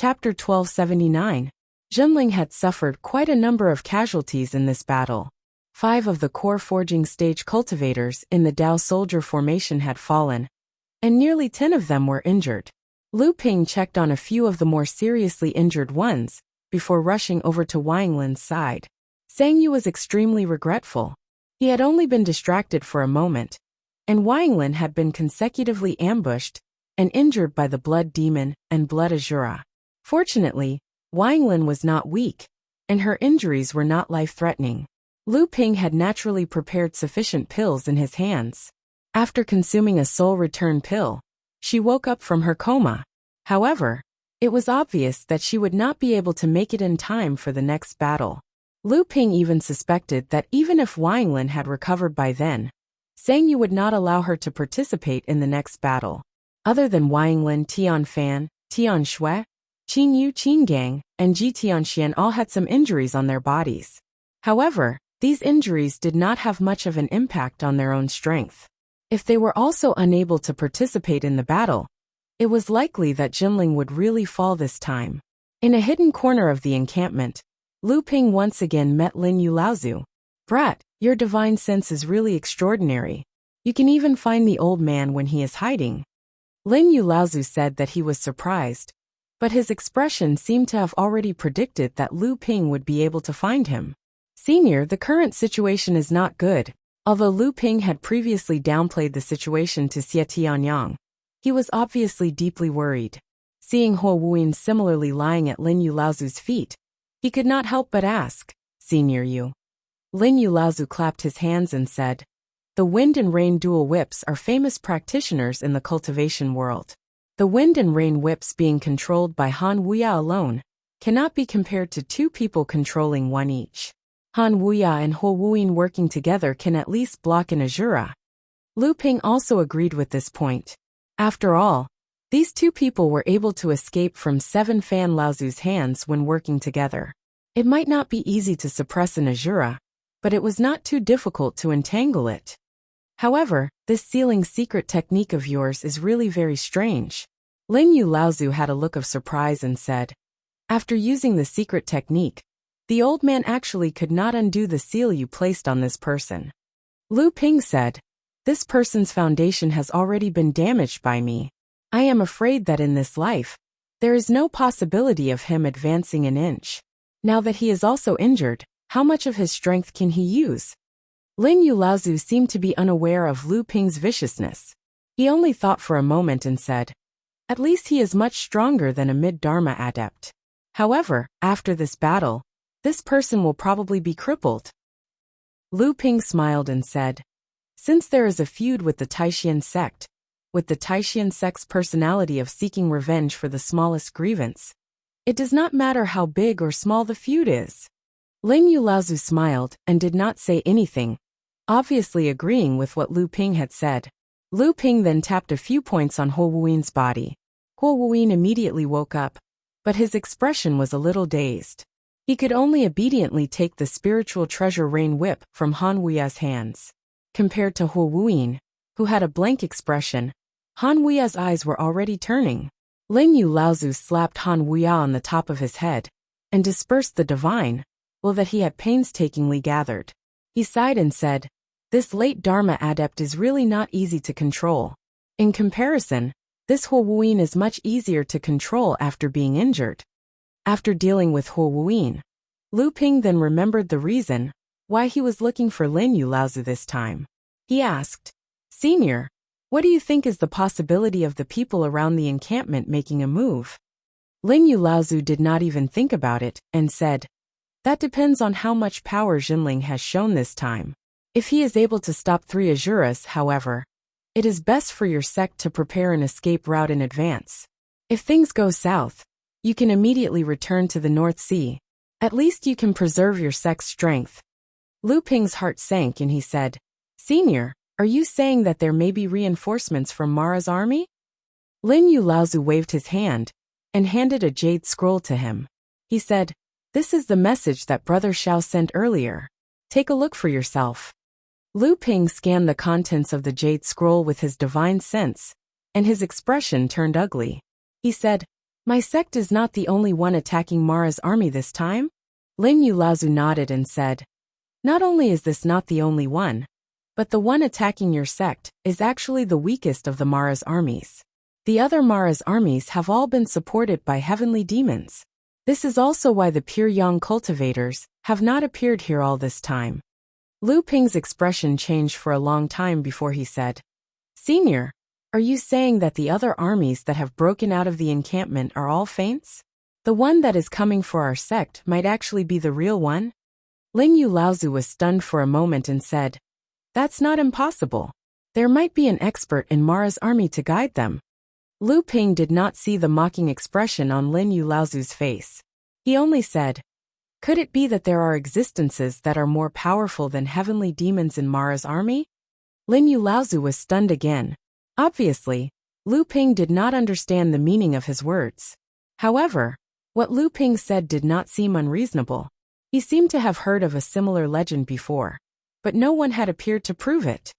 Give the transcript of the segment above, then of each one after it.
Chapter 1279. Jinling had suffered quite a number of casualties in this battle. 5 of the core forging stage cultivators in the Dao soldier formation had fallen, and nearly 10 of them were injured. Lu Ping checked on a few of the more seriously injured ones before rushing over to Wanglun's side. Sang Yu was extremely regretful. He had only been distracted for a moment, and Wanglun had been consecutively ambushed and injured by the Blood Demon and Blood Azura. Fortunately, Wanglun was not weak, and her injuries were not life-threatening. Lu Ping had naturally prepared sufficient pills in his hands. After consuming a soul return pill, she woke up from her coma. However, it was obvious that she would not be able to make it in time for the next battle. Lu Ping even suspected that even if Wanglun had recovered by then, Sang Yu would not allow her to participate in the next battle. Other than Wanglun, Tian Fan, Tian Shui, Qin Yu Qingang, and Ji Tianxian all had some injuries on their bodies. However, these injuries did not have much of an impact on their own strength. If they were also unable to participate in the battle, it was likely that Jinling would really fall this time. In a hidden corner of the encampment, Lu Ping once again met Lin Yulaozu. "Brat, your divine sense is really extraordinary. You can even find the old man when he is hiding." Lin Yulaozu said that he was surprised, but his expression seemed to have already predicted that Lu Ping would be able to find him. "Senior, the current situation is not good." Although Lu Ping had previously downplayed the situation to Xie Tianyang, he was obviously deeply worried. Seeing Huo Wuyin similarly lying at Lin Yulaozu's feet, he could not help but ask, "Senior Yu?" Lin Yulaozu clapped his hands and said, "The Wind and Rain dual whips are famous practitioners in the cultivation world. The Wind and Rain whips being controlled by Han Wuya alone cannot be compared to 2 people controlling one each. Han Wuya and Huo Wuyin working together can at least block an Azura." Lu Ping also agreed with this point. After all, these 2 people were able to escape from 7 Fan Laozu's hands when working together. It might not be easy to suppress an Azura, but it was not too difficult to entangle it. However, this sealing secret technique of yours is really very strange. Lin Yulaozu had a look of surprise and said, "After using the secret technique, the old man actually could not undo the seal you placed on this person." Lu Ping said, "This person's foundation has already been damaged by me. I am afraid that in this life, there is no possibility of him advancing an inch. Now that he is also injured, how much of his strength can he use?" Lin Yulaozu seemed to be unaware of Lu Ping's viciousness. He only thought for a moment and said, "At least he is much stronger than a mid-Dharma adept. However, after this battle, this person will probably be crippled." Lu Ping smiled and said, "Since there is a feud with the Taishan sect, with the Taishan sect's personality of seeking revenge for the smallest grievance, it does not matter how big or small the feud is." Lin Yulaozu smiled and did not say anything, obviously agreeing with what Lu Ping had said. Lu Ping then tapped a few points on Huo Wuin's body. Huo Wuin immediately woke up, but his expression was a little dazed. He could only obediently take the spiritual treasure rain whip from Han Wuya's hands. Compared to Huo Wuyin, who had a blank expression, Han Wuya's eyes were already turning. Lin Yulaozu slapped Han Wuya on the top of his head and dispersed the divine will that he had painstakingly gathered. He sighed and said, "This late Dharma adept is really not easy to control. In comparison, this Huo Wuyin is much easier to control after being injured." After dealing with Huo Wuyin, Lu Ping then remembered the reason why he was looking for Lin Yulaozu this time. He asked, "Senior, what do you think is the possibility of the people around the encampment making a move?" Lin Yulaozu did not even think about it and said, "That depends on how much power Jinling has shown this time. If he is able to stop 3 Azuras, however, it is best for your sect to prepare an escape route in advance. If things go south, you can immediately return to the North Sea. At least you can preserve your sect's strength." Lu Ping's heart sank and he said, "Senior, are you saying that there may be reinforcements from Mara's army?" Lin Yulaozu waved his hand and handed a jade scroll to him. He said, "This is the message that Brother Xiao sent earlier. Take a look for yourself." Lu Ping scanned the contents of the jade scroll with his divine sense, and his expression turned ugly. He said, My sect is not the only one attacking Mara's army this time? Lin Yulaozu nodded and said, not only is this not the only one, but the one attacking your sect is actually the weakest of the Mara's armies. The other Mara's armies have all been supported by heavenly demons. This is also why the pure yang cultivators have not appeared here all this time. Lu Ping's expression changed for a long time before he said, Senior, are you saying that the other armies that have broken out of the encampment are all feints? The one that is coming for our sect might actually be the real one? Lin Yulaozu was stunned for a moment and said, that's not impossible. There might be an expert in Mara's army to guide them. Lu Ping did not see the mocking expression on Lin Yulaozu's face. He only said, could it be that there are existences that are more powerful than heavenly demons in Mara's army? Lin Yulaozu was stunned again. Obviously, Lu Ping did not understand the meaning of his words. However, what Lu Ping said did not seem unreasonable. He seemed to have heard of a similar legend before, but no one had appeared to prove it.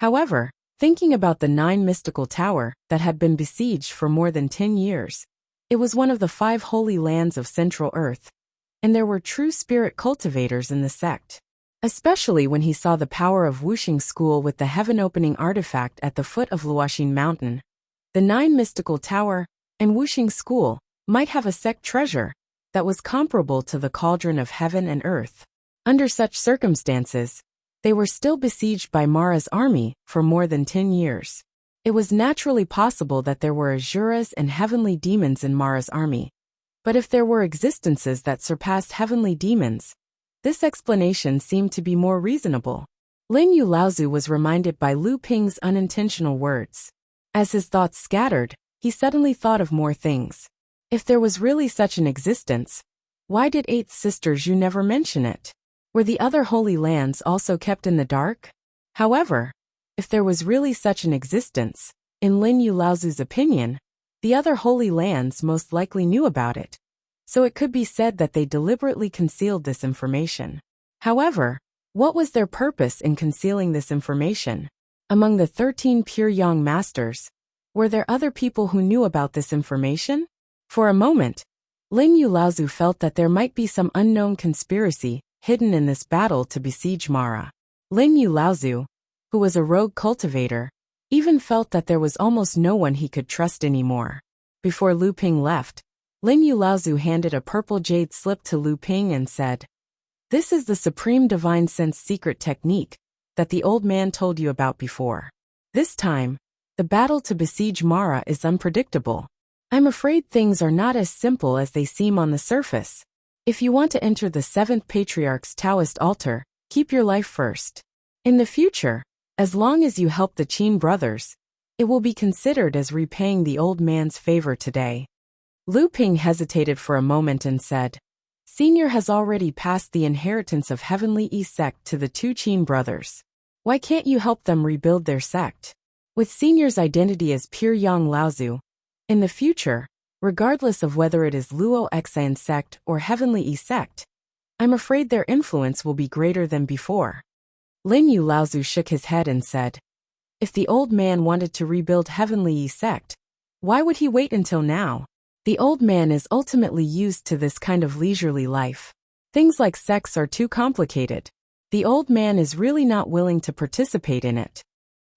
However, thinking about the 9 mystical tower that had been besieged for more than 10 years, it was one of the 5 holy lands of Central Earth, and there were true spirit cultivators in the sect. Especially when he saw the power of Wuxia school with the heaven-opening artifact at the foot of Luoxin Mountain. The 9 mystical tower and Wuxia school might have a sect treasure that was comparable to the cauldron of heaven and earth. Under such circumstances, they were still besieged by Mara's army for more than 10 years. It was naturally possible that there were asuras and heavenly demons in Mara's army. But if there were existences that surpassed heavenly demons, this explanation seemed to be more reasonable. Lin Yulaozu was reminded by Lu Ping's unintentional words. As his thoughts scattered, he suddenly thought of more things. If there was really such an existence, why did 8th Sister Zhu never mention it? Were the other holy lands also kept in the dark? However, if there was really such an existence, in Lin Yulaozu's opinion, the other holy lands most likely knew about it. So it could be said that they deliberately concealed this information. However, what was their purpose in concealing this information? Among the 13 pure yang masters, were there other people who knew about this information? For a moment, Lin Yulaozu felt that there might be some unknown conspiracy hidden in this battle to besiege Mara. Lin Yulaozu, who was a rogue cultivator, even felt that there was almost no one he could trust anymore. Before Lu Ping left, Lin Yulaozu handed a purple jade slip to Lu Ping and said, this is the supreme divine sense secret technique that the old man told you about before. This time, the battle to besiege Mara is unpredictable. I'm afraid things are not as simple as they seem on the surface. If you want to enter the 7th Patriarch's Taoist altar, keep your life first. In the future, as long as you help the Qin brothers, it will be considered as repaying the old man's favor today. Lu Ping hesitated for a moment and said, Senior has already passed the inheritance of Heavenly Yi sect to the 2 Qin brothers. Why can't you help them rebuild their sect? With Senior's identity as Pure Yang Laozu, in the future, regardless of whether it is Luo Xan sect or Heavenly Yi sect, I'm afraid their influence will be greater than before. Lin Yulaozu shook his head and said, if the old man wanted to rebuild Heavenly Yi sect, why would he wait until now? The old man is ultimately used to this kind of leisurely life. Things like sects are too complicated. The old man is really not willing to participate in it.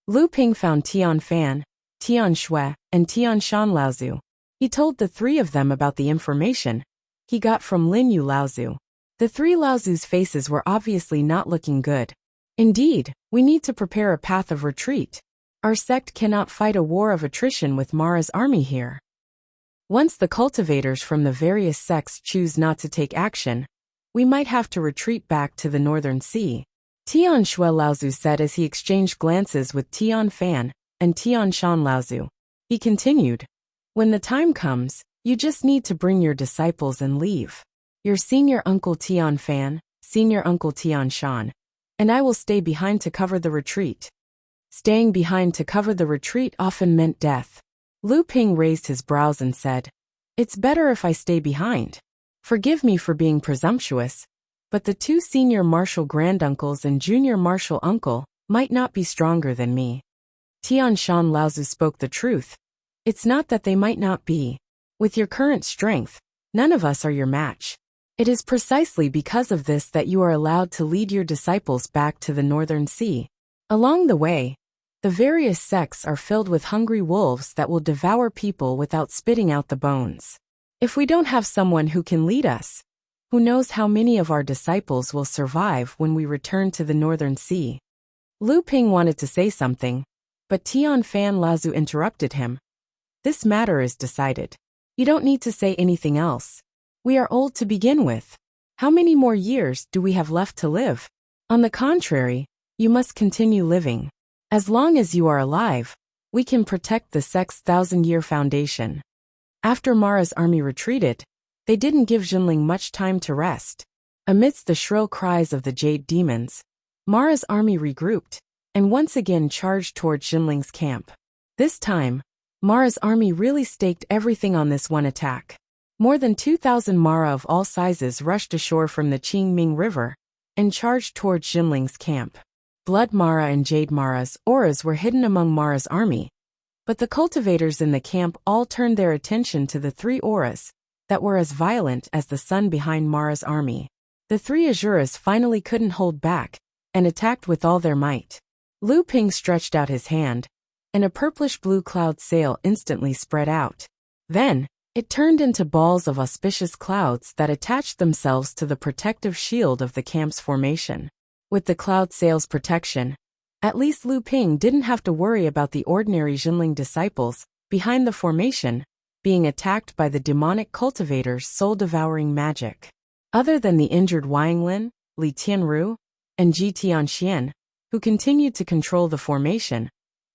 Lu Ping found Tian Fan, Tian Shui, and Tian Shan Laozu. He told the 3 of them about the information he got from Lin Yulaozu. The 3 Laozu's faces were obviously not looking good. Indeed, we need to prepare a path of retreat. Our sect cannot fight a war of attrition with Mara's army here. Once the cultivators from the various sects choose not to take action, we might have to retreat back to the Northern Sea. Tian Shui Laozu said as he exchanged glances with Tian Fan and Tian Shan Laozu. He continued, when the time comes, you just need to bring your disciples and leave. Your senior uncle Tian Fan, senior uncle Tian Shan, and I will stay behind to cover the retreat. Staying behind to cover the retreat often meant death. Lu Ping raised his brows and said, it's better if I stay behind. Forgive me for being presumptuous, but the 2 senior martial granduncles and junior martial uncle might not be stronger than me. Tian Shan Laozu spoke the truth. It's not that they might not be. With your current strength, none of us are your match. It is precisely because of this that you are allowed to lead your disciples back to the Northern Sea. Along the way, the various sects are filled with hungry wolves that will devour people without spitting out the bones. If we don't have someone who can lead us, who knows how many of our disciples will survive when we return to the Northern Sea? Lu Ping wanted to say something, but Tian Fan Lazu interrupted him. This matter is decided. You don't need to say anything else. We are old to begin with. How many more years do we have left to live? On the contrary, you must continue living. As long as you are alive, we can protect the sect's 1,000-year foundation. After Mara's army retreated, they didn't give Jinling much time to rest. Amidst the shrill cries of the jade demons, Mara's army regrouped and once again charged toward Jinling's camp. This time, Mara's army really staked everything on this one attack. More than 2,000 Mara of all sizes rushed ashore from the Qingming River and charged toward Jinling's camp. Blood Mara and Jade Mara's auras were hidden among Mara's army, but the cultivators in the camp all turned their attention to the 3 auras that were as violent as the sun behind Mara's army. The 3 Azuras finally couldn't hold back and attacked with all their might. Lu Ping stretched out his hand, and a purplish-blue cloud sail instantly spread out. Then, it turned into balls of auspicious clouds that attached themselves to the protective shield of the camp's formation. With the cloud sail's protection, at least Lu Ping didn't have to worry about the ordinary Jinling disciples behind the formation being attacked by the demonic cultivator's soul-devouring magic. Other than the injured Wanglin, Li Tianru, and Ji Tianxian, who continued to control the formation,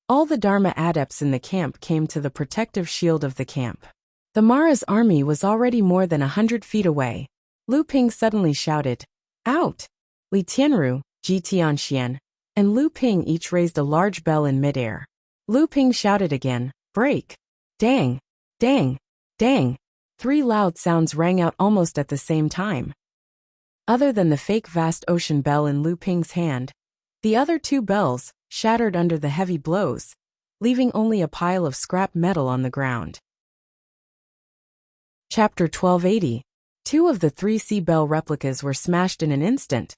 all the Dharma adepts in the camp came to the protective shield of the camp. The Mara's army was already more than 100 feet away. Lu Ping suddenly shouted, "Out!" Li Tianru, Ji Tianxian, and Lu Ping each raised a large bell in midair. Lu Ping shouted again, "Break!" Dang! Dang! Dang! 3 loud sounds rang out almost at the same time. Other than the fake vast ocean bell in Lu Ping's hand, the other 2 bells shattered under the heavy blows, leaving only a pile of scrap metal on the ground. Chapter 1280. 2 of the 3 sea bell replicas were smashed in an instant,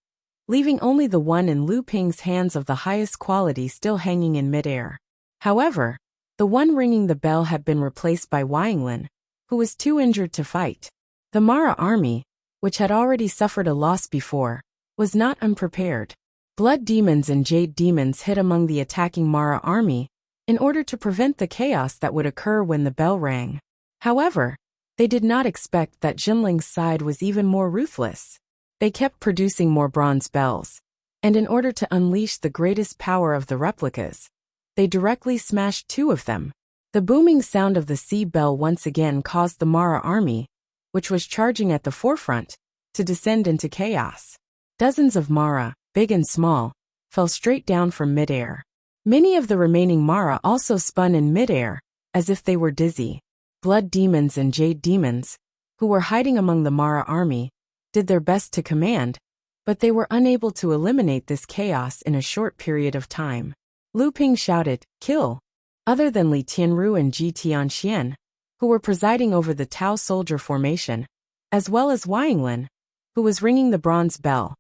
leaving only the one in Lu Ping's hands of the highest quality still hanging in midair. However, the one ringing the bell had been replaced by Wanglin, who was too injured to fight. The Mara army, which had already suffered a loss before, was not unprepared. Blood demons and jade demons hid among the attacking Mara army in order to prevent the chaos that would occur when the bell rang. However, they did not expect that Jinling's side was even more ruthless. They kept producing more bronze bells, and in order to unleash the greatest power of the replicas, they directly smashed 2 of them. The booming sound of the sea bell once again caused the Mara army, which was charging at the forefront, to descend into chaos. Dozens of Mara, big and small, fell straight down from midair. Many of the remaining Mara also spun in midair, as if they were dizzy. Blood demons and jade demons, who were hiding among the Mara army, did their best to command, but they were unable to eliminate this chaos in a short period of time. Lu Ping shouted, "Kill!" Other than Li Tianru and Ji Tianxian, who were presiding over the Tao soldier formation, as well as Wanglin, who was ringing the bronze bell,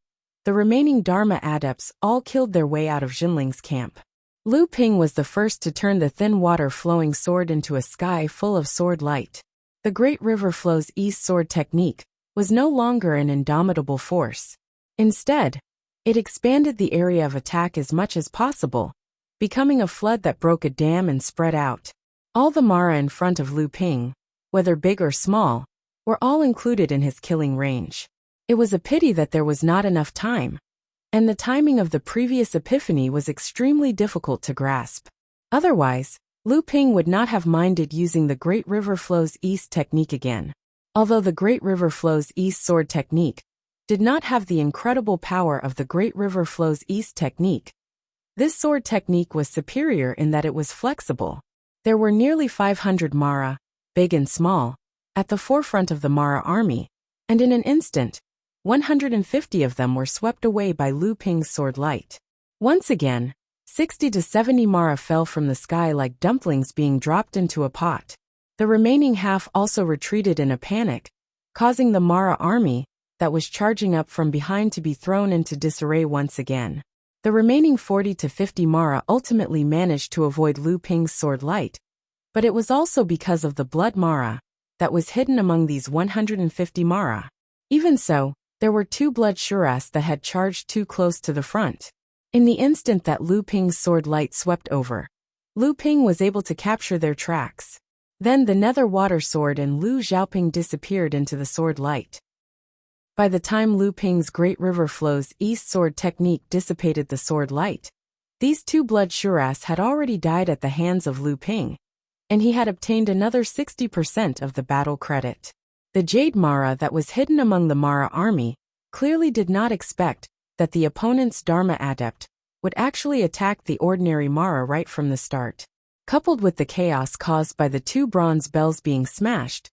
the remaining Dharma adepts all killed their way out of Jinling's camp. Lu Ping was the first to turn the thin water-flowing sword into a sky full of sword light. The great river flow's east sword technique was no longer an indomitable force. Instead, it expanded the area of attack as much as possible, becoming a flood that broke a dam and spread out. All the Mara in front of Lu Ping, whether big or small, were all included in his killing range. It was a pity that there was not enough time, and the timing of the previous epiphany was extremely difficult to grasp. Otherwise, Lu Ping would not have minded using the Great River Flows East technique again. Although the Great River Flows East sword technique did not have the incredible power of the Great River Flows East technique, this sword technique was superior in that it was flexible. There were nearly 500 Mara, big and small, at the forefront of the Mara army, and in an instant, 150 of them were swept away by Lu Ping's sword light. Once again, 60 to 70 Mara fell from the sky like dumplings being dropped into a pot. The remaining half also retreated in a panic, causing the Mara army that was charging up from behind to be thrown into disarray once again. The remaining 40 to 50 Mara ultimately managed to avoid Lu Ping's sword light, but it was also because of the blood Mara that was hidden among these 150 Mara. Even so, there were 2 blood Shuras that had charged too close to the front. In the instant that Lu Ping's sword light swept over, Lu Ping was able to capture their tracks. Then the nether water sword and Lu Xiaoping disappeared into the sword light. By the time Lu Ping's Great River Flow's East Sword technique dissipated the sword light, these 2 blood Shuras had already died at the hands of Lu Ping, and he had obtained another 60% of the battle credit. The Jade Mara that was hidden among the Mara army clearly did not expect that the opponent's Dharma adept would actually attack the ordinary Mara right from the start. Coupled with the chaos caused by the 2 bronze bells being smashed,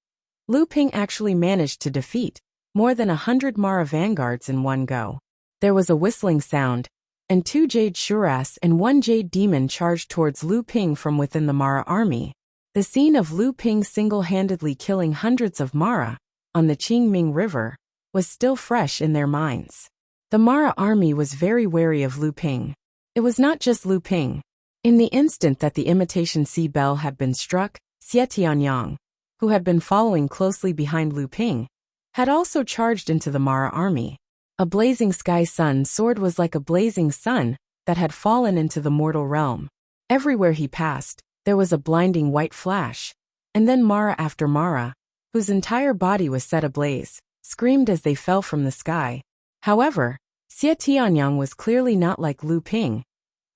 Lu Ping actually managed to defeat more than 100 Mara vanguards in one go. There was a whistling sound, and 2 Jade Shuras and 1 Jade Demon charged towards Lu Ping from within the Mara army. The scene of Lu Ping single-handedly killing hundreds of Mara on the Qingming River was still fresh in their minds. The Mara army was very wary of Lu Ping. It was not just Lu Ping. In the instant that the imitation sea bell had been struck, Xie Tianyang, who had been following closely behind Lu Ping, had also charged into the Mara army. A blazing sky sun sword was like a blazing sun that had fallen into the mortal realm. Everywhere he passed, there was a blinding white flash, and then Mara after Mara, whose entire body was set ablaze, screamed as they fell from the sky. However, Xie Tianyang was clearly not like Lu Ping,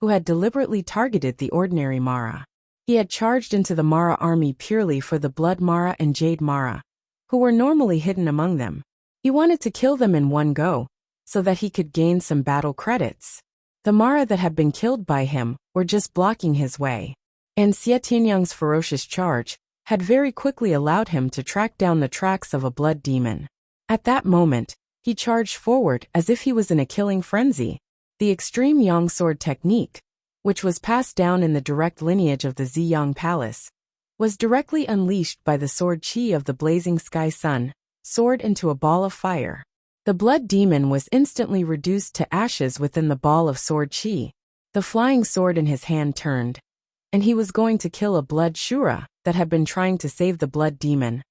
who had deliberately targeted the ordinary Mara. He had charged into the Mara army purely for the Blood Mara and Jade Mara, who were normally hidden among them. He wanted to kill them in one go, so that he could gain some battle credits. The Mara that had been killed by him were just blocking his way, and Xie Tianyang's ferocious charge had very quickly allowed him to track down the tracks of a blood demon. At that moment, he charged forward as if he was in a killing frenzy. The extreme Yang sword technique, which was passed down in the direct lineage of the Ziyang Palace, was directly unleashed by the sword chi of the blazing sky sun, sword into a ball of fire. The blood demon was instantly reduced to ashes within the ball of sword chi. The flying sword in his hand turned, and he was going to kill a blood Shura that had been trying to save the blood demon,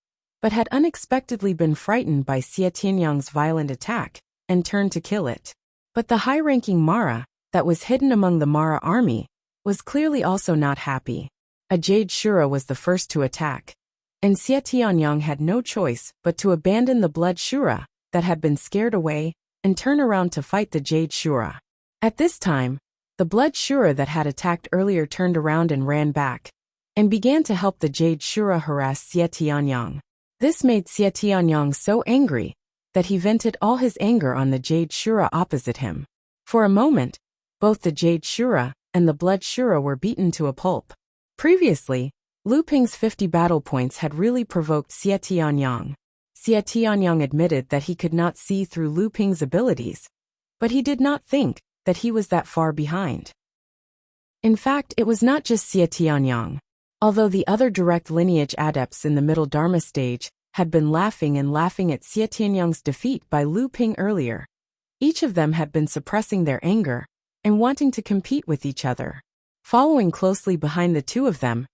but had unexpectedly been frightened by Xie Tianyang's violent attack, and turned to kill it. But the high-ranking Mara that was hidden among the Mara army was clearly also not happy. A Jade Shura was the first to attack, and Xie Tianyang had no choice but to abandon the blood Shura that had been scared away and turn around to fight the Jade Shura. At this time, the blood Shura that had attacked earlier turned around and ran back, and began to help the Jade Shura harass Xie Tianyang. This made Xie Tianyang so angry that he vented all his anger on the Jade Shura opposite him. For a moment, both the Jade Shura and the blood Shura were beaten to a pulp. Previously, Lu Ping's 50 battle points had really provoked Xie Tianyang. Xie Tianyang admitted that he could not see through Lu Ping's abilities, but he did not think that he was that far behind. In fact, it was not just Xie Tianyang. Although the other direct lineage adepts in the middle Dharma stage had been laughing at Xie Tianyang's defeat by Lu Ping earlier, each of them had been suppressing their anger and wanting to compete with each other. Following closely behind the 2 of them,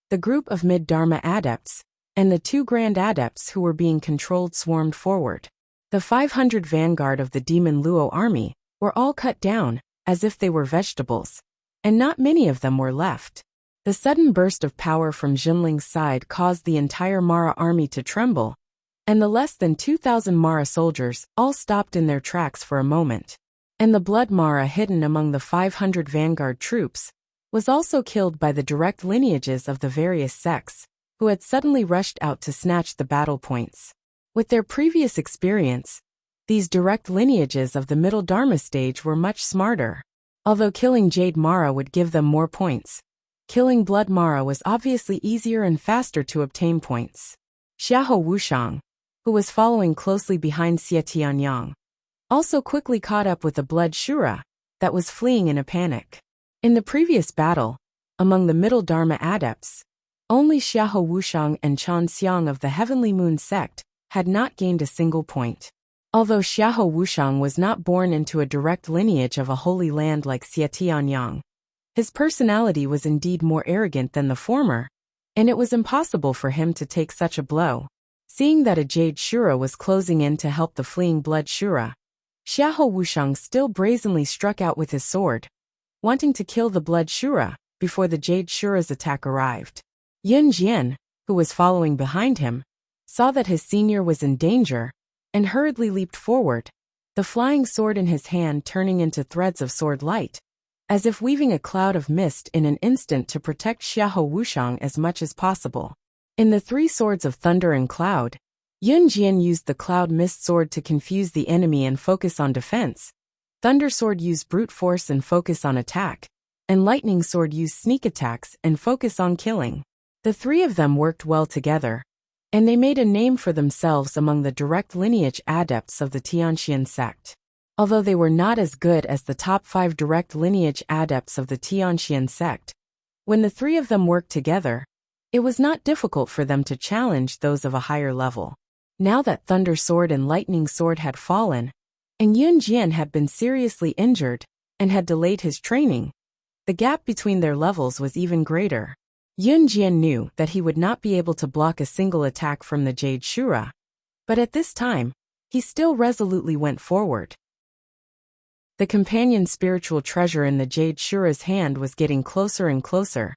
the group of mid-Dharma adepts and the 2 grand adepts who were being controlled swarmed forward. The 500 vanguard of the Demon Luo army were all cut down as if they were vegetables, and not many of them were left. The sudden burst of power from Jinling's side caused the entire Mara army to tremble, and the less than 2,000 Mara soldiers all stopped in their tracks for a moment. And the blood Mara hidden among the 500 vanguard troops was also killed by the direct lineages of the various sects, who had suddenly rushed out to snatch the battle points. With their previous experience, these direct lineages of the middle Dharma stage were much smarter. Although killing Jade Mara would give them more points, killing Blood Mara was obviously easier and faster to obtain points. Xiahou Wushang, who was following closely behind Xie Tianyang, also quickly caught up with the Blood Shura that was fleeing in a panic. In the previous battle, among the middle Dharma adepts, Only Xiahou Wuxiang and Qian Xiang of the Heavenly Moon sect had not gained a single point. Although Xiahou Wuxiang was not born into a direct lineage of a holy land like Xietianyang, his personality was indeed more arrogant than the former, and it was impossible for him to take such a blow. Seeing that a Jade Shura was closing in to help the fleeing Blood Shura, Xiahou Wuxiang still brazenly struck out with his sword, wanting to kill the Blood Shura before the Jade Shura's attack arrived. Yun Jian, who was following behind him, saw that his senior was in danger and hurriedly leaped forward, the flying sword in his hand turning into threads of sword light, as if weaving a cloud of mist in an instant to protect Xiahou Wuxiang as much as possible. In the three swords of thunder and cloud, Yun Jian used the cloud mist sword to confuse the enemy and focus on defense, thunder sword used brute force and focus on attack, and lightning sword used sneak attacks and focus on killing. The three of them worked well together, and they made a name for themselves among the direct lineage adepts of the Tianxian sect. Although they were not as good as the top 5 direct lineage adepts of the Tianxian sect, when the three of them worked together, it was not difficult for them to challenge those of a higher level. Now that Thunder Sword and Lightning Sword had fallen, and Yun Jian had been seriously injured and had delayed his training, the gap between their levels was even greater. Yun Jian knew that he would not be able to block a single attack from the Jade Shura, but at this time, he still resolutely went forward. The companion spiritual treasure in the Jade Shura's hand was getting closer and closer,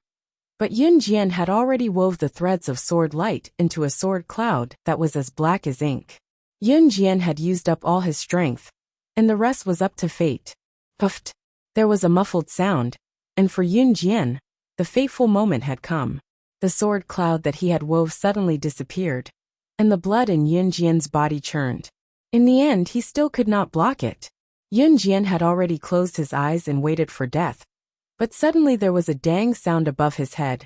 but Yun Jian had already wove the threads of sword light into a sword cloud that was as black as ink. Yun Jian had used up all his strength, and the rest was up to fate. Puffed! There was a muffled sound, and for Yun Jian, the fateful moment had come. The sword cloud that he had wove suddenly disappeared, and the blood in Yun Jian's body churned. In the end, he still could not block it. Yun Jian had already closed his eyes and waited for death, but suddenly there was a dang sound above his head,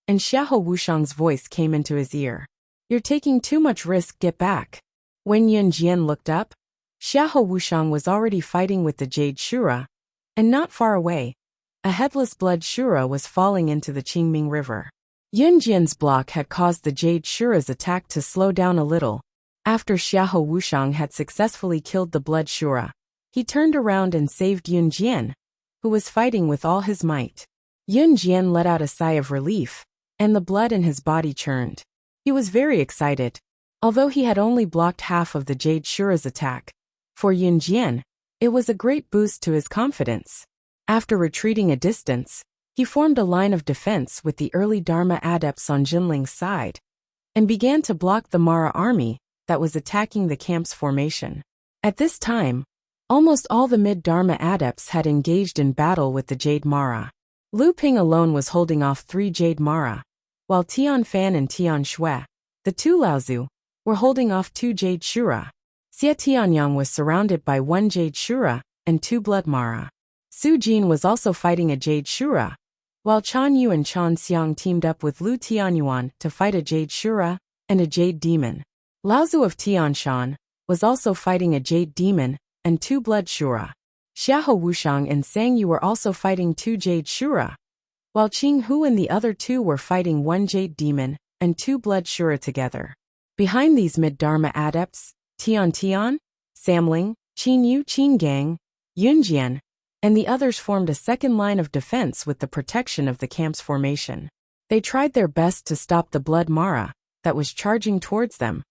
and Xiahou Wuxiang's voice came into his ear. "You're taking too much risk, get back." When Yun Jian looked up, Xiahou Wuxiang was already fighting with the Jade Shura, and not far away, a headless Blood Shura was falling into the Qingming River. Yun Jian's block had caused the Jade Shura's attack to slow down a little. After Xiahou Wuxiang had successfully killed the Blood Shura, he turned around and saved Yun Jian, who was fighting with all his might. Yun Jian let out a sigh of relief, and the blood in his body churned. He was very excited, although he had only blocked half of the Jade Shura's attack. For Yun Jian, it was a great boost to his confidence. After retreating a distance, he formed a line of defense with the early Dharma adepts on Jinling's side, and began to block the Mara army that was attacking the camp's formation. At this time, almost all the mid-Dharma adepts had engaged in battle with the Jade Mara. Lu Ping alone was holding off 3 Jade Mara, while Tian Fan and Tian Shui, the 2 Laozu, were holding off 2 Jade Shura. Xie Tianyang was surrounded by 1 Jade Shura and 2 Blood Mara. Su Jin was also fighting a Jade Shura, while Chan Yu and Chan Xiang teamed up with Lu Tianyuan to fight a Jade Shura and a Jade Demon. Laozu of Tianshan was also fighting a Jade Demon and 2 Blood Shura. Xiahou Wuxiang and Sang Yu were also fighting 2 Jade Shura, while Qing Hu and the other 2 were fighting 1 Jade Demon and 2 Blood Shura together. Behind these mid-Dharma adepts, Tian, Samling, Qin Yu, Qin Gang, Yun Jian, and the others formed a second line of defense with the protection of the camp's formation. They tried their best to stop the Blood Mara that was charging towards them,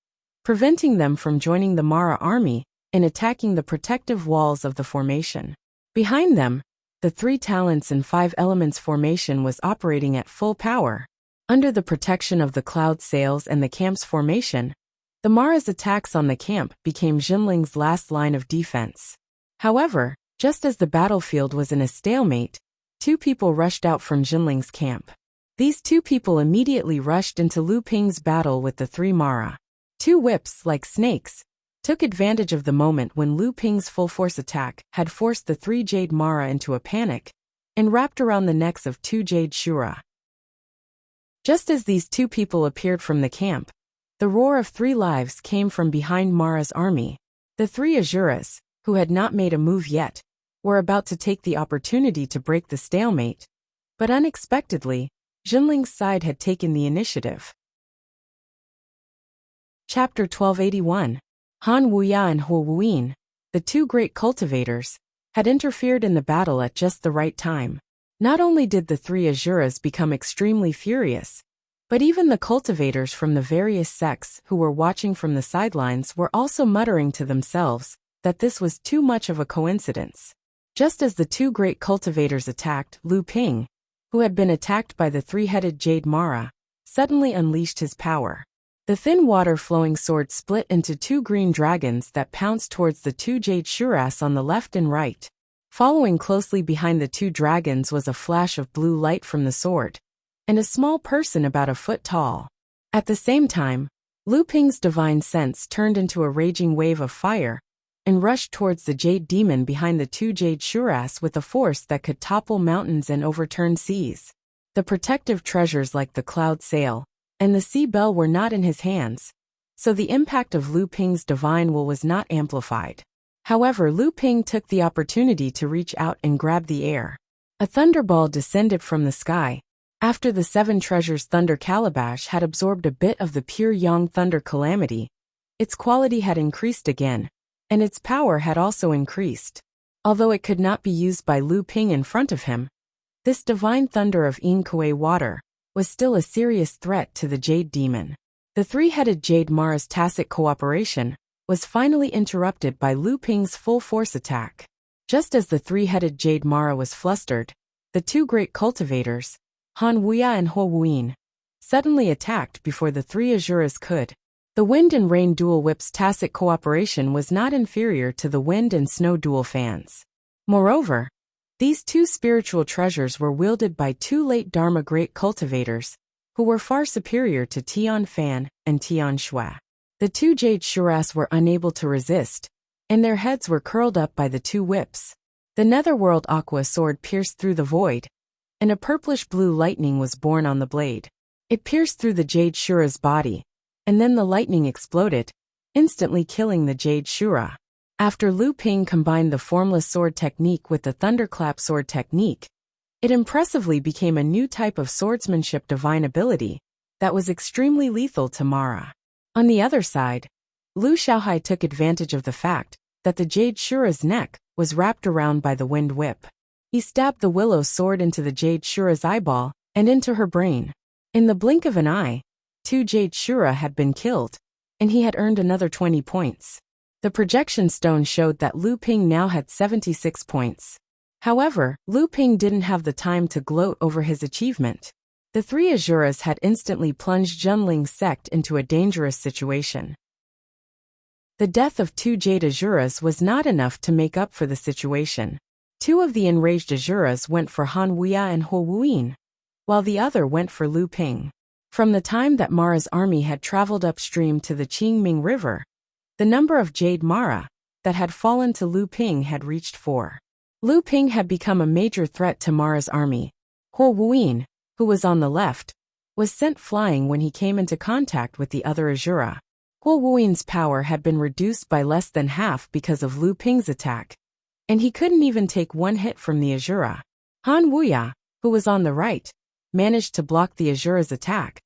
preventing them from joining the Mara army and attacking the protective walls of the formation. Behind them, the 3 talents and 5 elements formation was operating at full power. Under the protection of the cloud sails and the camp's formation, the Mara's attacks on the camp became Jinling's last line of defense. However, just as the battlefield was in a stalemate, 2 people rushed out from Jinling's camp. These 2 people immediately rushed into Lu Ping's battle with the 3 Mara. 2 whips, like snakes, took advantage of the moment when Lu Ping's full-force attack had forced the 3 Jade Mara into a panic and wrapped around the necks of 2 Jade Shura. Just as these 2 people appeared from the camp, the roar of 3 lives came from behind Mara's army. The 3 Azuras, who had not made a move yet, were about to take the opportunity to break the stalemate, but unexpectedly, Jinling's side had taken the initiative. Chapter 1281. Han Wuya and Huo Wuyin, the two great cultivators, had interfered in the battle at just the right time. Not only did the three Asuras become extremely furious, but even the cultivators from the various sects who were watching from the sidelines were also muttering to themselves that this was too much of a coincidence. Just as the two great cultivators attacked, Lu Ping, who had been attacked by the three-headed Jade Mara, suddenly unleashed his power. The thin water-flowing sword split into two green dragons that pounced towards the two Jade Shuras on the left and right. Following closely behind the two dragons was a flash of blue light from the sword, and a small person about a foot tall. At the same time, Lu Ping's divine sense turned into a raging wave of fire, and rushed towards the Jade Demon behind the two Jade Shuras with a force that could topple mountains and overturn seas. The protective treasures like the cloud sail and the sea bell were not in his hands, so the impact of Lu Ping's divine will was not amplified. However, Lu Ping took the opportunity to reach out and grab the air. A thunderball descended from the sky. After the seven treasures Thunder Calabash had absorbed a bit of the pure Yang Thunder Calamity, its quality had increased again, and its power had also increased. Although it could not be used by Lu Ping in front of him, this divine thunder of Yin Kuei water was still a serious threat to the Jade Demon. The three-headed Jade Mara's tacit cooperation was finally interrupted by Lu Ping's full-force attack. Just as the three-headed Jade Mara was flustered, the two great cultivators, Han Wuya and Huo Wuyin, suddenly attacked before the three Asuras could. The wind and rain dual whip's tacit cooperation was not inferior to the wind and snow dual fans. Moreover, these two spiritual treasures were wielded by two late Dharma great cultivators, who were far superior to Tian Fan and Tian Shui. The two Jade Shuras were unable to resist, and their heads were curled up by the two whips. The netherworld aqua sword pierced through the void, and a purplish-blue lightning was born on the blade. It pierced through the Jade Shura's body, and then the lightning exploded, instantly killing the Jade Shura. After Lu Ping combined the formless sword technique with the thunderclap sword technique, it impressively became a new type of swordsmanship divine ability that was extremely lethal to Mara. On the other side, Lu Xiaohai took advantage of the fact that the Jade Shura's neck was wrapped around by the wind whip. He stabbed the willow sword into the Jade Shura's eyeball and into her brain. In the blink of an eye, two Jade Shura had been killed, and he had earned another 20 points. The projection stone showed that Lu Ping now had 76 points. However, Lu Ping didn't have the time to gloat over his achievement. The three Asuras had instantly plunged Junling's sect into a dangerous situation. The death of two Jade Asuras was not enough to make up for the situation. Two of the enraged Asuras went for Han Wuya and Huo Wuyin, while the other went for Lu Ping. From the time that Mara's army had traveled upstream to the Qingming River, the number of Jade Mara that had fallen to Lu Ping had reached 4. Lu Ping had become a major threat to Mara's army. Huo Wuyin, who was on the left, was sent flying when he came into contact with the other Asura. Huo Wuyin's power had been reduced by less than half because of Lu Ping's attack, and he couldn't even take one hit from the Asura. Han Wuya, who was on the right, managed to block the Asura's attack,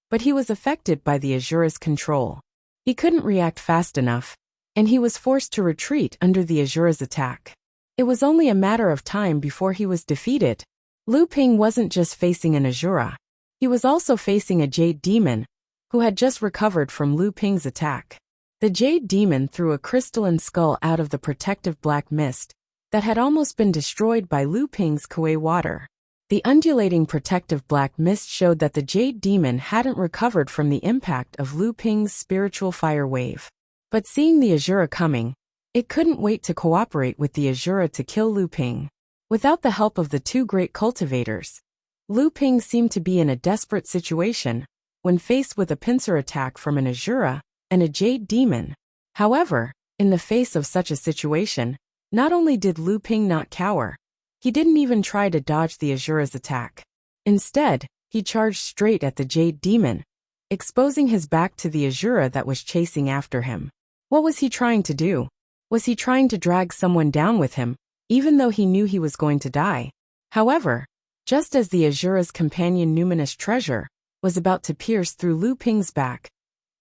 but he was affected by the Asura's control. He couldn't react fast enough, and he was forced to retreat under the Asura's attack. It was only a matter of time before he was defeated. Lu Ping wasn't just facing an Asura. He was also facing a Jade Demon, who had just recovered from Lu Ping's attack. The Jade Demon threw a crystalline skull out of the protective black mist that had almost been destroyed by Lu Ping's Kuei water. The undulating protective black mist showed that the Jade Demon hadn't recovered from the impact of Lu Ping's spiritual fire wave. But seeing the Asura coming, it couldn't wait to cooperate with the Asura to kill Lu Ping. Without the help of the two great cultivators, Lu Ping seemed to be in a desperate situation when faced with a pincer attack from an Asura and a Jade Demon. However, in the face of such a situation, not only did Lu Ping not cower, he didn't even try to dodge the Asura's attack. Instead, he charged straight at the Jade Demon, exposing his back to the Asura that was chasing after him. What was he trying to do? Was he trying to drag someone down with him, even though he knew he was going to die? However, Just as the Azura's companion numinous treasure was about to pierce through Lu Ping's back,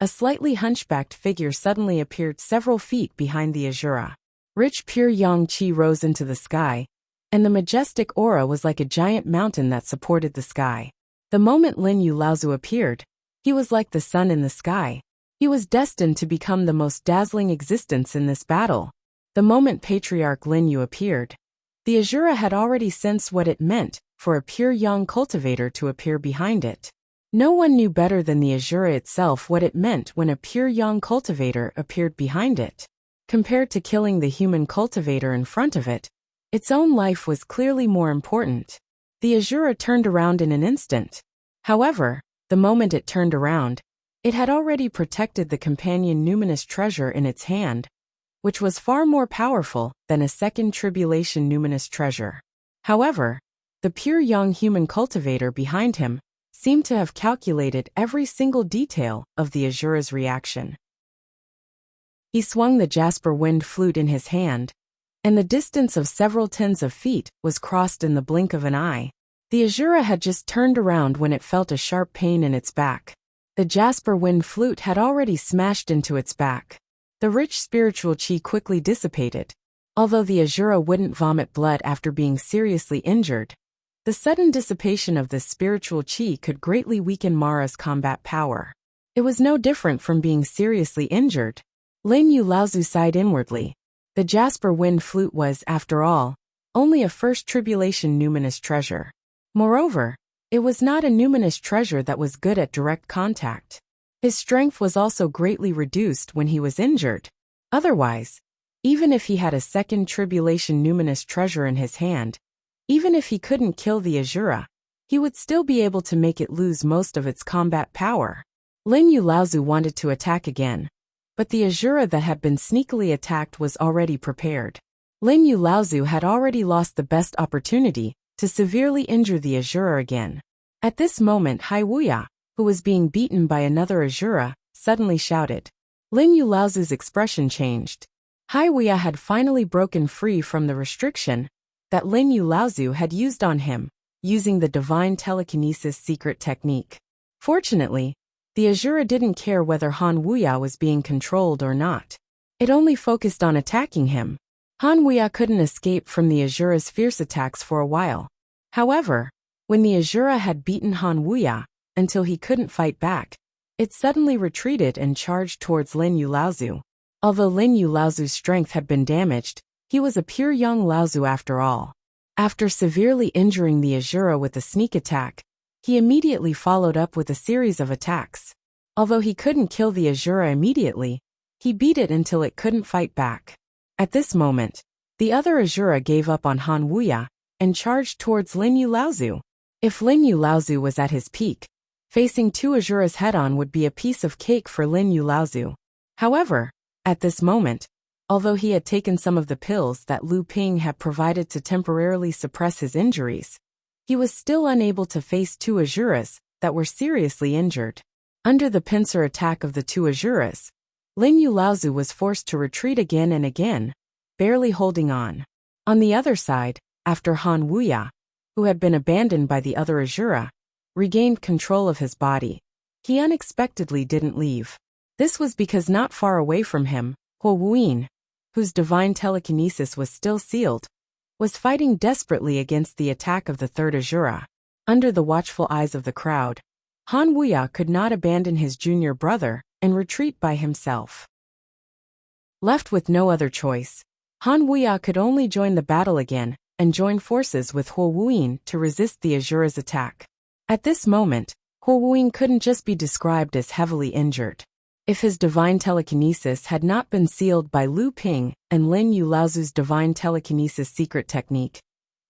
a slightly hunchbacked figure suddenly appeared several feet behind the Azura. Rich pure yang qi rose into the sky, and the majestic aura was like a giant mountain that supported the sky. The moment Lin Yulaozu appeared, he was like the sun in the sky. He was destined to become the most dazzling existence in this battle. The moment Patriarch Lin Yu appeared, the Azura had already sensed what it meant for a pure yang cultivator to appear behind it. No one knew better than the Azura itself what it meant when a pure yang cultivator appeared behind it. Compared to killing the human cultivator in front of it, its own life was clearly more important. The Azura turned around in an instant. However, the moment it turned around, it had already protected the companion numinous treasure in its hand, which was far more powerful than a second tribulation numinous treasure. However, the pure young human cultivator behind him seemed to have calculated every single detail of the Azura's reaction. He swung the jasper wind flute in his hand, and the distance of several tens of feet was crossed in the blink of an eye. The Azura had just turned around when it felt a sharp pain in its back. The jasper wind flute had already smashed into its back. The rich spiritual qi quickly dissipated. Although the Azura wouldn't vomit blood after being seriously injured, the sudden dissipation of this spiritual qi could greatly weaken Mara's combat power. It was no different from being seriously injured. Lin Yulaozu sighed inwardly. The jasper wind flute was, after all, only a first tribulation numinous treasure. Moreover, it was not a numinous treasure that was good at direct contact. His strength was also greatly reduced when he was injured. Otherwise, even if he had a second tribulation numinous treasure in his hand, even if he couldn't kill the Azura, he would still be able to make it lose most of its combat power. Lin Yulaozu wanted to attack again, but the Azura that had been sneakily attacked was already prepared. Lin Yulaozu had already lost the best opportunity to severely injure the Azura again. At this moment Wuxia, who was being beaten by another Azura, suddenly shouted. Lin Yulaozu's expression changed. Wuxia had finally broken free from the restriction that Lin Yulaozu had used on him, using the divine telekinesis secret technique. Fortunately, the Azura didn't care whether Wuxia was being controlled or not. It only focused on attacking him. Wuxia couldn't escape from the Azura's fierce attacks for a while. However, when the Azura had beaten Wuxia until he couldn't fight back, it suddenly retreated and charged towards Lin Yulaozu. Although Lin Yulaozu's strength had been damaged, he was a pure young Laozu after all. After severely injuring the Azura with a sneak attack, he immediately followed up with a series of attacks. Although he couldn't kill the Azura immediately, he beat it until it couldn't fight back. At this moment, the other Azura gave up on Wuxia and charged towards Lin Yulaozu. If Lin Yulaozu was at his peak, facing two Azuras head-on would be a piece of cake for Lin Yulaozu. However, at this moment, although he had taken some of the pills that Lu Ping had provided to temporarily suppress his injuries, he was still unable to face two Azuras that were seriously injured. Under the pincer attack of the two Azuras, Lin Yulaozu was forced to retreat again and again, barely holding on. On the other side, after Wuxia, who had been abandoned by the other Azura, regained control of his body, he unexpectedly didn't leave. This was because not far away from him, Wuxia, whose divine telekinesis was still sealed, was fighting desperately against the attack of the third Azura. Under the watchful eyes of the crowd, Wuxia could not abandon his junior brother and retreat by himself. Left with no other choice, Wuxia could only join the battle again and join forces with Wuxia to resist the Azura's attack. At this moment, Wuxia couldn't just be described as heavily injured. If his divine telekinesis had not been sealed by Lu Ping and Lin Yulaozu's divine telekinesis secret technique,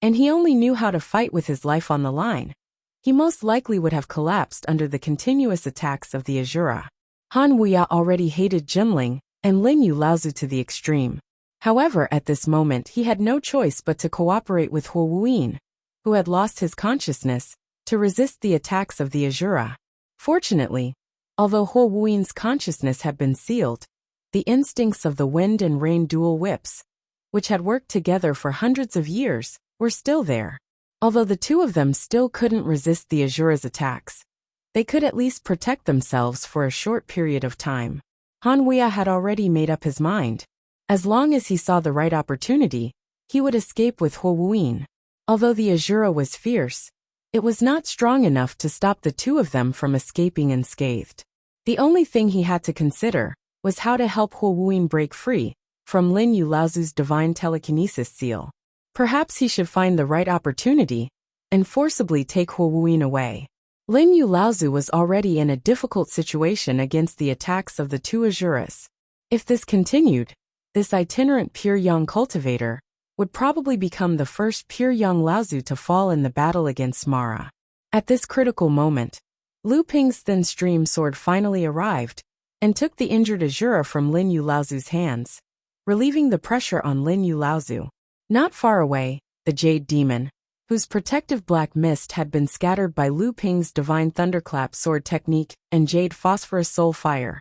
and he only knew how to fight with his life on the line, he most likely would have collapsed under the continuous attacks of the Azura. Wuxia already hated Jinling and Lin Yulaozu to the extreme. However, at this moment he had no choice but to cooperate with Wuxia, who had lost his consciousness, to resist the attacks of the Azura. Fortunately, although Wuxia's consciousness had been sealed, the instincts of the wind and rain dual whips, which had worked together for hundreds of years, were still there. Although the two of them still couldn't resist the Asura's attacks, they could at least protect themselves for a short period of time. Han Wuya had already made up his mind. As long as he saw the right opportunity, he would escape with Huo Wuyin. Although the Asura was fierce, it was not strong enough to stop the two of them from escaping unscathed. The only thing he had to consider was how to help Huo Wuyin break free from Lin Yu Laozu's divine telekinesis seal. Perhaps he should find the right opportunity and forcibly take Huo Wuyin away. Lin Yu Laozu was already in a difficult situation against the attacks of the two Asuras. If this continued, this itinerant pure yang cultivator would probably become the first pure yang Laozu to fall in the battle against Mara. At this critical moment, Lu Ping's thin stream sword finally arrived and took the injured Asura from Lin Yu Laozu's hands, relieving the pressure on Lin Yu Laozu. Not far away, the Jade Demon, whose protective black mist had been scattered by Lu Ping's divine thunderclap sword technique and Jade Phosphorus Soul Fire,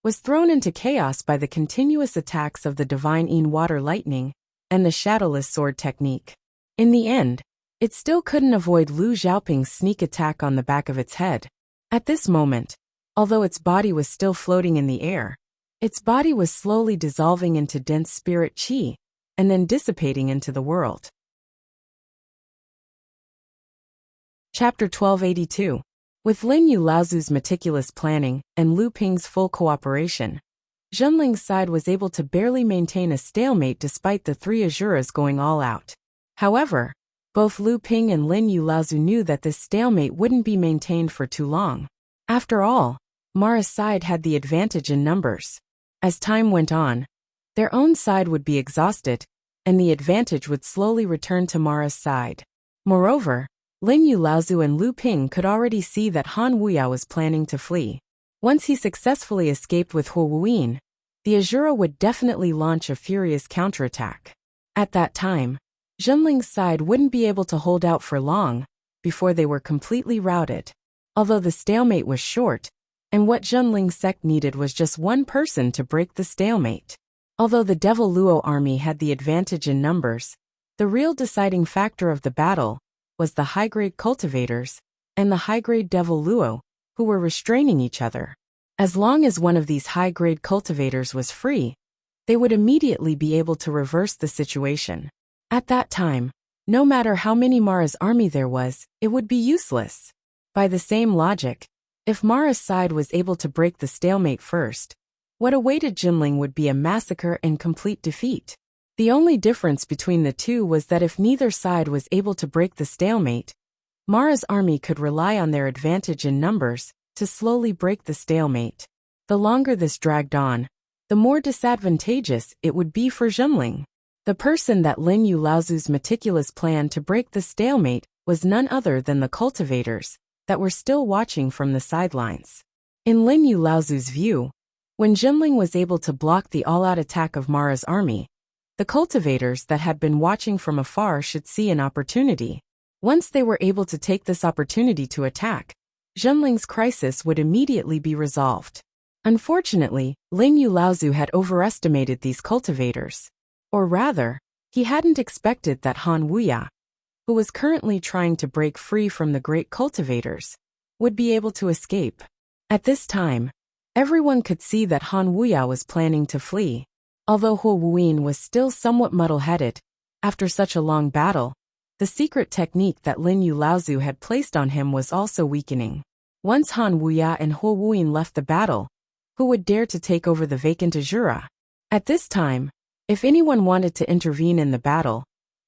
was thrown into chaos by the continuous attacks of the divine Yin Water Lightning and the Shadowless sword technique. In the end, it still couldn't avoid Lu Xiaoping's sneak attack on the back of its head. At this moment, although its body was still floating in the air, its body was slowly dissolving into dense spirit qi and then dissipating into the world. Chapter 1282. With Lin Yu Laozu's meticulous planning and Lu Ping's full cooperation, Zhenling's side was able to barely maintain a stalemate despite the three Asuras going all out. However, both Lu Ping and Lin Yu Laozu knew that this stalemate wouldn't be maintained for too long. After all, Mara's side had the advantage in numbers. As time went on, their own side would be exhausted, and the advantage would slowly return to Mara's side. Moreover, Lin Yu Laozu and Lu Ping could already see that Han Wuya was planning to flee. Once he successfully escaped with Huo Wuyin, the Asura would definitely launch a furious counterattack. At that time, Zhenling's side wouldn't be able to hold out for long before they were completely routed. Although the stalemate was short, and what Zhenling's sect needed was just one person to break the stalemate. Although the Devil Luo army had the advantage in numbers, the real deciding factor of the battle was the high-grade cultivators and the high-grade Devil Luo, who were restraining each other. As long as one of these high-grade cultivators was free, they would immediately be able to reverse the situation. At that time, no matter how many Mara's army there was, it would be useless. By the same logic, if Mara's side was able to break the stalemate first, what awaited Jinling would be a massacre and complete defeat. The only difference between the two was that if neither side was able to break the stalemate, Mara's army could rely on their advantage in numbers to slowly break the stalemate. The longer this dragged on, the more disadvantageous it would be for Zhenling. The person that Lin Yu Laozu's meticulous plan to break the stalemate was none other than the cultivators that were still watching from the sidelines. In Lin Yu Laozu's view, when Zhenling was able to block the all-out attack of Mara's army, the cultivators that had been watching from afar should see an opportunity. Once they were able to take this opportunity to attack, Zhenling's crisis would immediately be resolved. Unfortunately, Lin Yu Laozu had overestimated these cultivators. Or rather, he hadn't expected that Han Wuya, who was currently trying to break free from the great cultivators, would be able to escape. At this time, everyone could see that Han Wuya was planning to flee. Although Huo Wuyin was still somewhat muddle-headed, after such a long battle, the secret technique that Lin Yu Laozu had placed on him was also weakening. Once Han Wuya and Huo Wuyin left the battle, who would dare to take over the vacant Asura? At this time, if anyone wanted to intervene in the battle,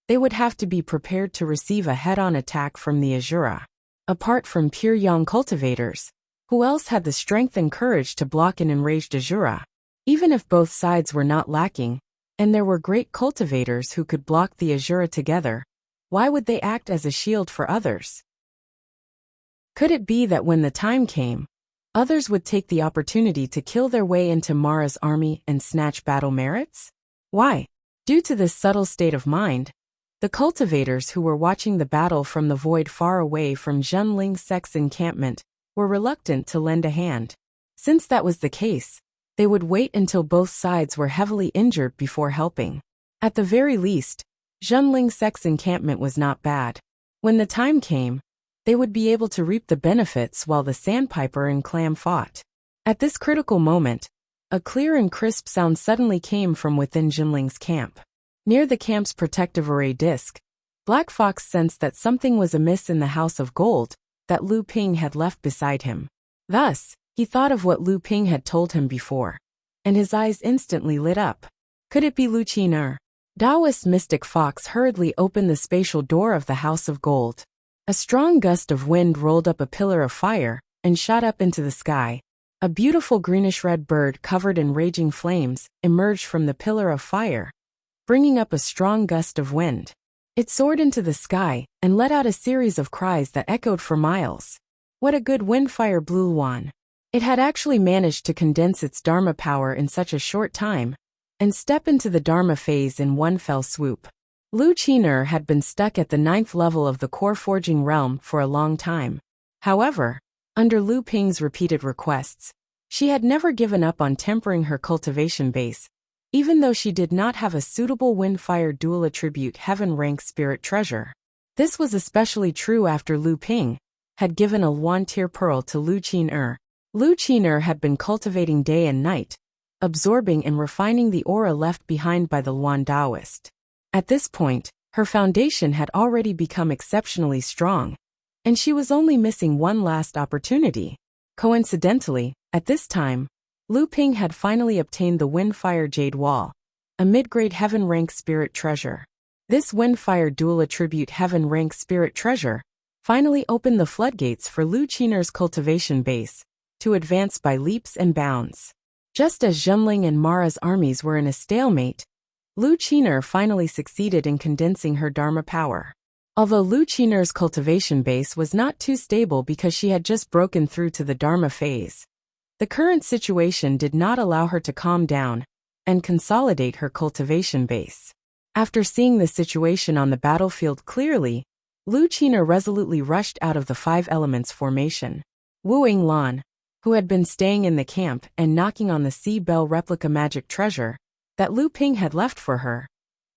they would have to be prepared to receive a head-on attack from the Asura. Apart from pure yang cultivators, who else had the strength and courage to block an enraged Asura? Even if both sides were not lacking, and there were great cultivators who could block the Asura together, why would they act as a shield for others? Could it be that when the time came, others would take the opportunity to kill their way into Mara's army and snatch battle merits? Why? Due to this subtle state of mind, the cultivators who were watching the battle from the void far away from Zhenling's sect's encampment were reluctant to lend a hand. Since that was the case, they would wait until both sides were heavily injured before helping. At the very least, Zhenling's sect's encampment was not bad. When the time came, they would be able to reap the benefits while the sandpiper and clam fought. At this critical moment, a clear and crisp sound suddenly came from within Jinling's camp. Near the camp's protective array disc, Black Fox sensed that something was amiss in the house of gold that Lu Ping had left beside him. Thus, he thought of what Lu Ping had told him before, and his eyes instantly lit up. Could it be Lu Qiner? Taoist mystic Fox hurriedly opened the spatial door of the house of gold. A strong gust of wind rolled up a pillar of fire and shot up into the sky. A beautiful greenish-red bird covered in raging flames emerged from the pillar of fire, bringing up a strong gust of wind. It soared into the sky and let out a series of cries that echoed for miles. What a good windfire blew Luan! It had actually managed to condense its Dharma power in such a short time and step into the Dharma phase in one fell swoop. Lu Qiner had been stuck at the 9th level of the core forging realm for a long time. However, under Lu Ping's repeated requests, she had never given up on tempering her cultivation base, even though she did not have a suitable windfire dual attribute heaven rank spirit treasure. This was especially true after Lu Ping had given a Luan tier pearl to Lu Qiner. Lu Qiner had been cultivating day and night, absorbing and refining the aura left behind by the Luan Taoist. At this point, her foundation had already become exceptionally strong, and she was only missing one last opportunity. Coincidentally, at this time, Lu Ping had finally obtained the Windfire Jade Wall, a mid-grade heaven rank spirit treasure. This Windfire dual attribute heaven rank spirit treasure finally opened the floodgates for Lu Qiner's cultivation base to advance by leaps and bounds. Just as Zhenling and Mara's armies were in a stalemate, Lu Qiner finally succeeded in condensing her Dharma power. Although Lu Qiner's cultivation base was not too stable because she had just broken through to the Dharma phase, the current situation did not allow her to calm down and consolidate her cultivation base. After seeing the situation on the battlefield clearly, Lu Qiner resolutely rushed out of the 5 elements formation. Wu Yinglan, who had been staying in the camp and knocking on the sea bell replica magic treasure that Lu Ping had left for her,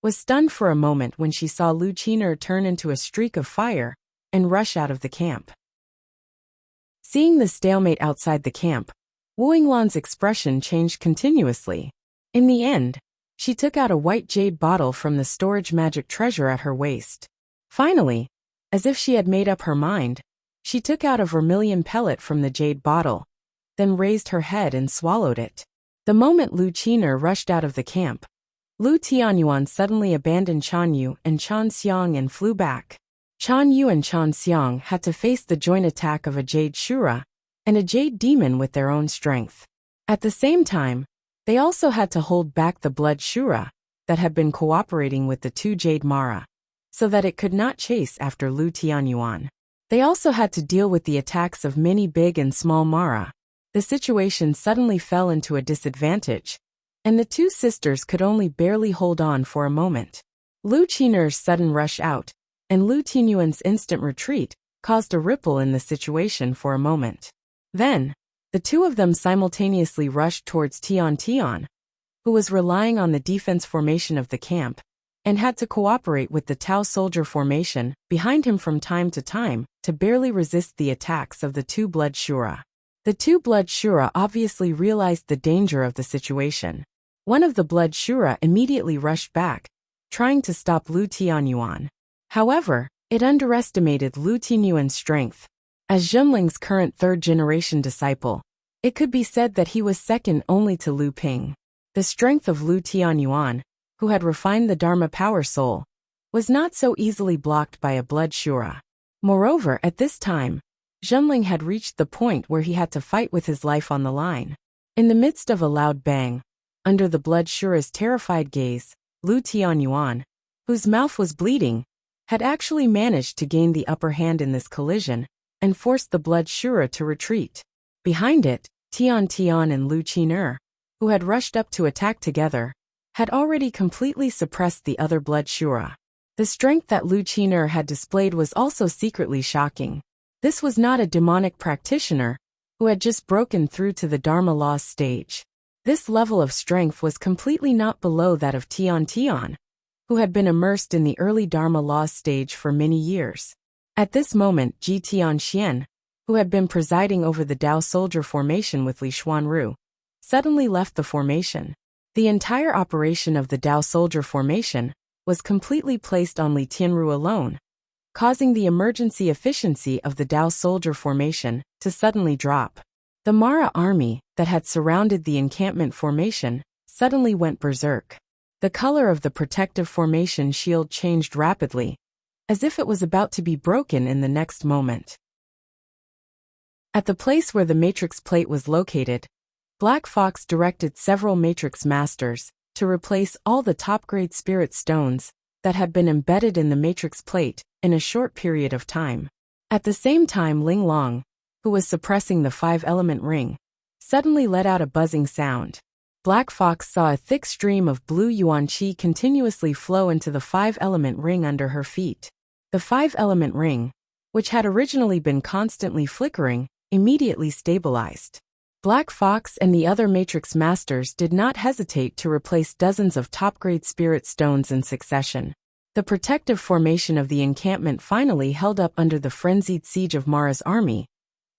was stunned for a moment when she saw Lu Qiner turn into a streak of fire and rush out of the camp. Seeing the stalemate outside the camp, Wu Yinglan's expression changed continuously. In the end, she took out a white jade bottle from the storage magic treasure at her waist. Finally, as if she had made up her mind, she took out a vermilion pellet from the jade bottle, then raised her head and swallowed it. The moment Lu Qiner rushed out of the camp, Lu Tianyuan suddenly abandoned Chan Yu and Chan Xiang and flew back. Chan Yu and Chan Xiang had to face the joint attack of a Jade Shura and a Jade Demon with their own strength. At the same time, they also had to hold back the Blood Shura that had been cooperating with the 2 Jade Mara, so that it could not chase after Lu Tianyuan. They also had to deal with the attacks of many big and small Mara. The situation suddenly fell into a disadvantage, and the 2 sisters could only barely hold on for a moment. Lu Qiner's sudden rush out and Lu Tianyuan's instant retreat caused a ripple in the situation for a moment. Then, the 2 of them simultaneously rushed towards Tian, who was relying on the defense formation of the camp, and had to cooperate with the Tao soldier formation behind him from time to barely resist the attacks of the 2 Blood Shura. The 2 Blood Shura obviously realized the danger of the situation. One of the Blood Shura immediately rushed back, trying to stop Lu Tianyuan. However, it underestimated Lu Tianyuan's strength. As Zhenling's current 3rd-generation disciple, it could be said that he was second only to Lu Ping. The strength of Lu Tianyuan, who had refined the Dharma power soul, was not so easily blocked by a Blood Shura. Moreover, at this time, Zhenling had reached the point where he had to fight with his life on the line. In the midst of a loud bang, under the Blood Shura's terrified gaze, Lu Tianyuan, whose mouth was bleeding, had actually managed to gain the upper hand in this collision and forced the Blood Shura to retreat. Behind it, Tian and Lu Qiner, who had rushed up to attack together, had already completely suppressed the other Blood Shura. The strength that Lu Qiner had displayed was also secretly shocking. This was not a demonic practitioner who had just broken through to the Dharma Laws stage. This level of strength was completely not below that of Tian, who had been immersed in the early Dharma Laws stage for many years. At this moment, Ji Tianxian, who had been presiding over the Dao soldier formation with Li Xuanru, suddenly left the formation. The entire operation of the Dao soldier formation was completely placed on Li Tianru alone, causing the emergency efficiency of the Dao soldier formation to suddenly drop. The Mara army that had surrounded the encampment formation suddenly went berserk. The color of the protective formation shield changed rapidly, as if it was about to be broken in the next moment. At the place where the matrix plate was located, Black Fox directed several matrix masters to replace all the top-grade spirit stones that had been embedded in the matrix plate in a short period of time. At the same time, Ling Long, who was suppressing the 5-element ring, suddenly let out a buzzing sound. Black Fox saw a thick stream of blue yuan qi continuously flow into the 5-element ring under her feet. The 5-element ring, which had originally been constantly flickering, immediately stabilized. Black Fox and the other matrix masters did not hesitate to replace dozens of top-grade spirit stones in succession. The protective formation of the encampment finally held up under the frenzied siege of Mara's army,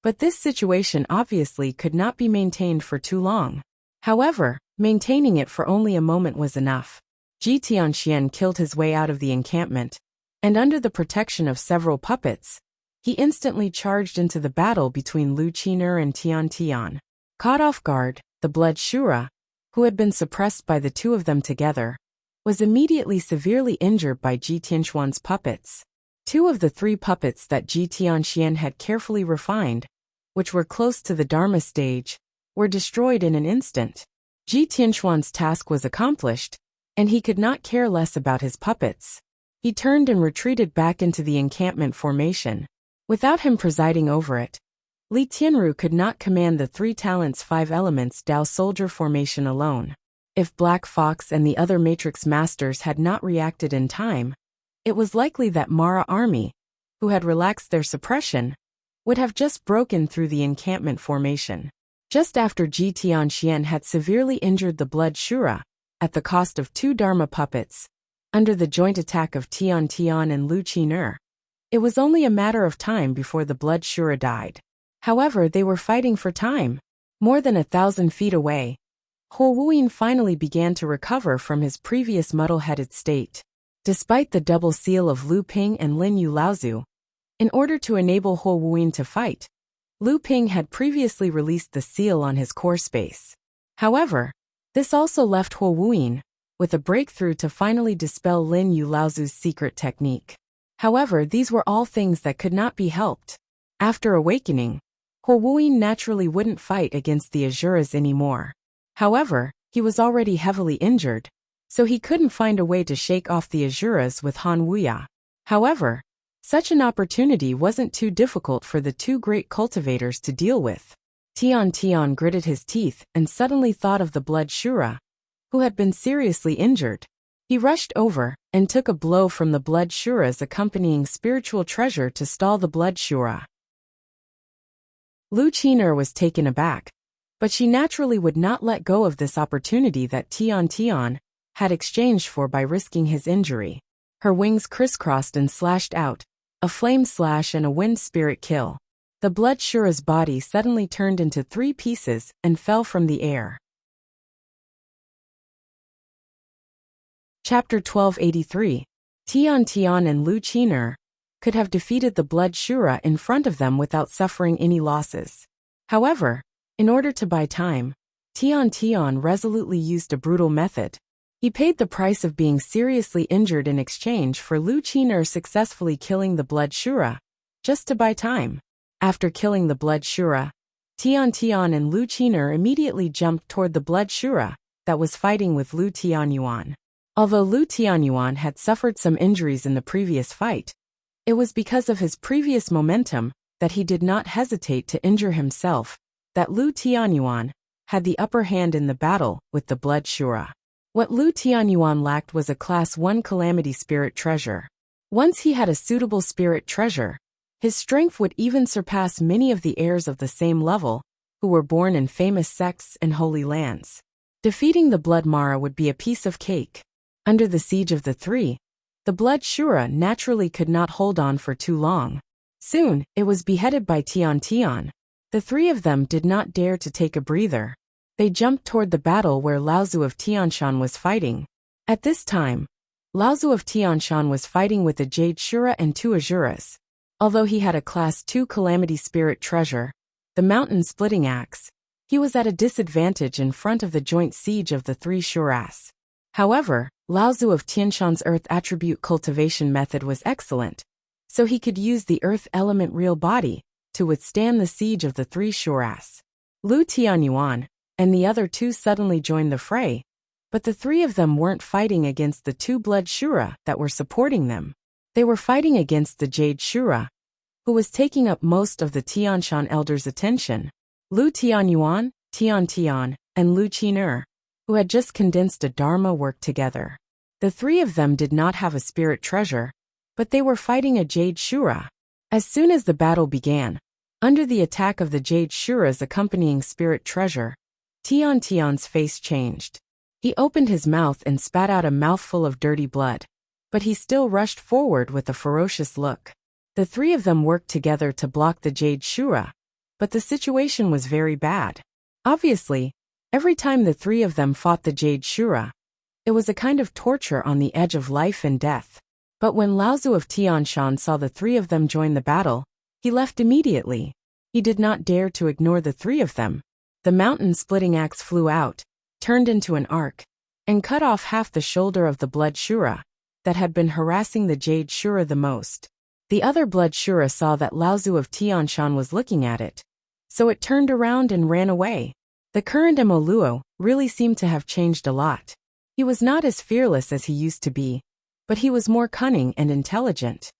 but this situation obviously could not be maintained for too long. However, maintaining it for only a moment was enough. Ji Tianxian killed his way out of the encampment, and under the protection of several puppets, he instantly charged into the battle between Lu Qiner and Tian Tian. Caught off guard, the Blood Shura, who had been suppressed by the two of them together, was immediately severely injured by Ji Tianxuan's puppets. Two of the three puppets that Ji Tianxian had carefully refined, which were close to the Dharma stage, were destroyed in an instant. Ji Tianxuan's task was accomplished, and he could not care less about his puppets. He turned and retreated back into the encampment formation. Without him presiding over it, Li Tianru could not command the 3 talents 5 elements Dao soldier formation alone. If Black Fox and the other matrix masters had not reacted in time, it was likely that Mara army, who had relaxed their suppression, would have just broken through the encampment formation. Just after Ji Tianxian had severely injured the Blood Shura, at the cost of 2 Dharma puppets, under the joint attack of Tian Tian and Lu Qiner, it was only a matter of time before the Blood Shura died. However, they were fighting for time. More than 1,000 feet away, Ho Wuyin finally began to recover from his previous muddle-headed state. Despite the double seal of Lu Ping and Lin Yu Laozu, in order to enable Ho Wuyin to fight, Lu Ping had previously released the seal on his core space. However, this also left Ho Wuyin with a breakthrough to finally dispel Lin Yu Laozu's secret technique. However, these were all things that could not be helped. After awakening, Ho Wuyin naturally wouldn't fight against the Azuras anymore. However, he was already heavily injured, so he couldn't find a way to shake off the Azuras with Han Wuya. However, such an opportunity wasn't too difficult for the 2 great cultivators to deal with. Tian Tian gritted his teeth and suddenly thought of the Blood Shura, who had been seriously injured. He rushed over and took a blow from the Blood Shura's accompanying spiritual treasure to stall the Blood Shura. Lu Qiner was taken aback, but she naturally would not let go of this opportunity that Tian Tian had exchanged for by risking his injury. Her wings crisscrossed and slashed out, a flame slash and a wind spirit kill. The Blood Shura's body suddenly turned into 3 pieces and fell from the air. Chapter 1283. Tian Tian and Lu Qiner could have defeated the Blood Shura in front of them without suffering any losses. However, in order to buy time, Tian Tian resolutely used a brutal method. He paid the price of being seriously injured in exchange for Lu Qiner successfully killing the Blood Shura, just to buy time. After killing the Blood Shura, Tian Tian and Lu Qiner immediately jumped toward the Blood Shura that was fighting with Lu Tianyuan. Although Lu Tianyuan had suffered some injuries in the previous fight, it was because of his previous momentum that he did not hesitate to injure himself, that Lu Tianyuan had the upper hand in the battle with the Blood Shura. What Lu Tianyuan lacked was a Class 1 Calamity Spirit treasure. Once he had a suitable spirit treasure, his strength would even surpass many of the heirs of the same level, who were born in famous sects and holy lands. Defeating the Blood Mara would be a piece of cake. Under the siege of the 3, the Blood Shura naturally could not hold on for too long. Soon, it was beheaded by Tian Tian. The three of them did not dare to take a breather. They jumped toward the battle where Laozu of Tianshan was fighting. At this time, Laozu of Tianshan was fighting with a Jade Shura and 2 Azuras. Although he had a Class 2 Calamity Spirit treasure, the mountain-splitting axe, he was at a disadvantage in front of the joint siege of the 3 Shuras. However, Laozu of Tianshan's earth attribute cultivation method was excellent, so he could use the earth element real body to withstand the siege of the 3 Shuras. Lu Tianyuan and the other 2 suddenly joined the fray, but the 3 of them weren't fighting against the 2 Blood Shura that were supporting them. They were fighting against the Jade Shura, who was taking up most of the Tianshan elders' attention. Lu Tianyuan, Tian Tian, and Lu Qin'er, who had just condensed a Dharma work together. The 3 of them did not have a spirit treasure, but they were fighting a Jade Shura. As soon as the battle began, under the attack of the Jade Shura's accompanying spirit treasure, Tian Tian's face changed. He opened his mouth and spat out a mouthful of dirty blood, but he still rushed forward with a ferocious look. The 3 of them worked together to block the Jade Shura, but the situation was very bad. Obviously, every time the 3 of them fought the Jade Shura, it was a kind of torture on the edge of life and death. But when Laozu of Tianshan saw the 3 of them join the battle, he left immediately. He did not dare to ignore the 3 of them. The mountain-splitting axe flew out, turned into an arc, and cut off half the shoulder of the Blood Shura that had been harassing the Jade Shura the most. The other Blood Shura saw that Laozu of Tianshan was looking at it, so it turned around and ran away. The current Emoluo really seemed to have changed a lot. He was not as fearless as he used to be, but he was more cunning and intelligent.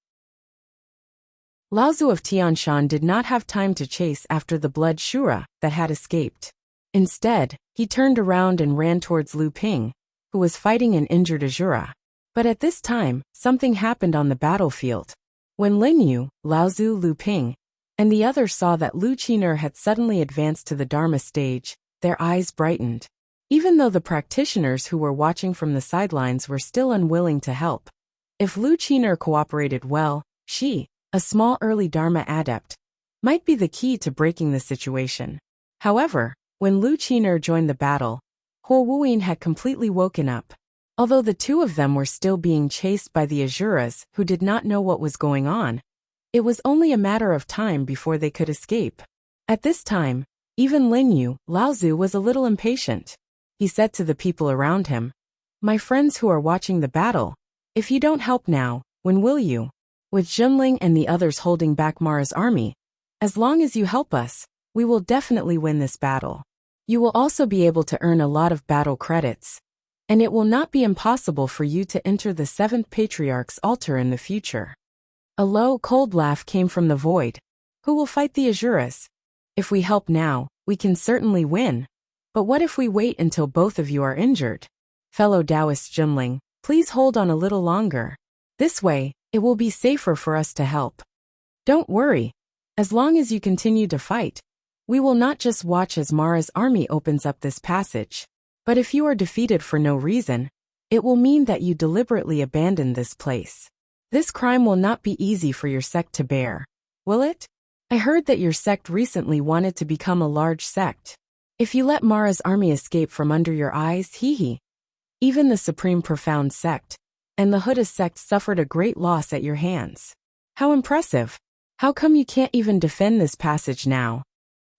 Laozu of Tianshan did not have time to chase after the Blood Shura that had escaped. Instead, he turned around and ran towards Lu Ping, who was fighting an injured Azura. But at this time, something happened on the battlefield. When Lin Yu, Laozu, Lu Ping, and the others saw that Lu Qin'er had suddenly advanced to the Dharma stage, their eyes brightened. Even though the practitioners who were watching from the sidelines were still unwilling to help. If Lu Qin'er cooperated well, she, a small early Dharma adept, might be the key to breaking the situation. However, when Lu Qin'er joined the battle, Huo Wuyin had completely woken up. Although the 2 of them were still being chased by the Azuras who did not know what was going on, it was only a matter of time before they could escape. At this time, even Lin Yu, Laozu, was a little impatient. He said to the people around him, "My friends who are watching the battle, if you don't help now, when will you?" With Zhenling and the others holding back Mara's army, as long as you help us, we will definitely win this battle. You will also be able to earn a lot of battle credits, and it will not be impossible for you to enter the 7th Patriarch's altar in the future. A low, cold laugh came from the void. Who will fight the Azuras? If we help now, we can certainly win. But what if we wait until both of you are injured? Fellow Taoist Zhenling, please hold on a little longer. This way, it will be safer for us to help. Don't worry. As long as you continue to fight, we will not just watch as Mara's army opens up this passage. But if you are defeated for no reason, it will mean that you deliberately abandoned this place. This crime will not be easy for your sect to bear, will it? I heard that your sect recently wanted to become a large sect. If you let Mara's army escape from under your eyes, hee. Even the Supreme Profound sect and the Huda sect suffered a great loss at your hands. How impressive! How come you can't even defend this passage now?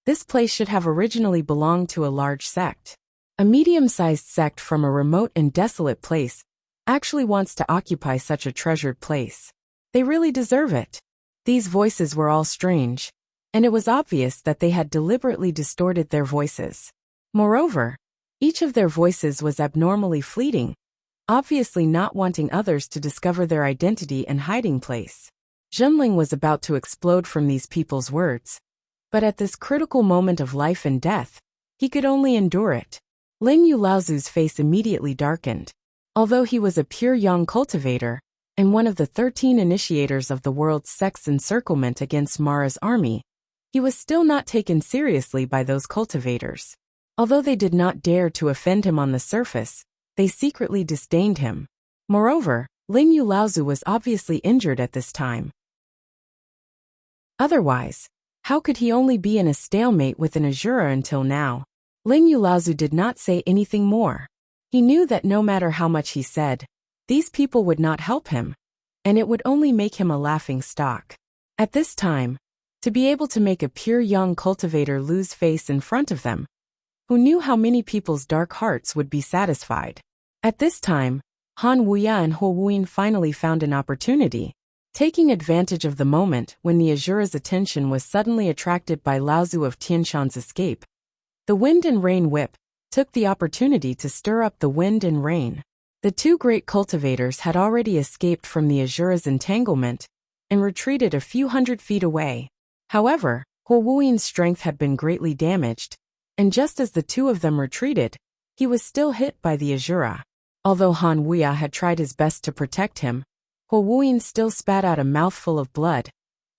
This place should have originally belonged to a large sect. A medium-sized sect from a remote and desolate place actually wants to occupy such a treasured place. They really deserve it. These voices were all strange, and it was obvious that they had deliberately distorted their voices. Moreover, each of their voices was abnormally fleeting, obviously not wanting others to discover their identity and hiding place. Zhenling was about to explode from these people's words, but at this critical moment of life and death, he could only endure it. Lin Yu Laozu's face immediately darkened. Although he was a pure yang cultivator, and one of the 13 initiators of the world's sect's encirclement against Mara's army, he was still not taken seriously by those cultivators. Although they did not dare to offend him on the surface, they secretly disdained him. Moreover, Lin Yu Laozu was obviously injured at this time. Otherwise, how could he only be in a stalemate with an Azura until now? Lingyu Laozu did not say anything more. He knew that no matter how much he said, these people would not help him, and it would only make him a laughing stock. At this time, to be able to make a pure young cultivator lose face in front of them, who knew how many people's dark hearts would be satisfied. At this time, Han Wuya and He Wuyin finally found an opportunity, taking advantage of the moment when the Azura's attention was suddenly attracted by Laozu of Tianshan's escape. The wind and rain whip took the opportunity to stir up the wind and rain. The two great cultivators had already escaped from the Azura's entanglement and retreated a few hundred feet away. However, He Wuyin's strength had been greatly damaged, and just as the two of them retreated, he was still hit by the Azura. Although Han Wuya had tried his best to protect him, He Wuyin still spat out a mouthful of blood,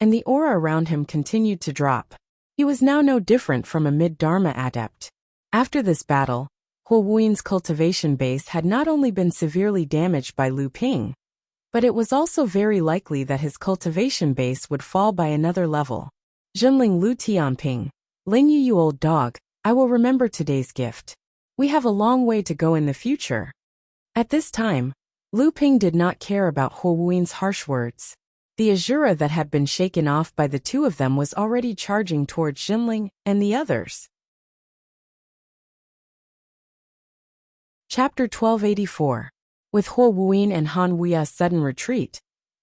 and the aura around him continued to drop. He was now no different from a mid-Dharma adept. After this battle, He Wuyin's cultivation base had not only been severely damaged by Lu Ping, but it was also very likely that his cultivation base would fall by another level. Zhenling Lu Tianping, Lingyu, you old dog, I will remember today's gift. We have a long way to go in the future. At this time, Lu Ping did not care about He Wuyin's harsh words. The Azura that had been shaken off by the two of them was already charging towards Zhenling and the others. Chapter 1284. With He Wuyin and Han Wuya's sudden retreat,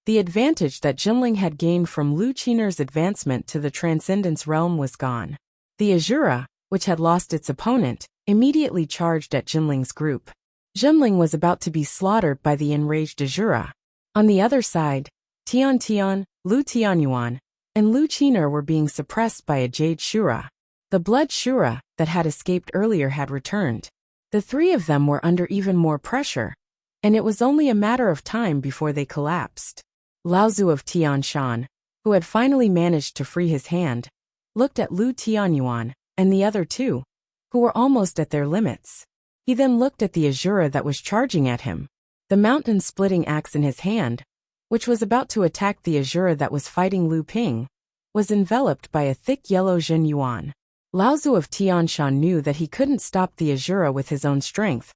the advantage that Zhenling had gained from Lu Qiner's advancement to the Transcendence realm was gone. The Azura, which had lost its opponent, immediately charged at Zhenling's group. Zhenling was about to be slaughtered by the enraged Azura. On the other side, Tian Tian, Lu Tianyuan, and Lu Qiner were being suppressed by a Jade Shura. The Blood Shura that had escaped earlier had returned. The three of them were under even more pressure, and it was only a matter of time before they collapsed. Laozu of Tianshan, who had finally managed to free his hand, looked at Lu Tianyuan and the other two, who were almost at their limits. He then looked at the Azura that was charging at him. The mountain-splitting axe in his hand, which was about to attack the Azura that was fighting Lu Ping, was enveloped by a thick yellow Zhen Yuan. Laozu of Tianshan knew that he couldn't stop the Azura with his own strength,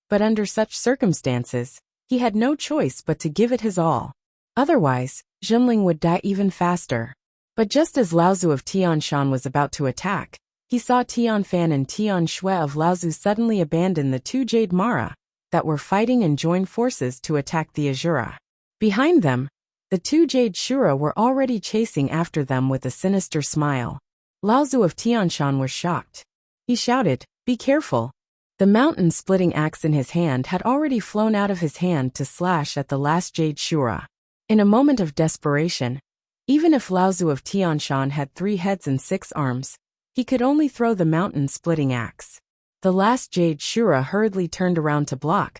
but under such circumstances, he had no choice but to give it his all. Otherwise, Zhenling would die even faster. But just as Laozu of Tianshan was about to attack, he saw Tianfan and Tian Shui of Laozu suddenly abandon the two Jade Mara that were fighting and join forces to attack the Azura. Behind them, the two Jade Shura were already chasing after them with a sinister smile. Laozu of Tianshan was shocked. He shouted, "Be careful!" The mountain-splitting axe in his hand had already flown out of his hand to slash at the last Jade Shura. In a moment of desperation, even if Laozu of Tianshan had 3 heads and 6 arms, he could only throw the mountain-splitting axe. The last Jade Shura hurriedly turned around to block,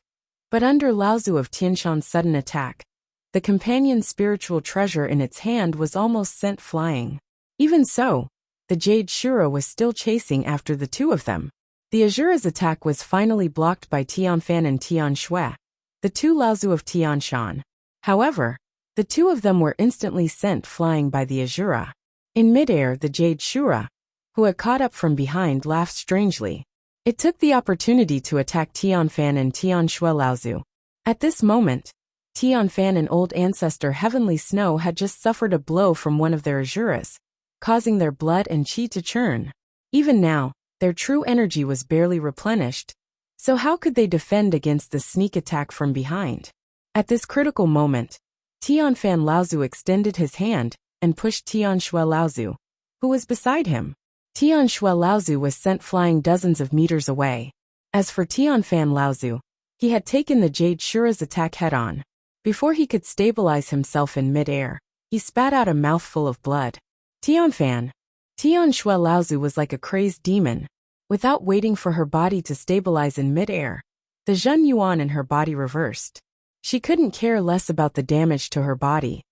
but under Laozu of Tianshan's sudden attack, the companion's spiritual treasure in its hand was almost sent flying. Even so, the Jade Shura was still chasing after the two of them. The Azura's attack was finally blocked by Tianfan and Tian Shui, the two Laozu of Tianshan. However, the two of them were instantly sent flying by the Azura. In midair, the Jade Shura, who had caught up from behind, laughed strangely. It took the opportunity to attack Tianfan and Tian Shui Laozu. At this moment, Tianfan and Old Ancestor Heavenly Snow had just suffered a blow from one of their Azuras, causing their blood and chi to churn. Even now, their true energy was barely replenished, so how could they defend against the sneak attack from behind? At this critical moment, Tianfan Laozu extended his hand and pushed Tian Shui Laozu, who was beside him. Tian Shui Laozu was sent flying dozens of meters away. As for Tianfan Laozu, he had taken the Jade Shura's attack head-on. Before he could stabilize himself in mid-air, he spat out a mouthful of blood. Tian Shui Laozu was like a crazed demon. Without waiting for her body to stabilize in mid-air, the Zhen Yuan in her body reversed. She couldn't care less about the damage to her body.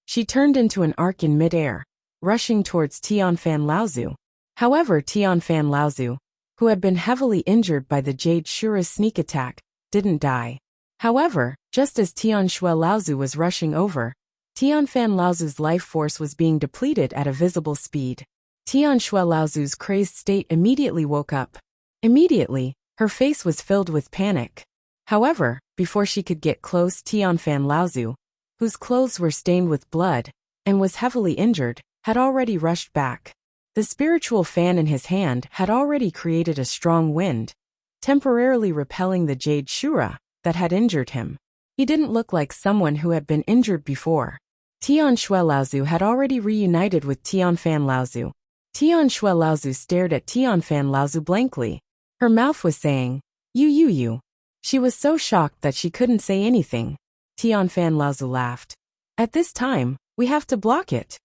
She turned into an arc in mid-air, rushing towards Tianfan Laozu. However, Tianfan Laozu, who had been heavily injured by the Jade Shura's sneak attack, didn't die. However, just as Tian Shui Laozu was rushing over, Tianfan Laozu's life force was being depleted at a visible speed. Tianshui Laozu's crazed state immediately woke up. Immediately, her face was filled with panic. However, before she could get close, Tianfan Laozu, whose clothes were stained with blood and was heavily injured, had already rushed back. The spiritual fan in his hand had already created a strong wind, temporarily repelling the jade shura that had injured him. He didn't look like someone who had been injured before. Tianshui Laozu had already reunited with Tianfan Laozu. Tianshui Laozu stared at Tianfan Laozu blankly. Her mouth was saying, You. She was so shocked that she couldn't say anything. Tianfan Laozu laughed. At this time, we have to block it.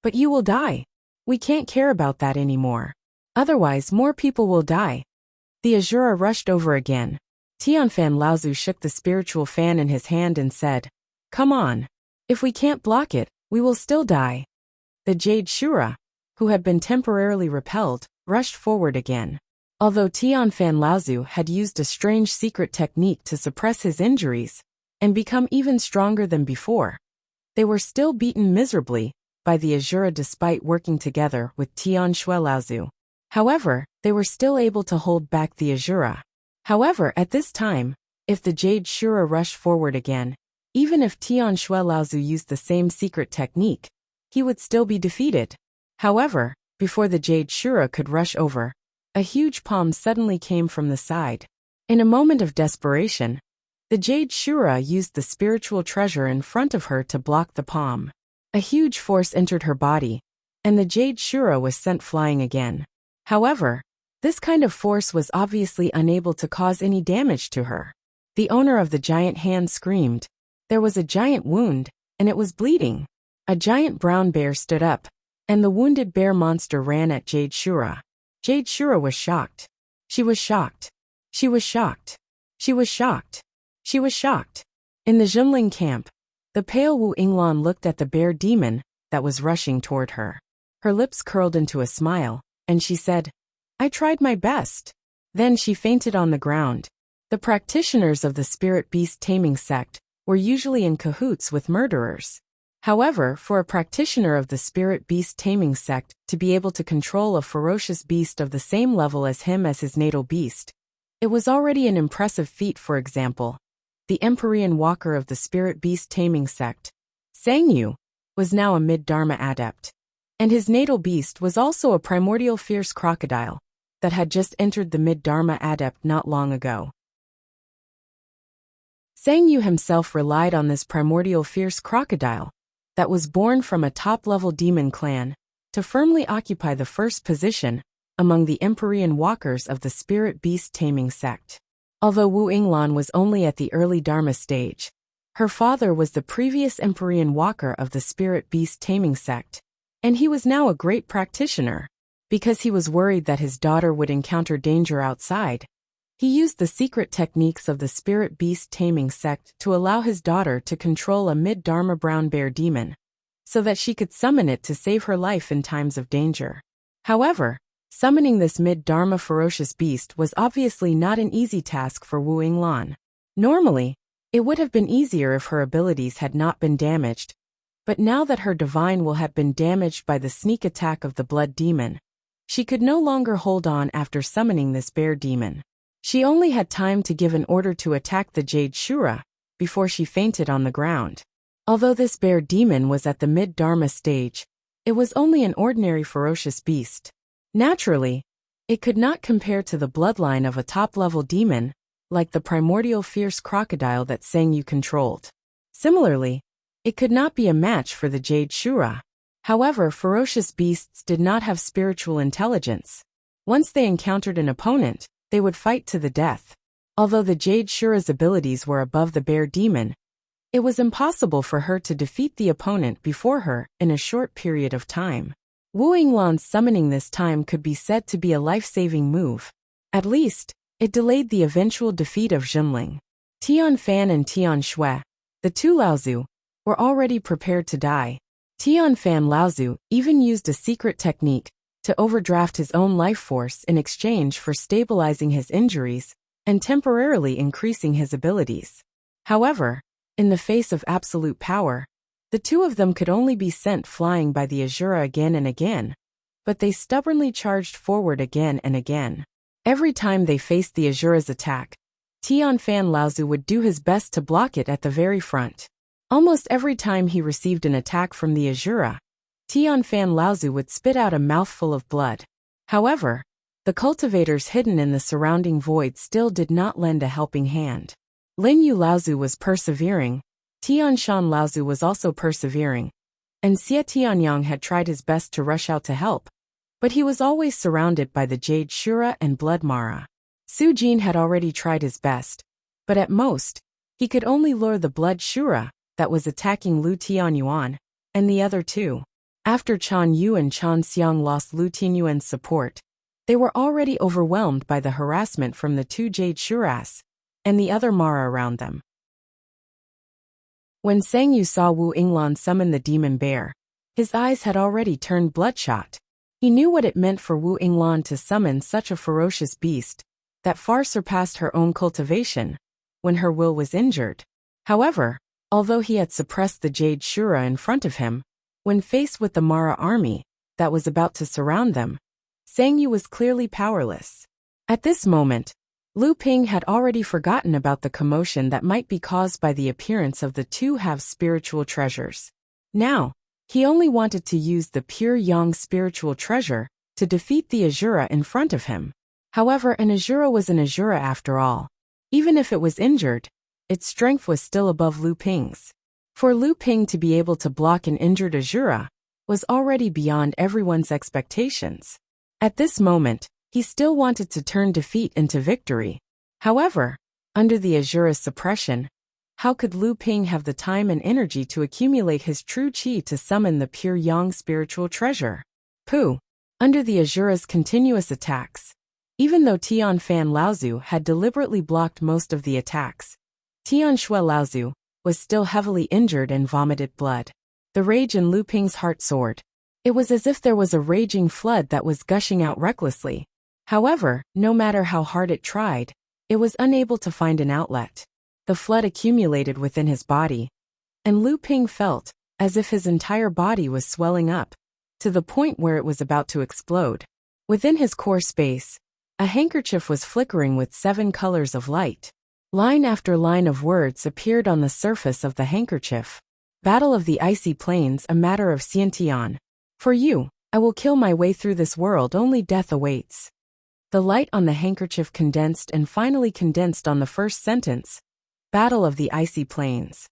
But you will die. We can't care about that anymore. Otherwise, more people will die. The Azura rushed over again. Tianfan Laozu shook the spiritual fan in his hand and said, Come on. If we can't block it, we will still die. The Jade Shura, who had been temporarily repelled, rushed forward again. Although Tianfan Laozu had used a strange secret technique to suppress his injuries and become even stronger than before, they were still beaten miserably by the Azura despite working together with Tianshui Laozu. However, they were still able to hold back the Azura. However, at this time, if the Jade Shura rushed forward again, even if Tianshui Laozu used the same secret technique, he would still be defeated. However, before the Jade Shura could rush over, a huge palm suddenly came from the side. In a moment of desperation, the Jade Shura used the spiritual treasure in front of her to block the palm. A huge force entered her body, and the Jade Shura was sent flying again. However, this kind of force was obviously unable to cause any damage to her. The owner of the giant hand screamed. There was a giant wound, and it was bleeding. A giant brown bear stood up, and the wounded bear monster ran at Jade Shura. Jade Shura was shocked. She was shocked. She was shocked. She was shocked. She was shocked. In the Zhenling camp, the pale Wu Yinglan looked at the bear demon that was rushing toward her. Her lips curled into a smile, and she said, I tried my best. Then she fainted on the ground. The practitioners of the spirit beast taming sect were usually in cahoots with murderers. However, for a practitioner of the spirit beast taming sect to be able to control a ferocious beast of the same level as him as his natal beast, it was already an impressive feat. For example, the Empyrean walker of the spirit beast taming sect, Sangyu, was now a mid-dharma adept, and his natal beast was also a primordial fierce crocodile that had just entered the mid-dharma adept not long ago. Sangyu himself relied on this primordial fierce crocodile that was born from a top-level demon clan to firmly occupy the first position among the Empyrean walkers of the spirit beast taming sect. Although Wu Yinglan was only at the early Dharma stage, her father was the previous Empyrean walker of the spirit beast taming sect, and he was now a great practitioner. Because he was worried that his daughter would encounter danger outside, he used the secret techniques of the spirit beast taming sect to allow his daughter to control a mid-dharma brown bear demon, so that she could summon it to save her life in times of danger. However, summoning this mid-dharma ferocious beast was obviously not an easy task for Wu Yinglan. Normally, it would have been easier if her abilities had not been damaged, but now that her divine will had been damaged by the sneak attack of the blood demon, she could no longer hold on after summoning this bear demon. She only had time to give an order to attack the Jade Shura before she fainted on the ground. Although this bear demon was at the mid-dharma stage, it was only an ordinary ferocious beast. Naturally, it could not compare to the bloodline of a top-level demon, like the primordial fierce crocodile that Sangyu controlled. Similarly, it could not be a match for the Jade Shura. However, ferocious beasts did not have spiritual intelligence. Once they encountered an opponent, they would fight to the death. Although the Jade Shura's abilities were above the bear demon, it was impossible for her to defeat the opponent before her in a short period of time. Wu Yinglan's summoning this time could be said to be a life-saving move. At least, it delayed the eventual defeat of Zhenling. Tianfan and Tianshui, the two Laozu, were already prepared to die. Tianfan Laozu even used a secret technique to overdraft his own life force in exchange for stabilizing his injuries and temporarily increasing his abilities. However, in the face of absolute power, The two of them could only be sent flying by the Azura again and again, but they stubbornly charged forward again and again. Every time they faced the Azura's attack, Tian Fan Laozu would do his best to block it at the very front. Almost every time he received an attack from the Azura, Tian Fan Laozu would spit out a mouthful of blood. However, the cultivators hidden in the surrounding void still did not lend a helping hand. Lin Yu Laozu was persevering, Tian Shan Laozu was also persevering, and Xie Tianyang had tried his best to rush out to help, but he was always surrounded by the Jade Shura and Blood Mara. Su Jin had already tried his best, but at most, he could only lure the Blood Shura that was attacking Lu Tianyuan, and the other two. After Chan Yu and Chan Xiang lost Lu Tianyuan's support, they were already overwhelmed by the harassment from the two Jade Shuras and the other Mara around them. When Sang Yu saw Wu Yinglan summon the demon bear, his eyes had already turned bloodshot. He knew what it meant for Wu Yinglan to summon such a ferocious beast that far surpassed her own cultivation when her will was injured. However, although he had suppressed the Jade Shura in front of him, when faced with the Mara army that was about to surround them, Sang Yu was clearly powerless. At this moment, Lu Ping had already forgotten about the commotion that might be caused by the appearance of the two half-spiritual treasures. Now, he only wanted to use the pure Yang spiritual treasure to defeat the Azura in front of him. However, an Azura was an Azura after all. Even if it was injured, its strength was still above Lu Ping's. For Lu Ping to be able to block an injured Azura was already beyond everyone's expectations. At this moment, he still wanted to turn defeat into victory. However, under the Azura's suppression, how could Lu Ping have the time and energy to accumulate his true qi to summon the pure Yang spiritual treasure? Pooh! Under the Azura's continuous attacks, even though Tian Fan Laozu had deliberately blocked most of the attacks, Tian Shui Laozu was still heavily injured and vomited blood. The rage in Lu Ping's heart soared. It was as if there was a raging flood that was gushing out recklessly. However, no matter how hard it tried, it was unable to find an outlet. The flood accumulated within his body, and Lu Ping felt as if his entire body was swelling up, to the point where it was about to explode. Within his core space, a handkerchief was flickering with 7 colors of light. Line after line of words appeared on the surface of the handkerchief. Battle of the Icy Plains, a matter of Xiantian. For you, I will kill my way through this world, only death awaits. The light on the handkerchief condensed and finally condensed on the first sentence. Battle of the Icy Plains.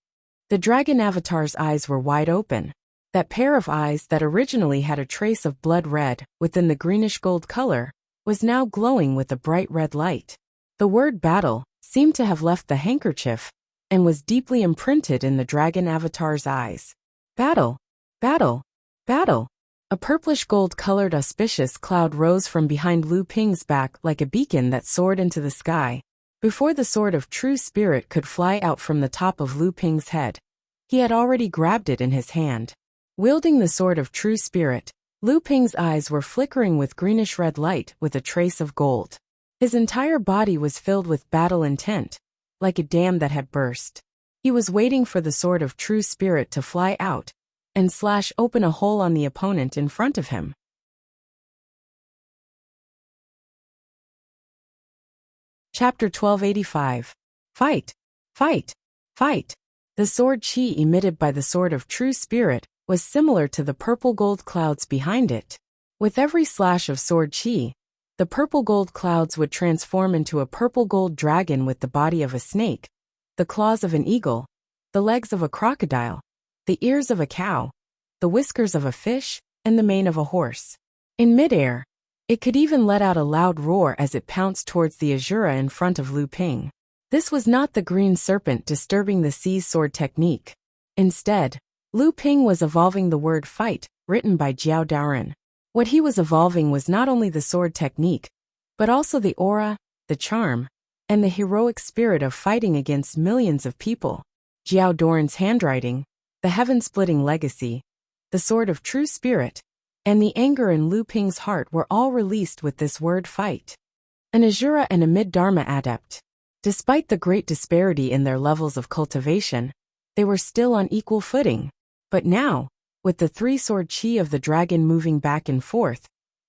The dragon avatar's eyes were wide open. That pair of eyes that originally had a trace of blood red within the greenish gold color was now glowing with a bright red light. The word battle seemed to have left the handkerchief and was deeply imprinted in the dragon avatar's eyes. Battle, battle, battle. A purplish gold-colored auspicious cloud rose from behind Lu Ping's back like a beacon that soared into the sky. Before the sword of true spirit could fly out from the top of Lu Ping's head, he had already grabbed it in his hand. Wielding the sword of true spirit, Lu Ping's eyes were flickering with greenish-red light with a trace of gold. His entire body was filled with battle intent, like a dam that had burst. He was waiting for the sword of true spirit to fly out and slash open a hole on the opponent in front of him. Chapter 1285. Fight! Fight! Fight! The sword chi emitted by the sword of true spirit was similar to the purple gold clouds behind it. With every slash of sword chi, the purple gold clouds would transform into a purple gold dragon with the body of a snake, the claws of an eagle, the legs of a crocodile, the ears of a cow, the whiskers of a fish, and the mane of a horse. In midair, it could even let out a loud roar as it pounced towards the Azura in front of Lu Ping. This was not the green serpent disturbing the sea's sword technique. Instead, Lu Ping was evolving the word fight, written by Jiao Daoren. What he was evolving was not only the sword technique, but also the aura, the charm, and the heroic spirit of fighting against millions of people. Jiao Daoren's handwriting, the heaven-splitting legacy, the sword of true spirit, and the anger in Lu Ping's heart were all released with this word fight. An Azura and a mid-Dharma adept. Despite the great disparity in their levels of cultivation, they were still on equal footing. But now, with the three-sword chi of the dragon moving back and forth,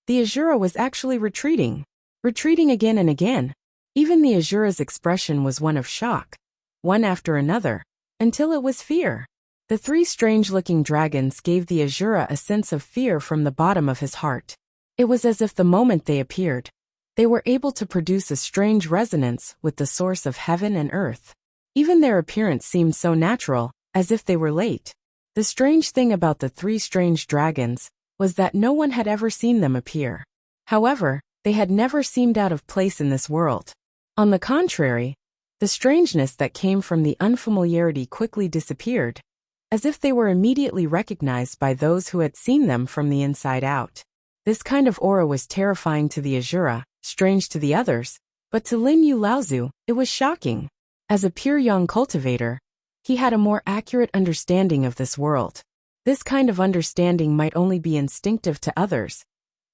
the Asura was actually retreating. Retreating again and again. Even the Asura's expression was one of shock, one after another, until it was fear. The three strange-looking dragons gave the Asura a sense of fear from the bottom of his heart. It was as if the moment they appeared, they were able to produce a strange resonance with the source of heaven and earth. Even their appearance seemed so natural, as if they were late. The strange thing about the three strange dragons was that no one had ever seen them appear. However, they had never seemed out of place in this world. On the contrary, the strangeness that came from the unfamiliarity quickly disappeared, as if they were immediately recognized by those who had seen them from the inside out. This kind of aura was terrifying to the Asura, strange to the others, but to Lin Yu Laozu, it was shocking. As a pure young cultivator, he had a more accurate understanding of this world. This kind of understanding might only be instinctive to others,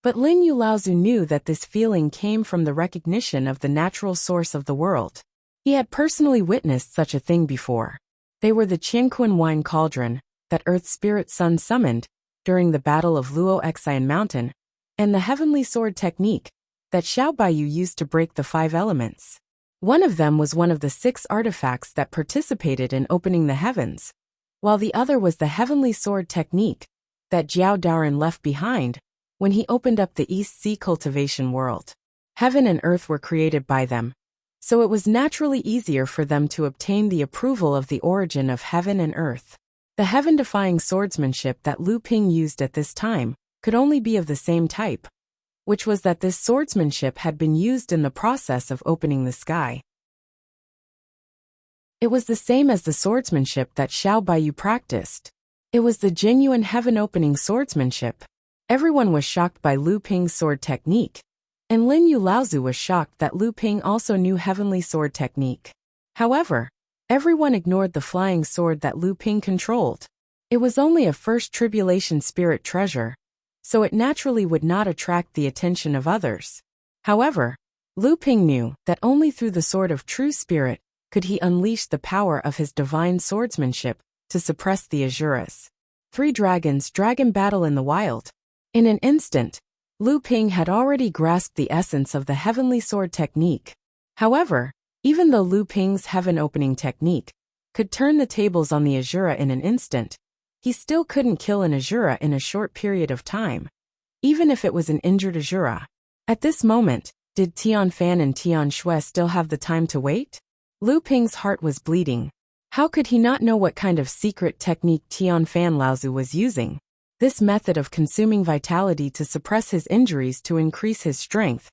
but Lin Yu Laozu knew that this feeling came from the recognition of the natural source of the world. He had personally witnessed such a thing before. They were the Qianquan wine cauldron that Earth Spirit Sun summoned during the Battle of Luo Xian Mountain, and the heavenly sword technique that Xiao Baiyu used to break the 5 elements. One of them was one of the 6 artifacts that participated in opening the heavens, while the other was the heavenly sword technique that Jiao Daoren left behind when he opened up the East Sea cultivation world. Heaven and earth were created by them, so it was naturally easier for them to obtain the approval of the origin of heaven and earth. The heaven-defying swordsmanship that Lu Ping used at this time could only be of the same type, which was that this swordsmanship had been used in the process of opening the sky. It was the same as the swordsmanship that Xiao Baiyu practiced. It was the genuine heaven-opening swordsmanship. Everyone was shocked by Lu Ping's sword technique, and Lin Yu Laozu was shocked that Lu Ping also knew heavenly sword technique. However, everyone ignored the flying sword that Lu Ping controlled. It was only a first tribulation spirit treasure, so it naturally would not attract the attention of others. However, Lu Ping knew that only through the sword of true spirit could he unleash the power of his divine swordsmanship to suppress the Asuras. 3 dragons dragon battle in the wild. In an instant, Lu Ping had already grasped the essence of the heavenly sword technique. However, even though Lu Ping's heaven-opening technique could turn the tables on the Asura in an instant, he still couldn't kill an Asura in a short period of time, even if it was an injured Asura. At this moment, did Tian Fan and Tian Shui still have the time to wait? Lu Ping's heart was bleeding. How could he not know what kind of secret technique Tian Fan Laozu was using? This method of consuming vitality to suppress his injuries to increase his strength.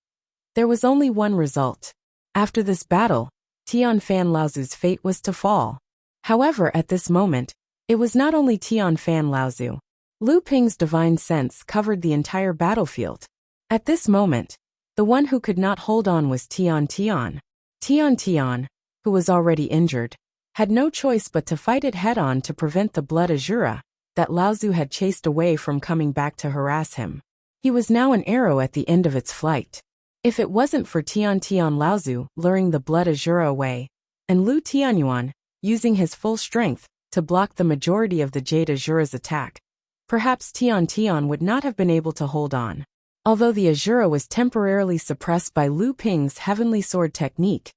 There was only one result. After this battle, Tian Fan Laozu's fate was to fall. However, at this moment, it was not only Tian Fan Laozu. Lu Ping's divine sense covered the entire battlefield. At this moment, the one who could not hold on was Tian Tian. Tian Tian, who was already injured, had no choice but to fight it head-on to prevent the blood Asura that Laozu had chased away from coming back to harass him. He was now an arrow at the end of its flight. If it wasn't for Tian Tian Laozu luring the blood Asura away, and Lu Tianyuan using his full strength to block the majority of the Jade Asura's attack, perhaps Tian Tian would not have been able to hold on. Although the Asura was temporarily suppressed by Lu Ping's heavenly sword technique,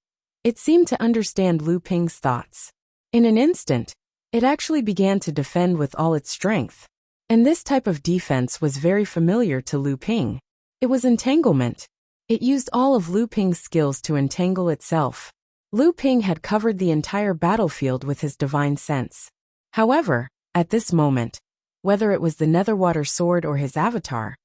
it seemed to understand Lu Ping's thoughts. In an instant, it actually began to defend with all its strength. And this type of defense was very familiar to Lu Ping. It was entanglement. It used all of Lu Ping's skills to entangle itself. Lu Ping had covered the entire battlefield with his divine sense. However, at this moment, whether it was the Netherwater sword or his avatar,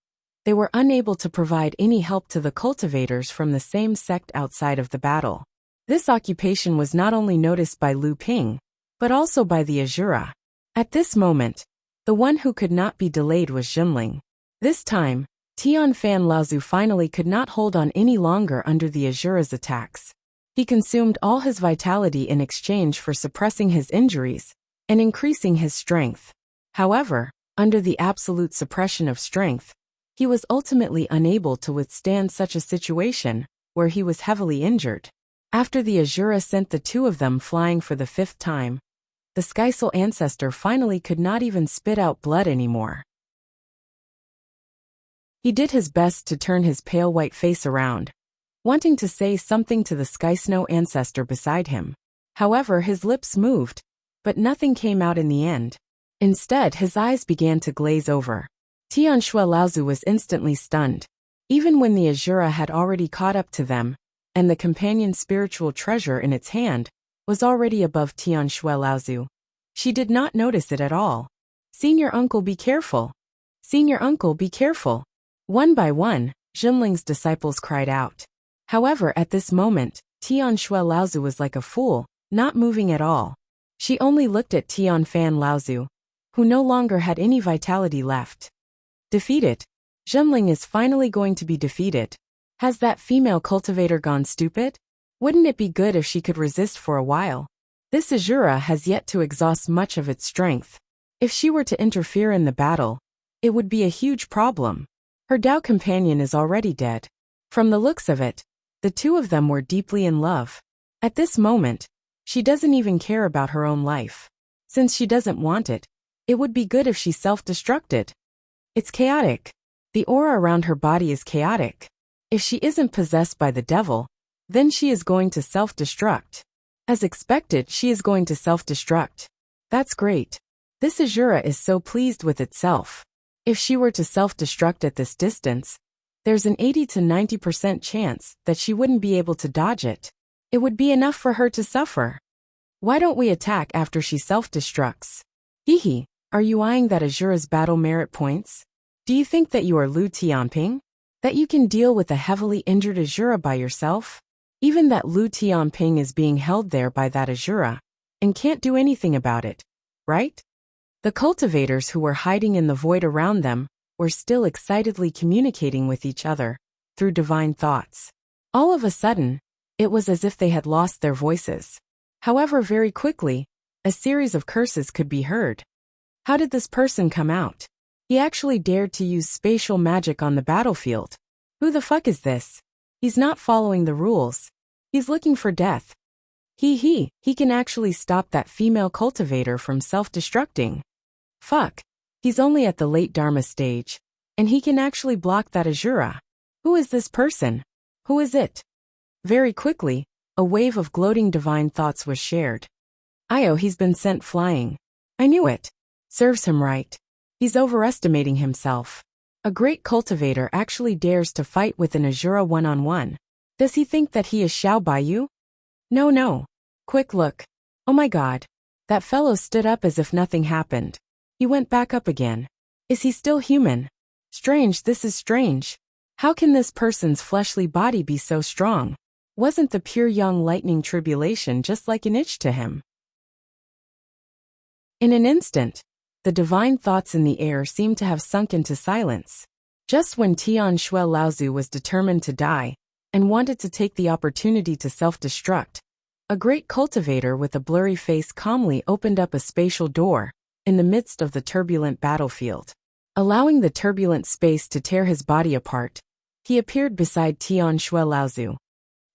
they were unable to provide any help to the cultivators from the same sect outside of the battle. This occupation was not only noticed by Lu Ping, but also by the Asura. At this moment, the one who could not be delayed was Jinling. This time, Tian Fan Laozu finally could not hold on any longer under the Asura's attacks. He consumed all his vitality in exchange for suppressing his injuries and increasing his strength. However, under the absolute suppression of strength, he was ultimately unable to withstand such a situation where he was heavily injured. After the Asura sent the 2 of them flying for the 5th time, the Sky Soul ancestor finally could not even spit out blood anymore. He did his best to turn his pale white face around, wanting to say something to the Sky Snow ancestor beside him. However, his lips moved, but nothing came out in the end. Instead, his eyes began to glaze over. Tian Shui Laozu was instantly stunned. Even when the Azura had already caught up to them, and the companion spiritual treasure in its hand was already above Tian Shui Laozu, she did not notice it at all. "Senior uncle, be careful! Senior uncle, be careful!" One by one, Jinling's disciples cried out. However, at this moment, Tian Shui Laozu was like a fool, not moving at all. She only looked at Tian Fan Laozu, who no longer had any vitality left. Defeated. Jinling is finally going to be defeated. Has that female cultivator gone stupid? Wouldn't it be good if she could resist for a while? This Azura has yet to exhaust much of its strength. If she were to interfere in the battle, it would be a huge problem. Her Dao companion is already dead. From the looks of it, the two of them were deeply in love. At this moment, she doesn't even care about her own life. Since she doesn't want it, it would be good if she self-destructed. It's chaotic. The aura around her body is chaotic. If she isn't possessed by the devil, then she is going to self-destruct. As expected, she is going to self-destruct. That's great. This Azura is so pleased with itself. If she were to self-destruct at this distance, there's an 80 to 90% chance that she wouldn't be able to dodge it. It would be enough for her to suffer. Why don't we attack after she self-destructs? Hehe, are you eyeing that Azura's battle merit points? Do you think that you are Lu Tianping? That you can deal with a heavily injured Azura by yourself? Even that Lu Tianping is being held there by that Azura, and can't do anything about it, right? The cultivators who were hiding in the void around them were still excitedly communicating with each other through divine thoughts. All of a sudden, it was as if they had lost their voices. However, very quickly, a series of curses could be heard. How did this person come out? He actually dared to use spatial magic on the battlefield. Who the fuck is this? He's not following the rules. He's looking for death. He can actually stop that female cultivator from self-destructing. Fuck. He's only at the late Dharma stage, and he can actually block that Azura. Who is this person? Who is it? Very quickly, a wave of gloating divine thoughts was shared. Io, he's been sent flying. I knew it. Serves him right. He's overestimating himself. A great cultivator actually dares to fight with an Azura one-on-one. Does he think that he is Xiao Baiyu? No. Quick look. Oh my god. That fellow stood up as if nothing happened. He went back up again. Is he still human? Strange, this is strange. How can this person's fleshly body be so strong? Wasn't the pure young lightning tribulation just like an itch to him? In an instant, the divine thoughts in the air seemed to have sunk into silence. Just when Tian Shui Laozu was determined to die, and wanted to take the opportunity to self-destruct, a great cultivator with a blurry face calmly opened up a spatial door in the midst of the turbulent battlefield. Allowing the turbulent space to tear his body apart, he appeared beside Tian Shui Laozu.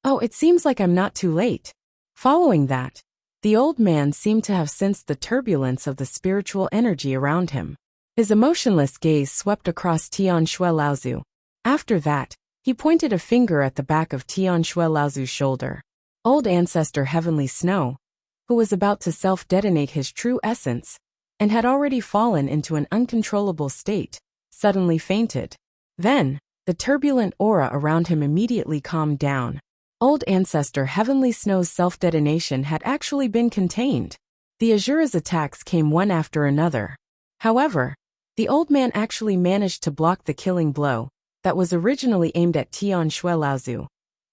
Oh, it seems like I'm not too late. Following that, the old man seemed to have sensed the turbulence of the spiritual energy around him. His emotionless gaze swept across Tian Shui Laozu. After that, he pointed a finger at the back of Tian Shui Laozu's shoulder. Old ancestor Heavenly Snow, who was about to self-detonate his true essence, and had already fallen into an uncontrollable state, suddenly fainted. Then, the turbulent aura around him immediately calmed down. Old ancestor Heavenly Snow's self-detonation had actually been contained. The Azura's attacks came one after another. However, the old man actually managed to block the killing blow that was originally aimed at Tian Shui Laozu,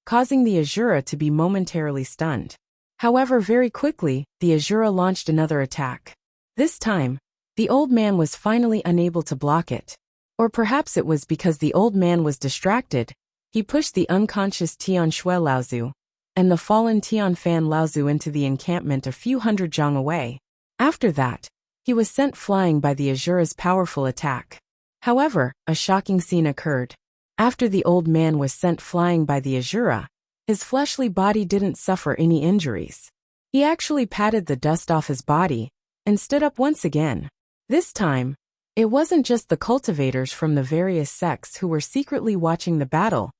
causing the Azura to be momentarily stunned. However, very quickly, the Azura launched another attack. This time, the old man was finally unable to block it. Or perhaps it was because the old man was distracted. He pushed the unconscious Tian Shui Laozu and the fallen Tian Fan Laozu into the encampment a few hundred zhang away. After that, he was sent flying by the Azura's powerful attack. However, a shocking scene occurred. After the old man was sent flying by the Azura, his fleshly body didn't suffer any injuries. He actually patted the dust off his body and stood up once again. This time, it wasn't just the cultivators from the various sects who were secretly watching the battle.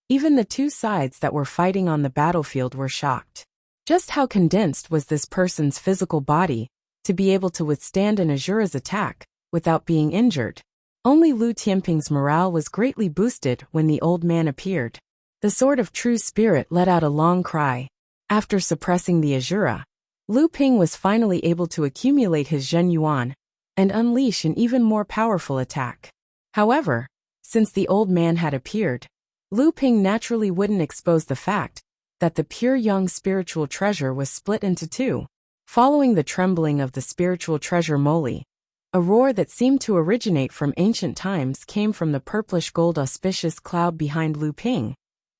Even the two sides that were fighting on the battlefield were shocked. Just how condensed was this person's physical body to be able to withstand an Asura's attack without being injured? Only Lu Tianping's morale was greatly boosted when the old man appeared. The Sword of True Spirit let out a long cry. After suppressing the Asura, Lu Ping was finally able to accumulate his Zhen Yuan and unleash an even more powerful attack. However, since the old man had appeared, Lu Ping naturally wouldn't expose the fact that the pure young spiritual treasure was split into two. Following the trembling of the spiritual treasure moly, a roar that seemed to originate from ancient times came from the purplish gold auspicious cloud behind Lu Ping,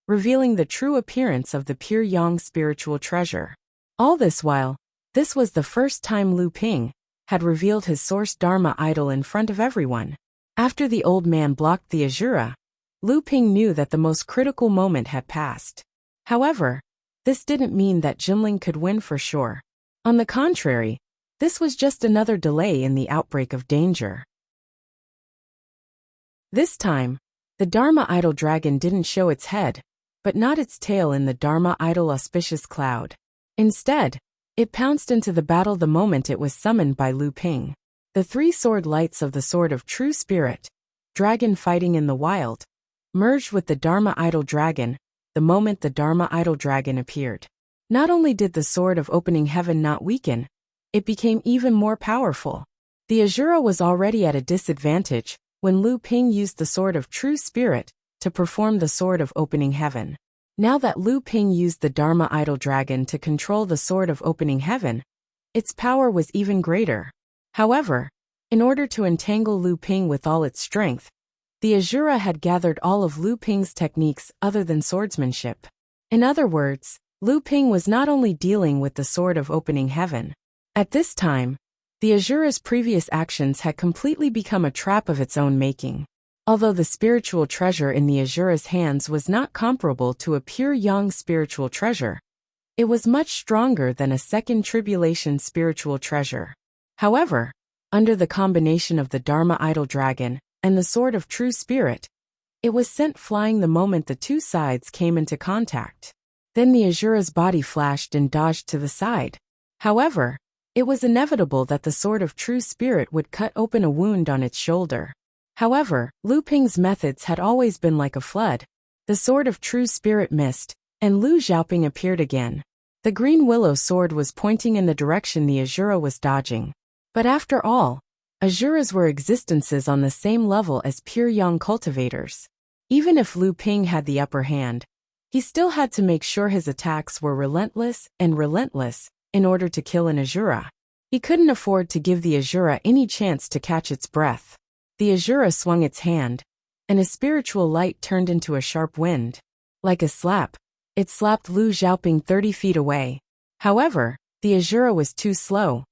revealing the true appearance of the pure yang spiritual treasure. All this while, this was the first time Lu Ping had revealed his source Dharma idol in front of everyone. After the old man blocked the Asura, Lu Ping knew that the most critical moment had passed. However, this didn't mean that Jinling could win for sure. On the contrary, this was just another delay in the outbreak of danger. This time, the Dharma idol dragon didn't show its head, but not its tail in the Dharma idol auspicious cloud. Instead, it pounced into the battle the moment it was summoned by Lu Ping. The three sword lights of the Sword of True Spirit, dragon fighting in the wild, merged with the Dharma idol dragon the moment the Dharma idol dragon appeared. Not only did the Sword of Opening Heaven not weaken, it became even more powerful. The Asura was already at a disadvantage when Lu Ping used the Sword of True Spirit to perform the Sword of Opening Heaven. Now that Lu Ping used the Dharma idol dragon to control the Sword of Opening Heaven, its power was even greater. However, in order to entangle Lu Ping with all its strength, the Asura had gathered all of Lu Ping's techniques other than swordsmanship. In other words, Lu Ping was not only dealing with the Sword of Opening Heaven. At this time, the Asura's previous actions had completely become a trap of its own making. Although the spiritual treasure in the Asura's hands was not comparable to a pure yang spiritual treasure, it was much stronger than a second tribulation spiritual treasure. However, under the combination of the Dharma idol dragon and the Sword of True Spirit, it was sent flying the moment the two sides came into contact. Then the Asura's body flashed and dodged to the side. However, it was inevitable that the Sword of True Spirit would cut open a wound on its shoulder. However, Lu Ping's methods had always been like a flood. The Sword of True Spirit missed, and Lu Xiaoping appeared again. The green willow sword was pointing in the direction the Asura was dodging. But after all, Asuras were existences on the same level as pure yang cultivators. Even if Lu Ping had the upper hand, he still had to make sure his attacks were relentless in order to kill an Asura. He couldn't afford to give the Asura any chance to catch its breath. The Asura swung its hand, and a spiritual light turned into a sharp wind. Like a slap, it slapped Lu Xiaoping 30 feet away. However, the Asura was too slow,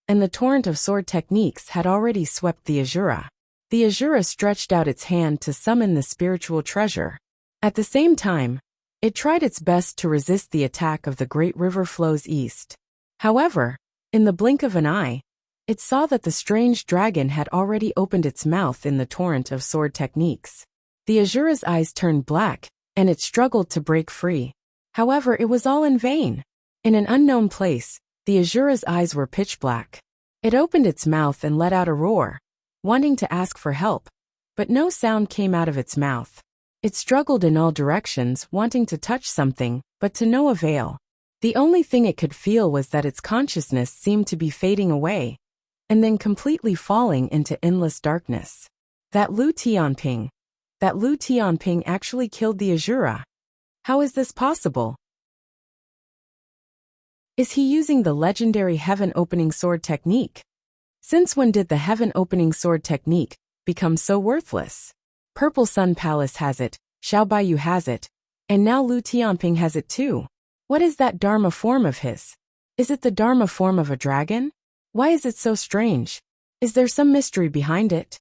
and the torrent of sword techniques had already swept the Asura. The Asura stretched out its hand to summon the spiritual treasure. At the same time, it tried its best to resist the attack of the great river flows east. However, in the blink of an eye, it saw that the strange dragon had already opened its mouth in the torrent of sword techniques. The Asura's eyes turned black, and it struggled to break free. However, it was all in vain. In an unknown place, the Asura's eyes were pitch black. It opened its mouth and let out a roar, wanting to ask for help, but no sound came out of its mouth. It struggled in all directions, wanting to touch something, but to no avail. The only thing it could feel was that its consciousness seemed to be fading away, and then completely falling into endless darkness. That Lu Tianping actually killed the Asura. How is this possible? Is he using the legendary Heaven Opening Sword technique? Since when did the Heaven Opening Sword technique become so worthless? Purple Sun Palace has it, Xiaobai has it, and now Lu Tianping has it too. What is that Dharma form of his? Is it the Dharma form of a dragon? Why is it so strange? Is there some mystery behind it?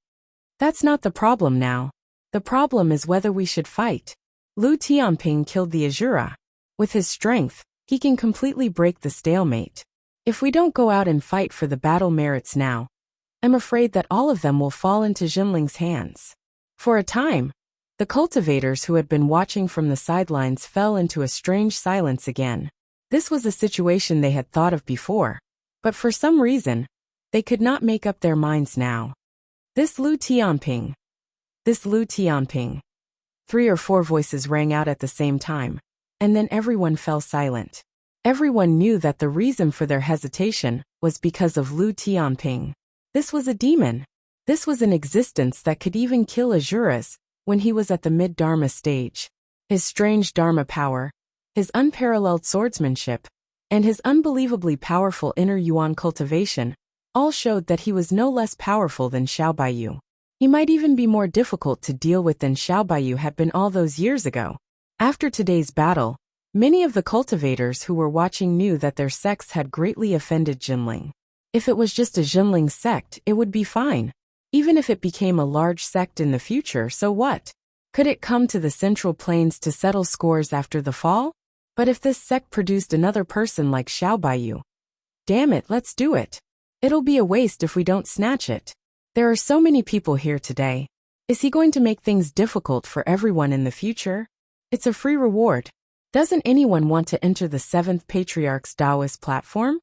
That's not the problem now. The problem is whether we should fight. Lu Tianping killed the Asura. With his strength, he can completely break the stalemate. If we don't go out and fight for the battle merits now, I'm afraid that all of them will fall into Jinling's hands. For a time, the cultivators who had been watching from the sidelines fell into a strange silence again. This was a situation they had thought of before, but for some reason, they could not make up their minds now. This Lu Tianping. This Lu Tianping. 3 or 4 voices rang out at the same time, and then everyone fell silent. Everyone knew that the reason for their hesitation was because of Lu Tianping. This was a demon. This was an existence that could even kill Asuras when he was at the mid-Dharma stage. His strange Dharma power, his unparalleled swordsmanship, and his unbelievably powerful inner yuan cultivation all showed that he was no less powerful than Xiao Baiyu. He might even be more difficult to deal with than Xiao Baiyu had been all those years ago. After today's battle, many of the cultivators who were watching knew that their sects had greatly offended Jinling. If it was just a Jinling sect, it would be fine. Even if it became a large sect in the future, so what? Could it come to the Central Plains to settle scores after the fall? But if this sect produced another person like Xiao Baiyu, damn it, let's do it. It'll be a waste if we don't snatch it. There are so many people here today. Is he going to make things difficult for everyone in the future? It's a free reward. Doesn't anyone want to enter the 7th Patriarch's Taoist platform?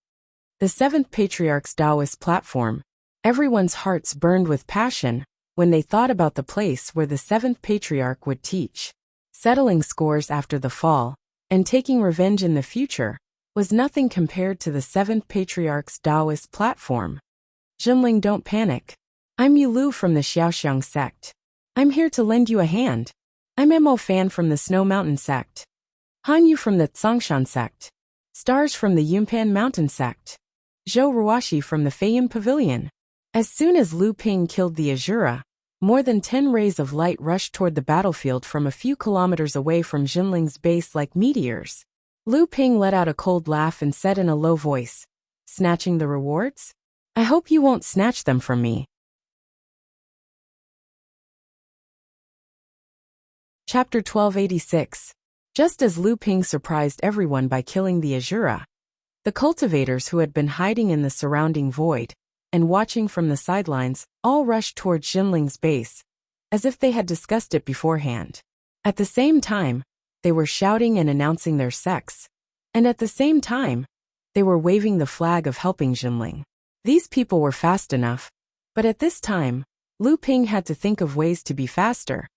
The 7th Patriarch's Taoist platform. Everyone's hearts burned with passion when they thought about the place where the 7th Patriarch would teach. Settling scores after the fall and taking revenge in the future was nothing compared to the 7th Patriarch's Taoist platform. Jinling, don't panic. I'm Yulu from the Xiaoxiang sect. I'm here to lend you a hand. I'm Mo Fan from the Snow Mountain sect. Han Yu from the Tsongshan sect. Stars from the Yunpan Mountain sect. Zhou Ruashi from the Feiyin Pavilion. As soon as Lu Ping killed the Azura, more than 10 rays of light rushed toward the battlefield from a few kilometers away from Jinling's base like meteors. Lu Ping let out a cold laugh and said in a low voice, "Snatching the rewards? I hope you won't snatch them from me." Chapter 1286. Just as Lu Ping surprised everyone by killing the Azura, the cultivators who had been hiding in the surrounding void and watching from the sidelines all rushed toward Jinling's base, as if they had discussed it beforehand. At the same time, they were shouting and announcing their sects, and at the same time, they were waving the flag of helping Jinling. These people were fast enough, but at this time, Lu Ping had to think of ways to be faster,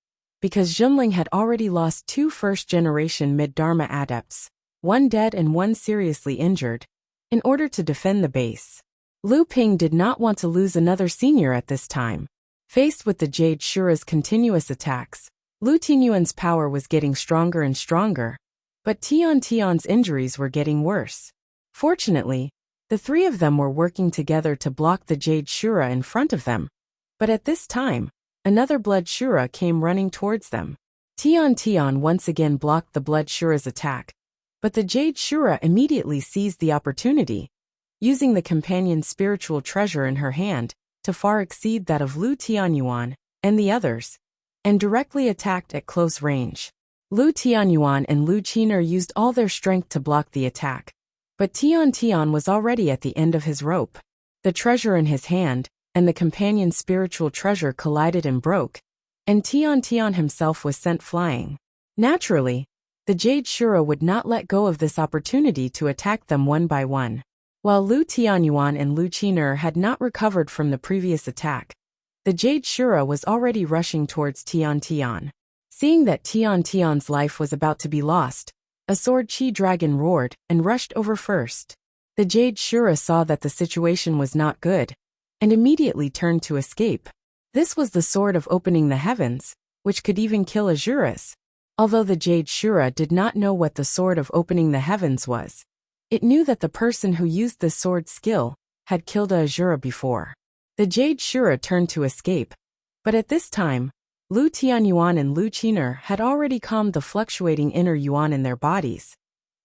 because Jinling had already lost 2 first-generation mid-Dharma adepts, 1 dead and 1 seriously injured, in order to defend the base. Lu Ping did not want to lose another senior at this time. Faced with the Jade Shura's continuous attacks, Lu Tianyuan's power was getting stronger and stronger, but Tian's injuries were getting worse. Fortunately, the 3 of them were working together to block the Jade Shura in front of them, but at this time, another Blood Shura came running towards them. Tian once again blocked the Blood Shura's attack, but the Jade Shura immediately seized the opportunity, using the companion spiritual treasure in her hand to far exceed that of Lu Tianyuan and the others, and directly attacked at close range. Lu Tianyuan and Lu Qiner used all their strength to block the attack, but Tian was already at the end of his rope. The treasure in his hand and the companion spiritual treasure collided and broke, and Tian himself was sent flying. Naturally, the Jade Shura would not let go of this opportunity to attack them one by one. While Lu Tianyuan and Lu Qiner had not recovered from the previous attack, the Jade Shura was already rushing towards Tian. Seeing that Tian's life was about to be lost, a sword chi dragon roared and rushed over first. The Jade Shura saw that the situation was not good, and immediately turned to escape. This was the sword of opening the heavens, which could even kill Azuras. Although the Jade Shura did not know what the sword of opening the heavens was, it knew that the person who used this sword skill had killed a Azura before. The Jade Shura turned to escape, but at this time, Lu Tianyuan and Lu Qiner had already calmed the fluctuating inner yuan in their bodies,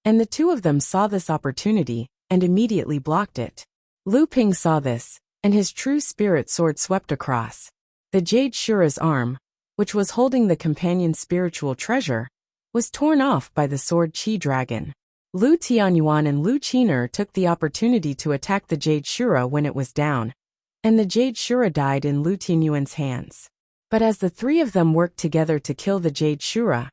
and the 2 of them saw this opportunity and immediately blocked it. Lu Ping saw this, and his true spirit sword swept across. The Jade Shura's arm, which was holding the companion spiritual treasure, was torn off by the sword chi dragon. Lu Tianyuan and Lu Qiner took the opportunity to attack the Jade Shura when it was down, and the Jade Shura died in Lu Tianyuan's hands. But as the three of them worked together to kill the Jade Shura,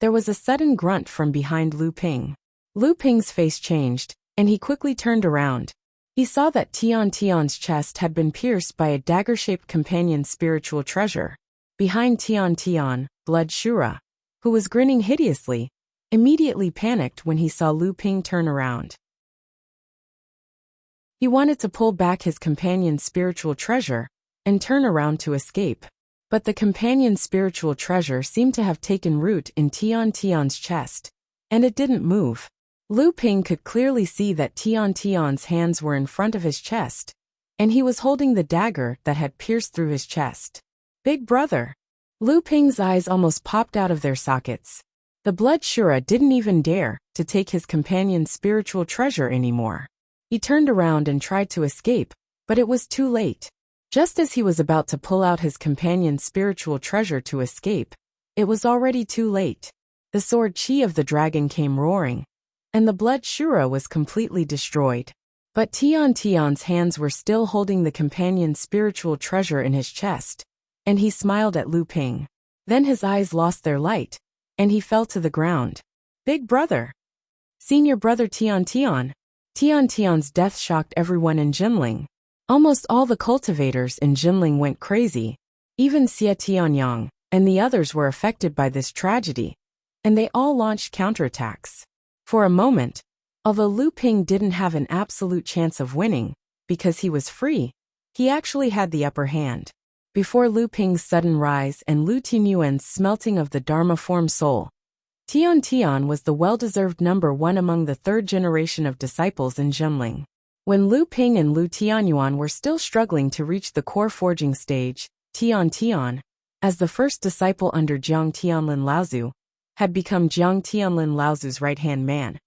there was a sudden grunt from behind Lu Ping. Lu Ping's face changed, and he quickly turned around. He saw that Tian's chest had been pierced by a dagger-shaped companion spiritual treasure. Behind Tian, Blood Shura, who was grinning hideously, immediately panicked when he saw Lu Ping turn around. He wanted to pull back his companion's spiritual treasure and turn around to escape. But the companion's spiritual treasure seemed to have taken root in Tian's chest, and it didn't move. Lu Ping could clearly see that Tian's hands were in front of his chest, and he was holding the dagger that had pierced through his chest. Big brother! Lu Ping's eyes almost popped out of their sockets. The Blood Shura didn't even dare to take his companion's spiritual treasure anymore. He turned around and tried to escape, but it was too late. Just as he was about to pull out his companion's spiritual treasure to escape, it was already too late. The sword chi of the dragon came roaring, and the Blood Shura was completely destroyed. But Tian's hands were still holding the companion's spiritual treasure in his chest, and he smiled at Lu Ping. Then his eyes lost their light, and he fell to the ground. Big brother! Senior brother Tian's death shocked everyone in Jinling. Almost all the cultivators in Jinling went crazy. Even Xie Tianyang and the others were affected by this tragedy, and they all launched counterattacks. For a moment, although Lu Ping didn't have an absolute chance of winning, because he was free, he actually had the upper hand. Before Lu Ping's sudden rise and Lu Tianyuan's smelting of the Dharma form soul, Tian was the well-deserved number one among the third generation of disciples in Jinling. When Lu Ping and Lu Tianyuan were still struggling to reach the core forging stage, Tian, as the first disciple under Jiang Tianlin Laozu, had become Jiang Tianlin Laozu's right-hand man,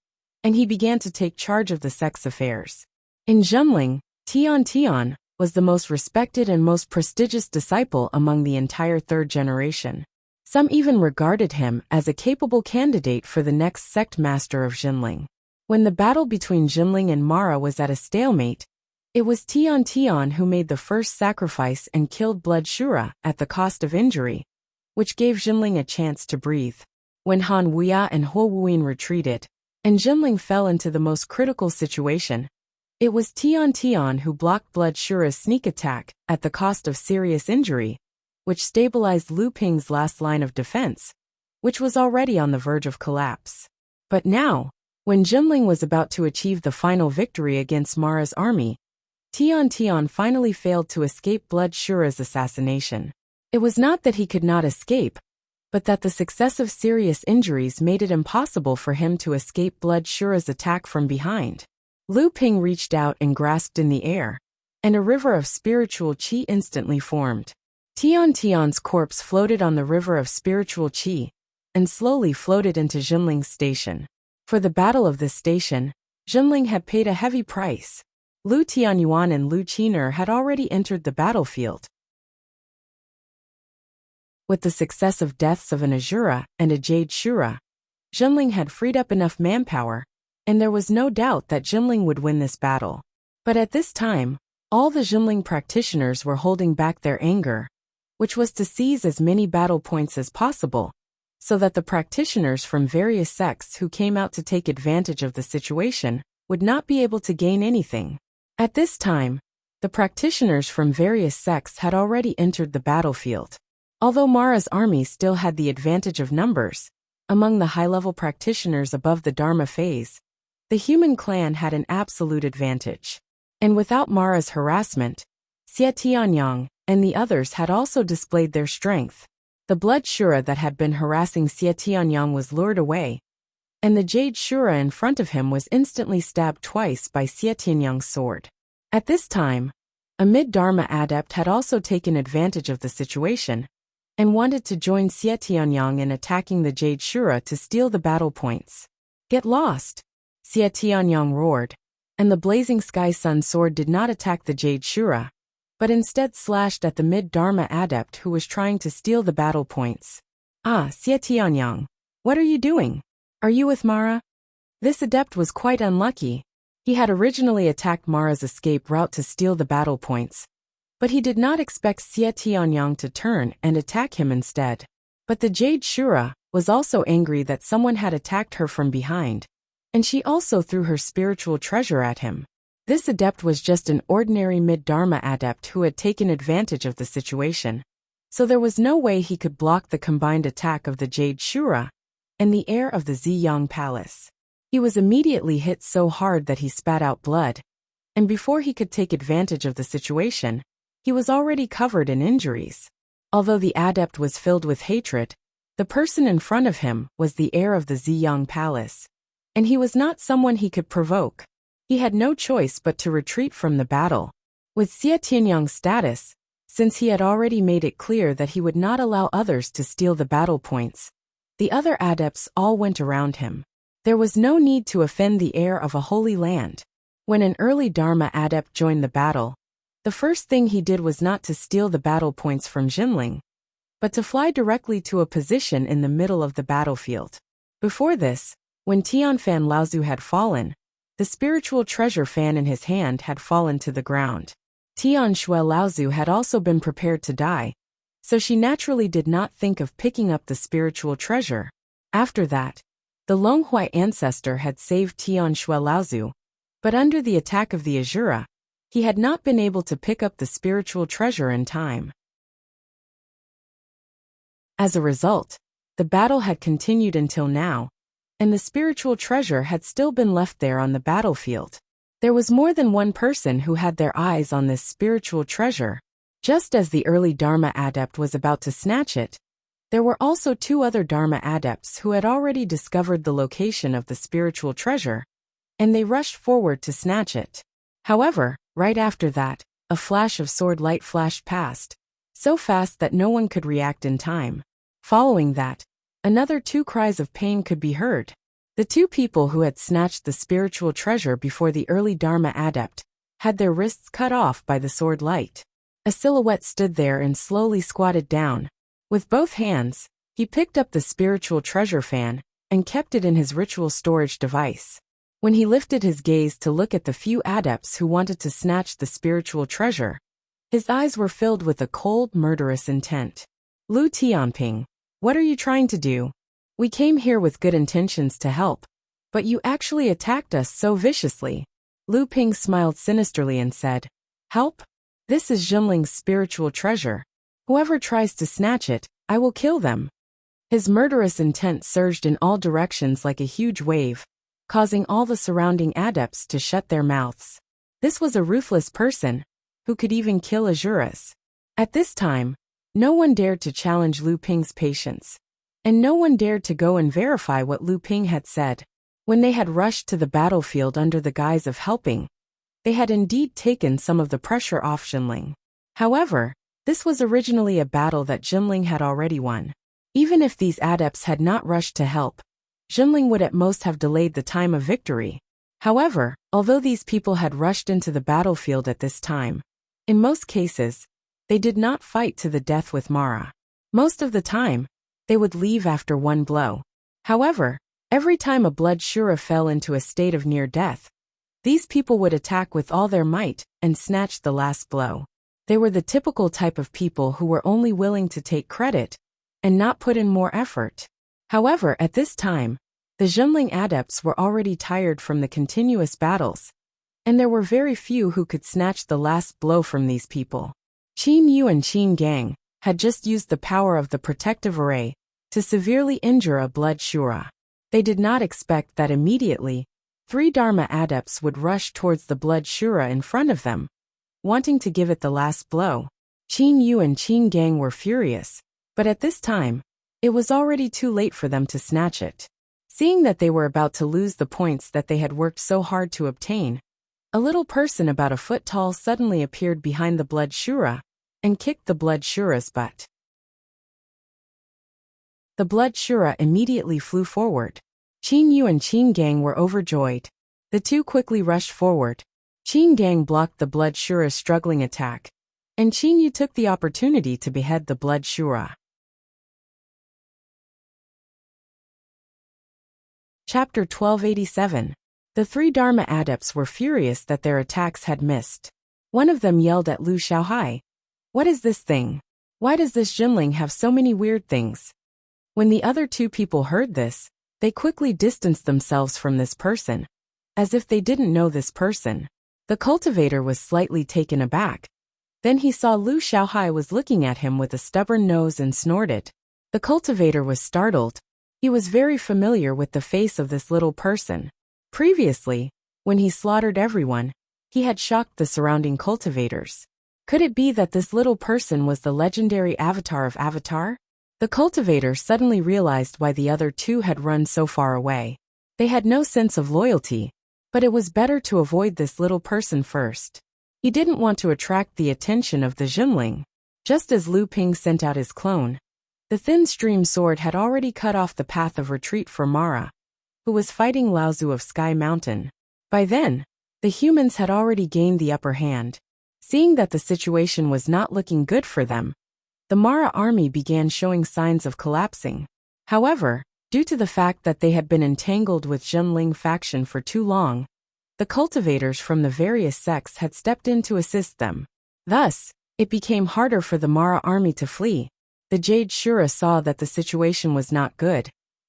and he began to take charge of the sex affairs. In Jinling, Tian was the most respected and most prestigious disciple among the entire third generation. Some even regarded him as a capable candidate for the next sect master of Jinling. When the battle between Jinling and Mara was at a stalemate, it was Tian who made the first sacrifice and killed Blood Shura at the cost of injury, which gave Jinling a chance to breathe. When Han Wuya and Huo Wuyin retreated, and Jinling fell into the most critical situation, it was Tian who blocked Blood Shura's sneak attack at the cost of serious injury, which stabilized Lu Ping's last line of defense, which was already on the verge of collapse. But now, when Jinling was about to achieve the final victory against Mara's army, Tian finally failed to escape Blood Shura's assassination. It was not that he could not escape, but that the successive serious injuries made it impossible for him to escape Blood Shura's attack from behind. Lu Ping reached out and grasped in the air, and a river of spiritual qi instantly formed. Tian's corpse floated on the river of spiritual qi, and slowly floated into Jinling's station. For the battle of this station, Jinling had paid a heavy price. Lu Tianyuan and Lu Qiner had already entered the battlefield. With the successive deaths of an Azura and a Jade Shura, Jinling had freed up enough manpower, and there was no doubt that Jinling would win this battle. But at this time, all the Jinling practitioners were holding back their anger, which was to seize as many battle points as possible, so that the practitioners from various sects who came out to take advantage of the situation would not be able to gain anything. At this time, the practitioners from various sects had already entered the battlefield. Although Mara's army still had the advantage of numbers, among the high-level practitioners above the Dharma phase, the human clan had an absolute advantage. And without Mara's harassment, Xie Tianyang and the others had also displayed their strength. The Blood Shura that had been harassing Xie Tianyang was lured away, and the Jade Shura in front of him was instantly stabbed twice by Xie Tianyang's sword. At this time, a mid-Dharma adept had also taken advantage of the situation, and wanted to join Xie Tianyang in attacking the Jade Shura to steal the battle points. Get lost! Xie Tianyang roared, and the blazing sky sun sword did not attack the Jade Shura, but instead slashed at the mid-Dharma adept who was trying to steal the battle points. Ah, Xie Tianyang, what are you doing? Are you with Mara? This adept was quite unlucky. He had originally attacked Mara's escape route to steal the battle points, but he did not expect Xie Tianyang to turn and attack him instead. But the Jade Shura was also angry that someone had attacked her from behind, and she also threw her spiritual treasure at him. This adept was just an ordinary mid-Dharma adept who had taken advantage of the situation, so there was no way he could block the combined attack of the Jade Shura and the heir of the Ziyang Palace. He was immediately hit so hard that he spat out blood, and before he could take advantage of the situation, he was already covered in injuries. Although the adept was filled with hatred, the person in front of him was the heir of the Ziyang Palace, and he was not someone he could provoke. He had no choice but to retreat from the battle. With Xie Tianyang's status, since he had already made it clear that he would not allow others to steal the battle points, the other adepts all went around him. There was no need to offend the heir of a holy land. When an early Dharma adept joined the battle, the first thing he did was not to steal the battle points from Jinling, but to fly directly to a position in the middle of the battlefield. Before this, when Tianfan Laozu had fallen, the spiritual treasure fan in his hand had fallen to the ground. Tian Shui Laozu had also been prepared to die, so she naturally did not think of picking up the spiritual treasure. After that, the Longhui ancestor had saved Tian Shui Laozu, but under the attack of the Azura, he had not been able to pick up the spiritual treasure in time. As a result, the battle had continued until now, and the spiritual treasure had still been left there on the battlefield. There was more than one person who had their eyes on this spiritual treasure. Just as the early Dharma adept was about to snatch it, there were also two other Dharma adepts who had already discovered the location of the spiritual treasure, and they rushed forward to snatch it. However, right after that, a flash of sword light flashed past, so fast that no one could react in time. Following that, another two cries of pain could be heard. The two people who had snatched the spiritual treasure before the early Dharma adept had their wrists cut off by the sword light. A silhouette stood there and slowly squatted down. With both hands, he picked up the spiritual treasure fan and kept it in his ritual storage device. When he lifted his gaze to look at the few adepts who wanted to snatch the spiritual treasure, his eyes were filled with a cold, murderous intent. Lu Tianping, what are you trying to do? We came here with good intentions to help, but you actually attacked us so viciously. Lu Ping smiled sinisterly and said, Help? This is Jinling's spiritual treasure. Whoever tries to snatch it, I will kill them. His murderous intent surged in all directions like a huge wave, causing all the surrounding adepts to shut their mouths. This was a ruthless person, who could even kill Azuras. At this time, no one dared to challenge Lu Ping's patience, and no one dared to go and verify what Lu Ping had said. When they had rushed to the battlefield under the guise of helping, they had indeed taken some of the pressure off Jinling. However, this was originally a battle that Jinling had already won. Even if these adepts had not rushed to help, Jinling would at most have delayed the time of victory. However, although these people had rushed into the battlefield at this time, in most cases, they did not fight to the death with Mara. Most of the time, they would leave after one blow. However, every time a blood Shura fell into a state of near death, these people would attack with all their might and snatch the last blow. They were the typical type of people who were only willing to take credit and not put in more effort. However, at this time, the Jinling adepts were already tired from the continuous battles, and there were very few who could snatch the last blow from these people. Qin Yu and Qin Gang had just used the power of the protective array to severely injure a blood Shura. They did not expect that immediately, 3 Dharma adepts would rush towards the blood Shura in front of them, wanting to give it the last blow. Qin Yu and Qin Gang were furious, but at this time, it was already too late for them to snatch it. Seeing that they were about to lose the points that they had worked so hard to obtain, a little person about a foot tall suddenly appeared behind the blood Shura and kicked the blood Shura's butt. The blood Shura immediately flew forward. Qin Yu and Qin Gang were overjoyed. The two quickly rushed forward. Qin Gang blocked the blood Shura's struggling attack, and Qin Yu took the opportunity to behead the blood Shura. Chapter 1287. The three Dharma adepts were furious that their attacks had missed. One of them yelled at Lu Xiaohai, "What is this thing? Why does this Jinling have so many weird things?" When the other two people heard this, they quickly distanced themselves from this person, as if they didn't know this person. The cultivator was slightly taken aback. Then he saw Lu Xiaohai was looking at him with a stubborn nose and snorted. The cultivator was startled. He was very familiar with the face of this little person. Previously, when he slaughtered everyone, he had shocked the surrounding cultivators. Could it be that this little person was the legendary avatar of Avatar? The cultivator suddenly realized why the other two had run so far away. They had no sense of loyalty, but it was better to avoid this little person first. He didn't want to attract the attention of the Jinling. Just as Lu Ping sent out his clone, the thin stream sword had already cut off the path of retreat for Mara, who was fighting Laozu of Sky Mountain. By then, the humans had already gained the upper hand. Seeing that the situation was not looking good for them, the Mara army began showing signs of collapsing. However, due to the fact that they had been entangled with Jinling faction for too long, the cultivators from the various sects had stepped in to assist them. Thus, it became harder for the Mara army to flee. The Jade Shura saw that the situation was not good,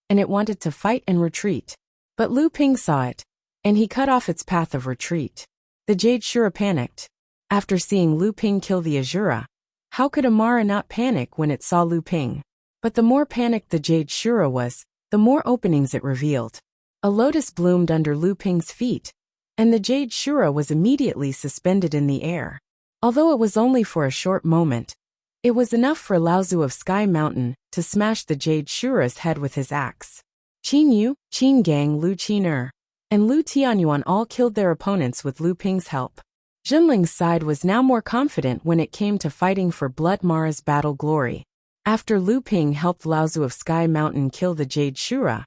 and it wanted to fight and retreat. But Lu Ping saw it, and he cut off its path of retreat. The Jade Shura panicked. After seeing Lu Ping kill the Azura, how could a Mara not panic when it saw Lu Ping? But the more panicked the Jade Shura was, the more openings it revealed. A lotus bloomed under Lu Ping's feet, and the Jade Shura was immediately suspended in the air. Although it was only for a short moment, it was enough for Laozu of Sky Mountain to smash the Jade Shura's head with his axe. Qin Yu, Qin Gang, Lu Qin and Lu Tianyuan all killed their opponents with Lu Ping's help. Jinling's side was now more confident when it came to fighting for Blood Mara's battle glory. After Lu Ping helped Laozu of Sky Mountain kill the Jade Shura,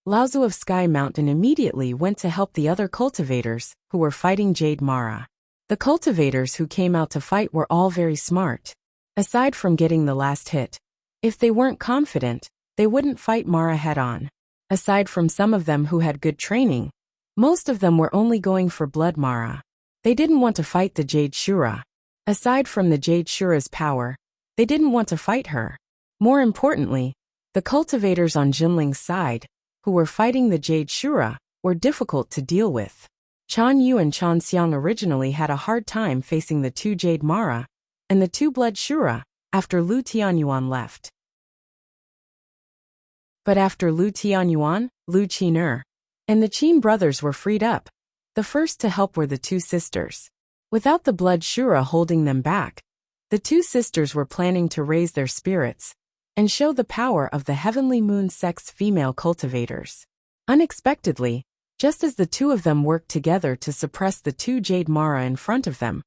Laozu of Sky Mountain immediately went to help the other cultivators who were fighting Jade Mara. The cultivators who came out to fight were all very smart. Aside from getting the last hit, if they weren't confident, they wouldn't fight Mara head-on. Aside from some of them who had good training, most of them were only going for Blood Mara. They didn't want to fight the Jade Shura. Aside from the Jade Shura's power, they didn't want to fight her. More importantly, the cultivators on Jinling's side, who were fighting the Jade Shura, were difficult to deal with. Chan Yu and Chan Xiang originally had a hard time facing the two Jade Mara and the two Blood Shura after Lu Tianyuan left. But after Lu Tianyuan, Lu Qin and the Qin brothers were freed up. The first to help were the two sisters. Without the Blood Shura holding them back, the two sisters were planning to raise their spirits and show the power of the Heavenly Moon sect's female cultivators. Unexpectedly, just as the two of them worked together to suppress the two Jade Mara in front of them,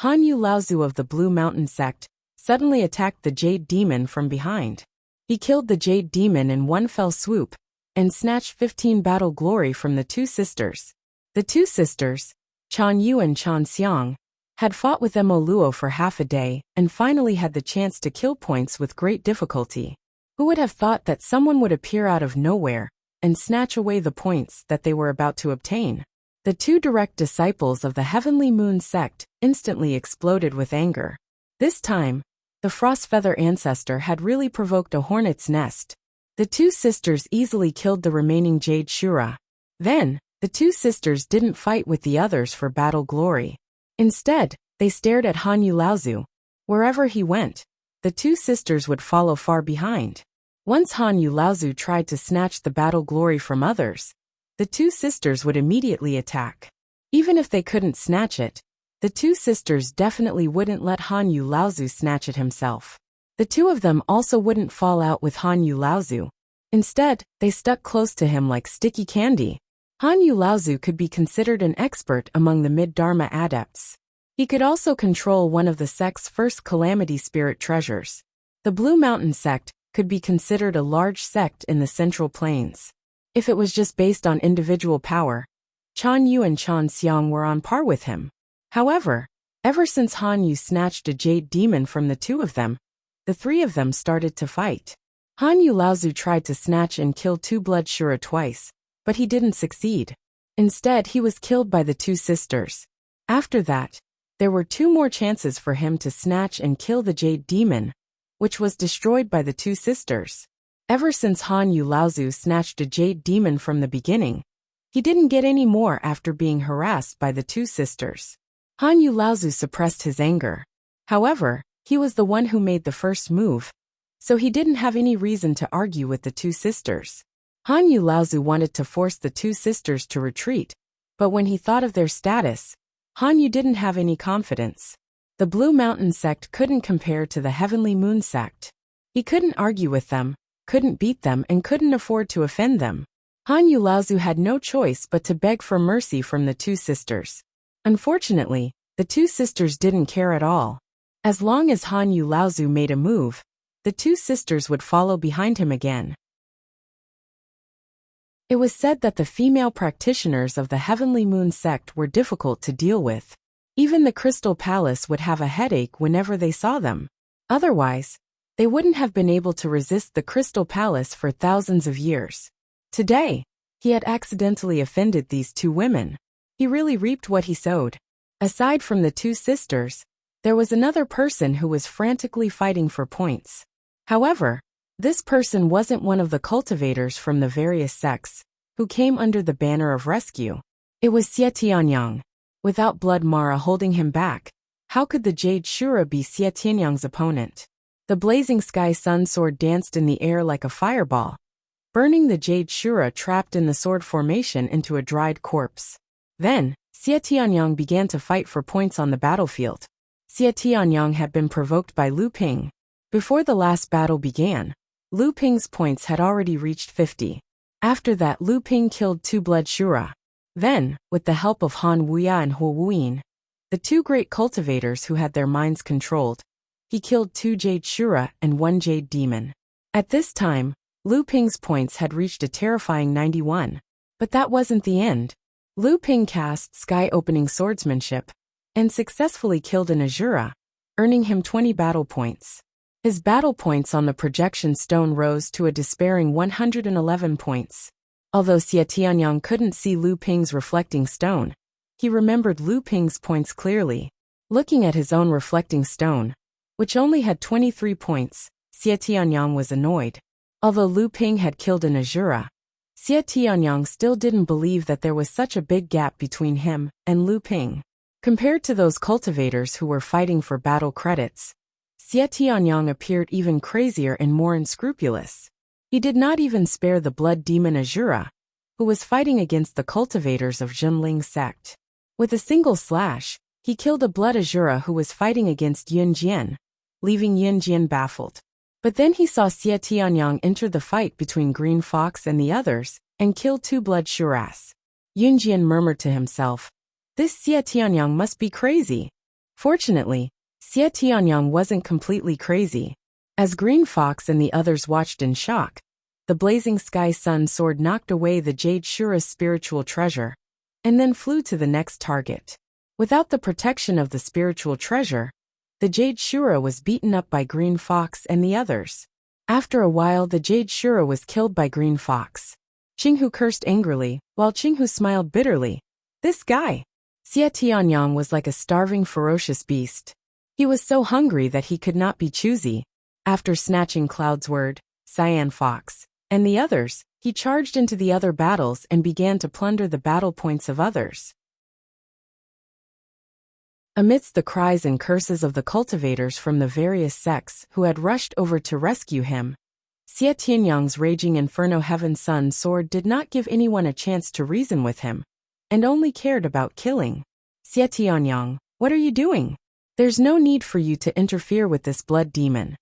Han Yu Laozu of the Blue Mountain sect suddenly attacked the Jade Demon from behind. He killed the Jade Demon in one fell swoop and snatched 15 battle glory from the two sisters. The two sisters, Chan Yu and Chan Xiang, had fought with Mo Luo for half a day and finally had the chance to kill points with great difficulty. Who would have thought that someone would appear out of nowhere and snatch away the points that they were about to obtain? The two direct disciples of the Heavenly Moon sect instantly exploded with anger. This time, the Frostfeather ancestor had really provoked a hornet's nest. The two sisters easily killed the remaining Jade Shura. Then, the two sisters didn't fight with the others for battle glory. Instead, they stared at Han Yu Laozu. Wherever he went, the two sisters would follow far behind. Once Han Yu Laozu tried to snatch the battle glory from others, the two sisters would immediately attack. Even if they couldn't snatch it, the two sisters definitely wouldn't let Han Yu Laozu snatch it himself. The two of them also wouldn't fall out with Han Yu Laozu. Instead, they stuck close to him like sticky candy. Han Yu Laozu could be considered an expert among the mid-Dharma adepts. He could also control one of the sect's first calamity spirit treasures. The Blue Mountain sect could be considered a large sect in the Central Plains. If it was just based on individual power, Chan Yu and Chan Xiang were on par with him. However, ever since Han Yu snatched a Jade Demon from the two of them, the three of them started to fight. Han Yu Laozu tried to snatch and kill two Blood Shura twice, But he didn't succeed. Instead, he was killed by the two sisters. After that, there were two more chances for him to snatch and kill the Jade Demon, which was destroyed by the two sisters. Ever since Han Yu Laozu snatched a Jade Demon from the beginning, he didn't get any more after being harassed by the two sisters. Han Yu Laozu suppressed his anger. However, he was the one who made the first move, so he didn't have any reason to argue with the two sisters. Han Yu Laozu wanted to force the two sisters to retreat, but when he thought of their status, Han Yu didn't have any confidence. The Blue Mountain sect couldn't compare to the Heavenly Moon sect. He couldn't argue with them, couldn't beat them, and couldn't afford to offend them. Han Yu Laozu had no choice but to beg for mercy from the two sisters. Unfortunately, the two sisters didn't care at all. As long as Han Yu Laozu made a move, the two sisters would follow behind him again. It was said that the female practitioners of the Heavenly Moon sect were difficult to deal with. Even the Crystal Palace would have a headache whenever they saw them. Otherwise, they wouldn't have been able to resist the Crystal Palace for thousands of years. Today, he had accidentally offended these two women. He really reaped what he sowed. Aside from the two sisters, there was another person who was frantically fighting for points. However, this person wasn't one of the cultivators from the various sects who came under the banner of rescue. It was Xie Tianyang. Without Blood Mara holding him back, how could the Jade Shura be Xie Tianyang's opponent? The blazing sky sun sword danced in the air like a fireball, burning the Jade Shura trapped in the sword formation into a dried corpse. Then, Xie Tianyang began to fight for points on the battlefield. Xie Tianyang had been provoked by Lu Ping. Before the last battle began, Lu Ping's points had already reached 50. After that, Lu Ping killed two Blood Shura. Then, with the help of Han Wuya and Huo Wuyin, the two great cultivators who had their minds controlled, he killed two Jade Shura and one Jade Demon. At this time, Lu Ping's points had reached a terrifying 91. But that wasn't the end. Lu Ping cast Sky-Opening Swordsmanship and successfully killed an Azura, earning him 20 battle points. His battle points on the projection stone rose to a despairing 111 points. Although Xie Tianyang couldn't see Lu Ping's reflecting stone, he remembered Lu Ping's points clearly. Looking at his own reflecting stone, which only had 23 points, Xie Tianyang was annoyed. Although Lu Ping had killed an Azura, Xie Tianyang still didn't believe that there was such a big gap between him and Lu Ping. Compared to those cultivators who were fighting for battle credits, Xie Tianyang appeared even crazier and more unscrupulous. He did not even spare the Blood Demon Azura, who was fighting against the cultivators of Zhenling's sect. With a single slash, he killed a Blood Azura who was fighting against Yun Jian, leaving Yun Jian baffled. But then he saw Xie Tianyang enter the fight between Green Fox and the others, and kill two Blood Shuras. Yun Jian murmured to himself, "This Xie Tianyang must be crazy." Fortunately, Xie Tianyang wasn't completely crazy. As Green Fox and the others watched in shock, the blazing sky sun sword knocked away the Jade Shura's spiritual treasure, and then flew to the next target. Without the protection of the spiritual treasure, the Jade Shura was beaten up by Green Fox and the others. After a while, the Jade Shura was killed by Green Fox. Qinghu cursed angrily, while Qinghu smiled bitterly. This guy! Xie Tianyang was like a starving, ferocious beast. He was so hungry that he could not be choosy. After snatching Cloud's Word, Cyan Fox, and the others, he charged into the other battles and began to plunder the battle points of others. Amidst the cries and curses of the cultivators from the various sects who had rushed over to rescue him, Xie Tianyang's raging Inferno Heaven Sun sword did not give anyone a chance to reason with him, and only cared about killing. "Xie Tianyang, what are you doing? There's no need for you to interfere with this blood demon.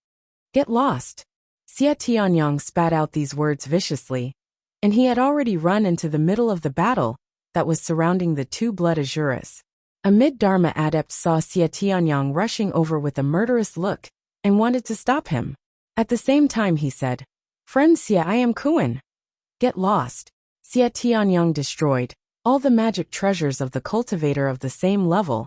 Get lost." Xie Tianyang spat out these words viciously, and he had already run into the middle of the battle that was surrounding the two Blood Azuras. A mid-Dharma adept saw Xie Tianyang rushing over with a murderous look and wanted to stop him. At the same time he said, "Friend Xie, I am Kuan. Get lost." Xie Tianyang destroyed all the magic treasures of the cultivator of the same level,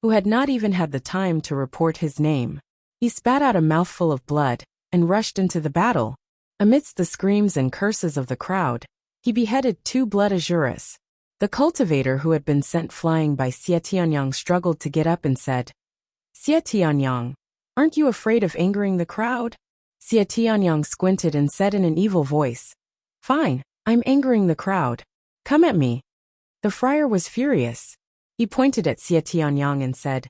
who had not even had the time to report his name. He spat out a mouthful of blood and rushed into the battle. Amidst the screams and curses of the crowd, He beheaded 2 blood azuras. The cultivator who had been sent flying by Xie Tianyang struggled to get up and said, Xie Tianyang, aren't you afraid of angering the crowd? Xie Tianyang squinted and said in an evil voice, Fine, I'm angering the crowd. Come at me. The friar was furious. He pointed at Xie Tianyang and said,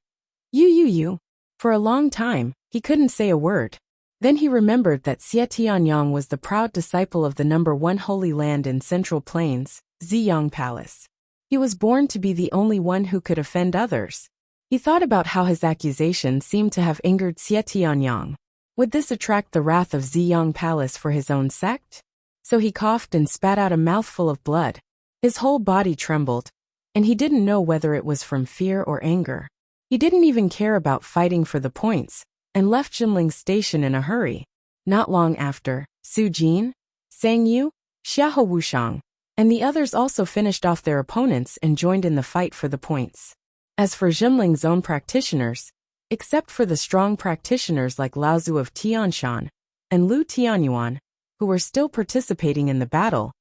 You. For a long time, he couldn't say a word. Then he remembered that Xie Tianyang was the proud disciple of the number 1 Holy Land in Central Plains, Ziyang Palace. He was born to be the only one who could offend others. He thought about how his accusation seemed to have angered Xie Tianyang. Would this attract the wrath of Ziyang Palace for his own sect? So he coughed and spat out a mouthful of blood. His whole body trembled, and he didn't know whether it was from fear or anger. He didn't even care about fighting for the points, and left Jinling Station in a hurry. Not long after, Su Jin, Sang Yu, Xiahou Wushang, and the others also finished off their opponents and joined in the fight for the points. As for Jinling's own practitioners, except for the strong practitioners like Laozu of Tianshan and Lu Tianyuan, who were still participating in the battle,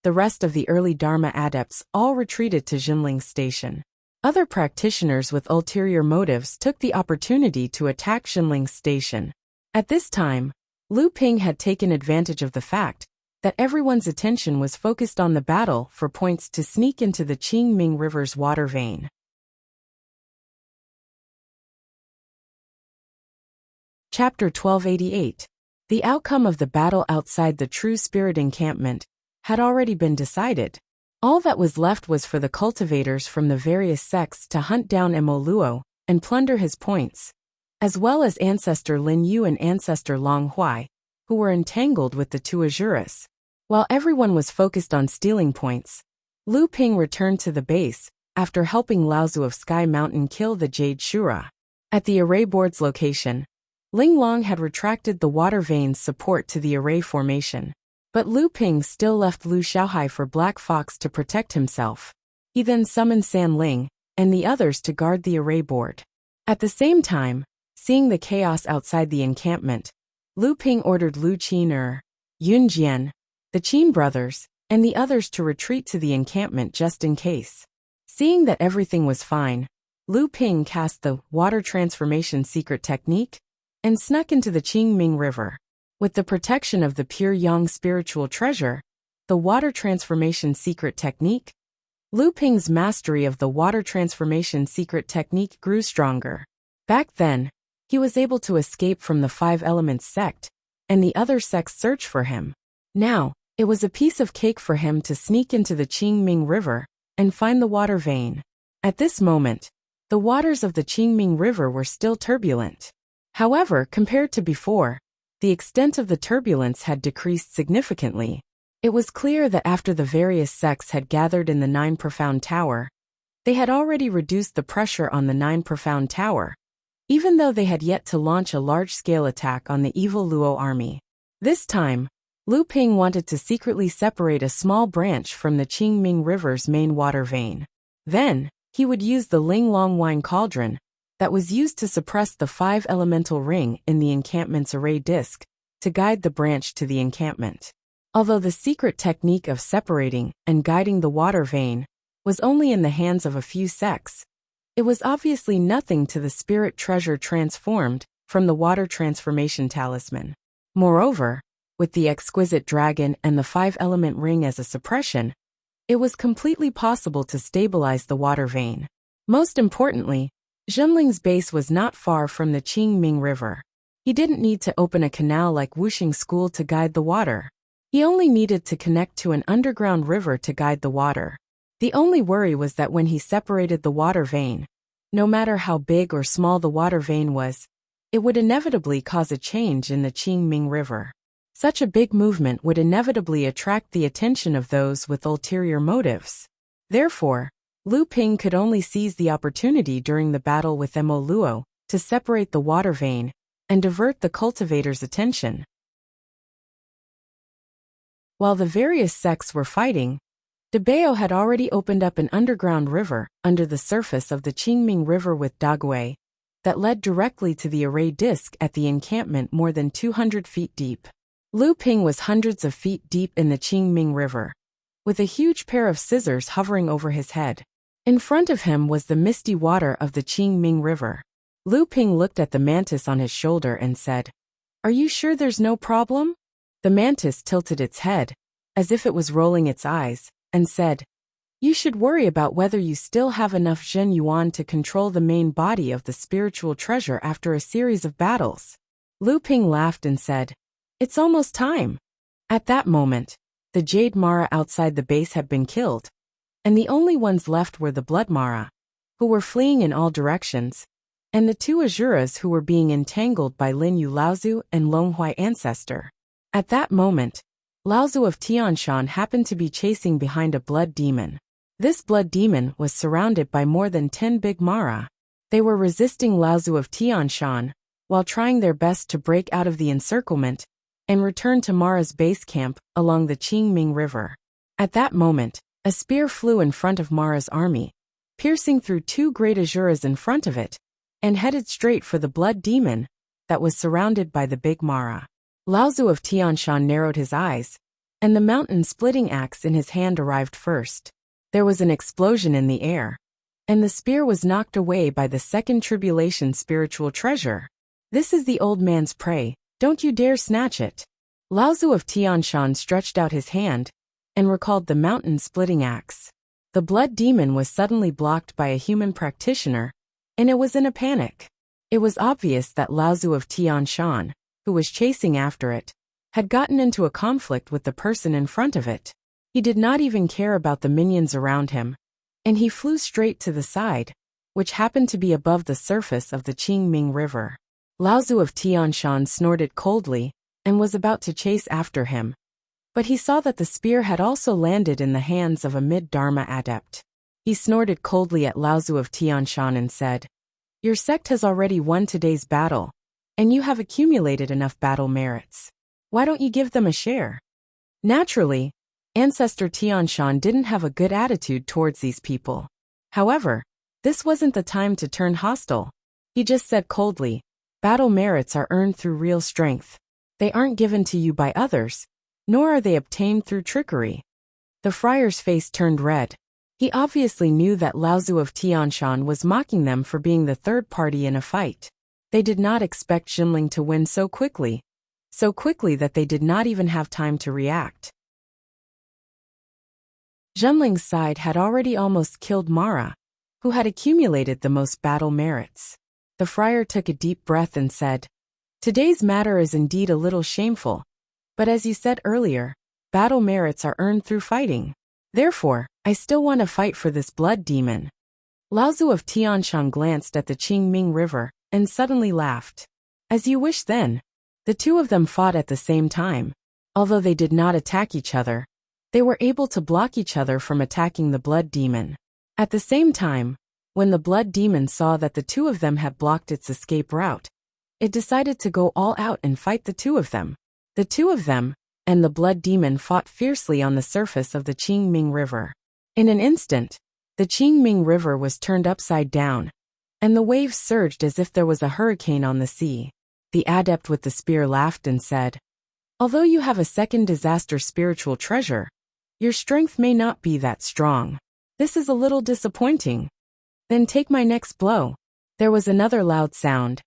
the rest of the early Dharma adepts all retreated to Jinling Station. Other practitioners with ulterior motives took the opportunity to attack Jinling Station. At this time, Lu Ping had taken advantage of the fact that everyone's attention was focused on the battle for points to sneak into the Qingming River's water vein. Chapter 1288. The outcome of the battle outside the True Spirit encampment had already been decided. All that was left was for the cultivators from the various sects to hunt down Emoluo and plunder his points, as well as Ancestor Lin Yu and Ancestor Long Huai, who were entangled with the 2 azuras. While everyone was focused on stealing points, Lu Ping returned to the base after helping Laozu of Sky Mountain kill the Jade Shura. At the array board's location, Ling Long had retracted the water vein's support to the array formation. But Lu Ping still left Lu Xiaohai for Black Fox to protect himself. He then summoned San Ling and the others to guard the array board. At the same time, seeing the chaos outside the encampment, Lu Ping ordered Lu Qin, Yun Jian, the Qin brothers, and the others to retreat to the encampment just in case. Seeing that everything was fine, Lu Ping cast the water transformation secret technique and snuck into the Qingming River. With the protection of the pure yang spiritual treasure, the water transformation secret technique, Lu Ping's mastery of the water transformation secret technique grew stronger. Back then, he was able to escape from the 5 Elements sect, and the other sects searched for him. Now, it was a piece of cake for him to sneak into the Qingming River and find the water vein. At this moment, the waters of the Qingming River were still turbulent. However, compared to before, the extent of the turbulence had decreased significantly. It was clear that after the various sects had gathered in the 9 Profound Tower, they had already reduced the pressure on the 9 Profound Tower, even though they had yet to launch a large-scale attack on the evil Luo army. This time, Lu Ping wanted to secretly separate a small branch from the Qingming River's main water vein. Then, he would use the Ling Long Wine Cauldron that was used to suppress the 5 elemental ring in the encampment's array disk to guide the branch to the encampment. Although the secret technique of separating and guiding the water vein was only in the hands of a few sects, it was obviously nothing to the spirit treasure transformed from the water transformation talisman. Moreover, with the exquisite dragon and the 5-element ring as a suppression, it was completely possible to stabilize the water vein. Most importantly, Zhenling's base was not far from the Qingming River. He didn't need to open a canal like Wuxing School to guide the water. He only needed to connect to an underground river to guide the water. The only worry was that when he separated the water vein, no matter how big or small the water vein was, it would inevitably cause a change in the Qingming River. Such a big movement would inevitably attract the attention of those with ulterior motives. Therefore, Lu Ping could only seize the opportunity during the battle with Emoluo to separate the water vein and divert the cultivator's attention. While the various sects were fighting, Dabeo had already opened up an underground river under the surface of the Qingming River with Daguay that led directly to the array disk at the encampment more than 200 feet deep. Lu Ping was hundreds of feet deep in the Qingming River, with a huge pair of scissors hovering over his head. In front of him was the misty water of the Qingming River. Lu Ping looked at the mantis on his shoulder and said, "Are you sure there's no problem?" The mantis tilted its head, as if it was rolling its eyes, and said, "You should worry about whether you still have enough Zhen Yuan to control the main body of the spiritual treasure after a series of battles." Lu Ping laughed and said, "It's almost time." At that moment, the Jade Mara outside the base had been killed, and the only ones left were the Blood Mara, who were fleeing in all directions, and the two Asuras who were being entangled by Lin Yu Laozu and Longhuai Ancestor. At that moment, Laozu of Tianshan happened to be chasing behind a blood demon. This blood demon was surrounded by more than 10 big Mara. They were resisting Laozu of Tianshan, while trying their best to break out of the encirclement and return to Mara's base camp along the Qingming River. At that moment, a spear flew in front of Mara's army, piercing through two great Asuras in front of it, and headed straight for the blood demon that was surrounded by the big Mara. Laozu of Tianshan narrowed his eyes, and the mountain-splitting axe in his hand arrived first. There was an explosion in the air, and the spear was knocked away by the second tribulation spiritual treasure. "This is the old man's prey, don't you dare snatch it." Laozu of Tianshan stretched out his hand and recalled the mountain-splitting axe. The blood demon was suddenly blocked by a human practitioner, and it was in a panic. It was obvious that Laozu of Tianshan, who was chasing after it, had gotten into a conflict with the person in front of it. He did not even care about the minions around him, and he flew straight to the side, which happened to be above the surface of the Qingming River. Laozu of Tianshan snorted coldly and was about to chase after him, but he saw that the spear had also landed in the hands of a mid-Dharma adept. He snorted coldly at Laozu of Tianshan and said, "Your sect has already won today's battle, and you have accumulated enough battle merits. Why don't you give them a share?" Naturally, Ancestor Tianshan didn't have a good attitude towards these people. However, this wasn't the time to turn hostile. He just said coldly, "Battle merits are earned through real strength. They aren't given to you by others, nor are they obtained through trickery." The friar's face turned red. He obviously knew that Laozu of Tianshan was mocking them for being the third party in a fight. They did not expect Jinling to win so quickly that they did not even have time to react. Jinling's side had already almost killed Mara, who had accumulated the most battle merits. The friar took a deep breath and said, "Today's matter is indeed a little shameful, but as you said earlier, battle merits are earned through fighting. Therefore, I still want to fight for this blood demon." Laozu of Tianshan glanced at the Qingming River and suddenly laughed. "As you wish then." The two of them fought at the same time. Although they did not attack each other, they were able to block each other from attacking the blood demon. At the same time, when the blood demon saw that the two of them had blocked its escape route, it decided to go all out and fight the two of them. The two of them and the blood demon fought fiercely on the surface of the Qingming River. In an instant, the Qingming River was turned upside down, and the waves surged as if there was a hurricane on the sea. The adept with the spear laughed and said, "Although you have a second disaster spiritual treasure, your strength may not be that strong. This is a little disappointing. Then take my next blow." There was another loud sound,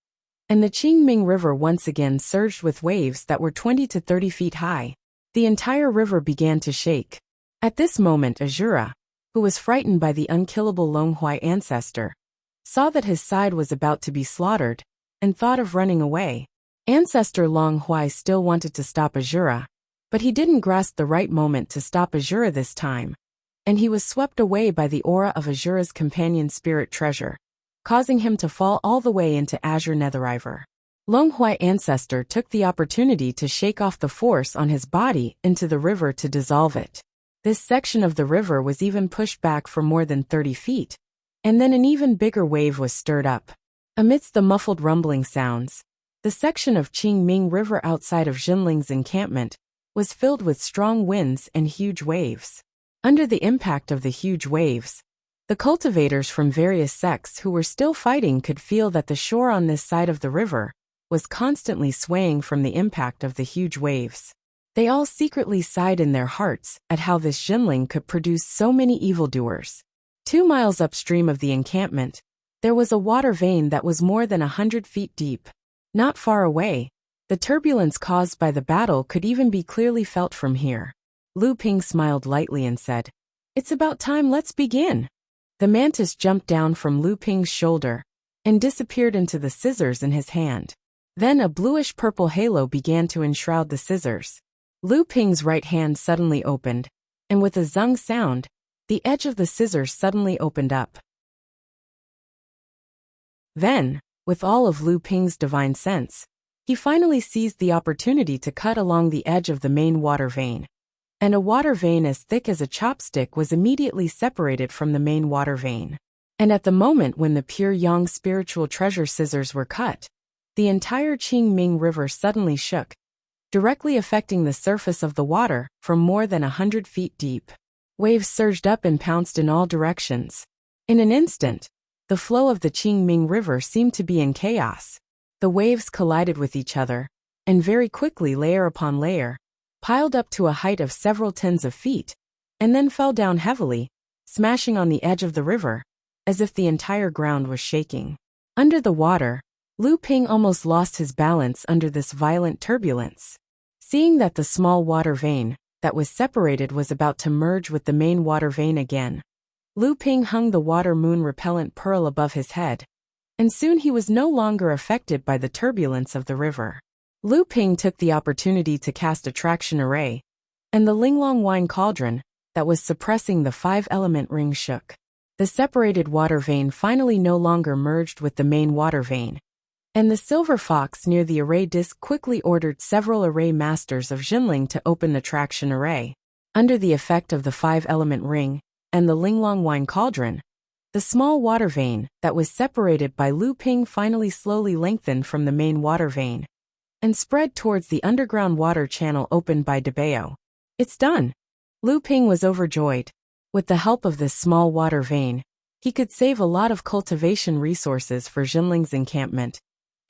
and the Qingming River once again surged with waves that were 20 to 30 feet high. The entire river began to shake. At this moment Azura, who was frightened by the unkillable Longhuai Ancestor, saw that his side was about to be slaughtered, and thought of running away. Ancestor Longhuai still wanted to stop Azura, but he didn't grasp the right moment to stop Azura this time, and he was swept away by the aura of Azura's companion spirit treasure, causing him to fall all the way into Azure Netherriver. Longhuai Ancestor took the opportunity to shake off the force on his body into the river to dissolve it. This section of the river was even pushed back for more than 30 feet, and then an even bigger wave was stirred up. Amidst the muffled rumbling sounds, the section of Qingming River outside of Jinling's encampment was filled with strong winds and huge waves. Under the impact of the huge waves, the cultivators from various sects who were still fighting could feel that the shore on this side of the river was constantly swaying from the impact of the huge waves. They all secretly sighed in their hearts at how this Jinling could produce so many evildoers. 2 miles upstream of the encampment, there was a water vein that was more than 100 feet deep. Not far away, the turbulence caused by the battle could even be clearly felt from here. Lu Ping smiled lightly and said, "It's about time, let's begin." The mantis jumped down from Lu Ping's shoulder and disappeared into the scissors in his hand. Then a bluish-purple halo began to enshroud the scissors. Lu Ping's right hand suddenly opened, and with a zung sound, the edge of the scissors suddenly opened up. Then, with all of Lu Ping's divine sense, he finally seized the opportunity to cut along the edge of the main water vein. And a water vein as thick as a chopstick was immediately separated from the main water vein. And at the moment when the pure yang spiritual treasure scissors were cut, the entire Qingming River suddenly shook, directly affecting the surface of the water from more than 100 feet deep. Waves surged up and pounced in all directions. In an instant, the flow of the Qingming River seemed to be in chaos. The waves collided with each other, and very quickly layer upon layer, piled up to a height of several tens of feet, and then fell down heavily, smashing on the edge of the river, as if the entire ground was shaking. Under the water, Lu Ping almost lost his balance under this violent turbulence. Seeing that the small water vein that was separated was about to merge with the main water vein again, Lu Ping hung the water moon repellent pearl above his head, and soon he was no longer affected by the turbulence of the river. Lu Ping took the opportunity to cast Attraction Array, and the Linglong wine cauldron that was suppressing the 5-element ring shook. The separated water vein finally no longer merged with the main water vein, and the silver fox near the array disc quickly ordered several array masters of Jinling to open the traction array. Under the effect of the 5-element ring and the Linglong wine cauldron, the small water vein that was separated by Lu Ping finally slowly lengthened from the main water vein and spread towards the underground water channel opened by Debao. "It's done." Lu Ping was overjoyed. With the help of this small water vein, he could save a lot of cultivation resources for Jinling's encampment,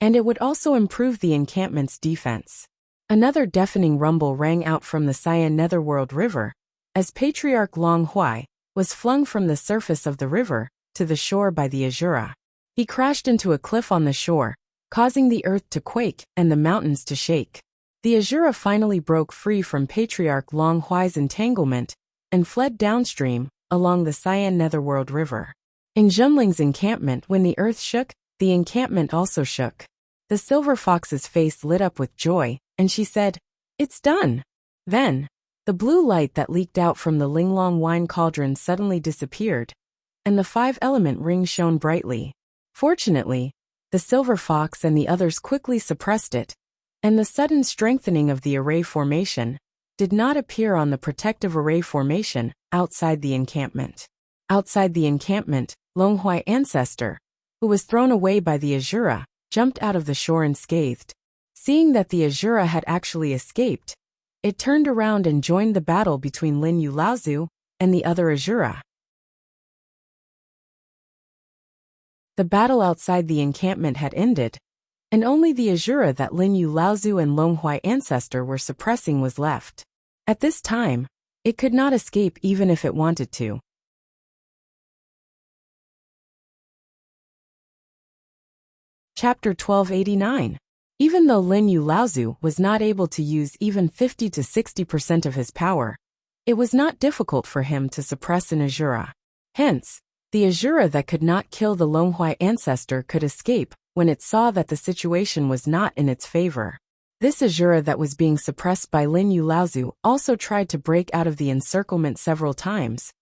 and it would also improve the encampment's defense. Another deafening rumble rang out from the Cyan Netherworld River, as Patriarch Long Huai was flung from the surface of the river to the shore by the Azura. He crashed into a cliff on the shore, causing the earth to quake and the mountains to shake. The Azura finally broke free from Patriarch Long Huai's entanglement and fled downstream along the Cyan Netherworld River. In Jinling's encampment, when the earth shook, the encampment also shook. The silver fox's face lit up with joy, and she said, "It's done." Then, the blue light that leaked out from the Linglong wine cauldron suddenly disappeared, and the 5-element ring shone brightly. Fortunately, the silver fox and the others quickly suppressed it, and the sudden strengthening of the array formation did not appear on the protective array formation outside the encampment. Outside the encampment, Longhuai Ancestor, who was thrown away by the Azura, jumped out of the shore unscathed. Seeing that the Azura had actually escaped, it turned around and joined the battle between Lin Yu Laozu and the other Azura. The battle outside the encampment had ended, and only the Azura that Lin Yu Laozu and Longhuai Ancestor were suppressing was left. At this time, it could not escape even if it wanted to. Chapter 1289. Even though Lin Yu Laozu was not able to use even 50 to 60% of his power, it was not difficult for him to suppress an Azura. Hence, the Azura that could not kill the Longhuai Ancestor could escape when it saw that the situation was not in its favor. This Azura that was being suppressed by Lin Yu Laozu also tried to break out of the encirclement several times,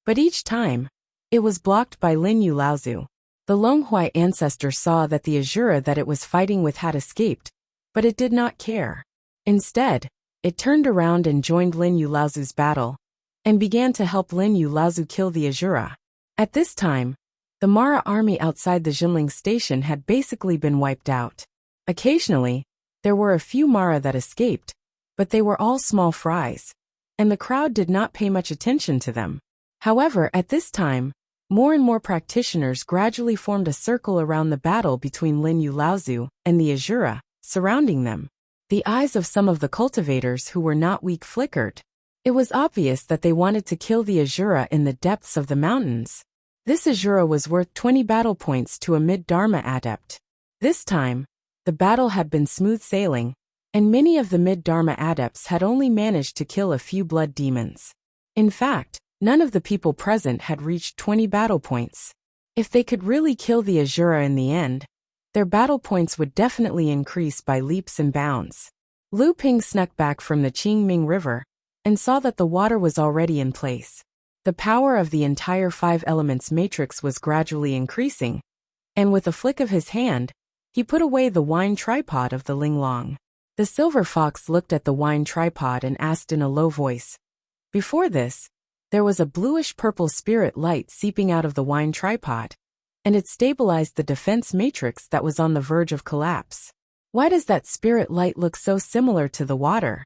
but each time, it was blocked by Lin Yu Laozu. The Longhuai Ancestor saw that the Azura that it was fighting with had escaped, but it did not care. Instead, it turned around and joined Lin Yu Laozu's battle, and began to help Lin Yu Laozu kill the Azura. At this time, the Mara army outside the Jinling station had basically been wiped out. Occasionally, there were a few Mara that escaped, but they were all small fries, and the crowd did not pay much attention to them. However, at this time, more and more practitioners gradually formed a circle around the battle between Lin Yu Laozu and the Azura, surrounding them. The eyes of some of the cultivators who were not weak flickered. It was obvious that they wanted to kill the Asura in the depths of the mountains. This Asura was worth 20 battle points to a mid-Dharma adept. This time, the battle had been smooth sailing, and many of the mid-Dharma adepts had only managed to kill a few blood demons. In fact, none of the people present had reached 20 battle points. If they could really kill the Asura in the end, their battle points would definitely increase by leaps and bounds. Lu Ping snuck back from the Qingming River and saw that the water was already in place. The power of the entire 5 elements matrix was gradually increasing, and with a flick of his hand, he put away the wine tripod of the Linglong. The silver fox looked at the wine tripod and asked in a low voice. Before this, there was a bluish-purple spirit light seeping out of the wine tripod, and it stabilized the defense matrix that was on the verge of collapse. Why does that spirit light look so similar to the water?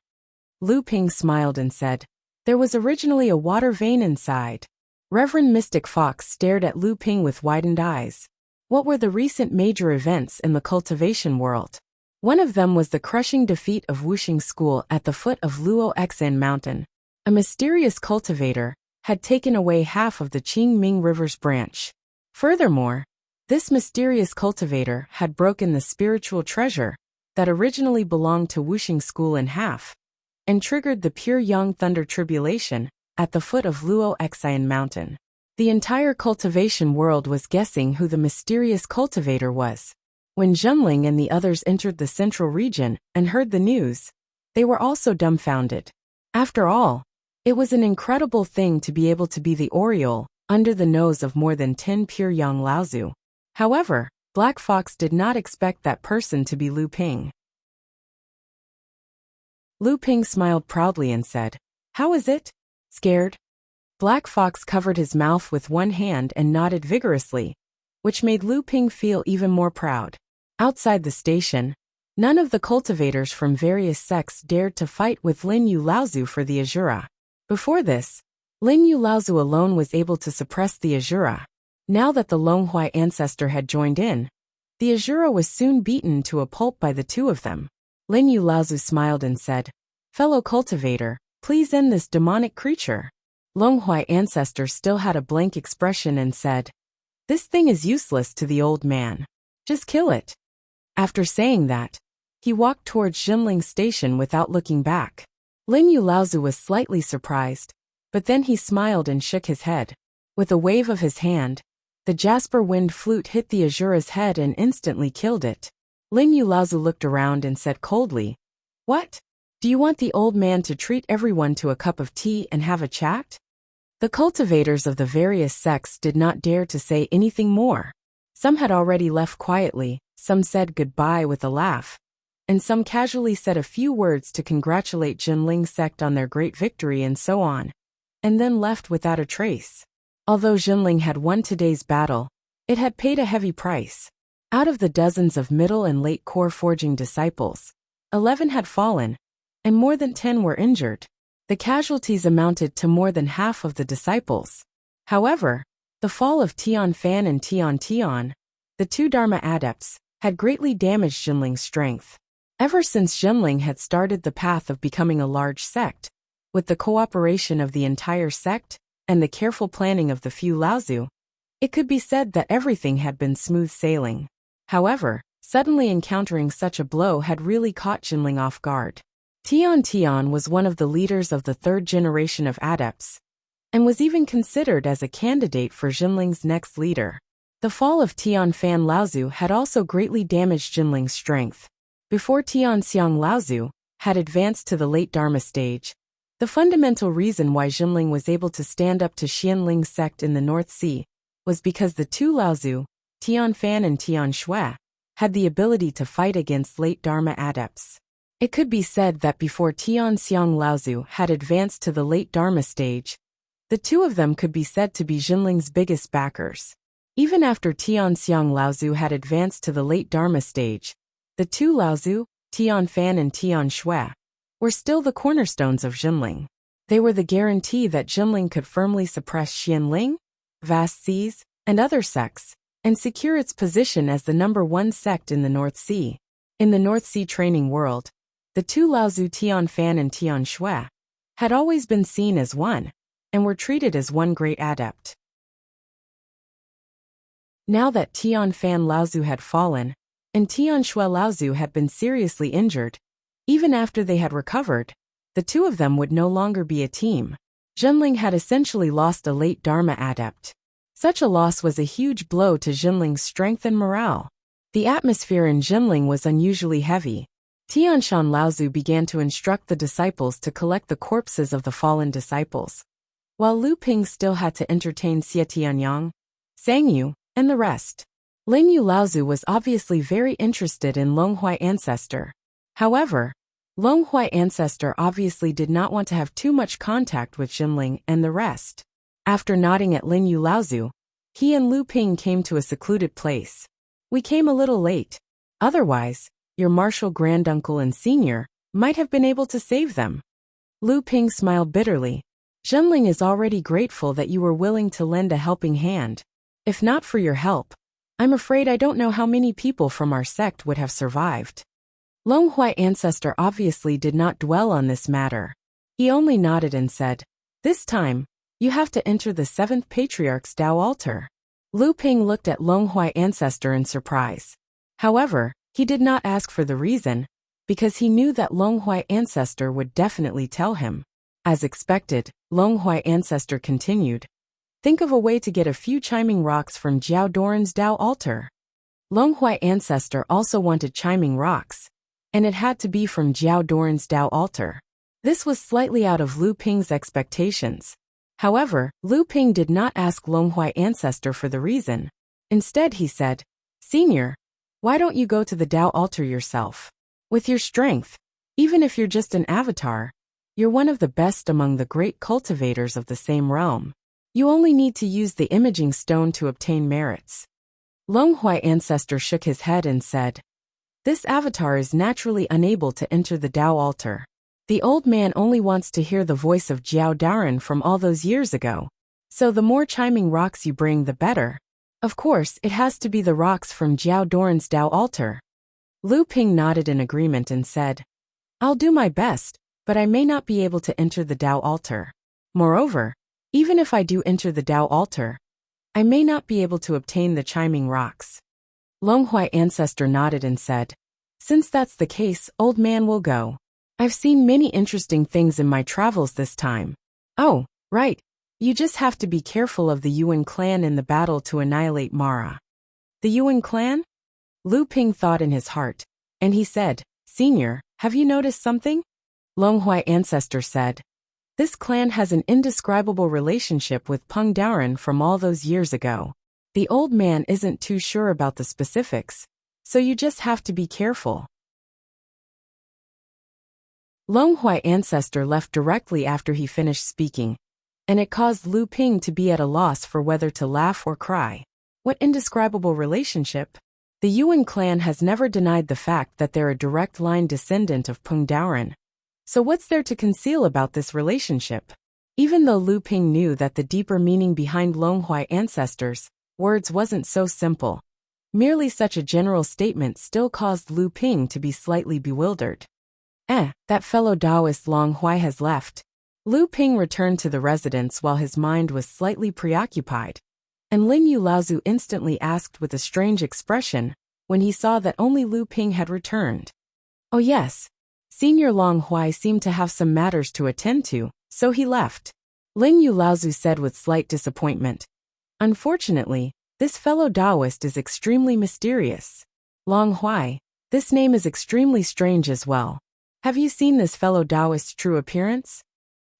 Lu Ping smiled and said, there was originally a water vein inside. Reverend Mystic Fox stared at Lu Ping with widened eyes. What were the recent major events in the cultivation world? One of them was the crushing defeat of Wuxia School at the foot of Luo Xan Mountain. A mysterious cultivator had taken away half of the Qingming River's branch. Furthermore, this mysterious cultivator had broken the spiritual treasure that originally belonged to Wuxia School in half, and triggered the pure Yang Thunder Tribulation at the foot of Luo Xan Mountain. The entire cultivation world was guessing who the mysterious cultivator was. When Zhenling and the others entered the central region and heard the news, they were also dumbfounded. After all, it was an incredible thing to be able to be the Oriole under the nose of more than 10 pure Yang Laozu. However, Black Fox did not expect that person to be Lu Ping. Lu Ping smiled proudly and said, "How is it? Scared?" Black Fox covered his mouth with one hand and nodded vigorously, which made Lu Ping feel even more proud. Outside the station, none of the cultivators from various sects dared to fight with Lin Yu Laozu for the Asura. Before this, Lin Yu Laozu alone was able to suppress the Asura. Now that the Longhuai ancestor had joined in, the Asura was soon beaten to a pulp by the two of them. Lin Yu Laozu smiled and said, "Fellow cultivator, please end this demonic creature." Longhuai ancestor still had a blank expression and said, "This thing is useless to the old man. Just kill it." After saying that, he walked towards Jinling Station without looking back. Lin Yu Laozu was slightly surprised, but then he smiled and shook his head. With a wave of his hand, the jasper wind flute hit the Asura's head and instantly killed it. Lin Yu Laozu looked around and said coldly, "What? Do you want the old man to treat everyone to a cup of tea and have a chat?" The cultivators of the various sects did not dare to say anything more. Some had already left quietly, some said goodbye with a laugh, and some casually said a few words to congratulate Jinling sect on their great victory and so on, and then left without a trace. Although Jinling had won today's battle, it had paid a heavy price. Out of the dozens of middle and late core forging disciples, 11 had fallen, and more than 10 were injured. The casualties amounted to more than half of the disciples. However, the fall of Tian Fan and Tian Tian, the two Dharma adepts, had greatly damaged Jinling's strength. Ever since Jinling had started the path of becoming a large sect, with the cooperation of the entire sect and the careful planning of the few Laozu, it could be said that everything had been smooth sailing. However, suddenly encountering such a blow had really caught Jinling off guard. Tian Tian was one of the leaders of the third generation of adepts, and was even considered as a candidate for Jinling's next leader. The fall of Tian Fan Laozu had also greatly damaged Jinling's strength. Before Tian Xiang Laozu had advanced to the late Dharma stage, the fundamental reason why Jinling was able to stand up to Xianling's sect in the North Sea was because the two Laozu, Tian Fan and Tian Shui, had the ability to fight against late Dharma adepts. It could be said that before Tian Xiang Laozu had advanced to the late Dharma stage, the two of them could be said to be Jinling's biggest backers. Even after Tian Xiang Laozu had advanced to the late Dharma stage, the two Laozu, Tian Fan and Tian Shui, were still the cornerstones of Jinling. They were the guarantee that Jinling could firmly suppress Xianling, vast seas, and other sects, and secure its position as the #1 sect in the North Sea. In the North Sea training world, The two Laozu Tian Fan and Tian Shui had always been seen as one, and were treated as one great adept. Now that Tian Fan Laozu had fallen, and Tian Shui Laozu had been seriously injured, even after they had recovered, the two of them would no longer be a team. Zhenling had essentially lost a late Dharma adept. Such a loss was a huge blow to Zhenling's strength and morale. The atmosphere in Zhenling was unusually heavy. Tianshan Laozu began to instruct the disciples to collect the corpses of the fallen disciples, while Lu Ping still had to entertain Xie Tianyang, Sang Yu, and the rest. Lin Yu Laozu was obviously very interested in Longhui Ancestor. However, Longhui Ancestor obviously did not want to have too much contact with Zhenling and the rest. After nodding at Lin Yu Laozu, he and Lu Ping came to a secluded place. We came a little late. Otherwise, your martial granduncle and senior might have been able to save them. Lu Ping smiled bitterly. Zhenling is already grateful that you were willing to lend a helping hand. If not for your help, I'm afraid I don't know how many people from our sect would have survived. Longhui Ancestor obviously did not dwell on this matter. He only nodded and said, "This time, you have to enter the 7th Patriarch's Tao altar." Lu Ping looked at Longhui Ancestor in surprise. However, he did not ask for the reason, because he knew that Longhui Ancestor would definitely tell him. As expected, Longhui Ancestor continued, "Think of a way to get a few chiming rocks from Jiao Doran's Tao altar." Longhui Ancestor also wanted chiming rocks, and it had to be from Jiao Doran's Tao altar. This was slightly out of Lu Ping's expectations. However, Lu Ping did not ask Longhui Ancestor for the reason. Instead he said, "Senior, why don't you go to the Tao altar yourself? With your strength, even if you're just an avatar, you're one of the best among the great cultivators of the same realm. You only need to use the imaging stone to obtain merits." Longhui Ancestor shook his head and said, "This avatar is naturally unable to enter the Tao altar. The old man only wants to hear the voice of Jiao Daran from all those years ago. So the more chiming rocks you bring, the better. Of course, it has to be the rocks from Jiao Doran's Tao altar." Lu Ping nodded in agreement and said, "I'll do my best, but I may not be able to enter the Tao altar. Moreover, even if I do enter the Tao altar, I may not be able to obtain the chiming rocks." Longhui Ancestor nodded and said, "Since that's the case, old man will go. I've seen many interesting things in my travels this time. Oh, right. You just have to be careful of the Yuan clan in the battle to annihilate Mara." The Yuan clan? Lu Ping thought in his heart, and he said, "Senior, have you noticed something?" Longhui Ancestor said, "This clan has an indescribable relationship with Peng Daoran from all those years ago. The old man isn't too sure about the specifics, so you just have to be careful." Longhui Ancestor left directly after he finished speaking, and it caused Lu Ping to be at a loss for whether to laugh or cry. What indescribable relationship? The Yuan clan has never denied the fact that they're a direct line descendant of Peng Daoran. So what's there to conceal about this relationship? Even though Lu Ping knew that the deeper meaning behind Longhui Ancestor's words wasn't so simple, merely such a general statement still caused Lu Ping to be slightly bewildered. That fellow Taoist Longhui has left. Lu Ping returned to the residence while his mind was slightly preoccupied, and Lin Yu Laozu instantly asked with a strange expression when he saw that only Lu Ping had returned. "Oh yes, Senior Longhui seemed to have some matters to attend to, so he left." Lin Yu Laozu said with slight disappointment, "Unfortunately, this fellow Taoist is extremely mysterious. Longhui, this name is extremely strange as well. Have you seen this fellow Taoist's true appearance?"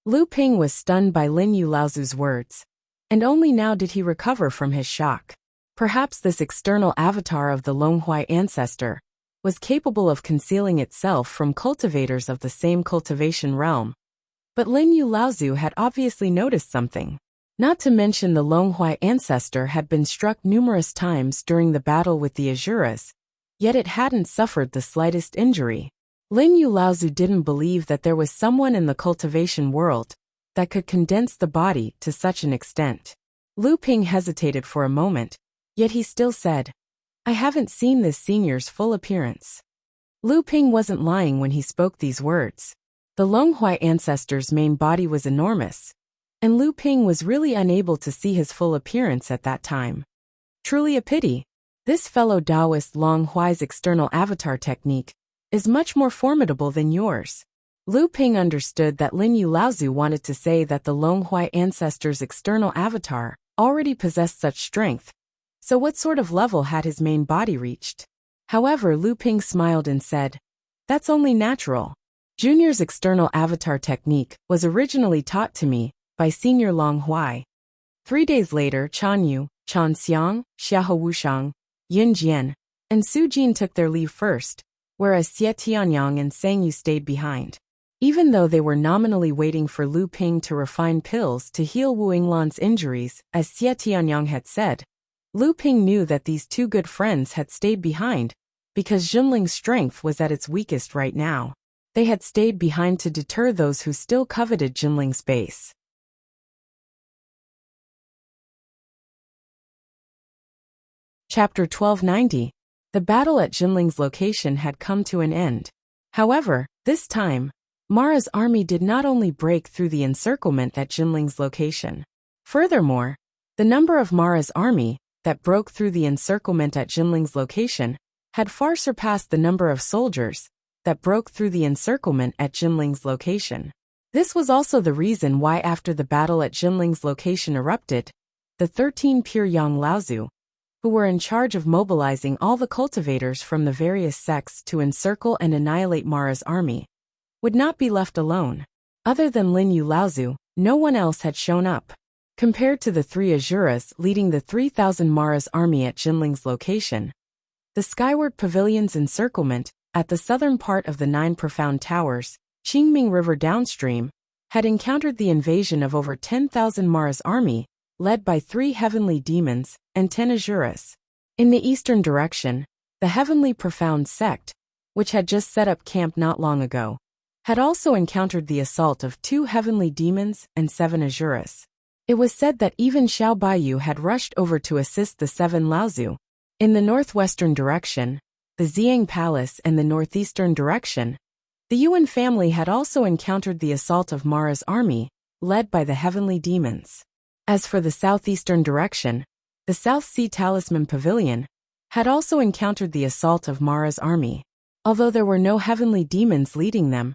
Lu Ping was stunned by Lin Yu Laozu's words, and only now did he recover from his shock. Perhaps this external avatar of the Longhui Ancestor was capable of concealing itself from cultivators of the same cultivation realm. But Lin Yu Laozu had obviously noticed something. Not to mention the Longhui Ancestor had been struck numerous times during the battle with the Azuras, yet it hadn't suffered the slightest injury. Lin Yu Laozu didn't believe that there was someone in the cultivation world that could condense the body to such an extent. Lu Ping hesitated for a moment, yet he still said, "I haven't seen this senior's full appearance." Lu Ping wasn't lying when he spoke these words. The Longhuai ancestor's main body was enormous, and Lu Ping was really unable to see his full appearance at that time. Truly a pity. This fellow Taoist Longhuai's external avatar technique is much more formidable than yours. Lu Ping understood that Lin Yu Laozu wanted to say that the Longhuai ancestor's external avatar already possessed such strength, so what sort of level had his main body reached? However, Lu Ping smiled and said, "That's only natural. Junior's external avatar technique was originally taught to me by Senior Longhuai." 3 days later, Chan Yu, Chan Xiang, Xiahou Wushang, Yin Jian, and Su Jin took their leave first, whereas Xie Tianyang and Sang Yu stayed behind. Even though they were nominally waiting for Lu Ping to refine pills to heal Wu Yinglan's injuries, as Xie Tianyang had said, Lu Ping knew that these two good friends had stayed behind because Junling's strength was at its weakest right now. They had stayed behind to deter those who still coveted Junling's base. Chapter 1290. The battle at Junling's location had come to an end. However, this time, Mara's army did not only break through the encirclement at Junling's location. Furthermore, the number of Mara's army that broke through the encirclement at Junling's location had far surpassed the number of soldiers that broke through the encirclement at Junling's location. This was also the reason why after the battle at Junling's location erupted, the 13 pure Yang Laozu, who were in charge of mobilizing all the cultivators from the various sects to encircle and annihilate Mara's army, would not be left alone. Other than Lin Yu Laozu, no one else had shown up. Compared to the 3 Azuras leading the 3,000 Mara's army at Junling's location, the Skyward Pavilion's encirclement, at the southern part of the 9 profound towers, Qingming River downstream, had encountered the invasion of over 10,000 Mara's army, led by 3 heavenly demons and 10 Azuras. In the eastern direction, the Heavenly Profound sect, which had just set up camp not long ago, had also encountered the assault of 2 heavenly demons and 7 Azuras. It was said that even Xiao Baiyu had rushed over to assist the 7 Laozu. In the northwestern direction, the Xiang Palace, and the northeastern direction, the Yuan family had also encountered the assault of Mara's army, led by the heavenly demons. As for the southeastern direction, the South Sea Talisman Pavilion had also encountered the assault of Mara's army. Although there were no heavenly demons leading them,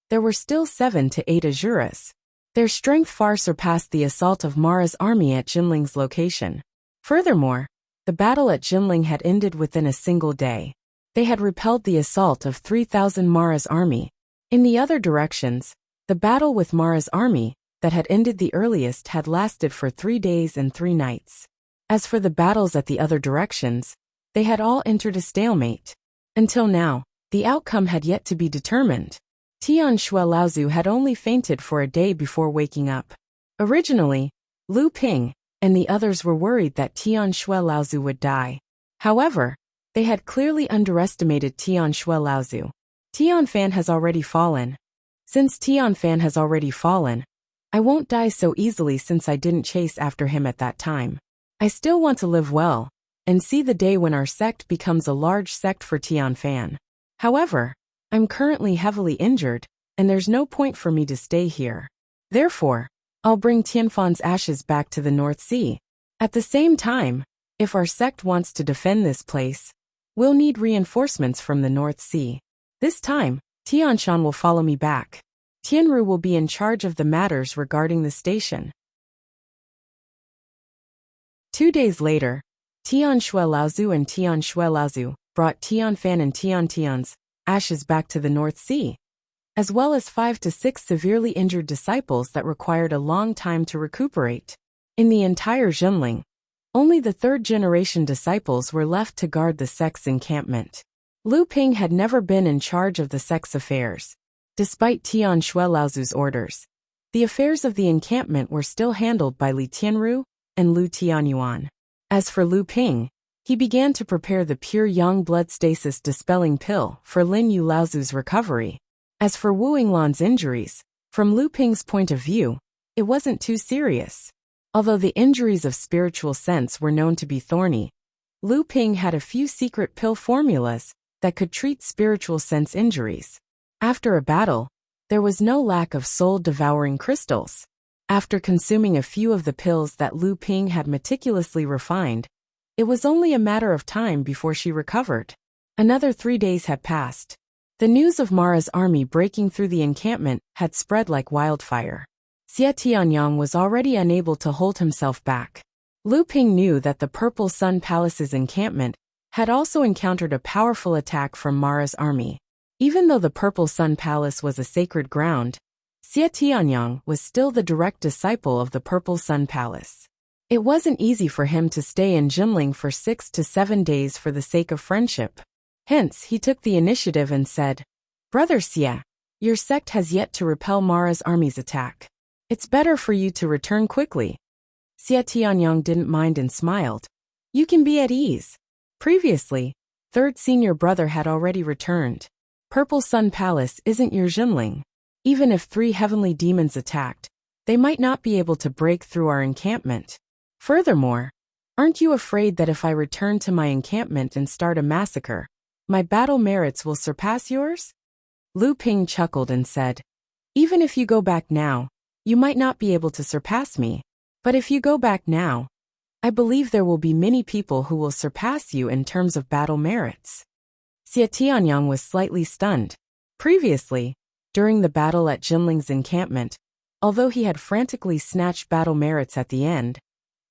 there were still 7 to 8 Azuras. Their strength far surpassed the assault of Mara's army at Junling's location. Furthermore, the battle at Junling had ended within a single day. They had repelled the assault of 3,000 Mara's army. In the other directions, the battle with Mara's army, that had ended the earliest, had lasted for 3 days and 3 nights. As for the battles at the other directions, they had all entered a stalemate. Until now, the outcome had yet to be determined. Tian Shui Laozu had only fainted for a day before waking up. Originally, Lu Ping and the others were worried that Tian Shui Laozu would die. However, they had clearly underestimated Tian Shui Laozu. Tian Fan has already fallen. Since Tian Fan has already fallen, I won't die so easily since I didn't chase after him at that time. I still want to live well and see the day when our sect becomes a large sect for Tian Fan. However, I'm currently heavily injured, and there's no point for me to stay here. Therefore, I'll bring Tianfan's ashes back to the North Sea. At the same time, if our sect wants to defend this place, we'll need reinforcements from the North Sea. This time, Tianshan will follow me back. Tianru will be in charge of the matters regarding the station. 2 days later, Tian Shui Laozu and Tian Shui Laozu brought Tian Fan and Tian's ashes back to the North Sea, as well as 5 to 6 severely injured disciples that required a long time to recuperate. In the entire Junling, only the 3rd-generation disciples were left to guard the sect's encampment. Lu Ping had never been in charge of the sect's affairs. Despite Tian Shui Laozu's orders, the affairs of the encampment were still handled by Li Tianru and Lu Tianyuan. As for Lu Ping, he began to prepare the pure yang blood stasis dispelling pill for Lin Yu Laozu's recovery. As for Wu Yinglan's injuries, from Lu Ping's point of view, it wasn't too serious. Although the injuries of spiritual sense were known to be thorny, Lu Ping had a few secret pill formulas that could treat spiritual sense injuries. After a battle, there was no lack of soul-devouring crystals. After consuming a few of the pills that Lu Ping had meticulously refined, it was only a matter of time before she recovered. Another 3 days had passed. The news of Mara's army breaking through the encampment had spread like wildfire. Xie Tianyang was already unable to hold himself back. Lu Ping knew that the Purple Sun Palace's encampment had also encountered a powerful attack from Mara's army. Even though the Purple Sun Palace was a sacred ground, Xie Tianyang was still the direct disciple of the Purple Sun Palace. It wasn't easy for him to stay in Jinling for 6 to 7 days for the sake of friendship. Hence, he took the initiative and said, "Brother Xie, your sect has yet to repel Mara's army's attack. It's better for you to return quickly." Xie Tianyang didn't mind and smiled. "You can be at ease." Previously, third senior brother had already returned. Purple Sun Palace isn't your Jinling. Even if 3 heavenly demons attacked, they might not be able to break through our encampment. Furthermore, aren't you afraid that if I return to my encampment and start a massacre, my battle merits will surpass yours? Lu Ping chuckled and said, "Even if you go back now, you might not be able to surpass me. But if you go back now, I believe there will be many people who will surpass you in terms of battle merits." Xie Tianyang was slightly stunned. Previously, during the battle at Jinling's encampment, although he had frantically snatched battle merits at the end,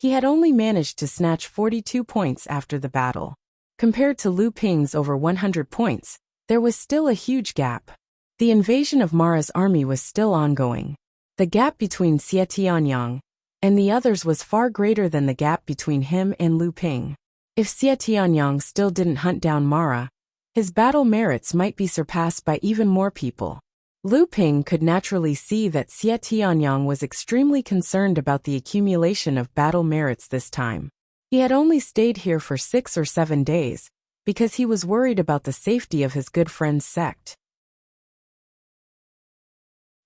he had only managed to snatch 42 points after the battle. Compared to Lu Ping's over 100 points, there was still a huge gap. The invasion of Mara's army was still ongoing. The gap between Xie Tianyang and the others was far greater than the gap between him and Lu Ping. If Xie Tianyang still didn't hunt down Mara, his battle merits might be surpassed by even more people. Lu Ping could naturally see that Xie Tianyang was extremely concerned about the accumulation of battle merits this time. He had only stayed here for 6 or 7 days, because he was worried about the safety of his good friend's sect.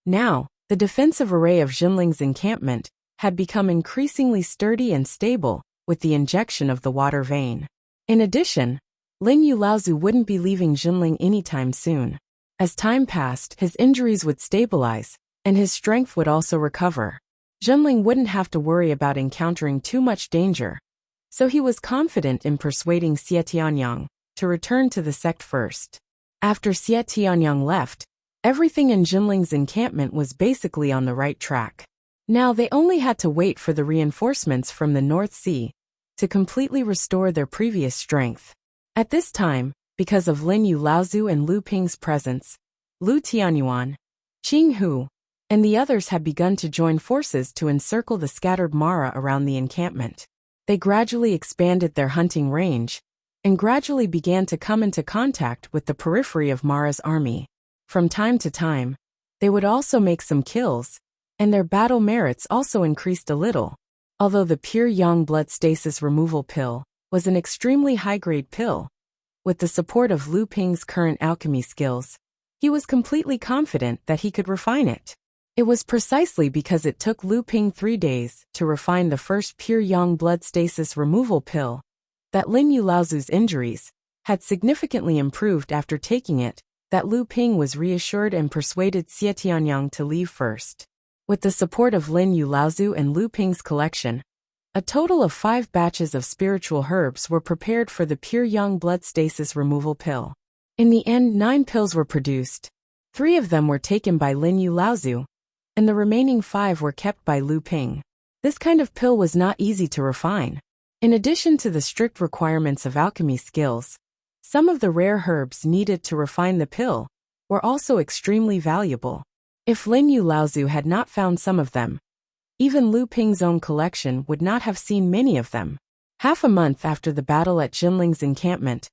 Now, the defensive array of Jinling's encampment had become increasingly sturdy and stable with the injection of the water vein. In addition, Lin Yulaozu wouldn't be leaving Jinling anytime soon. As time passed, his injuries would stabilize, and his strength would also recover. Jinling wouldn't have to worry about encountering too much danger, so he was confident in persuading Xie Tianyang to return to the sect first. After Xie Tianyang left, everything in Jinling's encampment was basically on the right track. Now they only had to wait for the reinforcements from the North Sea to completely restore their previous strength. At this time, because of Lin Yulaozu and Lu Ping's presence, Lu Tianyuan, Qing Hu, and the others had begun to join forces to encircle the scattered Mara around the encampment. They gradually expanded their hunting range, and gradually began to come into contact with the periphery of Mara's army. From time to time, they would also make some kills, and their battle merits also increased a little. Although the pure yang blood stasis removal pill was an extremely high-grade pill, with the support of Lu Ping's current alchemy skills, he was completely confident that he could refine it. It was precisely because it took Lu Ping 3 days to refine the first pure yang blood stasis removal pill that Lin Yulaozu's injuries had significantly improved after taking it, that Lu Ping was reassured and persuaded Xie Tianyang to leave first. With the support of Lin Yulaozu and Lu Ping's collection, a total of 5 batches of spiritual herbs were prepared for the pure yang blood stasis removal pill. In the end, 9 pills were produced. 3 of them were taken by Lin Yulaozu, and the remaining 5 were kept by Lu Ping. This kind of pill was not easy to refine. In addition to the strict requirements of alchemy skills, some of the rare herbs needed to refine the pill were also extremely valuable. If Lin Yulaozu had not found some of them, even Lu Ping's own collection would not have seen many of them. Half a month after the battle at Jinling's encampment,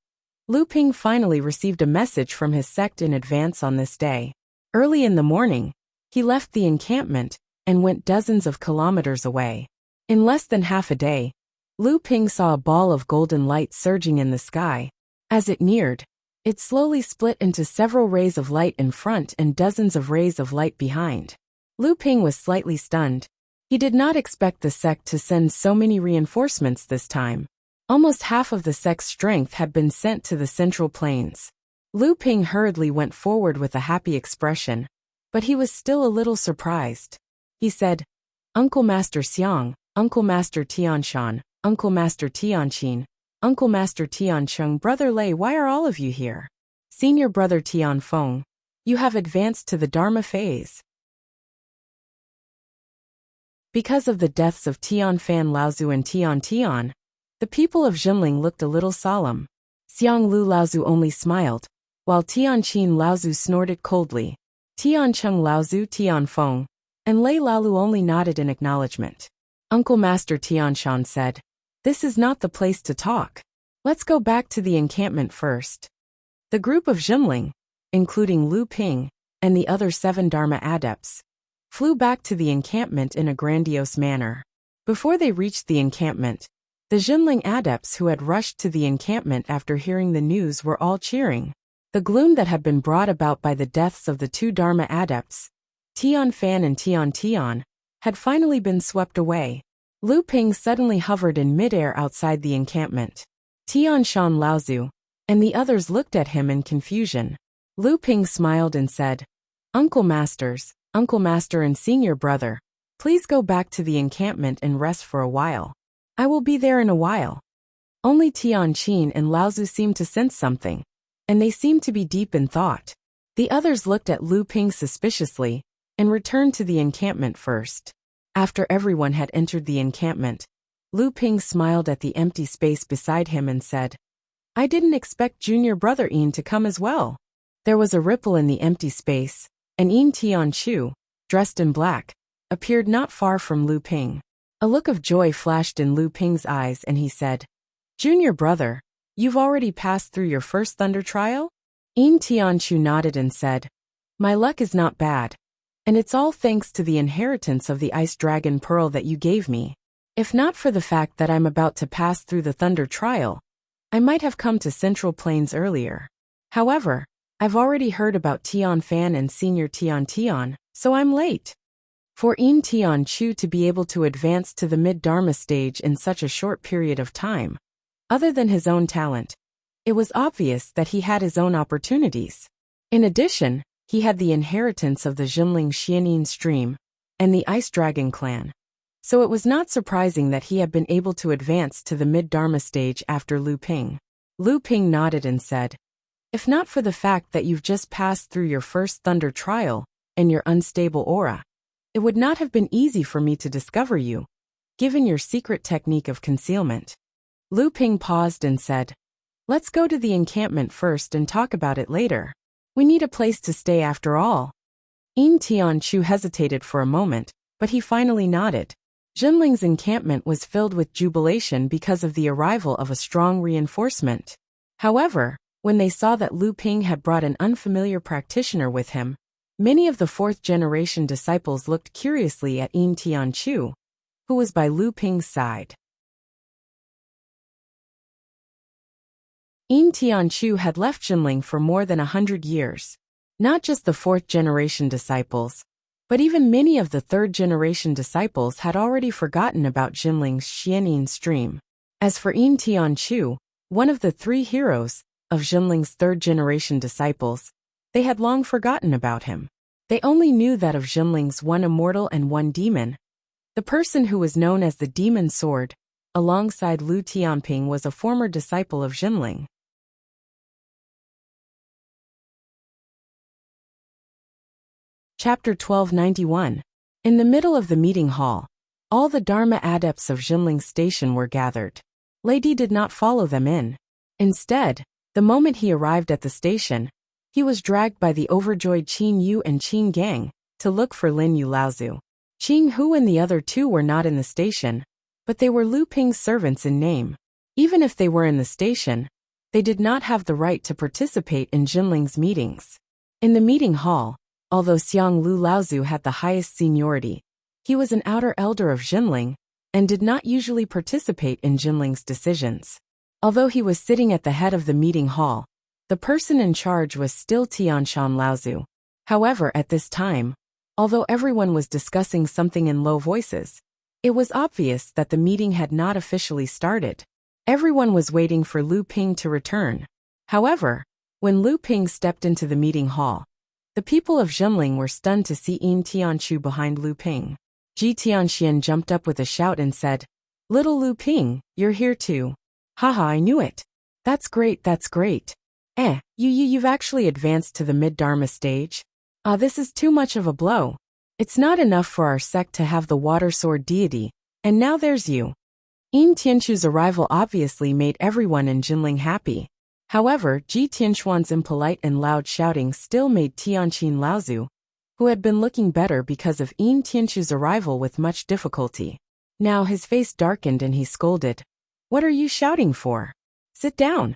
Lu Ping finally received a message from his sect in advance on this day. Early in the morning, he left the encampment and went dozens of kilometers away. In less than half a day, Lu Ping saw a ball of golden light surging in the sky. As it neared, it slowly split into several rays of light in front and dozens of rays of light behind. Lu Ping was slightly stunned. He did not expect the sect to send so many reinforcements this time. Almost half of the sect's strength had been sent to the Central Plains. Lu Ping hurriedly went forward with a happy expression, but he was still a little surprised. He said, Uncle Master Xiang, Uncle Master Tianshan, Uncle Master Tianqin, Uncle Master Tiancheng, Brother Lei, why are all of you here? Senior Brother Tianfeng, you have advanced to the Dharma phase. Because of the deaths of Tianfan Laozu and Tian, the people of Jinling looked a little solemn. Xiang Lu Laozu only smiled, while Tianqin Laozu snorted coldly. Tiancheng Laozu, Tianfeng, and Lei Lalu only nodded in acknowledgement. Uncle Master Tianshan said, This is not the place to talk. Let's go back to the encampment first. The group of Jinling, including Lu Ping and the other 7 Dharma adepts, flew back to the encampment in a grandiose manner. Before they reached the encampment, the Jinling adepts who had rushed to the encampment after hearing the news were all cheering. The gloom that had been brought about by the deaths of the 2 Dharma adepts, Tianfan and Tian, had finally been swept away. Lu Ping suddenly hovered in midair outside the encampment. Tianshan Laozu and the others looked at him in confusion. Lu Ping smiled and said, Uncle Master and Senior Brother, please go back to the encampment and rest for a while. I will be there in a while. Only Tianqin and Laozu seemed to sense something, and they seemed to be deep in thought. The others looked at Lu Ping suspiciously and returned to the encampment first. After everyone had entered the encampment, Lu Ping smiled at the empty space beside him and said, I didn't expect Junior Brother Yin to come as well. There was a ripple in the empty space, and Yin Tianchu, dressed in black, appeared not far from Lu Ping. A look of joy flashed in Lu Ping's eyes and he said, Junior Brother, you've already passed through your first thunder trial? Yin Tianchu nodded and said, My luck is not bad. And it's all thanks to the inheritance of the Ice Dragon Pearl that you gave me. If not for the fact that I'm about to pass through the Thunder Trial, I might have come to Central Plains earlier. However, I've already heard about Tianfan and Senior Tian, so I'm late. For Yin Tianchu to be able to advance to the mid-Dharma stage in such a short period of time, other than his own talent, it was obvious that he had his own opportunities. In addition, he had the inheritance of the Jinling Xianin stream and the Ice Dragon clan. So it was not surprising that he had been able to advance to the mid-Dharma stage after Lu Ping. Lu Ping nodded and said, If not for the fact that you've just passed through your first thunder trial and your unstable aura, it would not have been easy for me to discover you, given your secret technique of concealment. Lu Ping paused and said, Let's go to the encampment first and talk about it later. We need a place to stay after all. Yin Tianchu hesitated for a moment, but he finally nodded. Jinling's encampment was filled with jubilation because of the arrival of a strong reinforcement. However, when they saw that Lu Ping had brought an unfamiliar practitioner with him, many of the 4th-generation disciples looked curiously at Yin Tianchu, who was by Lu Ping's side. Yin Tianchu had left Jinling for more than 100 years. Not just the 4th-generation disciples, but even many of the 3rd-generation disciples had already forgotten about Jinling's Xianin stream. As for Yin Tianchu, one of the 3 heroes of Jinling's 3rd-generation disciples, they had long forgotten about him. They only knew that of Jinling's 1 immortal and 1 demon. The person who was known as the Demon Sword, alongside Lu Tianping, was a former disciple of Jinling. Chapter 1291. In the middle of the meeting hall, all the Dharma adepts of Jinling Station were gathered. Lady did not follow them in. Instead, the moment he arrived at the station, he was dragged by the overjoyed Qin Yu and Qin Gang to look for Lin Yu Laozu. Qin Hu and the other 2 were not in the station, but they were Lu Ping's servants in name. Even if they were in the station, they did not have the right to participate in Jinling's meetings. In the meeting hall, although Xiang Lu Laozu had the highest seniority, he was an outer elder of Jinling and did not usually participate in Jinling's decisions. Although he was sitting at the head of the meeting hall, the person in charge was still Tianshan Laozu. However, at this time, although everyone was discussing something in low voices, it was obvious that the meeting had not officially started. Everyone was waiting for Lu Ping to return. However, When Lu Ping stepped into the meeting hall, the people of Zhenling were stunned to see Yin Tianchu behind Lu Ping. Ji Tianxian jumped up with a shout and said, "Little Lu Ping, you're here too. Haha, I knew it. That's great, that's great. You've actually advanced to the mid-Dharma stage? This is too much of a blow. It's not enough for our sect to have the water sword deity, and now there's you." Yin Tianchu's arrival obviously made everyone in Jinling happy. However, Ji Tianxuan's impolite and loud shouting still made Tianqin Laozu, who had been looking better because of Yin Tianchu's arrival, with much difficulty. Now his face darkened and he scolded, "What are you shouting for? Sit down."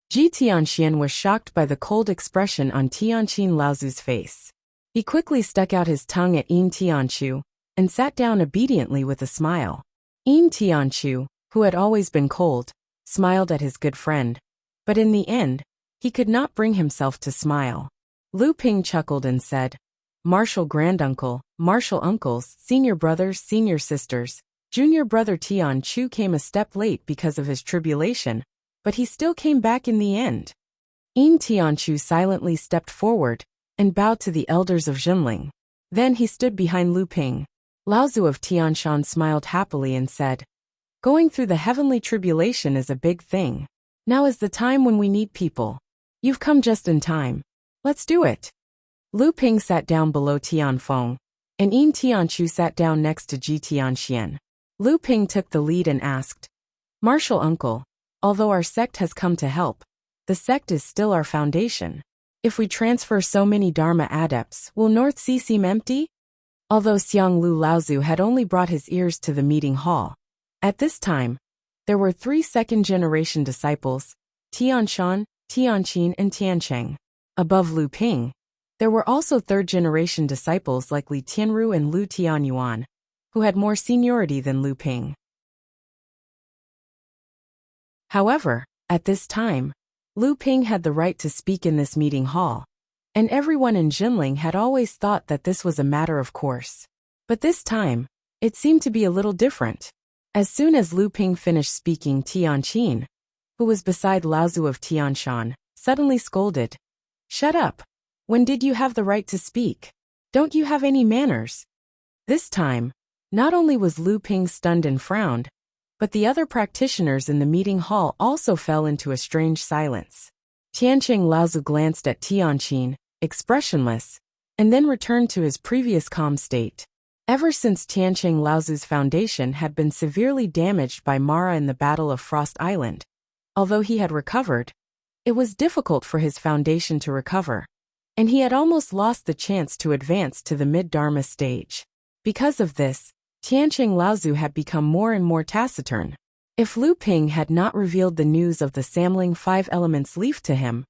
Ji Tianxian was shocked by the cold expression on Tianqin Laozu's face. He quickly stuck out his tongue at Yin Tianchu and sat down obediently with a smile. Yin Tianchu, who had always been cold, smiled at his good friend. But in the end, he could not bring himself to smile. Lu Ping chuckled and said, "Martial granduncle, martial uncles, senior brothers, senior sisters, junior brother Tianchu came a step late because of his tribulation, but he still came back in the end." Yin Tianchu silently stepped forward and bowed to the elders of Zhenling. Then he stood behind Lu Ping. Laozu of Tianshan smiled happily and said, "Going through the heavenly tribulation is a big thing. Now is the time when we need people. You've come just in time. Let's do it." Lu Ping sat down below Tianfeng, and Yin Tianchu sat down next to Ji Tianxian. Lu Ping took the lead and asked, "Martial uncle, although our sect has come to help, the sect is still our foundation. If we transfer so many Dharma adepts, will North Sea seem empty?" Although Xiang Lu Laozu had only brought his ears to the meeting hall, at this time, there were 3 second-generation disciples, Tianshan, Tianqin, and Tiancheng. Above Lu Ping, there were also third-generation disciples like Li Tianru and Lu Tianyuan, who had more seniority than Lu Ping. However, at this time, Lu Ping had the right to speak in this meeting hall, and everyone in Jinling had always thought that this was a matter of course. But this time, it seemed to be a little different. As soon as Lu Ping finished speaking, Tianqin, who was beside Laozu of Tianshan, suddenly scolded, "Shut up! When did you have the right to speak? Don't you have any manners?" This time, not only was Lu Ping stunned and frowned, but the other practitioners in the meeting hall also fell into a strange silence. Tianqin Laozu glanced at Tianqin, expressionless, and then returned to his previous calm state. Ever since Tianqin Laozu's foundation had been severely damaged by Mara in the Battle of Frost Island, although he had recovered, it was difficult for his foundation to recover, and he had almost lost the chance to advance to the mid-Dharma stage. Because of this, Tianqin Laozu had become more and more taciturn. If Lu Ping had not revealed the news of the Samling 5 Elements leaf to him,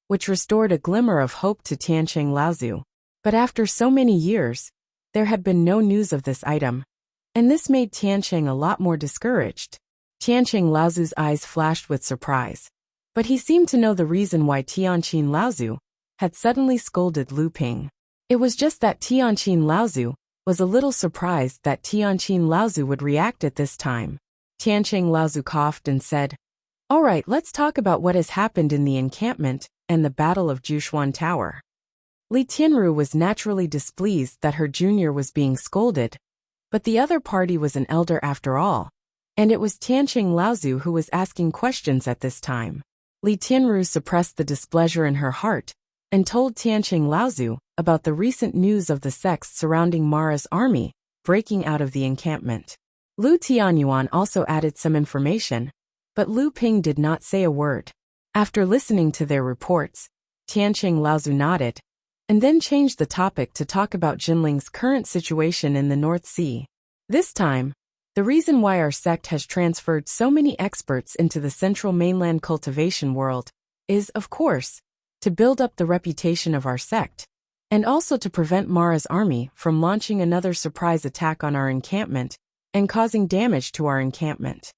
which restored a glimmer of hope to Tianqin Laozu, but after so many years, there had been no news of this item, and this made Tianqin a lot more discouraged. Tianqin Laozu's eyes flashed with surprise, but he seemed to know the reason why Tianqin Laozu had suddenly scolded Lu Ping. It was just that Tianqin Laozu was a little surprised that Tianqin Laozu would react at this time. Tianqin Laozu coughed and said, "All right, let's talk about what has happened in the encampment and the Battle of Jushuan Tower." Li Tianru was naturally displeased that her junior was being scolded, but the other party was an elder after all, and it was Tianqin Laozu who was asking questions at this time. Li Tianru suppressed the displeasure in her heart and told Tianqin Laozu about the recent news of the sects surrounding Mara's army breaking out of the encampment. Lu Tianyuan also added some information, but Lu Ping did not say a word. After listening to their reports, Tianqin Laozu nodded, and then changed the topic to talk about Jinling's current situation in the North Sea. This time, the reason why our sect has transferred so many experts into the central mainland cultivation world is, of course, to build up the reputation of our sect, and also to prevent Mara's army from launching another surprise attack on our encampment and causing damage to our encampment.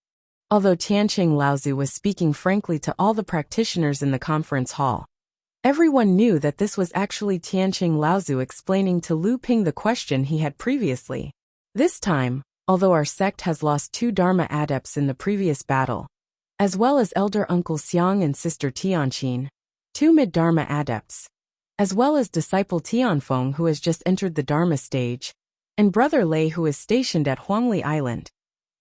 Although Tianqin Laozu was speaking frankly to all the practitioners in the conference hall, everyone knew that this was actually Tianqin Laozu explaining to Lu Ping the question he had previously. This time, although our sect has lost 2 Dharma adepts in the previous battle, as well as elder uncle Xiang and sister Tianqin, 2 mid-Dharma adepts, as well as disciple Tianfeng who has just entered the Dharma stage, and Brother Lei who is stationed at Huangli Island.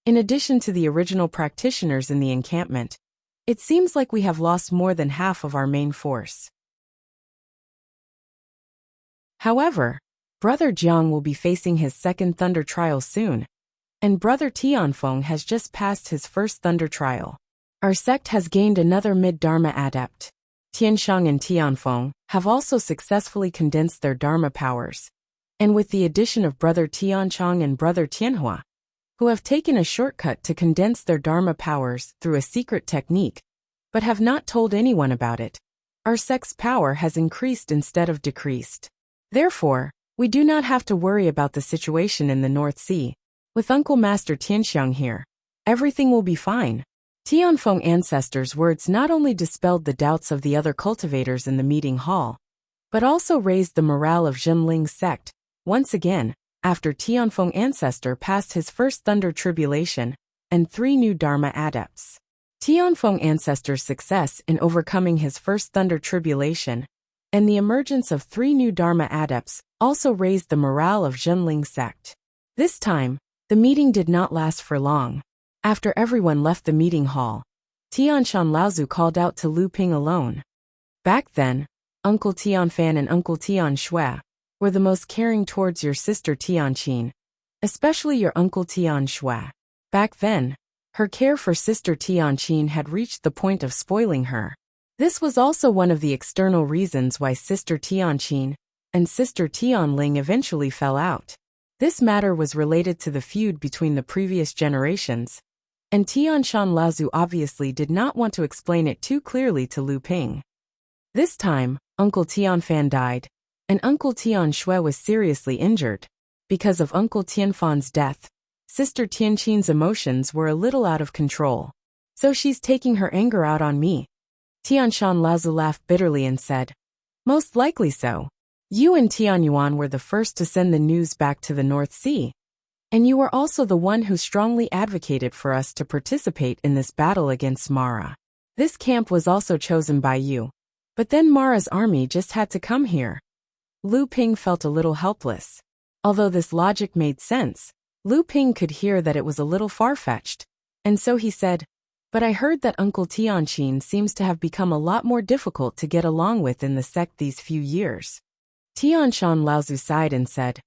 In addition to the original practitioners in the encampment, it seems like we have lost more than half of our main force. However, Brother Jiang will be facing his second thunder trial soon, and Brother Tianfeng has just passed his first thunder trial. Our sect has gained another mid-Dharma adept. Tianshang and Tianfeng have also successfully condensed their Dharma powers, and with the addition of Brother Tianchang and Brother Tianhua, who have taken a shortcut to condense their Dharma powers through a secret technique, but have not told anyone about it, our sect's power has increased instead of decreased. Therefore, we do not have to worry about the situation in the North Sea. With Uncle Master Tianxiang here, everything will be fine. Tianfeng ancestors' words not only dispelled the doubts of the other cultivators in the meeting hall, but also raised the morale of Zhenling's sect. Once again, after Tianfeng ancestor passed his first thunder tribulation, and 3 new Dharma adepts. Tianfeng ancestor's success in overcoming his first thunder tribulation, and the emergence of 3 new Dharma adepts, also raised the morale of Zhenling's sect. This time, the meeting did not last for long. After everyone left the meeting hall, Tianshan Laozu called out to Lu Ping alone. Back then, Uncle Tianfan and Uncle Tian Shui were the most caring towards your sister Tianqin, especially your Uncle Tian Shui. Back then, her care for sister Tianqin had reached the point of spoiling her. This was also one of the external reasons why sister Tianqin and sister Tianling eventually fell out. This matter was related to the feud between the previous generations, and Tianshan Laozu obviously did not want to explain it too clearly to Lu Ping. This time, Uncle Tianfan died, and Uncle Tian Shui was seriously injured. Because of Uncle Tianfan's death, Sister Tianqin's emotions were a little out of control. So she's taking her anger out on me. Tianshan Laozu laughed bitterly and said, "Most likely so. You and Tianyuan were the first to send the news back to the North Sea. And you were also the one who strongly advocated for us to participate in this battle against Mara. This camp was also chosen by you. But then Mara's army just had to come here." Lu Ping felt a little helpless. Although this logic made sense, Lu Ping could hear that it was a little far-fetched, and so he said, "But I heard that Uncle Tianqin seems to have become a lot more difficult to get along with in the sect these few years." Tianshan Laozu sighed and said,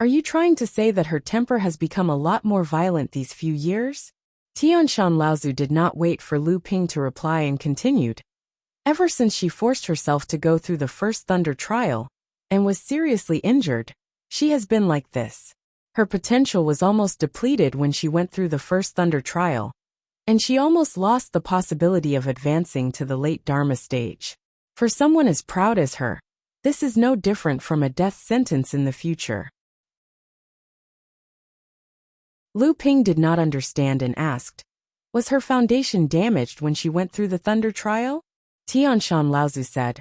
"Are you trying to say that her temper has become a lot more violent these few years?" Tianshan Laozu did not wait for Lu Ping to reply and continued. "Ever since she forced herself to go through the first thunder trial, and was seriously injured, she has been like this. Her potential was almost depleted when she went through the first thunder trial, and she almost lost the possibility of advancing to the late Dharma stage. For someone as proud as her, this is no different from a death sentence in the future." Lu Ping did not understand and asked, "Was her foundation damaged when she went through the thunder trial?" Tianshan Laozu said,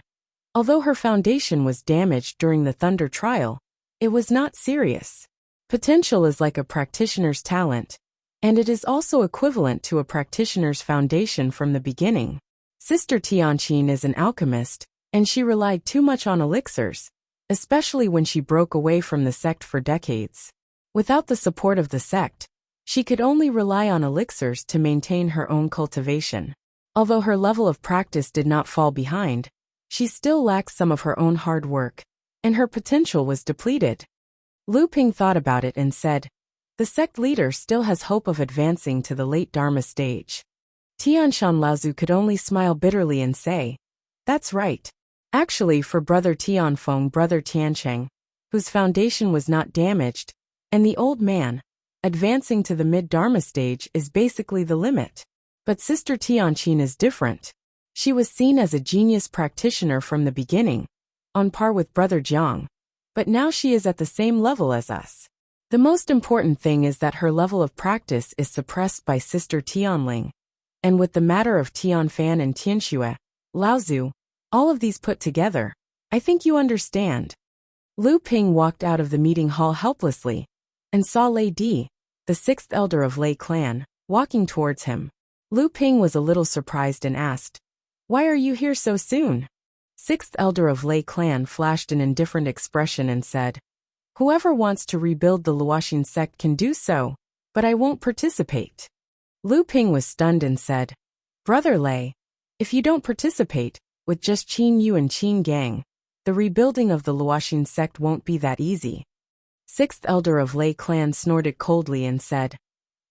"Although her foundation was damaged during the thunder trial, it was not serious. Potential is like a practitioner's talent, and it is also equivalent to a practitioner's foundation from the beginning. Sister Tianqin is an alchemist, and she relied too much on elixirs, especially when she broke away from the sect for decades. Without the support of the sect, she could only rely on elixirs to maintain her own cultivation. Although her level of practice did not fall behind, she still lacked some of her own hard work, and her potential was depleted." Lu Ping thought about it and said, "The sect leader still has hope of advancing to the late Dharma stage." Tianshan Laozu could only smile bitterly and say, "That's right. Actually, for Brother Tianfeng, Brother Tiancheng, whose foundation was not damaged, and the old man, advancing to the mid-Dharma stage is basically the limit. But Sister Tianqin is different. She was seen as a genius practitioner from the beginning, on par with Brother Jiang, but now she is at the same level as us. The most important thing is that her level of practice is suppressed by Sister Tianling. And with the matter of Tianfan and Tianxue, Laozu, all of these put together, I think you understand." Lu Ping walked out of the meeting hall helplessly, and saw Lei Di, the 6th elder of Lei clan, walking towards him. Lu Ping was a little surprised and asked, "Why are you here so soon?" Sixth elder of Lei clan flashed an indifferent expression and said, "Whoever wants to rebuild the Luoxin sect can do so, but I won't participate." Lu Ping was stunned and said, "Brother Lei, if you don't participate, with just Qin Yu and Qin Gang, the rebuilding of the Luoxin sect won't be that easy." Sixth elder of Lei clan snorted coldly and said,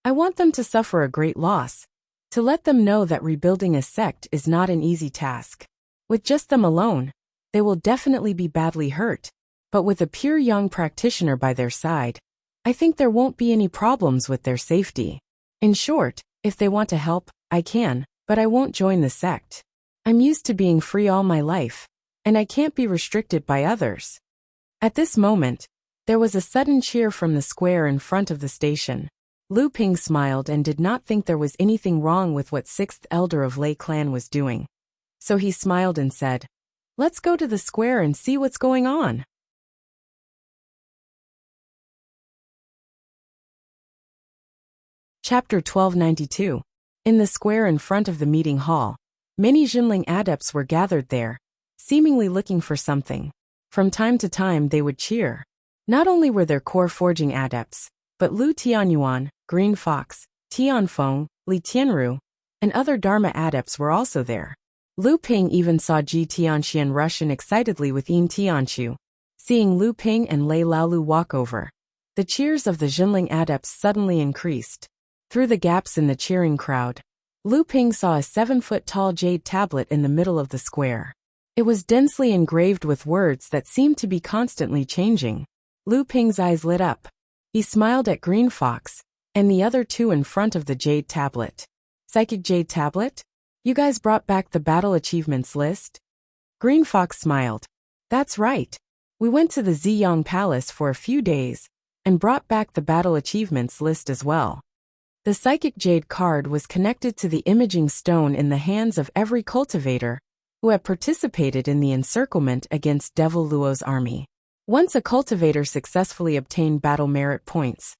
"I want them to suffer a great loss, to let them know that rebuilding a sect is not an easy task. With just them alone, they will definitely be badly hurt, but with a pure young practitioner by their side, I think there won't be any problems with their safety. In short, if they want to help, I can, but I won't join the sect. I'm used to being free all my life, and I can't be restricted by others." At this moment, there was a sudden cheer from the square in front of the station. Lu Ping smiled and did not think there was anything wrong with what sixth elder of Lei clan was doing. So he smiled and said, "Let's go to the square and see what's going on." Chapter 1292. In the square in front of the meeting hall, many Jinling adepts were gathered there, seemingly looking for something. From time to time they would cheer. Not only were there core forging adepts, but Lu Tianyuan, Green Fox, Tianfeng, Li Tianru, and other Dharma adepts were also there. Lu Ping even saw Ji Tianxian rush in excitedly with Yin Tianchu. Seeing Lu Ping and Lei Laolu walk over, the cheers of the Jinling adepts suddenly increased. Through the gaps in the cheering crowd, Lu Ping saw a 7-foot-tall jade tablet in the middle of the square. It was densely engraved with words that seemed to be constantly changing. Lu Ping's eyes lit up. He smiled at Green Fox and the other two in front of the jade tablet. "Psychic jade tablet? You guys brought back the battle achievements list?" Green Fox smiled. "That's right. We went to the Ziyang Palace for a few days and brought back the battle achievements list as well." The psychic jade card was connected to the imaging stone in the hands of every cultivator who had participated in the encirclement against Devil Luo's army. Once a cultivator successfully obtained battle merit points,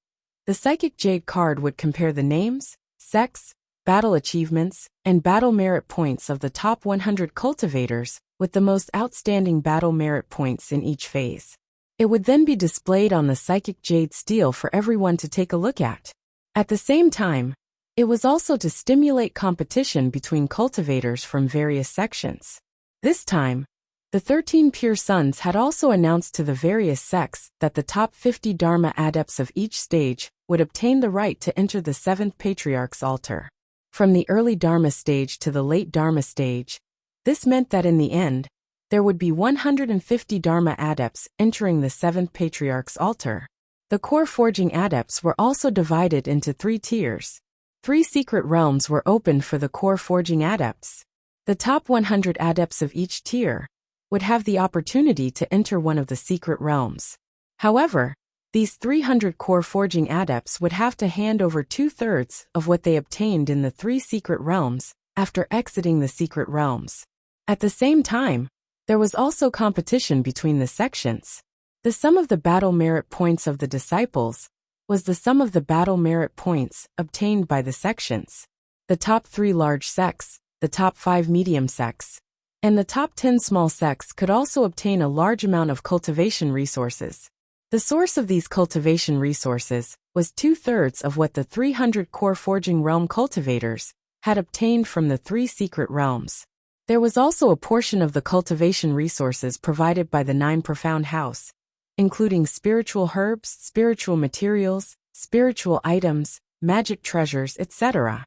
the psychic jade card would compare the names, sex, battle achievements, and battle merit points of the top 100 cultivators with the most outstanding battle merit points in each phase. It would then be displayed on the psychic jade stele for everyone to take a look at. At the same time, it was also to stimulate competition between cultivators from various sections. This time, the 13 Pure Sons had also announced to the various sects that the top 50 Dharma adepts of each stage would obtain the right to enter the 7th Patriarch's altar. From the early Dharma stage to the late Dharma stage, this meant that in the end, there would be 150 Dharma adepts entering the 7th Patriarch's altar. The core forging adepts were also divided into 3 tiers. 3 secret realms were opened for the core forging adepts. The top 100 adepts of each tier would have the opportunity to enter one of the secret realms. However, these 300 core forging adepts would have to hand over 2/3 of what they obtained in the 3 secret realms after exiting the secret realms. At the same time, there was also competition between the sections. The sum of the battle merit points of the disciples was the sum of the battle merit points obtained by the sections. The top 3 large sects, the top 5 medium sects, and the top 10 small sects could also obtain a large amount of cultivation resources. The source of these cultivation resources was 2/3 of what the 300 core forging realm cultivators had obtained from the 3 secret realms. There was also a portion of the cultivation resources provided by the 9 profound house, including spiritual herbs, spiritual materials, spiritual items, magic treasures, etc.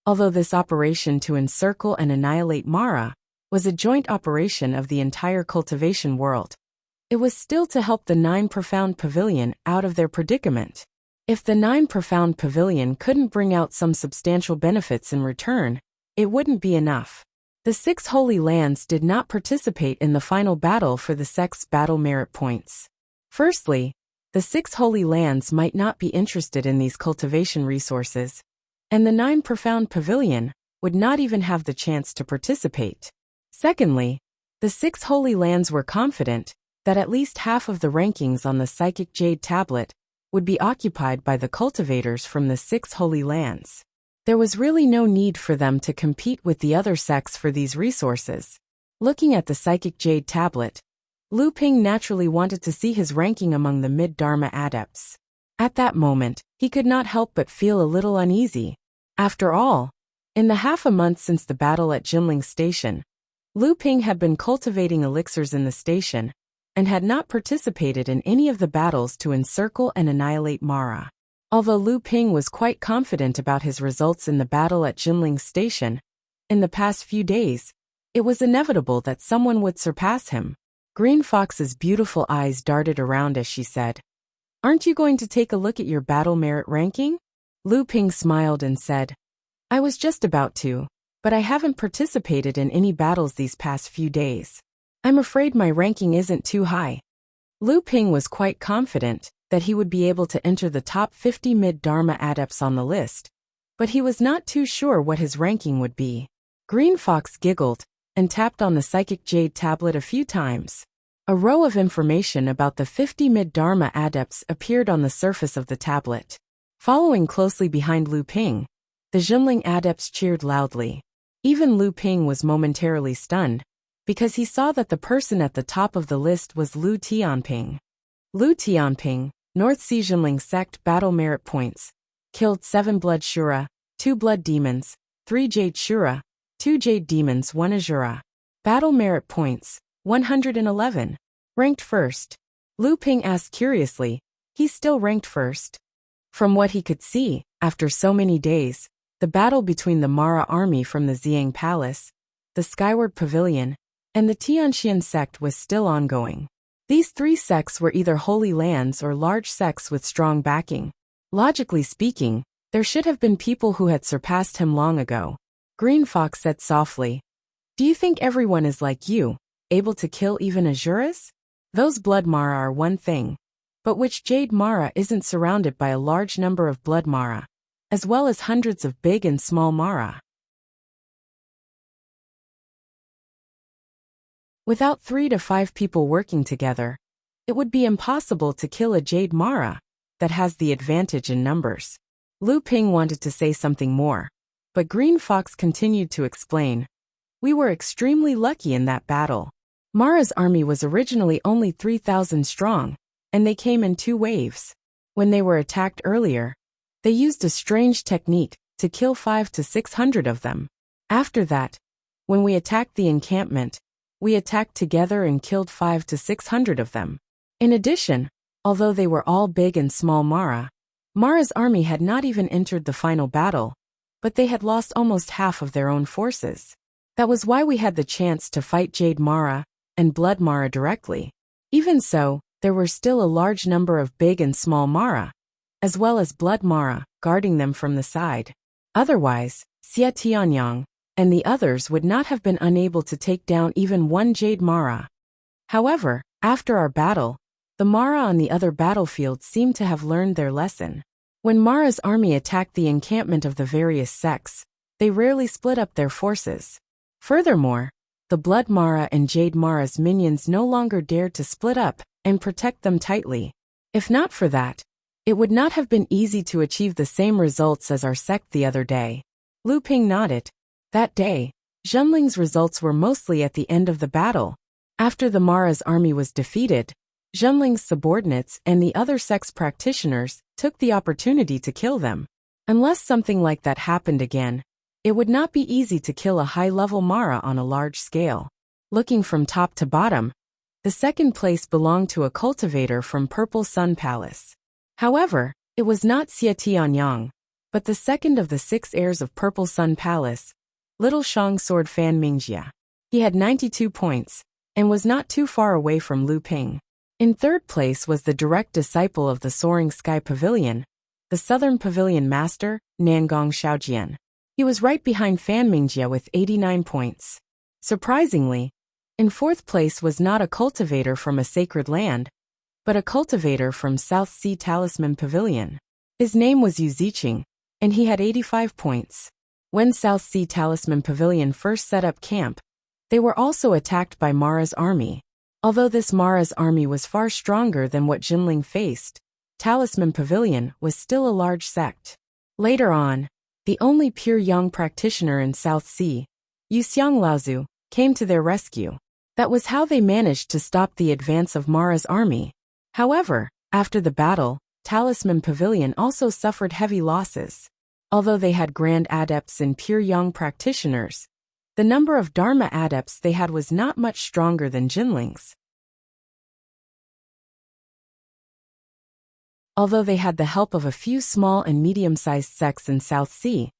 Although this operation to encircle and annihilate Mara was a joint operation of the entire cultivation world, it was still to help the 9 profound pavilion out of their predicament. If the 9 profound pavilion couldn't bring out some substantial benefits in return, it wouldn't be enough. The 6 holy lands did not participate in the final battle for the sect's battle merit points. Firstly, the 6 holy lands might not be interested in these cultivation resources, and the 9 profound pavilion would not even have the chance to participate. Secondly, the 6 holy lands were confident that at least half of the rankings on the psychic jade tablet would be occupied by the cultivators from the 6 holy lands. There was really no need for them to compete with the other sects for these resources. Looking at the psychic jade tablet, Lu Ping naturally wanted to see his ranking among the mid-Dharma adepts. At that moment, he could not help but feel a little uneasy. After all, in the half a month since the battle at Jinling Station, Lu Ping had been cultivating elixirs in the station, and had not participated in any of the battles to encircle and annihilate Mara. Although Lu Ping was quite confident about his results in the battle at Jinling Station, in the past few days, it was inevitable that someone would surpass him. Green Fox's beautiful eyes darted around as she said, "Aren't you going to take a look at your battle merit ranking?" Lu Ping smiled and said, "I was just about to, but I haven't participated in any battles these past few days. I'm afraid my ranking isn't too high." Lu Ping was quite confident that he would be able to enter the top 50 mid-Dharma adepts on the list, but he was not too sure what his ranking would be. Green Fox giggled and tapped on the psychic jade tablet a few times. A row of information about the 50 mid-Dharma adepts appeared on the surface of the tablet. Following closely behind Lu Ping, the Jinling adepts cheered loudly. Even Lu Ping was momentarily stunned, because he saw that the person at the top of the list was Lu Tianping. Lu Tianping, North Sea Jinling Sect battle merit points. Killed 7 Blood Shura, 2 Blood Demons, 3 Jade Shura, 2 Jade Demons, 1 Azura. Battle merit points, 111. Ranked first. Lu Ping asked curiously, "He's still ranked first?" From what he could see, after so many days, the battle between the Mara army from the Xiang Palace, the Skyward Pavilion, and the Tianxian sect was still ongoing. These 3 sects were either holy lands or large sects with strong backing. Logically speaking, there should have been people who had surpassed him long ago. Green Fox said softly, "Do you think everyone is like you, able to kill even Azuras? Those blood Mara are one thing, but which Jade Mara isn't surrounded by a large number of blood Mara, as well as hundreds of big and small Mara? Without 3 to 5 people working together, it would be impossible to kill a Jade Mara that has the advantage in numbers." Lu Ping wanted to say something more, but Green Fox continued to explain, "We were extremely lucky in that battle. Mara's army was originally only 3,000 strong, and they came in 2 waves. When they were attacked earlier, they used a strange technique to kill 500 to 600 of them. After that, when we attacked the encampment, we attacked together and killed 500 to 600 of them. In addition, although they were all big and small Mara's army had not even entered the final battle, but they had lost almost half of their own forces. That was why we had the chance to fight Jade Mara and Blood Mara directly. Even so, there were still a large number of big and small Mara, as well as Blood Mara, guarding them from the side. Otherwise, Xia Tianyang and the others would not have been unable to take down even 1 Jade Mara. However, after our battle, the Mara on the other battlefields seemed to have learned their lesson. When Mara's army attacked the encampment of the various sects, they rarely split up their forces. Furthermore, the Blood Mara and Jade Mara's minions no longer dared to split up and protect them tightly. If not for that, it would not have been easy to achieve the same results as our sect the other day." Lu Ping nodded. That day, Zhenling's results were mostly at the end of the battle. After the Mara's army was defeated, Zhenling's subordinates and the other sect's practitioners took the opportunity to kill them. Unless something like that happened again, it would not be easy to kill a high-level Mara on a large scale. Looking from top to bottom, the second place belonged to a cultivator from Purple Sun Palace. However, it was not Xia Tianyang, but the second of the 6 heirs of Purple Sun Palace, Little Shang Sword Fan Mingjia. He had 92 points, and was not too far away from Lu Ping. In third place was the direct disciple of the Soaring Sky Pavilion, the Southern Pavilion Master, Nangong Xiaojian. He was right behind Fan Mingjia with 89 points. Surprisingly, in fourth place was not a cultivator from a sacred land, but a cultivator from South Sea Talisman Pavilion. His name was Yu Ziqing, and he had 85 points. When South Sea Talisman Pavilion first set up camp, they were also attacked by Mara's army. Although this Mara's army was far stronger than what Jinling faced, Talisman Pavilion was still a large sect. Later on, the only pure young practitioner in South Sea, Yuxiang Laozu, came to their rescue. That was how they managed to stop the advance of Mara's army. However, after the battle, Talisman Pavilion also suffered heavy losses. Although they had grand adepts and pure young practitioners, the number of Dharma adepts they had was not much stronger than Jinling's. Although they had the help of a few small and medium-sized sects in South Sea,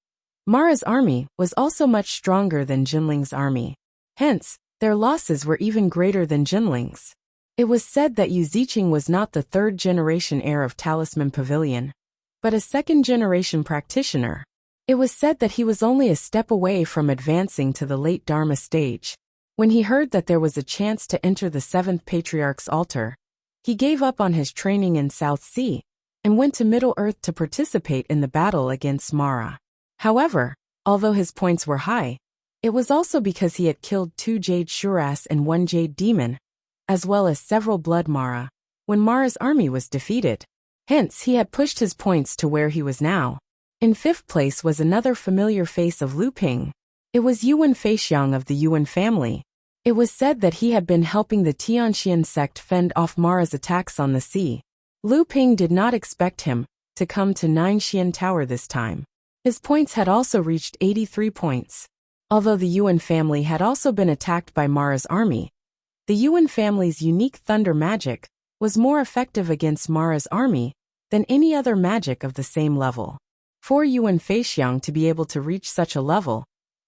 Mara's army was also much stronger than Jinling's army. Hence, their losses were even greater than Jinling's. It was said that Yu Ziqing was not the third-generation heir of Talisman Pavilion, but a second-generation practitioner. It was said that he was only a step away from advancing to the late Dharma stage. When he heard that there was a chance to enter the seventh patriarch's altar, he gave up on his training in South Sea and went to Middle-earth to participate in the battle against Mara. However, although his points were high, it was also because he had killed 2 Jade Shuras and 1 Jade Demon, as well as several Blood Mara, when Mara's army was defeated. Hence, he had pushed his points to where he was now. In 5th place was another familiar face of Lu Ping. It was Yuan Feixiang of the Yuan family. It was said that he had been helping the Tianxian sect fend off Mara's attacks on the sea. Lu Ping did not expect him to come to Ninexian Tower this time. His points had also reached 83 points. Although the Yuan family had also been attacked by Mara's army, the Yuan family's unique thunder magic was more effective against Mara's army than any other magic of the same level. For Yuan Feixiang to be able to reach such a level,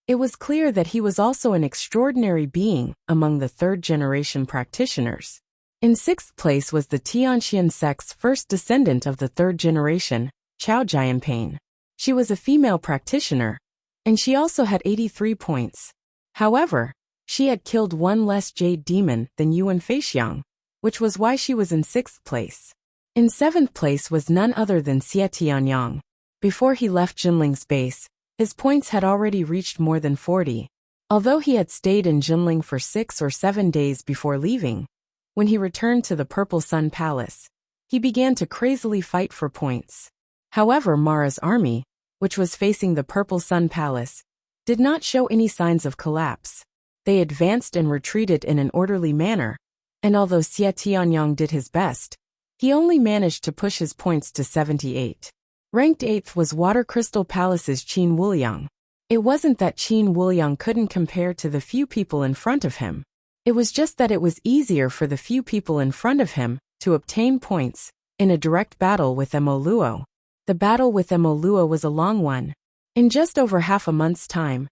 it was clear that he was also an extraordinary being among the third-generation practitioners. In 6th place was the Tianxian sect's first descendant of the third generation, Chao Jianpain. She was a female practitioner, and she also had 83 points. However, she had killed 1 less Jade Demon than Yuan Feixiang, which was why she was in 6th place. In 7th place was none other than Xie Tianyang. Before he left Jinling's base, his points had already reached more than 40. Although he had stayed in Jinling for 6 or 7 days before leaving, when he returned to the Purple Sun Palace, he began to crazily fight for points. However, Mara's army, which was facing the Purple Sun Palace, did not show any signs of collapse. They advanced and retreated in an orderly manner, and although Xie Tianyang did his best, he only managed to push his points to 78. Ranked 8th was Water Crystal Palace's Qin Wuliang. It wasn't that Qin Wuliang couldn't compare to the few people in front of him. It was just that it was easier for the few people in front of him to obtain points in a direct battle with Mo Luo. The battle with Mo Luo was a long one. In just over half a month's time,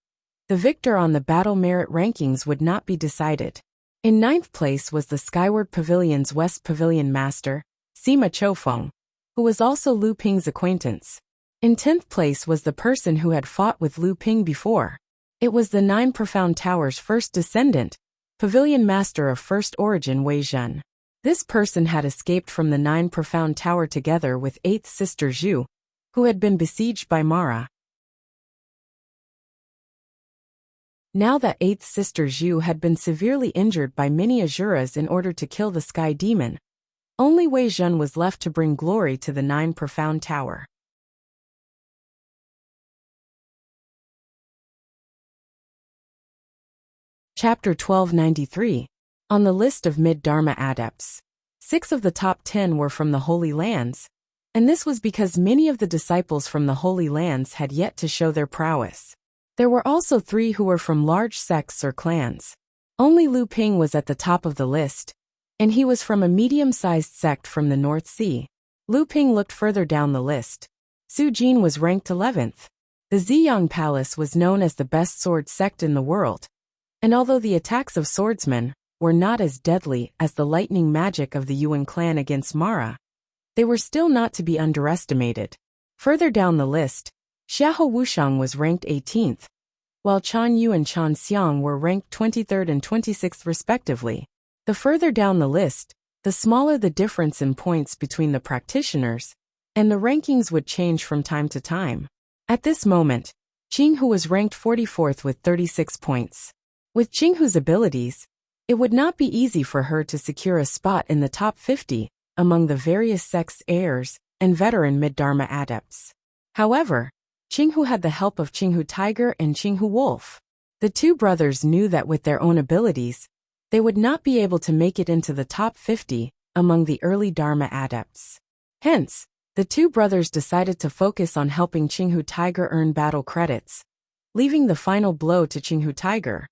the victor on the battle merit rankings would not be decided. In 9th place was the Skyward Pavilion's West Pavilion Master, Sima Choufeng, who was also Lu Ping's acquaintance. In 10th place was the person who had fought with Lu Ping before. It was the 9 Profound Tower's first descendant, Pavilion Master of First Origin Wei Zhen. This person had escaped from the 9 Profound Tower together with 8th Sister Zhu, who had been besieged by Mara. Now that 8th Sister Zhu had been severely injured by many Azuras in order to kill the Sky Demon, only Wei Zhen was left to bring glory to the 9 Profound Tower. Chapter 1293. On the list of mid-Dharma adepts, 6 of the top 10 were from the Holy Lands, and this was because many of the disciples from the Holy Lands had yet to show their prowess. There were also 3 who were from large sects or clans. Only Lu Ping was at the top of the list, and he was from a medium-sized sect from the North Sea. Lu Ping looked further down the list. Su Jin was ranked 11th. The Ziyang Palace was known as the best sword sect in the world, and although the attacks of swordsmen were not as deadly as the lightning magic of the Yuan clan against Mara, they were still not to be underestimated. Further down the list, Xiahou Wushang was ranked 18th, while Chan Yu and Chan Xiang were ranked 23rd and 26th respectively. The further down the list, the smaller the difference in points between the practitioners, and the rankings would change from time to time. At this moment, Jinghu was ranked 44th with 36 points. With Jinghu's abilities, it would not be easy for her to secure a spot in the top 50 among the various sects' heirs and veteran mid-Dharma adepts. However, Qinghu had the help of Qinghu Tiger and Qinghu Wolf. The two brothers knew that with their own abilities, they would not be able to make it into the top 50 among the early Dharma adepts. Hence, the two brothers decided to focus on helping Qinghu Tiger earn battle credits, leaving the final blow to Qinghu Tiger,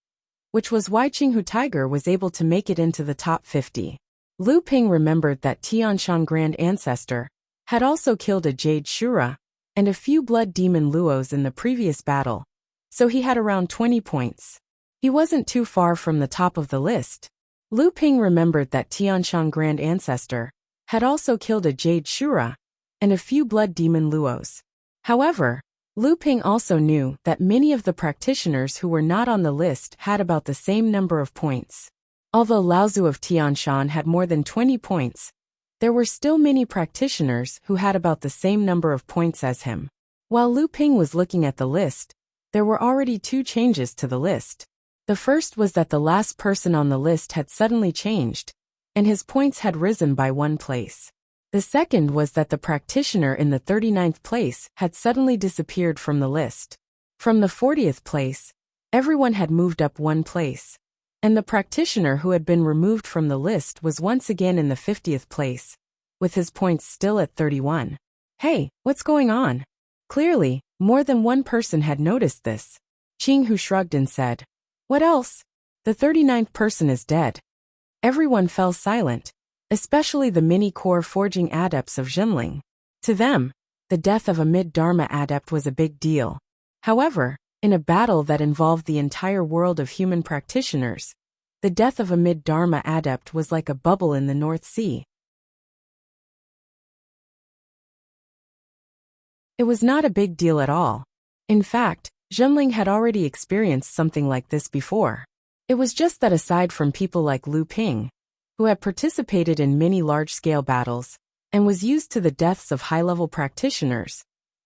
which was why Qinghu Tiger was able to make it into the top 50. Lu Ping remembered that Tianshan Grand Ancestor had also killed a Jade Shura and a few Blood Demon Luos in the previous battle, so he had around 20 points. He wasn't too far from the top of the list. Lu Ping remembered that Tianshan Grand Ancestor had also killed a Jade Shura and a few Blood Demon Luos. However, Lu Ping also knew that many of the practitioners who were not on the list had about the same number of points. Although Laozu of Tianshan had more than 20 points, there were still many practitioners who had about the same number of points as him. While Lu Ping was looking at the list, there were already two changes to the list. The first was that the last person on the list had suddenly changed, and his points had risen by 1 place. The second was that the practitioner in the 39th place had suddenly disappeared from the list. From the 40th place, everyone had moved up 1 place, and the practitioner who had been removed from the list was once again in the 50th place, with his points still at 31. Hey, what's going on? Clearly, more than one person had noticed this. Qinghu shrugged and said, "What else? The 39th person is dead." Everyone fell silent, especially the mini-core forging adepts of Jinling. To them, the death of a mid-Dharma adept was a big deal. However, in a battle that involved the entire world of human practitioners, the death of a mid-Dharma adept was like a bubble in the North Sea. It was not a big deal at all. In fact, Jinling had already experienced something like this before. It was just that aside from people like Lu Ping, who had participated in many large-scale battles, and was used to the deaths of high-level practitioners,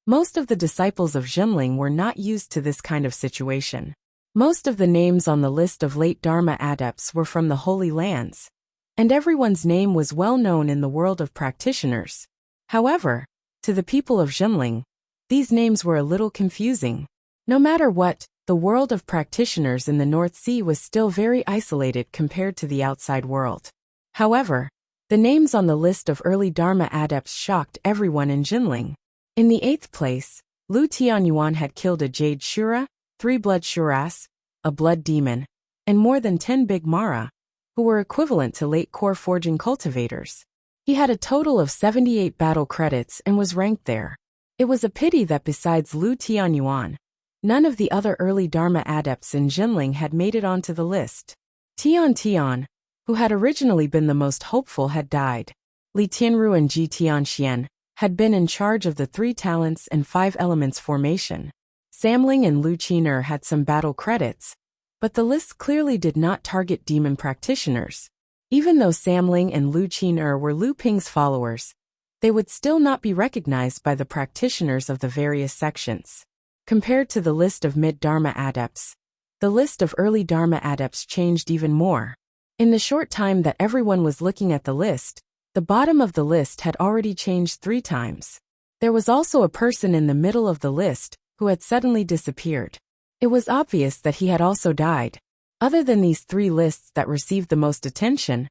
most of the disciples of Jinling were not used to this kind of situation. Most of the names on the list of late Dharma adepts were from the Holy Lands, and everyone's name was well known in the world of practitioners. However, to the people of Jinling, these names were a little confusing. No matter what, the world of practitioners in the North Sea was still very isolated compared to the outside world. However, the names on the list of early Dharma adepts shocked everyone in Jinling. In the 8th place, Lu Tianyuan had killed a Jade Shura, 3 Blood Shuras, a Blood Demon, and more than 10 Big Mara, who were equivalent to late core forging cultivators. He had a total of 78 battle credits and was ranked there. It was a pity that besides Lu Tianyuan, none of the other early Dharma adepts in Jinling had made it onto the list. Tian, who had originally been the most hopeful, had died. Li Tianru and Ji Tianxian had been in charge of the 3 talents and 5 elements formation. Samling and Lu Qiner had some battle credits, but the list clearly did not target demon practitioners. Even though Samling and Lu Qiner were Lu Ping's followers, they would still not be recognized by the practitioners of the various sections. Compared to the list of mid-Dharma adepts, the list of early Dharma adepts changed even more. In the short time that everyone was looking at the list, the bottom of the list had already changed 3 times. There was also a person in the middle of the list who had suddenly disappeared. It was obvious that he had also died. Other than these 3 lists that received the most attention,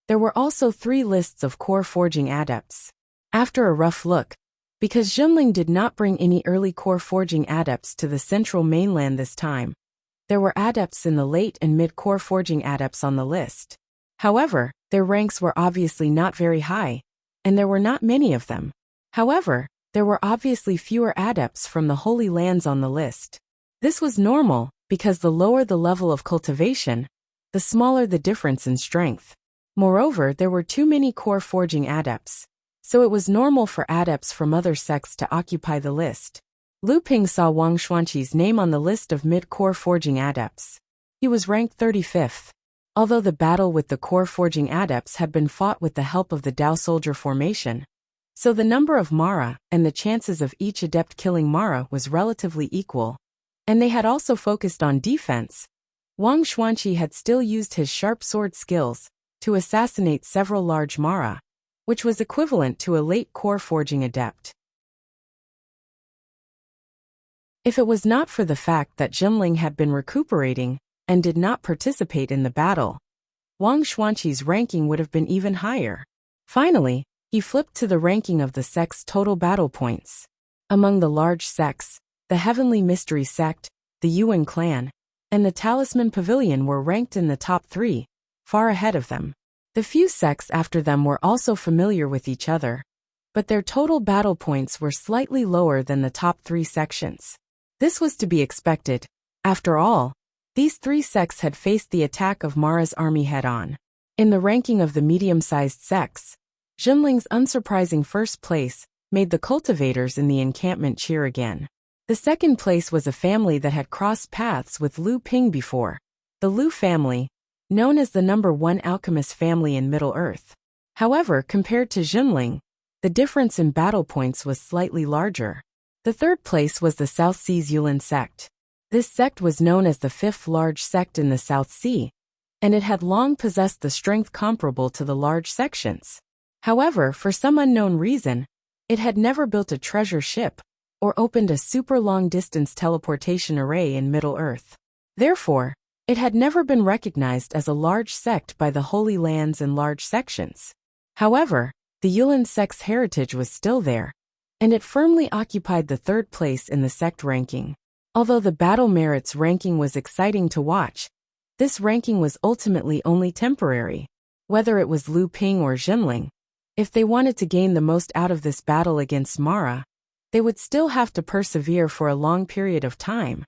there were also 3 lists of core forging adepts. After a rough look, because Jinling did not bring any early core forging adepts to the central mainland this time, there were adepts in the late and mid-core forging adepts on the list. However, their ranks were obviously not very high, and there were not many of them. However, there were obviously fewer adepts from the Holy Lands on the list. This was normal, because the lower the level of cultivation, the smaller the difference in strength. Moreover, there were too many core forging adepts, so it was normal for adepts from other sects to occupy the list. Lu Ping saw Wang Xuanqi's name on the list of mid-core forging adepts. He was ranked 35th. Although the battle with the core forging adepts had been fought with the help of the Dao soldier formation, so the number of Mara and the chances of each adept killing Mara was relatively equal, and they had also focused on defense, Wang Xuanqi had still used his sharp sword skills to assassinate several large Mara, which was equivalent to a late core forging adept. If it was not for the fact that Jinling had been recuperating and did not participate in the battle, Wang Xuanqi's ranking would have been even higher. Finally, he flipped to the ranking of the sect's total battle points. Among the large sects, the Heavenly Mystery Sect, the Yuan clan, and the Talisman Pavilion were ranked in the top 3, far ahead of them. The few sects after them were also familiar with each other, but their total battle points were slightly lower than the top 3 sections. This was to be expected. After all, these 3 sects had faced the attack of Mara's army head-on. In the ranking of the medium-sized sects, Jinling's unsurprising first place made the cultivators in the encampment cheer again. The second place was a family that had crossed paths with Lu Ping before, the Lu family, known as the #1 alchemist family in Middle-earth. However, compared to Jinling, the difference in battle points was slightly larger. The third place was the South Sea's Yulin sect. This sect was known as the 5th large sect in the South Sea, and it had long possessed the strength comparable to the large sections. However, for some unknown reason, it had never built a treasure ship or opened a super long-distance teleportation array in Middle-earth. Therefore, it had never been recognized as a large sect by the Holy Lands and large sections. However, the Yulin sect's heritage was still there, and it firmly occupied the 3rd place in the sect ranking. Although the battle merits ranking was exciting to watch, this ranking was ultimately only temporary. Whether it was Lu Ping or Jinling, if they wanted to gain the most out of this battle against Mara, they would still have to persevere for a long period of time,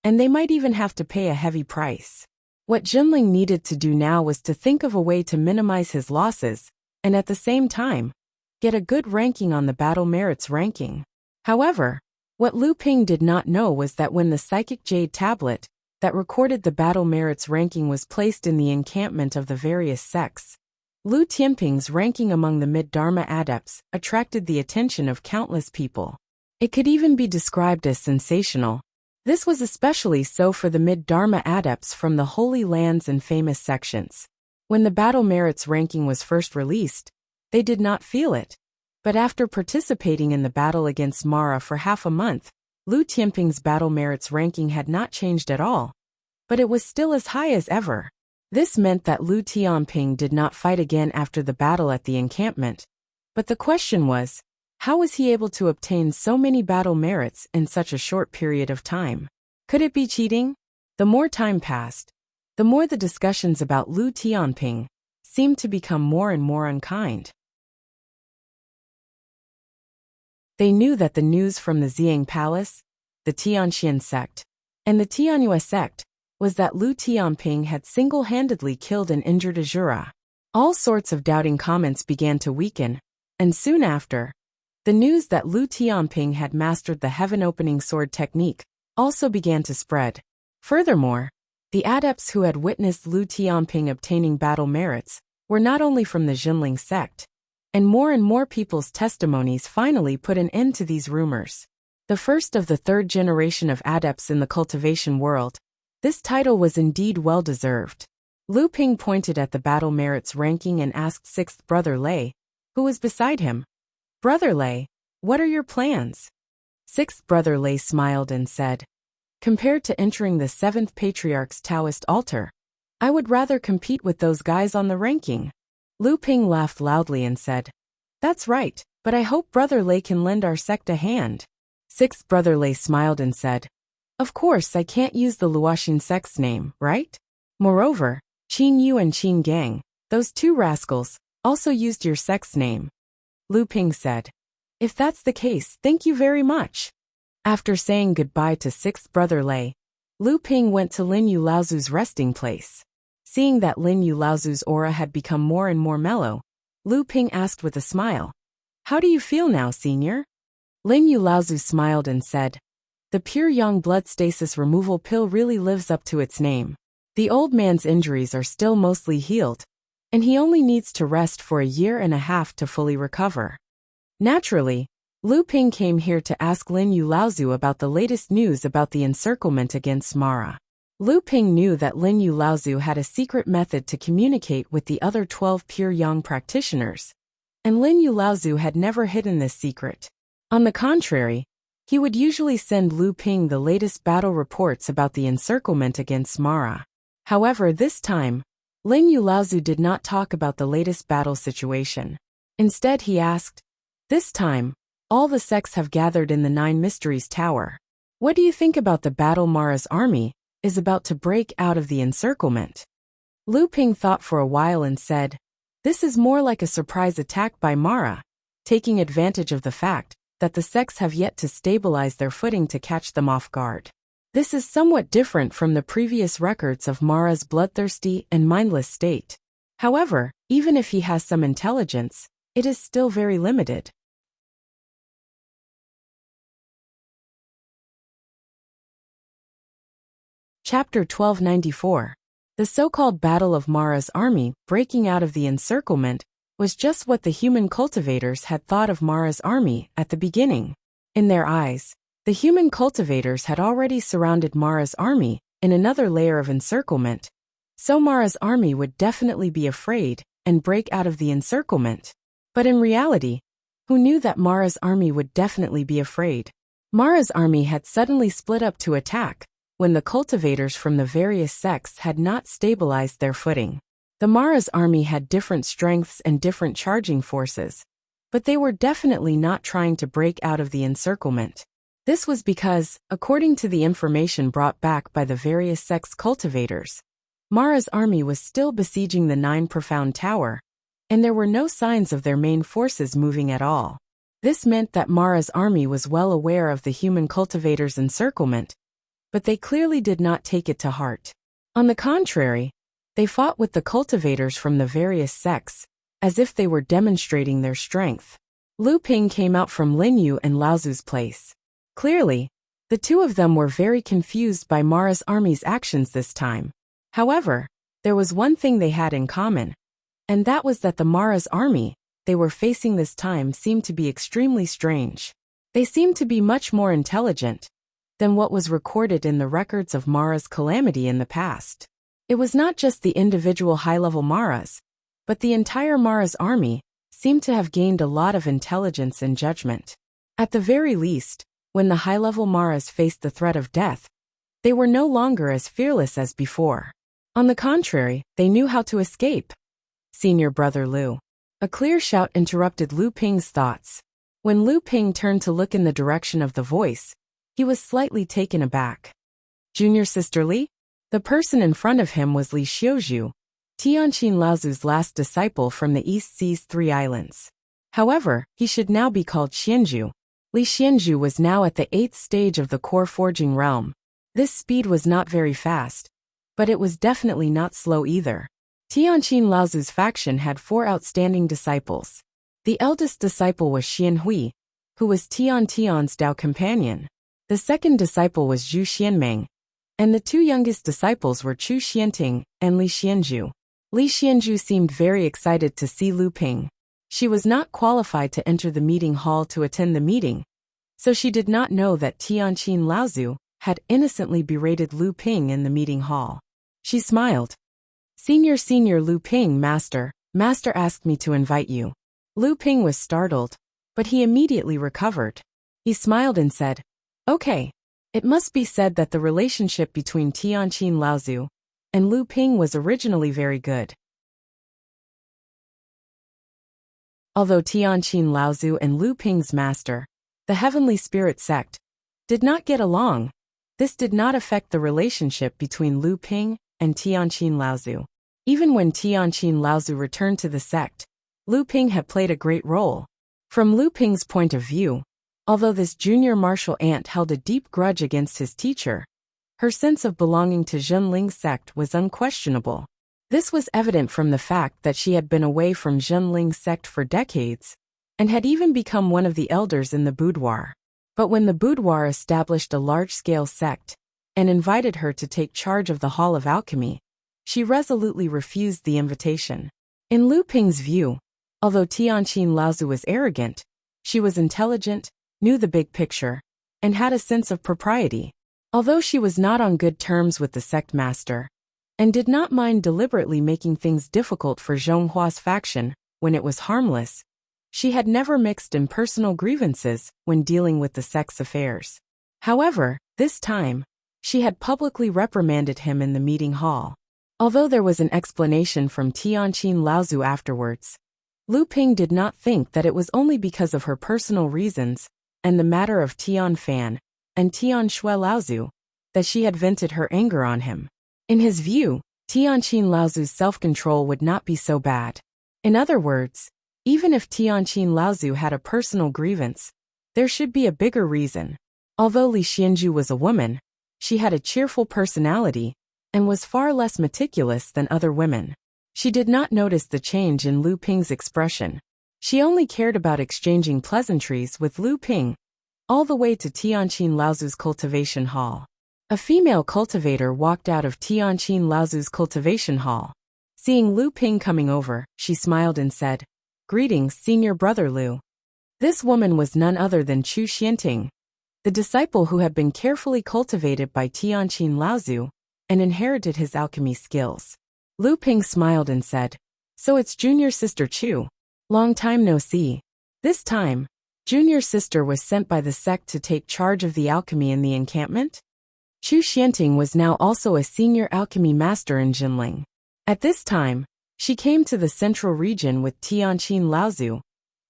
and they might even have to pay a heavy price. What Jinling needed to do now was to think of a way to minimize his losses, and at the same time, get a good ranking on the battle merits ranking. However, what Lu Ping did not know was that when the Psychic Jade tablet that recorded the battle merits ranking was placed in the encampment of the various sects, Lu Tianping's ranking among the mid-Dharma adepts attracted the attention of countless people. It could even be described as sensational. This was especially so for the mid-Dharma adepts from the Holy Lands and famous sections. When the battle merits ranking was first released, they did not feel it. But after participating in the battle against Mara for half a month, Lu Tianping's battle merits ranking had not changed at all, but it was still as high as ever. This meant that Lu Tianping did not fight again after the battle at the encampment. But the question was, how was he able to obtain so many battle merits in such a short period of time? Could it be cheating? The more time passed, the more the discussions about Lu Tianping seemed to become more and more unkind. They knew that the news from the Xiang Palace, the Tianxian sect, and the Tianyue sect was that Lu Tianping had single-handedly killed and injured Azura. All sorts of doubting comments began to weaken, and soon after, the news that Lu Tianping had mastered the heaven-opening sword technique also began to spread. Furthermore, the adepts who had witnessed Lu Tianping obtaining battle merits were not only from the Jinling sect, and more people's testimonies finally put an end to these rumors. The first of the 3rd generation of adepts in the cultivation world, this title was indeed well-deserved. Lu Ping pointed at the battle merits ranking and asked 6th Brother Lei, who was beside him, "Brother Lei, what are your plans?" 6th Brother Lei smiled and said, "Compared to entering the 7th Patriarch's Taoist altar, I would rather compete with those guys on the ranking." Lu Ping laughed loudly and said, "That's right, but I hope Brother Lei can lend our sect a hand." 6th Brother Lei smiled and said, "Of course I can't use the Luoxin sect's name, right? Moreover, Qin Yu and Qin Gang, those 2 rascals, also used your sect's name." Lu Ping said, "If that's the case, thank you very much." After saying goodbye to 6th Brother Lei, Lu Ping went to Lin Yu Laozu's resting place. Seeing that Lin Yu Laozu's aura had become more and more mellow, Lu Ping asked with a smile, "How do you feel now, senior?" Lin Yu Laozu smiled and said, "The pure yang blood stasis removal pill really lives up to its name. The old man's injuries are still mostly healed, and he only needs to rest for a year and a half to fully recover." Naturally, Lu Ping came here to ask Lin Yu Laozu about the latest news about the encirclement against Mara. Lu Ping knew that Lin Yu Laozu had a secret method to communicate with the other 12 pure yang practitioners, and Lin Yu Laozu had never hidden this secret. On the contrary, He would usually send Lu Ping the latest battle reports about the encirclement against Mara. However, this time, Lin Yu Laozu did not talk about the latest battle situation. Instead, he asked, "This time, all the sects have gathered in the Nine Mysteries Tower. What do you think about the battle Mara's army is about to break out of the encirclement?" Lu Ping thought for a while and said, "This is more like a surprise attack by Mara, taking advantage of the fact that the sects have yet to stabilize their footing to catch them off guard. This is somewhat different from the previous records of Mara's bloodthirsty and mindless state. However, even if he has some intelligence, it is still very limited." Chapter 1294. The so-called Battle of Mara's army breaking out of the encirclement was just what the human cultivators had thought of Mara's army at the beginning. In their eyes, the human cultivators had already surrounded Mara's army in another layer of encirclement, so Mara's army would definitely be afraid and break out of the encirclement. But in reality, who knew that Mara's army would definitely be afraid? Mara's army had suddenly split up to attack when the cultivators from the various sects had not stabilized their footing. The Mara's army had different strengths and different charging forces, but they were definitely not trying to break out of the encirclement. This was because, according to the information brought back by the various sects cultivators, Mara's army was still besieging the Nine Profound Tower, and there were no signs of their main forces moving at all. This meant that Mara's army was well aware of the human cultivators' encirclement, but they clearly did not take it to heart. On the contrary, they fought with the cultivators from the various sects, as if they were demonstrating their strength. Lu Ping came out from Lin Yu and Laozu's place. Clearly, the two of them were very confused by Mara's army's actions this time. However, there was one thing they had in common, and that was that the Mara's army they were facing this time seemed to be extremely strange. They seemed to be much more intelligent than what was recorded in the records of Mara's calamity in the past. It was not just the individual high-level Maras, but the entire Mara's army seemed to have gained a lot of intelligence and judgment. At the very least, when the high-level Maras faced the threat of death, they were no longer as fearless as before. On the contrary, they knew how to escape. "Senior brother Lu." A clear shout interrupted Lu Ping's thoughts. When Lu Ping turned to look in the direction of the voice, he was slightly taken aback. "Junior sister Li?" The person in front of him was Li Xiuzhu, Tianqin Laozu's last disciple from the East Sea's 3 islands. However, he should now be called Xianzhu. Li Xianzhu was now at the 8th stage of the core forging realm. This speed was not very fast, but it was definitely not slow either. Tianqin Laozu's faction had 4 outstanding disciples. The eldest disciple was Xian Hui, who was Tian's Dao companion. The second disciple was Zhu Xianmeng, and the 2 youngest disciples were Chu Xianting and Li Xianzhu. Li Xianzhu seemed very excited to see Lu Ping. She was not qualified to enter the meeting hall to attend the meeting, so she did not know that Tianqin Laozu had innocently berated Lu Ping in the meeting hall. She smiled. Senior Lu Ping, Master asked me to invite you." Lu Ping was startled, but he immediately recovered. He smiled and said, "Okay." It must be said that the relationship between Tianqin Laozu and Lu Ping was originally very good. Although Tianqin Laozu and Lu Ping's master, the Heavenly Spirit sect, did not get along, this did not affect the relationship between Lu Ping and Tianqin Laozu. Even when Tianqin Laozu returned to the sect, Lu Ping had played a great role. From Lu Ping's point of view, although this junior martial ant held a deep grudge against his teacher, her sense of belonging to Zhenling's sect was unquestionable. This was evident from the fact that she had been away from Zhenling's sect for decades, and had even become one of the elders in the boudoir. But when the boudoir established a large-scale sect, and invited her to take charge of the Hall of Alchemy, she resolutely refused the invitation. In Lu Ping's view, although Tianqin Laozu was arrogant, she was intelligent, knew the big picture, and had a sense of propriety. Although she was not on good terms with the sect master, and did not mind deliberately making things difficult for Zhonghua's faction when it was harmless, She had never mixed in personal grievances when dealing with the sex affairs. However, this time, she had publicly reprimanded him in the meeting hall. Although there was an explanation from Tianqin Laozu afterwards, Lu Ping did not think that it was only because of her personal reasons and the matter of Tian Fan and Tian Shui Laozu that she had vented her anger on him. In his view, Tianqin Laozu's self-control would not be so bad. In other words, even if Tianqin Laozu had a personal grievance, there should be a bigger reason. Although Li Xianju was a woman, she had a cheerful personality and was far less meticulous than other women. She did not notice the change in Lu Ping's expression. She only cared about exchanging pleasantries with Lu Ping, all the way to Tianqin Laozu's cultivation hall. A female cultivator walked out of Tianqin Laozu's cultivation hall. Seeing Lu Ping coming over, she smiled and said, "Greetings, senior brother Lu." This woman was none other than Chu Xianting, the disciple who had been carefully cultivated by Tianqin Laozu and inherited his alchemy skills. Lu Ping smiled and said, "So it's junior sister Chu. Long time no see." This time, junior sister was sent by the sect to take charge of the alchemy in the encampment. Chu Xianting was now also a senior alchemy master in Jinling. At this time, she came to the central region with Tianqin Laozu,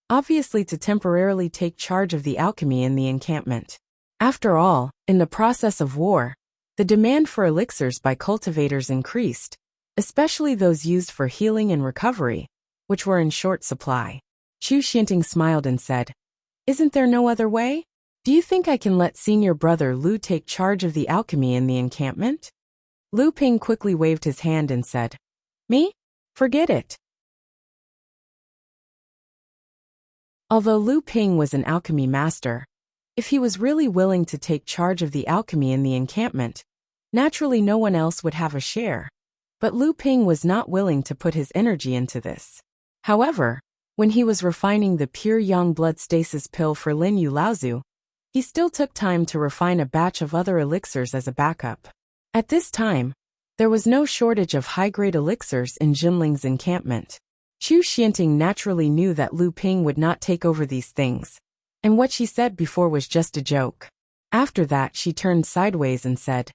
obviously to temporarily take charge of the alchemy in the encampment. After all, in the process of war, the demand for elixirs by cultivators increased, especially those used for healing and recovery, which were in short supply. Chu Xianting smiled and said, "Isn't there no other way? Do you think I can let senior brother Lu take charge of the alchemy in the encampment?" Lu Ping quickly waved his hand and said, "Me? Forget it." Although Lu Ping was an alchemy master, if he was really willing to take charge of the alchemy in the encampment, naturally no one else would have a share. But Lu Ping was not willing to put his energy into this. However, when he was refining the pure young blood stasis pill for Lin Yu Laozu, he still took time to refine a batch of other elixirs as a backup. At this time, there was no shortage of high-grade elixirs in Jinling's encampment. Chu Xianting naturally knew that Lu Ping would not take over these things, and what she said before was just a joke. After that, she turned sideways and said,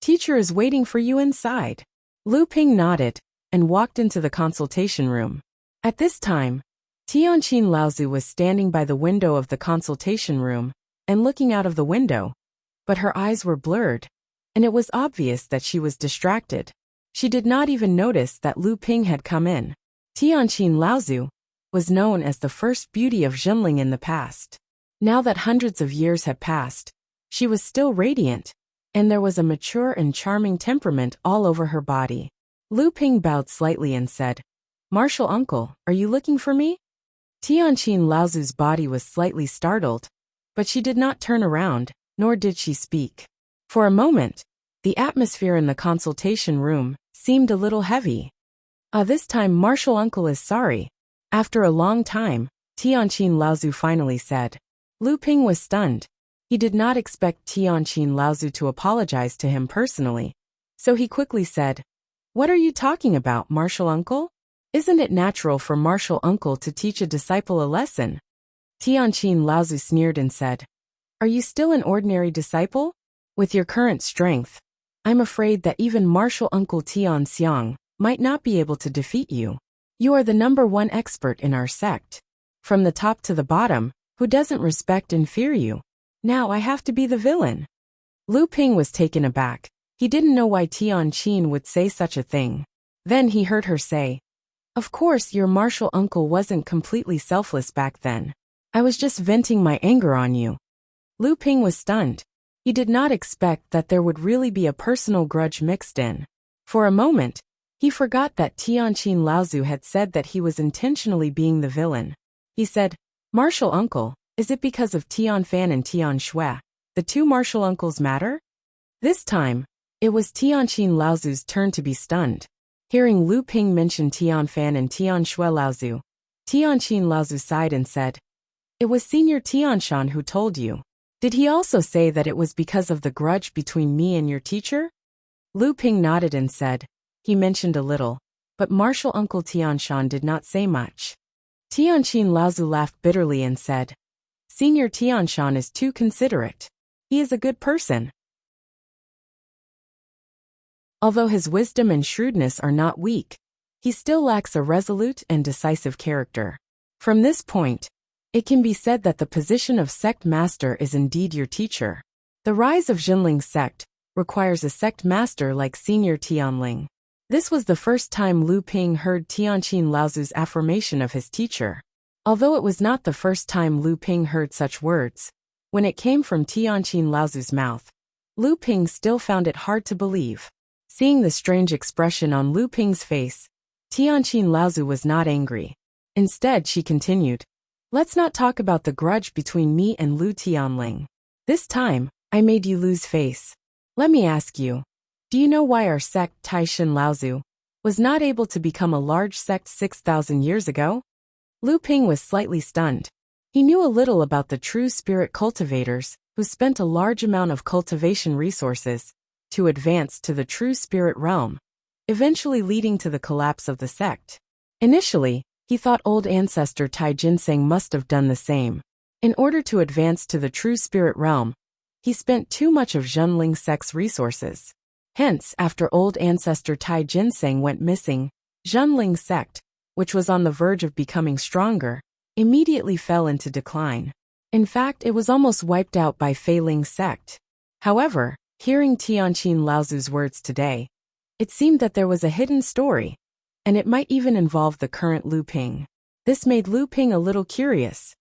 "Teacher is waiting for you inside." Lu Ping nodded and walked into the consultation room. At this time, Tianqin Laozu was standing by the window of the consultation room and looking out of the window, but her eyes were blurred, and it was obvious that she was distracted. She did not even notice that Lu Ping had come in. Tianqin Laozu was known as the first beauty of Jinling in the past. Now that hundreds of years had passed, she was still radiant, and there was a mature and charming temperament all over her body. Lu Ping bowed slightly and said, "Martial uncle, are you looking for me?" Tianqin Laozu's body was slightly startled, but she did not turn around, nor did she speak. For a moment, the atmosphere in the consultation room seemed a little heavy. This time Martial uncle is sorry." After a long time, Tianqin Laozu finally said. Lu Ping was stunned. He did not expect Tianqin Laozu to apologize to him personally, so he quickly said, "What are you talking about, Martial uncle? Isn't it natural for Martial uncle to teach a disciple a lesson?" Tianqin Laozu sneered and said, "Are you still an ordinary disciple? With your current strength, I'm afraid that even Martial uncle Tian Xiang might not be able to defeat you. You are the #1 expert in our sect. From the top to the bottom, who doesn't respect and fear you? Now I have to be the villain." Lu Ping was taken aback. He didn't know why Tianqin would say such a thing. Then he heard her say, "Of course your martial uncle wasn't completely selfless back then. I was just venting my anger on you." Lu Ping was stunned. He did not expect that there would really be a personal grudge mixed in. For a moment, he forgot that Tianqin Laozu had said that he was intentionally being the villain. He said, "Martial uncle, is it because of Tian Fan and Tian Shui? The two martial uncles matter?" This time, it was Tianqin Laozu's turn to be stunned. Hearing Lu Ping mention Tian Fan and Tian Shui Laozu, Tianqin Laozu sighed and said, "It was Senior Tianshan who told you. Did he also say that it was because of the grudge between me and your teacher?" Lu Ping nodded and said, "He mentioned a little, but martial uncle Tianshan did not say much." Tianqin Laozu laughed bitterly and said, Senior Tianshan is too considerate. He is a good person. Although his wisdom and shrewdness are not weak, he still lacks a resolute and decisive character. From this point, it can be said that the position of sect master is indeed your teacher. The rise of Jinling's sect requires a sect master like Senior Tianling. This was the first time Lu Ping heard Tianqin Laozu's affirmation of his teacher. Although it was not the first time Lu Ping heard such words, when it came from Tianqin Laozu's mouth, Lu Ping still found it hard to believe. Seeing the strange expression on Lu Ping's face, Tianqin Laozu was not angry. Instead, she continued, Let's not talk about the grudge between me and Lu Tianling. This time, I made you lose face. Let me ask you, do you know why our sect Taishan Laozu was not able to become a large sect 6,000 years ago? Lu Ping was slightly stunned. He knew a little about the true spirit cultivators, who spent a large amount of cultivation resources to advance to the true spirit realm, eventually leading to the collapse of the sect. Initially, he thought old ancestor Tai Jinseng must have done the same. In order to advance to the true spirit realm, he spent too much of Zhenling sect's resources. Hence, after old ancestor Tai Jinseng went missing, Zhenling sect, which was on the verge of becoming stronger, immediately fell into decline. In fact, it was almost wiped out by Fei Ling sect. However, hearing Tianqin Laozu's words today, it seemed that there was a hidden story, and it might even involve the current Lu Ping. This made Lu Ping a little curious.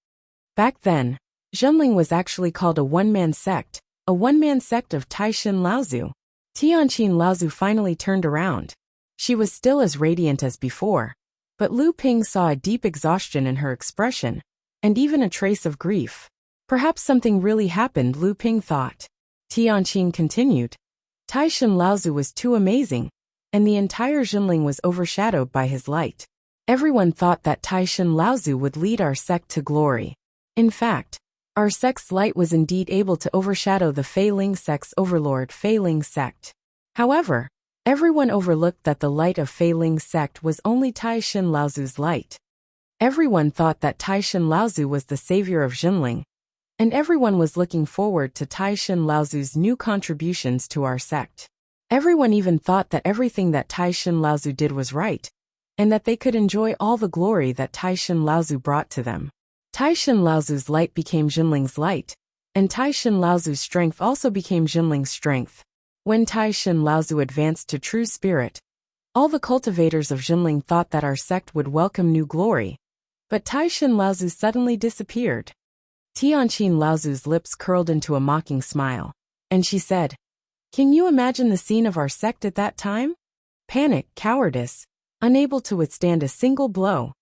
Back then, Zhenling was actually called a one-man sect of Taishan Laozu. Tianqin Laozu finally turned around. She was still as radiant as before, but Lu Ping saw a deep exhaustion in her expression, and even a trace of grief. Perhaps something really happened, Lu Ping thought. Tianqin continued. Taishan Laozu was too amazing, and the entire Jinling was overshadowed by his light. Everyone thought that Taishan Laozu would lead our sect to glory. In fact, our sect's light was indeed able to overshadow the Fei Ling sect's overlord Fei Ling sect. However, everyone overlooked that the light of Fei Ling sect was only Taishan Laozu's light. Everyone thought that Taishan Laozu was the savior of Jinling, and everyone was looking forward to Taishan Laozu's new contributions to our sect. Everyone even thought that everything that Taishan Laozu did was right, and that they could enjoy all the glory that Taishan Laozu brought to them. Taishan Laozu's light became Jinling's light, and Taishan Laozu's strength also became Jinling's strength. When Taishan Laozu advanced to true spirit, all the cultivators of Jinling thought that our sect would welcome new glory, but Taishan Laozu suddenly disappeared. Tianqin Laozu's lips curled into a mocking smile, and she said, Can you imagine the scene of our sect at that time? Panic, cowardice, unable to withstand a single blow.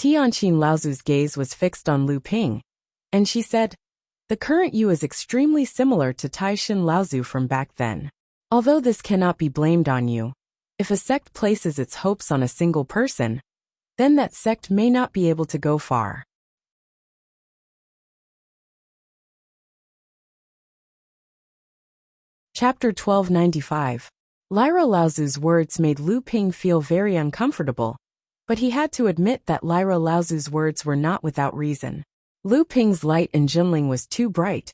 Tianqin Laozu's gaze was fixed on Lu Ping, and she said, The current you is extremely similar to Taishan Laozu from back then. Although this cannot be blamed on you, if a sect places its hopes on a single person, then that sect may not be able to go far. Chapter 1295. Lyra Laozu's words made Lu Ping feel very uncomfortable, but he had to admit that Lyra Laozu's words were not without reason. Lu Ping's light in Jinling was too bright,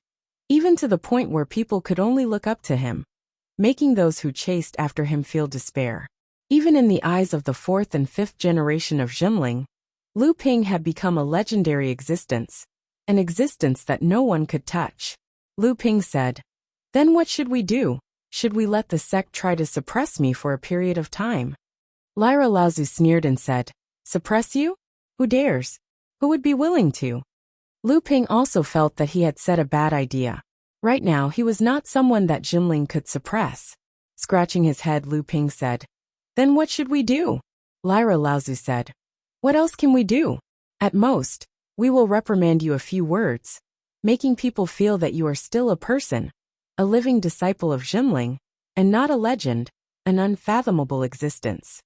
even to the point where people could only look up to him, making those who chased after him feel despair. Even in the eyes of the fourth and fifth generation of Jinling, Lu Ping had become a legendary existence, an existence that no one could touch. Lu Ping said, Then what should we do? Should we let the sect try to suppress me for a period of time? Lyra Laozu sneered and said, Suppress you? Who dares? Who would be willing to? Lu Ping also felt that he had said a bad idea. Right now he was not someone that Jinling could suppress. Scratching his head, Lu Ping said, Then what should we do? Lyra Laozu said, What else can we do? At most, we will reprimand you a few words, making people feel that you are still a person, a living disciple of Jinling, and not a legend, an unfathomable existence.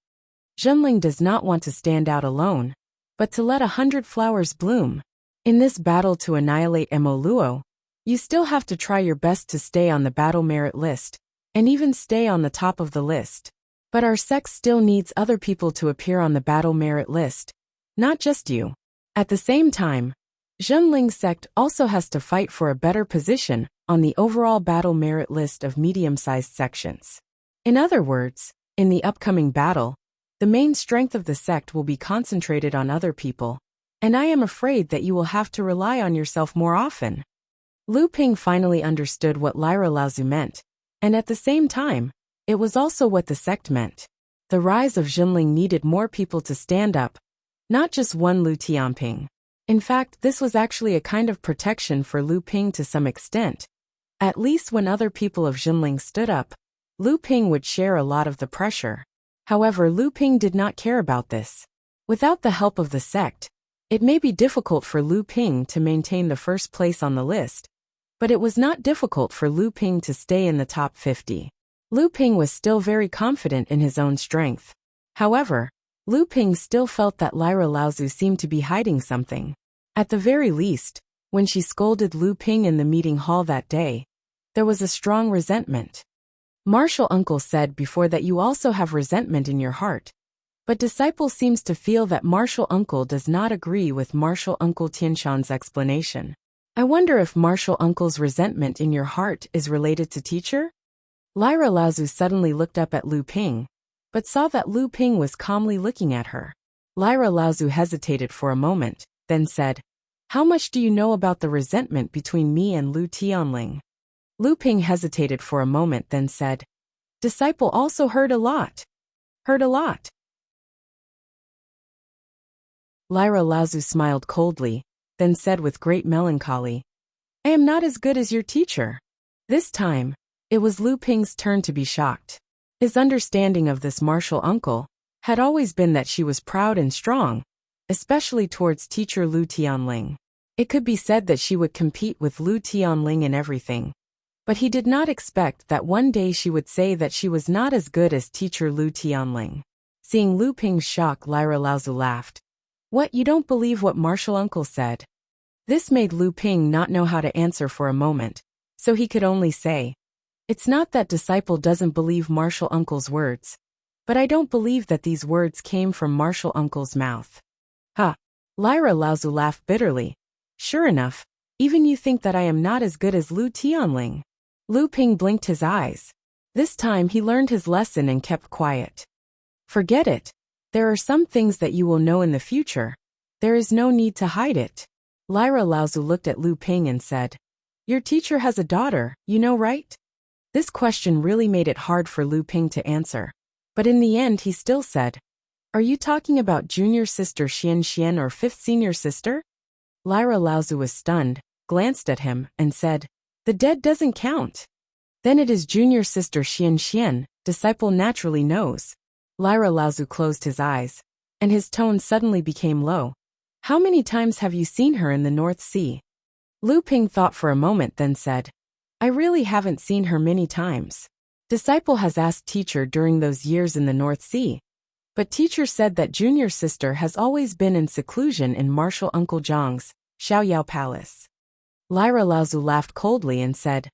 Jinling does not want to stand out alone, but to let 100 flowers bloom. In this battle to annihilate Mo Luo, you still have to try your best to stay on the battle merit list, and even stay on the top of the list. But our sect still needs other people to appear on the battle merit list, not just you. At the same time, Zhenling's sect also has to fight for a better position on the overall battle merit list of medium-sized sections. In other words, in the upcoming battle, the main strength of the sect will be concentrated on other people, and I am afraid that you will have to rely on yourself more often. Lu Ping finally understood what Lyra Laozu meant, and at the same time, it was also what the sect meant. The rise of Zhenling needed more people to stand up, not just one Lu Tianping. In fact, this was actually a kind of protection for Lu Ping to some extent. At least when other people of Zhenling stood up, Lu Ping would share a lot of the pressure. However, Lu Ping did not care about this. Without the help of the sect, it may be difficult for Lu Ping to maintain the first place on the list, but it was not difficult for Lu Ping to stay in the top 50. Lu Ping was still very confident in his own strength. However, Lu Ping still felt that Lyra Laozu seemed to be hiding something. At the very least, when she scolded Lu Ping in the meeting hall that day, there was a strong resentment. Martial Uncle said before that you also have resentment in your heart. But Disciple seems to feel that Martial Uncle does not agree with Martial Uncle Tianshan's explanation. I wonder if Martial Uncle's resentment in your heart is related to teacher? Lyra Laozu suddenly looked up at Lu Ping, but saw that Lu Ping was calmly looking at her. Lyra Laozu hesitated for a moment, then said, "How much do you know about the resentment between me and Lu Tianling?" Lu Ping hesitated for a moment, then said, "Disciple also heard a lot." Heard a lot. Lyra Laozu smiled coldly, then said with great melancholy, "I am not as good as your teacher." This time, it was Lu Ping's turn to be shocked. His understanding of this martial uncle had always been that she was proud and strong, especially towards teacher Lu Tianling. It could be said that she would compete with Lu Tianling in everything. But he did not expect that one day she would say that she was not as good as teacher Lu Tianling. Seeing Lu Ping's shock, Lyra Laozu laughed. "What, you don't believe what martial uncle said?" This made Lu Ping not know how to answer for a moment, so he could only say, "It's not that Disciple doesn't believe martial uncle's words, but I don't believe that these words came from martial uncle's mouth." Ha! Lyra Laozu laughed bitterly. "Sure enough, even you think that I am not as good as Lu Tianling." Lu Ping blinked his eyes. This time he learned his lesson and kept quiet. "Forget it. There are some things that you will know in the future. There is no need to hide it." Lyra Laozu looked at Lu Ping and said, "Your teacher has a daughter, you know, right?" This question really made it hard for Lu Ping to answer. But in the end he still said, "Are you talking about junior sister Xian Xian or fifth senior sister?" Lyra Laozu was stunned, glanced at him, and said, "The dead doesn't count." "Then it is junior sister Xian Xian, Disciple naturally knows." Lyra Laozu closed his eyes, and his tone suddenly became low. "How many times have you seen her in the North Sea?" Lu Ping thought for a moment, then said, "I really haven't seen her many times. Disciple has asked teacher during those years in the North Sea, but teacher said that junior sister has always been in seclusion in martial uncle Zhang's Xiaoyao Palace." Lyra Laozu laughed coldly and said,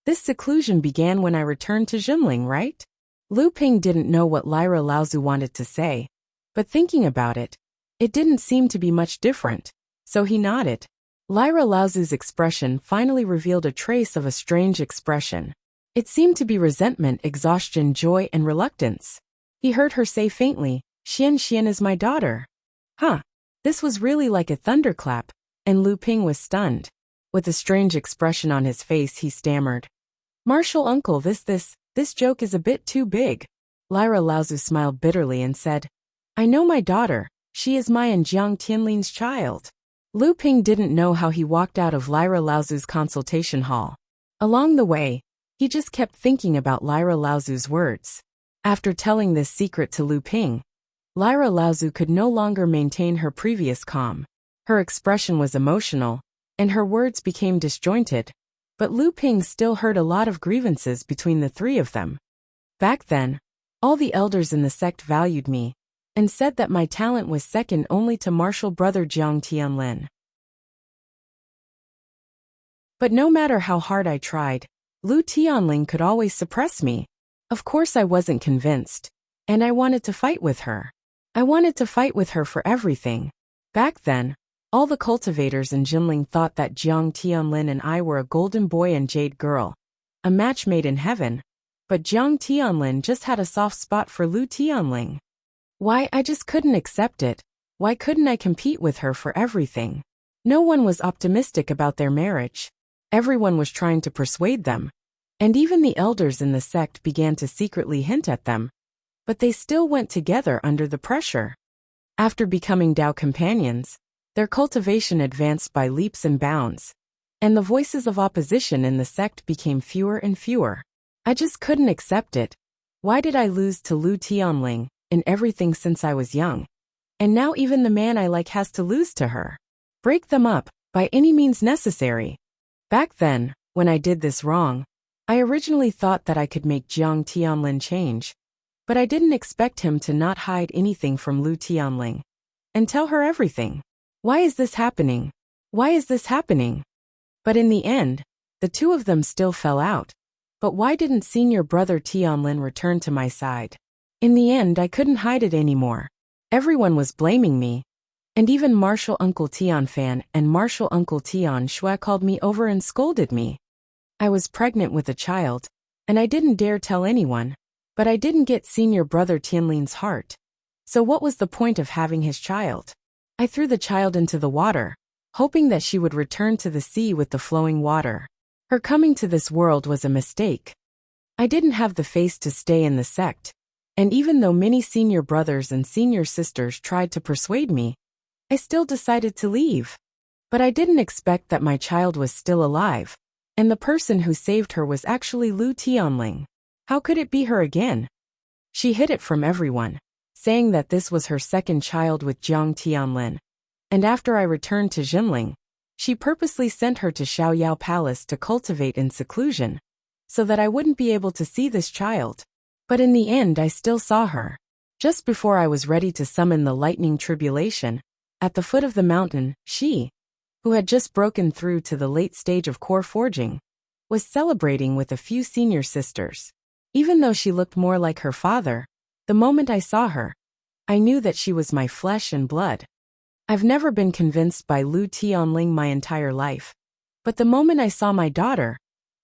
"This seclusion began when I returned to Zhenling, right?" Lu Ping didn't know what Lyra Laozu wanted to say, but thinking about it, it didn't seem to be much different, so he nodded. Lyra Laozu's expression finally revealed a trace of a strange expression. It seemed to be resentment, exhaustion, joy, and reluctance. He heard her say faintly, "Xian Xian is my daughter." Huh! This was really like a thunderclap, and Lu Ping was stunned. With a strange expression on his face, he stammered, "Martial uncle, this joke is a bit too big." Lyra Laozu smiled bitterly and said, "I know my daughter, she is my and Jiang Tianlin's child." Lu Ping didn't know how he walked out of Lyra Laozu's consultation hall. Along the way, he just kept thinking about Lyra Laozu's words. After telling this secret to Lu Ping, Lyra Laozu could no longer maintain her previous calm. Her expression was emotional, and her words became disjointed, but Lu Ping still heard a lot of grievances between the three of them. Back then, all the elders in the sect valued me, and said that my talent was second only to martial brother Jiang Tianlin. But no matter how hard I tried, Lu Tianling could always suppress me. Of course I wasn't convinced, And I wanted to fight with her. I wanted to fight with her for everything. Back then, all the cultivators in Jinling thought that Jiang Tianlin and I were a golden boy and jade girl, a match made in heaven. But Jiang Tianlin just had a soft spot for Lu Tianling. Why, I just couldn't accept it. Why couldn't I compete with her for everything? No one was optimistic about their marriage. Everyone was trying to persuade them. And even the elders in the sect began to secretly hint at them. But they still went together under the pressure. After becoming Dao companions, their cultivation advanced by leaps and bounds, and the voices of opposition in the sect became fewer and fewer. I just couldn't accept it. Why did I lose to Lu Tianling in everything since I was young? And now even the man I like has to lose to her. Break them up, by any means necessary. Back then, when I did this wrong, I originally thought that I could make Jiang Tianlin change. But I didn't expect him to not hide anything from Lu Tianling and tell her everything. Why is this happening? Why is this happening? But in the end, the two of them still fell out. But why didn't senior brother Tianlin return to my side? In the end, I couldn't hide it anymore. Everyone was blaming me. And even Martial Uncle Tianfan and Martial Uncle Tian Shui called me over and scolded me. I was pregnant with a child, and I didn't dare tell anyone. But I didn't get senior brother Tianlin's heart. So what was the point of having his child? I threw the child into the water, hoping that she would return to the sea with the flowing water. Her coming to this world was a mistake. I didn't have the face to stay in the sect, and even though many senior brothers and senior sisters tried to persuade me, I still decided to leave. But I didn't expect that my child was still alive, and the person who saved her was actually Lu Tianling. How could it be her again? She hid it from everyone, saying that this was her second child with Jiang Tianlin. And after I returned to Jinling, she purposely sent her to Xiaoyao Palace to cultivate in seclusion, so that I wouldn't be able to see this child. But in the end I still saw her. Just before I was ready to summon the lightning tribulation, at the foot of the mountain, she, who had just broken through to the late stage of core forging, was celebrating with a few senior sisters. Even though she looked more like her father, the moment I saw her, I knew that she was my flesh and blood. I've never been convinced by Lu Tianling my entire life. But the moment I saw my daughter,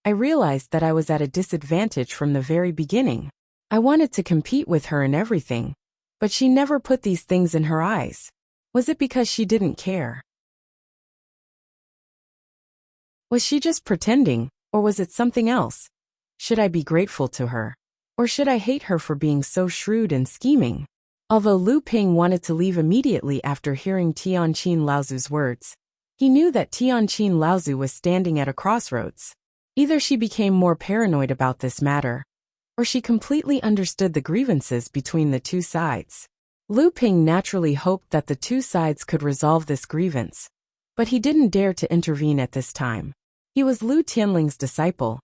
I realized that I was at a disadvantage from the very beginning. I wanted to compete with her in everything, but she never put these things in her eyes. Was it because she didn't care? Was she just pretending, or was it something else? Should I be grateful to her? Or should I hate her for being so shrewd and scheming? Although Lu Ping wanted to leave immediately after hearing Tianqin Laozu's words, he knew that Tianqin Laozu was standing at a crossroads. Either she became more paranoid about this matter, or she completely understood the grievances between the two sides. Lu Ping naturally hoped that the two sides could resolve this grievance, but he didn't dare to intervene at this time. He was Lu Tianling's disciple.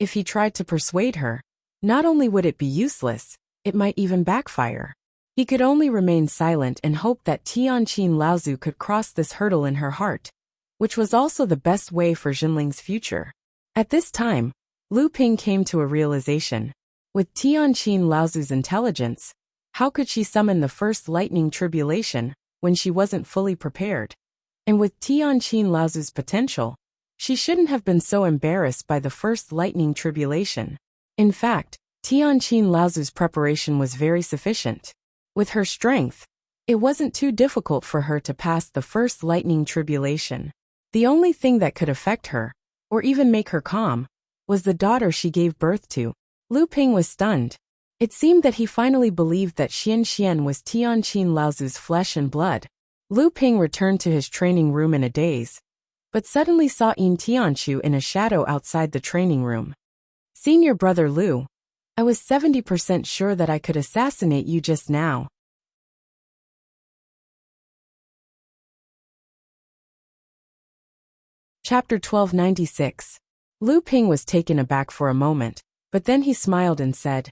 If he tried to persuade her, not only would it be useless, it might even backfire. He could only remain silent and hope that Tianqin Laozu could cross this hurdle in her heart, which was also the best way for Jinling's future. At this time, Lu Ping came to a realization. With Tianqin Laozu's intelligence, how could she summon the first lightning tribulation when she wasn't fully prepared? And with Tianqin Laozu's potential, she shouldn't have been so embarrassed by the first lightning tribulation. In fact, Tianqin Laozu's preparation was very sufficient. With her strength, it wasn't too difficult for her to pass the first lightning tribulation. The only thing that could affect her, or even make her calm, was the daughter she gave birth to. Lu Ping was stunned. It seemed that he finally believed that Xian was Tianqin Laozu's flesh and blood. Lu Ping returned to his training room in a daze, but suddenly saw Yin Tianchu in a shadow outside the training room. Senior brother Lu, I was 70% sure that I could assassinate you just now. Chapter 1296. Lu Ping was taken aback for a moment, but then he smiled and said,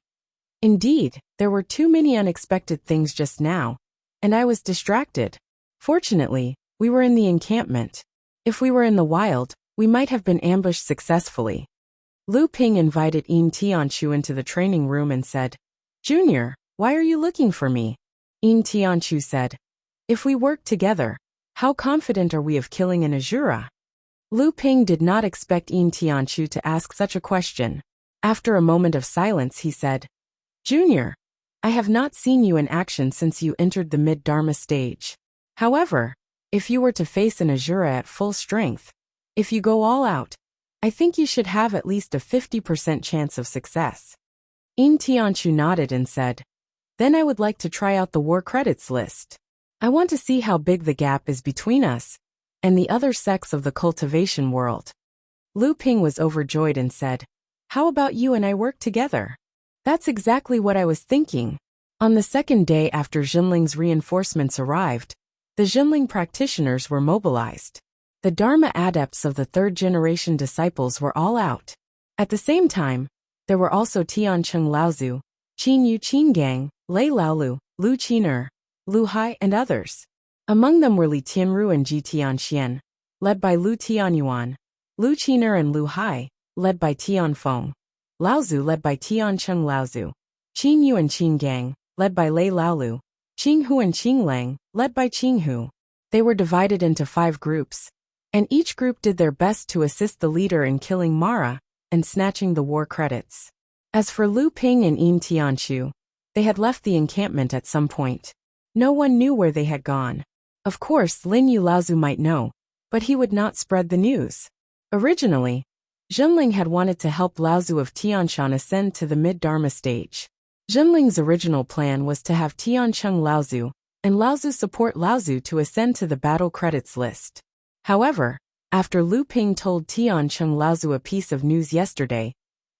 "Indeed, there were too many unexpected things just now, and I was distracted. Fortunately, we were in the encampment. If we were in the wild, we might have been ambushed successfully." Lu Ping invited Yin Tianchu into the training room and said, "Junior, Why are you looking for me? Yin Tianchu said. If we work together, how confident are we of killing an Azura? Lu Ping did not expect Yin Tianchu to ask such a question. After a moment of silence, he said, Junior, I have not seen you in action since you entered the mid-Dharma stage. However, if you were to face an Azura at full strength, if you go all out, I think you should have at least a 50% chance of success. Yin Tianchu nodded and said, Then I would like to try out the war credits list. I want to see how big the gap is between us and the other sects of the cultivation world. Lu Ping was overjoyed and said, How about you and I work together? That's exactly what I was thinking. On the second day after Jinling's reinforcements arrived, the Jinling practitioners were mobilized. The Dharma adepts of the third-generation disciples were all out. At the same time, there were also Tiancheng Laozu, Qin Yu Qingang, Lei Laolu, Lu Qiner, Lu Hai, and others. Among them were Li Tianru and Ji Tianxian, led by Lu Tianyuan, Lu Qiner and Lu Hai, led by Tianfeng, Laozu led by Tiancheng Laozu, Qin Yu and Qingang, led by Lei Laolu, Qinghu and Qinglang, led by Qinghu. They were divided into 5 groups, and each group did their best to assist the leader in killing Mara and snatching the war credits. As for Lu Ping and Yin Tianchu, they had left the encampment at some point. No one knew where they had gone. Of course, Lin Yu Laozu might know, but he would not spread the news. Originally, Jinling had wanted to help Laozu of Tianshan ascend to the mid-Dharma stage. Jinling's original plan was to have Tiancheng Laozu and Laozu support Laozu to ascend to the battle credits list. However, after Lu Ping told Tiancheng Laozu a piece of news yesterday,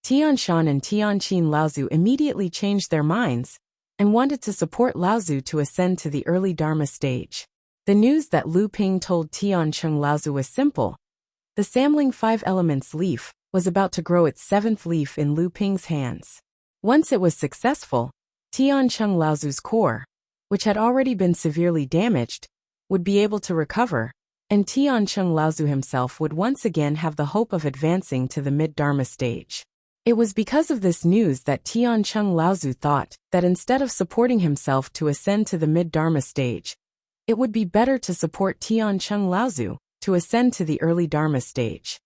Tianshan and Tianqin Laozu immediately changed their minds and wanted to support Laozu to ascend to the early Dharma stage. The news that Lu Ping told Tiancheng Laozu was simple. The Samling 5 Elements leaf was about to grow its 7th leaf in Lu Ping's hands. Once it was successful, Tiancheng Laozu's core, which had already been severely damaged, would be able to recover, and Tiancheng Laozu himself would once again have the hope of advancing to the mid-Dharma stage. It was because of this news that Tiancheng Laozu thought that instead of supporting himself to ascend to the mid-Dharma stage, it would be better to support Tiancheng Laozu to ascend to the early Dharma stage.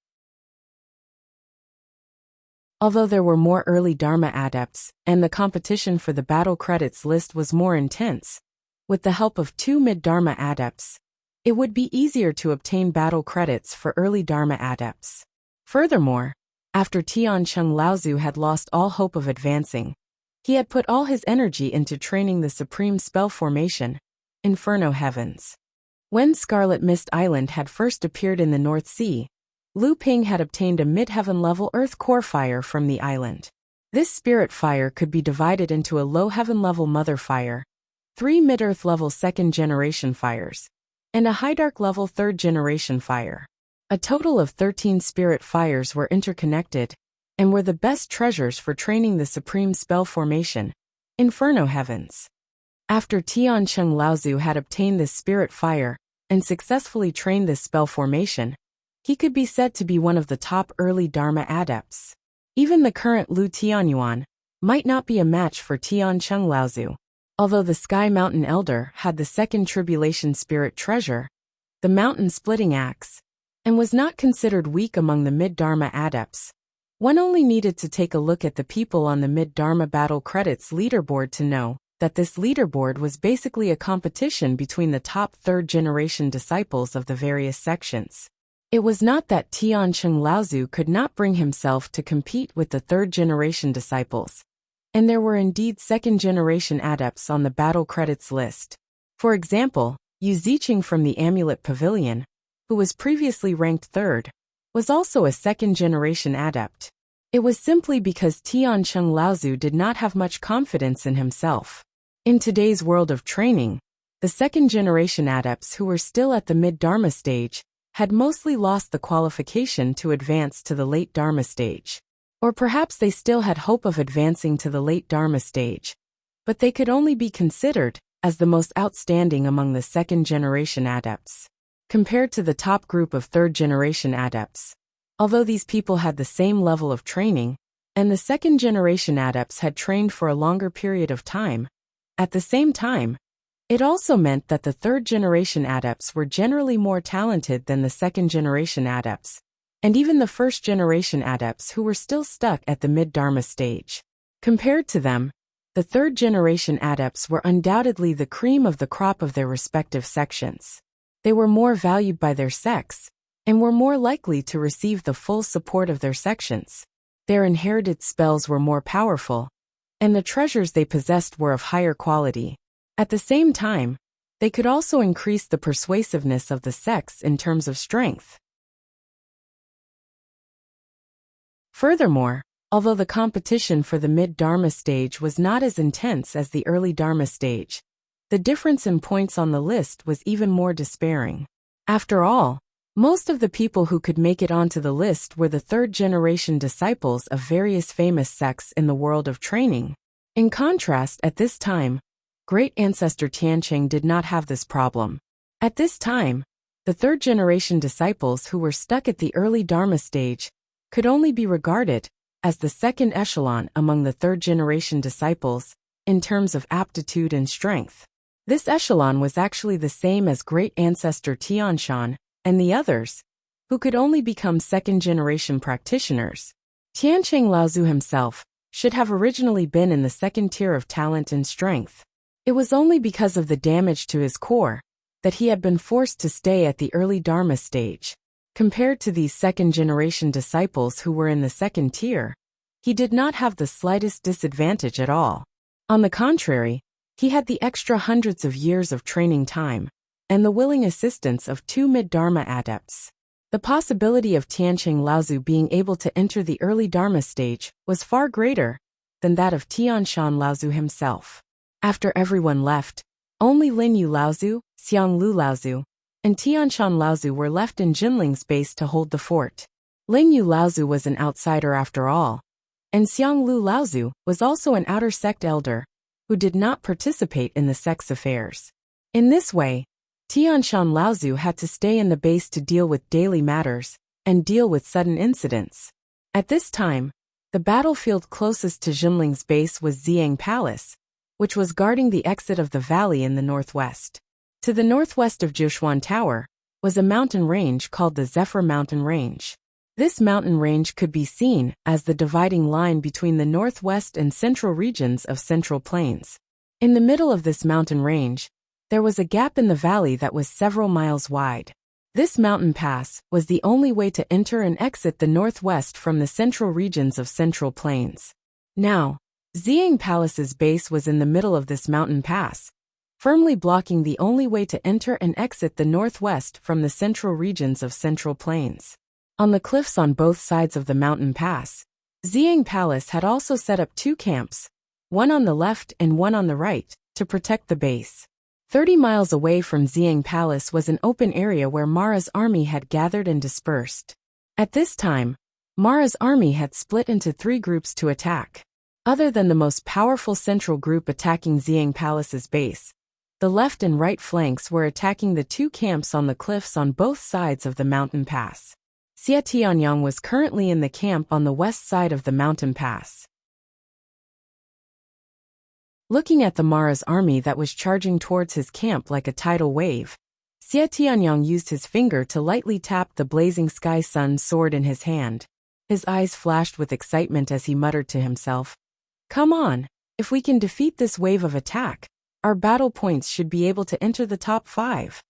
Although there were more early Dharma adepts, and the competition for the battle credits list was more intense, with the help of 2 mid-Dharma adepts, it would be easier to obtain battle credits for early Dharma adepts. Furthermore, after Tiancheng Laozu had lost all hope of advancing, he had put all his energy into training the supreme spell formation, Inferno Heavens. When Scarlet Mist Island had first appeared in the North Sea, Lu Ping had obtained a mid-heaven level earth core fire from the island. This spirit fire could be divided into a low heaven level mother fire, 3 mid-earth level 2nd generation fires, and a high dark level 3rd generation fire. A total of 13 spirit fires were interconnected and were the best treasures for training the supreme spell formation, Inferno Heavens. After Tiancheng Laozu had obtained this spirit fire and successfully trained this spell formation, he could be said to be one of the top early Dharma adepts. Even the current Lu Tianyuan might not be a match for Tiancheng Laozu. Although the Sky Mountain Elder had the 2nd Tribulation Spirit treasure, the Mountain Splitting Axe, and was not considered weak among the mid-Dharma adepts, one only needed to take a look at the people on the mid-Dharma battle credits leaderboard to know that this leaderboard was basically a competition between the top 3rd generation disciples of the various sections. It was not that Tiancheng Laozu could not bring himself to compete with the 3rd generation disciples, and there were indeed 2nd generation adepts on the battle credits list. For example, Yu Ziqing from the Amulet Pavilion, who was previously ranked 3rd, was also a 2nd generation adept. It was simply because Tiancheng Laozu did not have much confidence in himself. In today's world of training, the 2nd generation adepts who were still at the mid-Dharma stage had mostly lost the qualification to advance to the late Dharma stage. Or perhaps they still had hope of advancing to the late Dharma stage, but they could only be considered as the most outstanding among the 2nd generation adepts. Compared to the top group of 3rd generation adepts, although these people had the same level of training, and the 2nd generation adepts had trained for a longer period of time, At the same time, it also meant that the third-generation adepts were generally more talented than the second-generation adepts, and even the first-generation adepts who were still stuck at the mid-Dharma stage. Compared to them, the third-generation adepts were undoubtedly the cream of the crop of their respective sections. They were more valued by their sects, and were more likely to receive the full support of their sections. Their inherited spells were more powerful, and the treasures they possessed were of higher quality. At the same time, they could also increase the persuasiveness of the sects in terms of strength. Furthermore, although the competition for the mid-Dharma stage was not as intense as the early Dharma stage, the difference in points on the list was even more despairing. After all, most of the people who could make it onto the list were the third-generation disciples of various famous sects in the world of training. In contrast, at this time, Great Ancestor Tianqing did not have this problem. At this time, the third-generation disciples who were stuck at the early Dharma stage could only be regarded as the second echelon among the third-generation disciples in terms of aptitude and strength. This echelon was actually the same as Great Ancestor Tianshan and the others, who could only become second-generation practitioners. Tianqing Laozu himself should have originally been in the second tier of talent and strength. It was only because of the damage to his core that he had been forced to stay at the early Dharma stage. Compared to these second-generation disciples who were in the second tier, he did not have the slightest disadvantage at all. On the contrary, he had the extra hundreds of years of training time, and the willing assistance of 2 mid-Dharma adepts. The possibility of Tianqing Laozu being able to enter the early Dharma stage was far greater than that of Tianshan Laozu himself. After everyone left, only Linyu Laozu, Xianglu Laozu, and Tianshan Laozu were left in Jinling's base to hold the fort. Linyu Laozu was an outsider after all, and Xianglu Laozu was also an outer sect elder who did not participate in the sect's affairs. In this way, Tianshan Laozu had to stay in the base to deal with daily matters and deal with sudden incidents. At this time, the battlefield closest to Jinling's base was Xiang Palace, which was guarding the exit of the valley in the northwest. To the northwest of Joshuan Tower was a mountain range called the Zephyr Mountain Range. This mountain range could be seen as the dividing line between the northwest and central regions of Central Plains. In the middle of this mountain range, there was a gap in the valley that was several miles wide. This mountain pass was the only way to enter and exit the northwest from the central regions of Central Plains. Now, Xiang Palace's base was in the middle of this mountain pass, firmly blocking the only way to enter and exit the northwest from the central regions of Central Plains. On the cliffs on both sides of the mountain pass, Xiang Palace had also set up 2 camps, one on the left and one on the right, to protect the base. 30 miles away from Xiang Palace was an open area where Mara's army had gathered and dispersed. At this time, Mara's army had split into 3 groups to attack. Other than the most powerful central group attacking Xiang Palace's base, the left and right flanks were attacking the 2 camps on the cliffs on both sides of the mountain pass. Xie Tianyang was currently in the camp on the west side of the mountain pass. Looking at the Mara's army that was charging towards his camp like a tidal wave, Xie Tianyang used his finger to lightly tap the blazing sky sun sword in his hand. His eyes flashed with excitement as he muttered to himself, "Come on, if we can defeat this wave of attack, our battle points should be able to enter the top 5.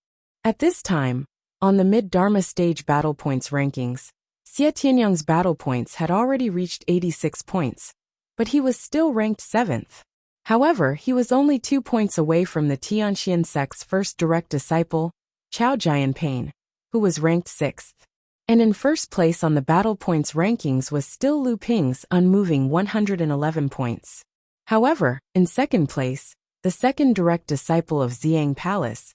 At this time, on the mid-Dharma stage battle points rankings, Xie Tianyang's battle points had already reached 86 points, but he was still ranked 7th. However, he was only 2 points away from the Tianxian sect's first direct disciple, Chao Jianpain, who was ranked 6th. And in first place on the battle points rankings was still Lu Ping's unmoving 111 points. However, in second place, the second direct disciple of Xiang Palace,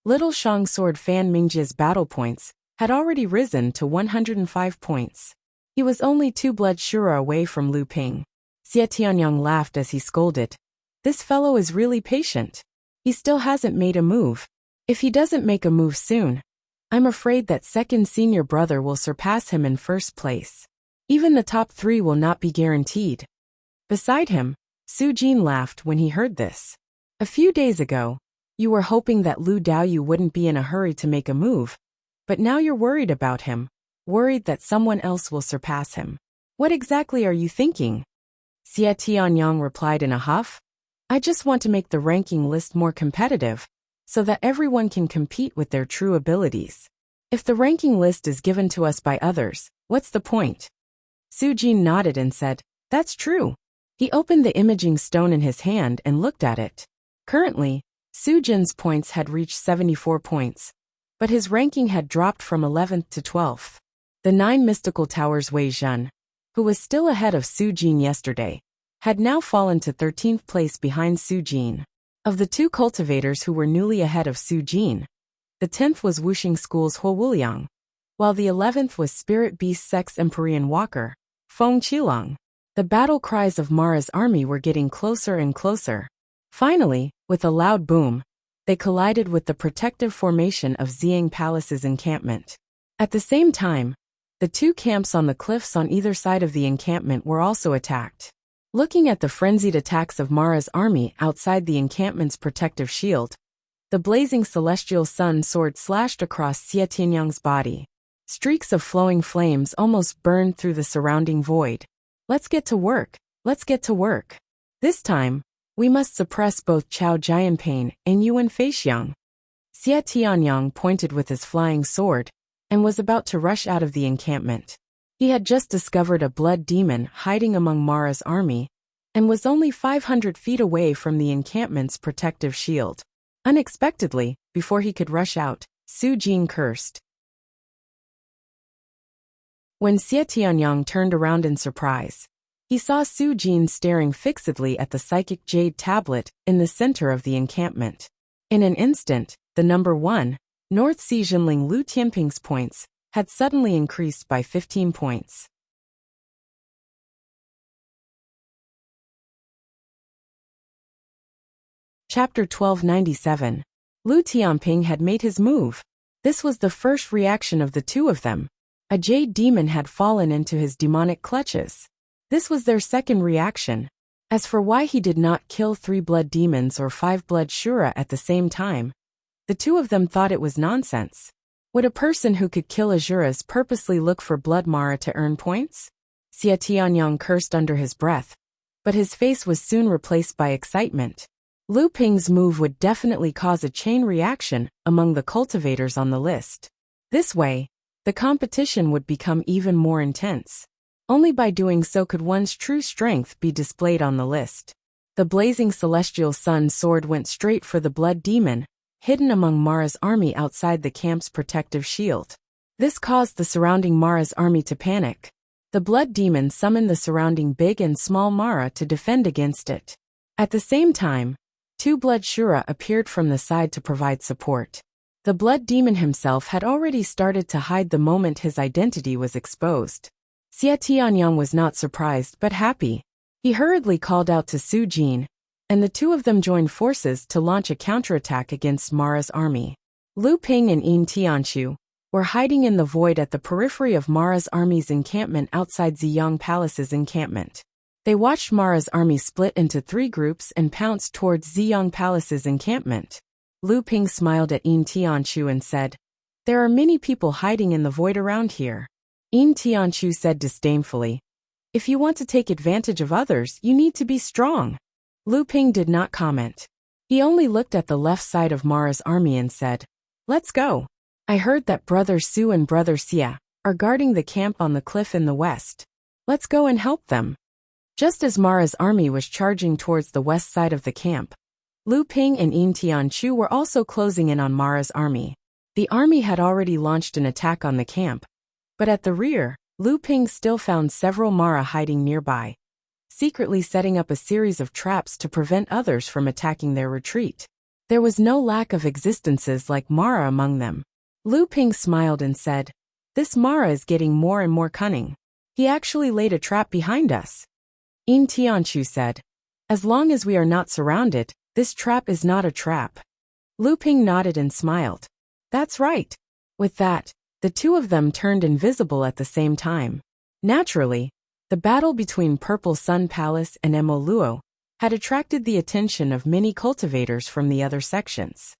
Little Shang Sword Fan Mingjia's battle points had already risen to 105 points. He was only 2 blood shura away from Lu Ping. Xie Tianyang laughed as he scolded, "This fellow is really patient. He still hasn't made a move. If he doesn't make a move soon, I'm afraid that second senior brother will surpass him in first place. Even the top 3 will not be guaranteed." Beside him, Su Jin laughed when he heard this. A few days ago, you were hoping that Lu Daoyu wouldn't be in a hurry to make a move, but now you're worried about him, worried that someone else will surpass him. What exactly are you thinking? Xie Tianyang replied in a huff. I just want to make the ranking list more competitive, so that everyone can compete with their true abilities. If the ranking list is given to us by others, what's the point? Su Jin nodded and said, That's true. He opened the imaging stone in his hand and looked at it. Currently, Su Jin's points had reached 74 points, but his ranking had dropped from 11th to 12th. The 9 mystical towers Wei Zhen, who was still ahead of Su Jin yesterday, had now fallen to 13th place behind Su Jin. Of the 2 cultivators who were newly ahead of Su Jin, the 10th was Wuxing School's Huo Wuliang, while the 11th was Spirit Beast Sex Empyrean Walker, Feng Qilong. The battle cries of Mara's army were getting closer and closer. Finally, with a loud boom, they collided with the protective formation of Xiang Palace's encampment. At the same time, the 2 camps on the cliffs on either side of the encampment were also attacked. Looking at the frenzied attacks of Mara's army outside the encampment's protective shield, the blazing celestial sun sword slashed across Xie Tianyang's body. Streaks of flowing flames almost burned through the surrounding void. Let's get to work. Let's get to work. This time, we must suppress both Chao Jianping and Yuan Feixiang. Xie Tianyang pointed with his flying sword and was about to rush out of the encampment. He had just discovered a blood demon hiding among Mara's army and was only 500 feet away from the encampment's protective shield. Unexpectedly, before he could rush out, Su Jin cursed. When Xie Tianyang turned around in surprise, he saw Su Jin staring fixedly at the psychic jade tablet in the center of the encampment. In an instant, the number 1, North Sea Jinling Lu Tianping's points, had suddenly increased by 15 points. Chapter 1297. Lu Tianping had made his move. This was the first reaction of the 2 of them. A jade demon had fallen into his demonic clutches. This was their second reaction. As for why he did not kill 3 blood demons or 5 blood Shura at the same time, the 2 of them thought it was nonsense. Would a person who could kill Azuras purposely look for blood Mara to earn points? Xie Tianyang cursed under his breath, but his face was soon replaced by excitement. Lu Ping's move would definitely cause a chain reaction among the cultivators on the list. This way, the competition would become even more intense. Only by doing so could one's true strength be displayed on the list. The blazing celestial sun sword went straight for the blood demon, hidden among Mara's army outside the camp's protective shield. This caused the surrounding Mara's army to panic. The blood demon summoned the surrounding big and small Mara to defend against it. At the same time, 2 blood Shura appeared from the side to provide support. The blood demon himself had already started to hide the moment his identity was exposed. Xie Tianyang was not surprised but happy. He hurriedly called out to Su Jin, and the 2 of them joined forces to launch a counterattack against Mara's army. Lu Ping and Yin Tianchu were hiding in the void at the periphery of Mara's army's encampment outside Ziyang Palace's encampment. They watched Mara's army split into 3 groups and pounced towards Ziyang Palace's encampment. Lu Ping smiled at Yin Tianchu and said, There are many people hiding in the void around here. Yin Tianchu said disdainfully, If you want to take advantage of others, you need to be strong. Lu Ping did not comment. He only looked at the left side of Mara's army and said, Let's go. I heard that Brother Su and Brother Xia are guarding the camp on the cliff in the west. Let's go and help them. Just as Mara's army was charging towards the west side of the camp, Lu Ping and Yin Tianchu were also closing in on Mara's army. The army had already launched an attack on the camp, but at the rear, Lu Ping still found several Mara hiding nearby, secretly setting up a series of traps to prevent others from attacking their retreat. There was no lack of existences like Mara among them. Lu Ping smiled and said, This Mara is getting more and more cunning. He actually laid a trap behind us. Yin Tianchu said, As long as we are not surrounded, this trap is not a trap. Lu Ping nodded and smiled. That's right. With that, the 2 of them turned invisible at the same time. Naturally, the battle between Purple Sun Palace and Emo Luo had attracted the attention of many cultivators from the other sections.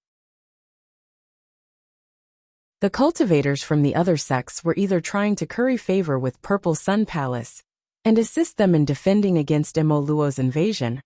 The cultivators from the other sects were either trying to curry favor with Purple Sun Palace and assist them in defending against Emoluo's invasion,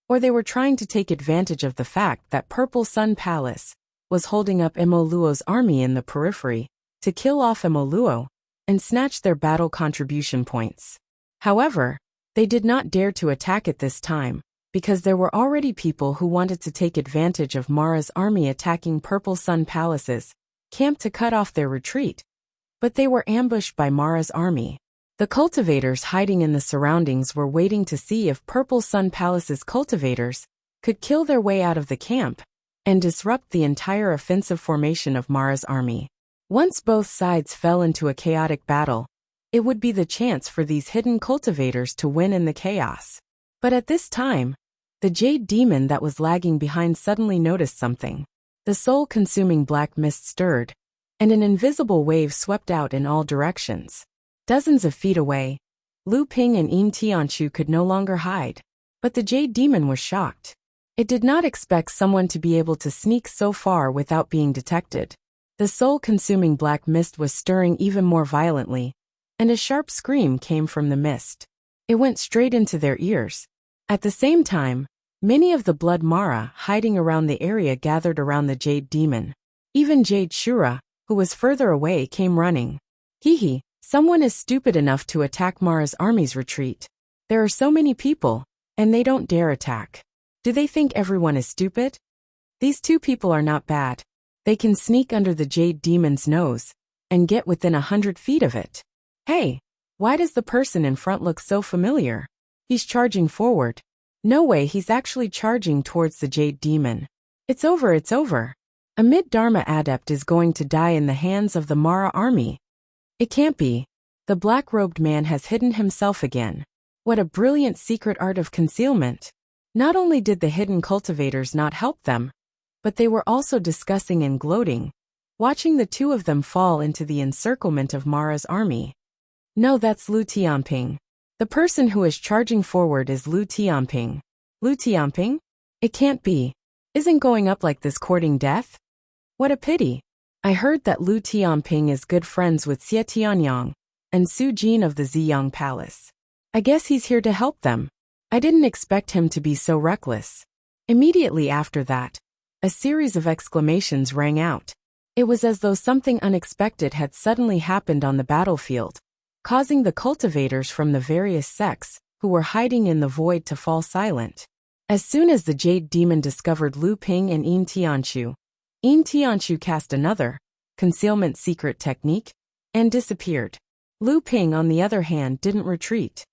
or they were trying to take advantage of the fact that Purple Sun Palace was holding up Emoluo's army in the periphery to kill off Emoluo and snatch their battle contribution points. However, they did not dare to attack at this time, because there were already people who wanted to take advantage of Mara's army attacking Purple Sun Palace's camp to cut off their retreat, but they were ambushed by Mara's army. The cultivators hiding in the surroundings were waiting to see if Purple Sun Palace's cultivators could kill their way out of the camp and disrupt the entire offensive formation of Mara's army. Once both sides fell into a chaotic battle, it would be the chance for these hidden cultivators to win in the chaos. But at this time, the Jade Demon that was lagging behind suddenly noticed something. The soul-consuming black mist stirred, and an invisible wave swept out in all directions. Dozens of feet away, Lu Ping and Yin Tianchu could no longer hide. But the Jade Demon was shocked. It did not expect someone to be able to sneak so far without being detected. The soul-consuming black mist was stirring even more violently, and a sharp scream came from the mist. It went straight into their ears. At the same time, many of the Blood Mara hiding around the area gathered around the Jade Demon. Even Jade Shura, who was further away, came running. Hee. Someone is stupid enough to attack Mara's army's retreat. There are so many people, and they don't dare attack. Do they think everyone is stupid? These two people are not bad. They can sneak under the Jade Demon's nose and get within 100 feet of it. Hey, why does the person in front look so familiar? He's charging forward. No way, he's actually charging towards the Jade Demon. It's over, it's over. A mid-Dharma adept is going to die in the hands of the Mara army. It can't be. The black-robed man has hidden himself again. What a brilliant secret art of concealment. Not only did the hidden cultivators not help them, but they were also discussing and gloating, watching the two of them fall into the encirclement of Mara's army. No, that's Lu Tianping. The person who is charging forward is Lu Tianping. Lu Tianping? It can't be. Isn't going up like this courting death? What a pity. I heard that Lu Tianping is good friends with Xie Tianyang and Su Jin of the Ziyang Palace. I guess he's here to help them. I didn't expect him to be so reckless. Immediately after that, a series of exclamations rang out. It was as though something unexpected had suddenly happened on the battlefield, causing the cultivators from the various sects who were hiding in the void to fall silent. As soon as the Jade Demon discovered Lu Ping and Yin Tianchu cast another concealment secret technique and disappeared. Lu Ping, on the other hand, didn't retreat.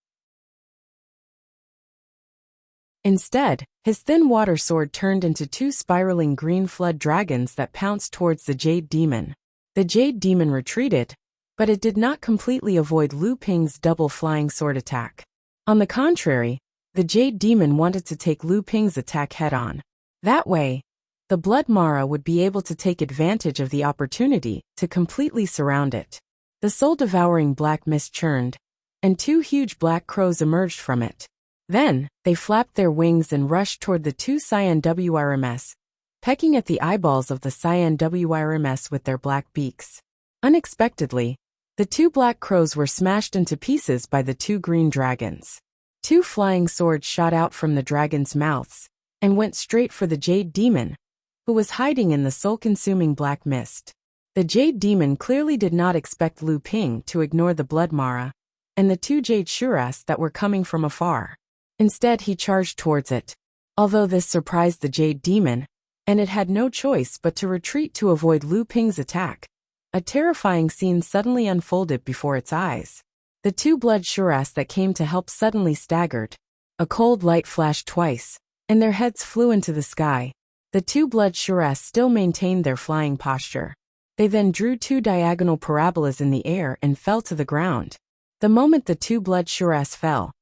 Instead, his thin water sword turned into two spiraling green flood dragons that pounced towards the Jade Demon. The Jade Demon retreated, but it did not completely avoid Lu Ping's double flying sword attack. On the contrary, the Jade Demon wanted to take Lu Ping's attack head-on. That way, the Blood Mara would be able to take advantage of the opportunity to completely surround it. The soul-devouring black mist churned, and two huge black crows emerged from it. Then, they flapped their wings and rushed toward the two Cyan WRMS, pecking at the eyeballs of the Cyan WRMS with their black beaks. Unexpectedly, the two black crows were smashed into pieces by the two green dragons. Two flying swords shot out from the dragons' mouths and went straight for the Jade Demon, who was hiding in the soul-consuming black mist. The Jade Demon clearly did not expect Lu Ping to ignore the Blood Mara and the two Jade Shuras that were coming from afar. Instead, he charged towards it. Although this surprised the Jade Demon, and it had no choice but to retreat to avoid Lu Ping's attack, a terrifying scene suddenly unfolded before its eyes. The two Blood Shuras that came to help suddenly staggered. A cold light flashed twice, and their heads flew into the sky. The two Blood Shuras still maintained their flying posture. They then drew two diagonal parabolas in the air and fell to the ground. The moment the two Blood Shuras fell,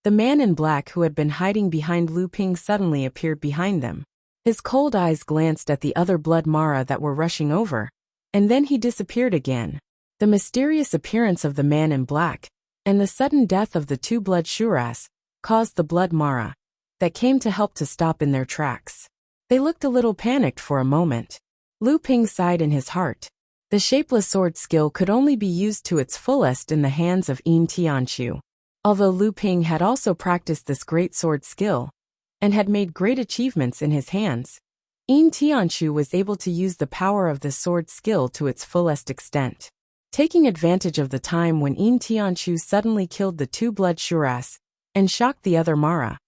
the man in black who had been hiding behind Lu Ping suddenly appeared behind them. His cold eyes glanced at the other Blood Mara that were rushing over, and then he disappeared again. The mysterious appearance of the man in black and the sudden death of the two Blood Shuras caused the Blood Mara that came to help to stop in their tracks. They looked a little panicked for a moment. Lu Ping sighed in his heart. The shapeless sword skill could only be used to its fullest in the hands of Yin Tianqiu. Although Lu Ping had also practiced this great sword skill and had made great achievements in his hands, Yin Tianqiu was able to use the power of the sword skill to its fullest extent. Taking advantage of the time when Yin Tianqiu suddenly killed the two blood shuras and shocked the other Mara,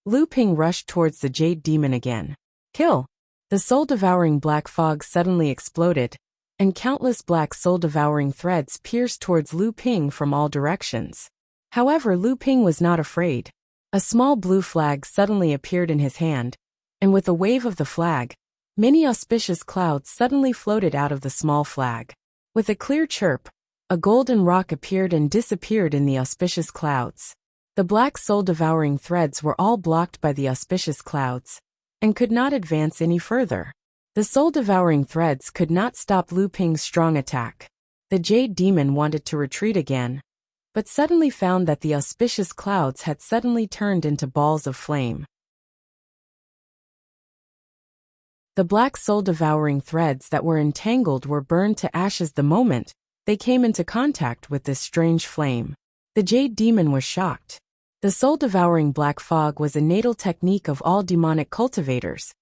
Lu Ping rushed towards the Jade Demon again. Kill! The soul-devouring black fog suddenly exploded, and countless black soul-devouring threads pierced towards Lu Ping from all directions. However, Lu Ping was not afraid. A small blue flag suddenly appeared in his hand, and with a wave of the flag, many auspicious clouds suddenly floated out of the small flag. With a clear chirp, a golden rock appeared and disappeared in the auspicious clouds. The black soul-devouring threads were all blocked by the auspicious clouds, and could not advance any further. The soul-devouring threads could not stop Lu Ping's strong attack. The Jade Demon wanted to retreat again, but suddenly found that the auspicious clouds had suddenly turned into balls of flame. The black soul-devouring threads that were entangled were burned to ashes the moment they came into contact with this strange flame. The Jade Demon was shocked. The soul-devouring black fog was a natal technique of all demonic cultivators,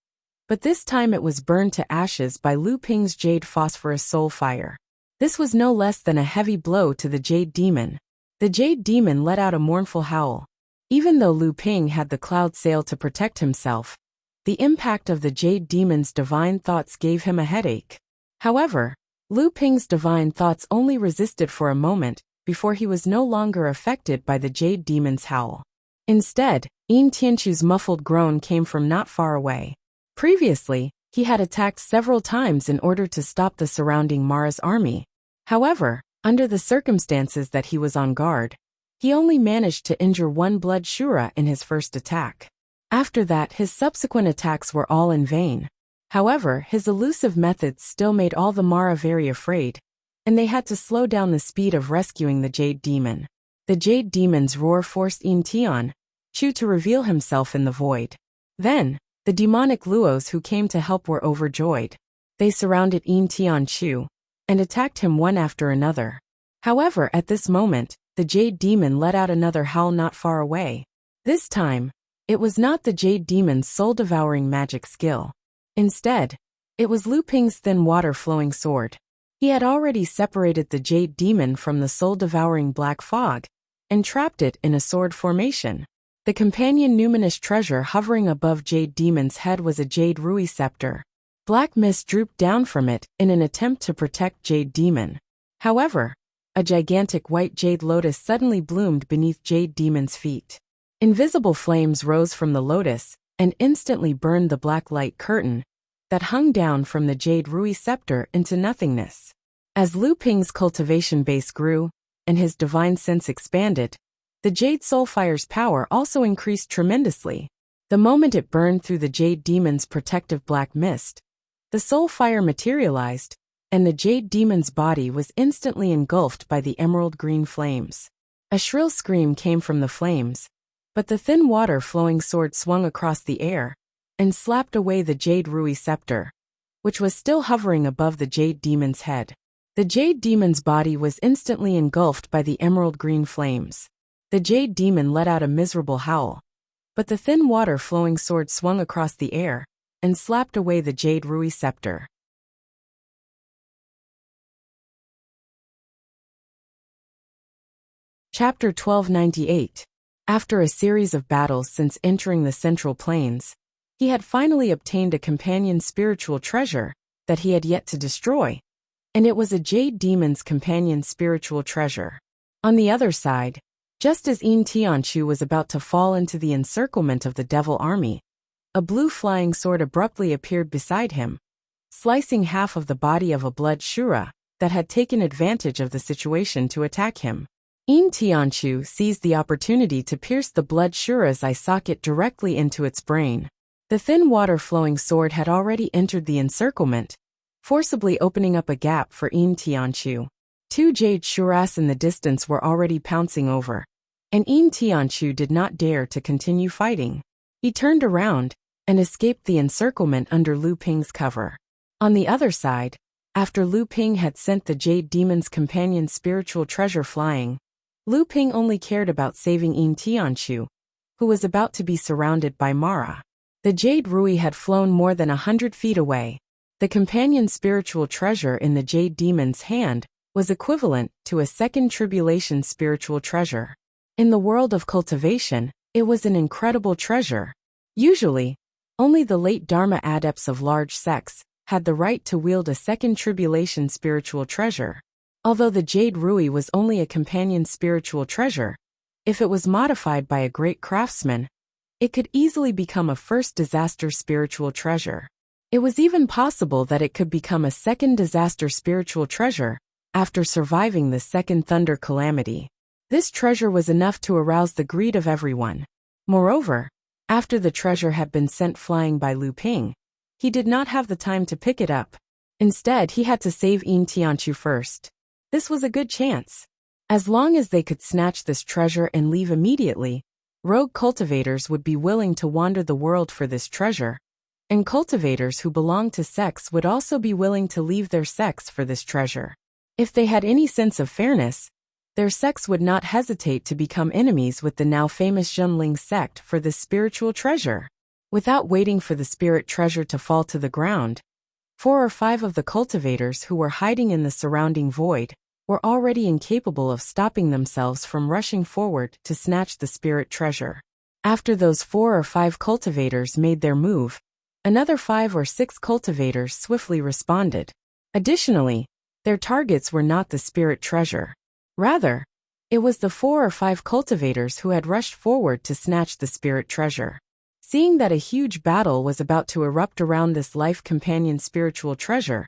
but this time it was burned to ashes by Lu Ping's Jade Phosphorus Soul Fire. This was no less than a heavy blow to the Jade Demon. The Jade Demon let out a mournful howl. Even though Lu Ping had the cloud sail to protect himself, the impact of the Jade Demon's divine thoughts gave him a headache. However, Lu Ping's divine thoughts only resisted for a moment before he was no longer affected by the Jade Demon's howl. Instead, Yin Tianqiu's muffled groan came from not far away. Previously, he had attacked several times in order to stop the surrounding Mara's army. However, under the circumstances that he was on guard, he only managed to injure one blood shura in his first attack. After that, his subsequent attacks were all in vain. However, his elusive methods still made all the Mara very afraid, and they had to slow down the speed of rescuing the Jade Demon. The Jade Demon's roar forced Yin Tianqiu to reveal himself in the void. Then, the demonic Luos who came to help were overjoyed. They surrounded Yin Tianqiu and attacked him one after another. However, at this moment, the Jade Demon let out another howl not far away. This time, it was not the Jade Demon's soul-devouring magic skill. Instead, it was Lu Ping's thin water-flowing sword. He had already separated the Jade Demon from the soul-devouring black fog and trapped it in a sword formation. The companion numinous treasure hovering above Jade Demon's head was a Jade Rui scepter. Black mist drooped down from it in an attempt to protect Jade Demon. However, a gigantic white jade lotus suddenly bloomed beneath Jade Demon's feet. Invisible flames rose from the lotus and instantly burned the black light curtain that hung down from the Jade Rui scepter into nothingness. As Lu Ping's cultivation base grew and his divine sense expanded, the Jade Soulfire's power also increased tremendously. The moment it burned through the Jade Demon's protective black mist, the soul fire materialized, and the Jade Demon's body was instantly engulfed by the emerald green flames. A shrill scream came from the flames, but the thin water-flowing sword swung across the air and slapped away the Jade Rui scepter, which was still hovering above the Jade Demon's head. The Jade Demon's body was instantly engulfed by the emerald green flames. The Jade Demon let out a miserable howl, but the thin water-flowing sword swung across the air and slapped away the Jade Rui scepter. Chapter 1298. After a series of battles since entering the Central Plains, he had finally obtained a companion spiritual treasure that he had yet to destroy, and it was a Jade Demon's companion spiritual treasure. On the other side, just as Yin Tianqiu was about to fall into the encirclement of the devil army, a blue flying sword abruptly appeared beside him, slicing half of the body of a blood shura that had taken advantage of the situation to attack him. Yin Tianqiu seized the opportunity to pierce the blood shura's eye socket directly into its brain. The thin water-flowing sword had already entered the encirclement, forcibly opening up a gap for Yin Tianqiu. Two jade shuras in the distance were already pouncing over, and Yin Tianqiu did not dare to continue fighting. He turned around and escaped the encirclement under Lu Ping's cover. On the other side, after Lu Ping had sent the Jade Demon's companion spiritual treasure flying, Lu Ping only cared about saving Yin Tianchu, who was about to be surrounded by Mara. The Jade Rui had flown more than 100 feet away. The companion spiritual treasure in the Jade Demon's hand was equivalent to a second tribulation spiritual treasure. In the world of cultivation, it was an incredible treasure. Usually, only the late Dharma adepts of large sects had the right to wield a second tribulation spiritual treasure. Although the Jade Rui was only a companion spiritual treasure, if it was modified by a great craftsman, it could easily become a first disaster spiritual treasure. It was even possible that it could become a second disaster spiritual treasure after surviving the second thunder calamity. This treasure was enough to arouse the greed of everyone. Moreover, after the treasure had been sent flying by Lu Ping, he did not have the time to pick it up. Instead, he had to save Yin Tianchu first. This was a good chance. As long as they could snatch this treasure and leave immediately, rogue cultivators would be willing to wander the world for this treasure, and cultivators who belonged to sects would also be willing to leave their sects for this treasure. If they had any sense of fairness, their sects would not hesitate to become enemies with the now famous Zhenling sect for this spiritual treasure. Without waiting for the spirit treasure to fall to the ground, 4 or 5 of the cultivators who were hiding in the surrounding void were already incapable of stopping themselves from rushing forward to snatch the spirit treasure. After those 4 or 5 cultivators made their move, another 5 or 6 cultivators swiftly responded. Additionally, their targets were not the spirit treasure. Rather, it was the 4 or 5 cultivators who had rushed forward to snatch the spirit treasure. Seeing that a huge battle was about to erupt around this life companion spiritual treasure,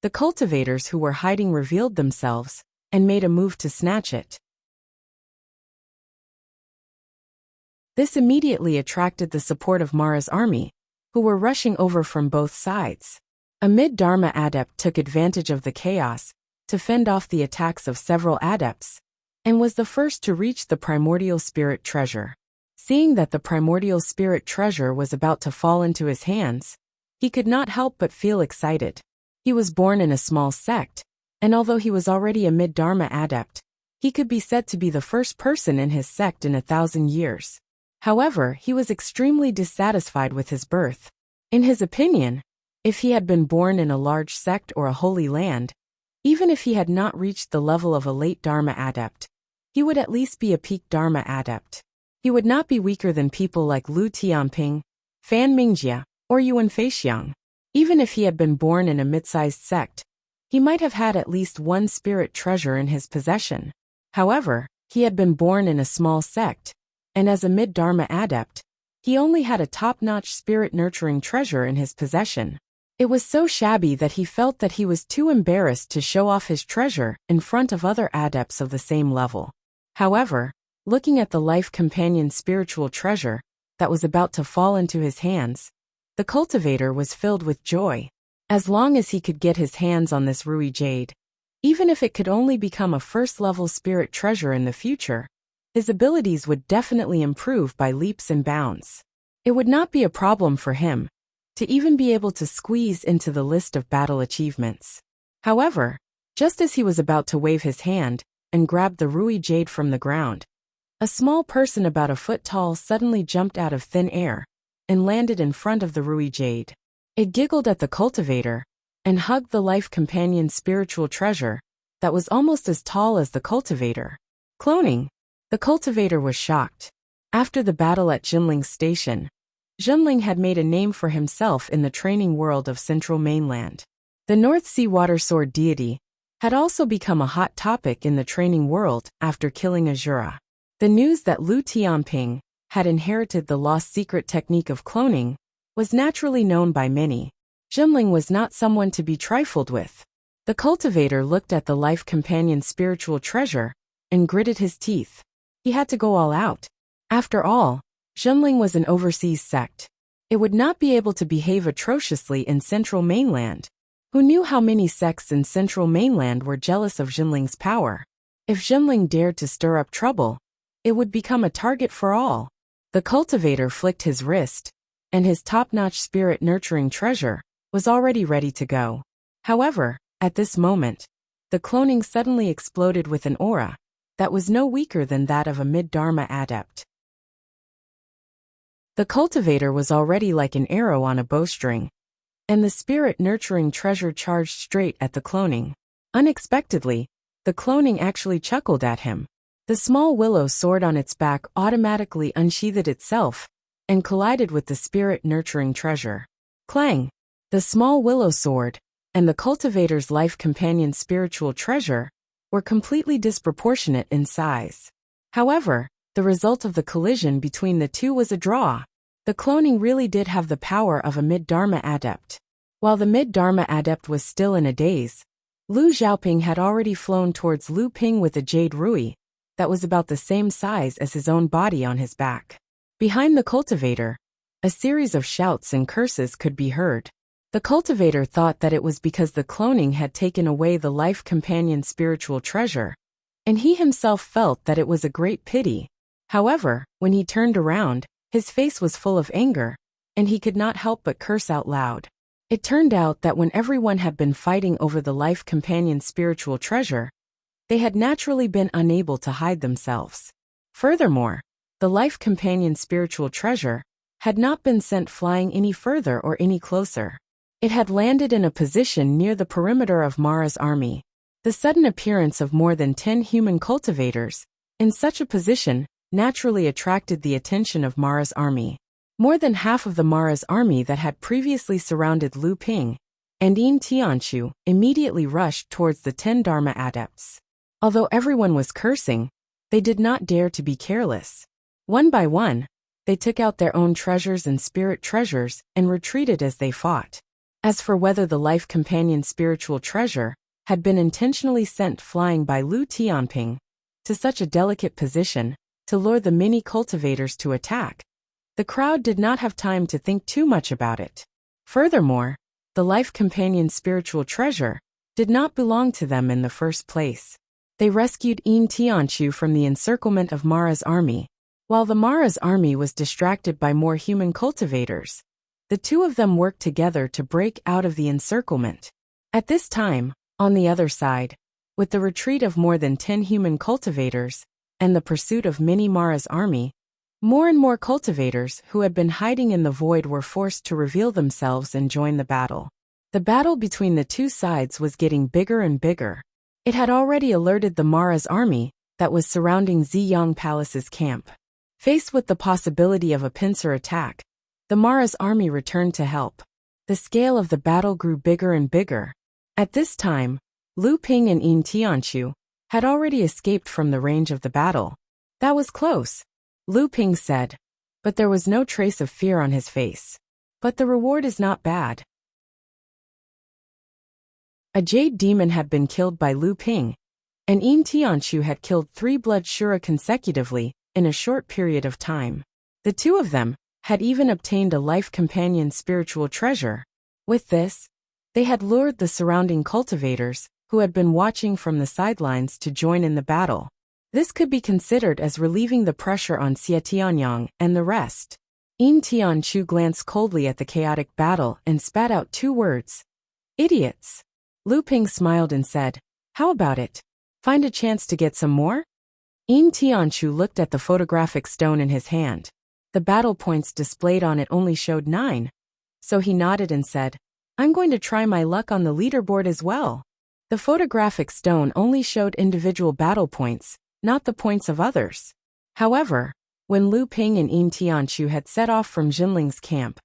the cultivators who were hiding revealed themselves and made a move to snatch it. This immediately attracted the support of Mara's army, who were rushing over from both sides. A mid-Dharma adept took advantage of the chaos to fend off the attacks of several adepts, and was the first to reach the primordial spirit treasure. Seeing that the primordial spirit treasure was about to fall into his hands, he could not help but feel excited. He was born in a small sect, and although he was already a mid-Dharma adept, he could be said to be the first person in his sect in 1,000 years. However, he was extremely dissatisfied with his birth. In his opinion, if he had been born in a large sect or a holy land, even if he had not reached the level of a late Dharma adept, he would at least be a peak Dharma adept. He would not be weaker than people like Lu Tianping, Fan Mingjia, or Yuan Feixiang. Even if he had been born in a mid-sized sect, he might have had at least one spirit treasure in his possession. However, he had been born in a small sect, and as a mid-Dharma adept, he only had a top-notch spirit-nurturing treasure in his possession. It was so shabby that he felt that he was too embarrassed to show off his treasure in front of other adepts of the same level. However, looking at the life companion spiritual treasure that was about to fall into his hands, the cultivator was filled with joy. As long as he could get his hands on this Rui Jade, even if it could only become a first-level spirit treasure in the future, his abilities would definitely improve by leaps and bounds. It would not be a problem for him to even be able to squeeze into the list of battle achievements. However, just as he was about to wave his hand and grab the Rui Jade from the ground, a small person about a foot tall suddenly jumped out of thin air and landed in front of the Rui Jade. It giggled at the cultivator and hugged the life companion spiritual treasure that was almost as tall as the cultivator. Cloning. The cultivator was shocked. After the battle at Jinling's station, Zhenling had made a name for himself in the training world of Central Mainland. The North Sea Water Sword deity had also become a hot topic in the training world after killing Azura. The news that Lu Tianping had inherited the lost secret technique of cloning was naturally known by many. Zhenling was not someone to be trifled with. The cultivator looked at the life companion spiritual treasure and gritted his teeth. He had to go all out. After all, Zhenling was an overseas sect. It would not be able to behave atrociously in Central Mainland. Who knew how many sects in Central Mainland were jealous of Zhenling's power? If Zhenling dared to stir up trouble, it would become a target for all. The cultivator flicked his wrist, and his top-notch spirit-nurturing treasure was already ready to go. However, at this moment, the cloning suddenly exploded with an aura that was no weaker than that of a mid-dharma adept. The cultivator was already like an arrow on a bowstring, and the spirit-nurturing treasure charged straight at the cloning. Unexpectedly, the cloning actually chuckled at him. The small willow sword on its back automatically unsheathed itself and collided with the spirit-nurturing treasure. Clang! The small willow sword and the cultivator's life companion spiritual treasure were completely disproportionate in size. However, the result of the collision between the two was a draw. The cloning really did have the power of a mid-dharma adept. While the mid-dharma adept was still in a daze, Lu Xiaoping had already flown towards Lu Ping with a jade rui that was about the same size as his own body on his back. Behind the cultivator, a series of shouts and curses could be heard. The cultivator thought that it was because the cloning had taken away the life companion spiritual treasure, and he himself felt that it was a great pity. However, when he turned around, his face was full of anger, and he could not help but curse out loud. It turned out that when everyone had been fighting over the life companion spiritual treasure, they had naturally been unable to hide themselves. Furthermore, the life companion spiritual treasure had not been sent flying any further or any closer. It had landed in a position near the perimeter of Mara's army. The sudden appearance of more than 10 human cultivators in such a position naturally attracted the attention of Mara's army. More than half of the Mara's army that had previously surrounded Lu Ping and Yin Tianchu immediately rushed towards the 10 Dharma adepts. Although everyone was cursing, they did not dare to be careless. One by one, they took out their own treasures and spirit treasures and retreated as they fought. As for whether the life companion spiritual treasure had been intentionally sent flying by Lu Tianping to such a delicate position to lure the mini cultivators to attack, the crowd did not have time to think too much about it. Furthermore, the life companion spiritual treasure did not belong to them in the first place. They rescued Yin Tianchu from the encirclement of Mara's army. While the Mara's army was distracted by more human cultivators, the two of them worked together to break out of the encirclement. At this time, on the other side, with the retreat of more than 10 human cultivators and the pursuit of mini Mara's army, more and more cultivators who had been hiding in the void were forced to reveal themselves and join the battle. The battle between the two sides was getting bigger and bigger. It had already alerted the Mara's army that was surrounding Ziyang Palace's camp. Faced with the possibility of a pincer attack, the Mara's army returned to help. The scale of the battle grew bigger and bigger. At this time, Lu Ping and Yin Tianchu had already escaped from the range of the battle. That was close, Lu Ping said, but there was no trace of fear on his face. But the reward is not bad. A jade demon had been killed by Lu Ping, and Yin Tianchu had killed 3 blood Shura consecutively in a short period of time. The two of them had even obtained a life companion spiritual treasure. With this, they had lured the surrounding cultivators, who had been watching from the sidelines, to join in the battle. This could be considered as relieving the pressure on Xie Tianyang and the rest. Yin Tianchu glanced coldly at the chaotic battle and spat out 2 words. Idiots. Lu Ping smiled and said, "How about it? Find a chance to get some more?" Yin Tianchu looked at the photographic stone in his hand. The battle points displayed on it only showed 9, so he nodded and said, "I'm going to try my luck on the leaderboard as well." The photographic stone only showed individual battle points, not the points of others. However, when Lu Ping and Yin Tianchu had set off from Jinling's camp,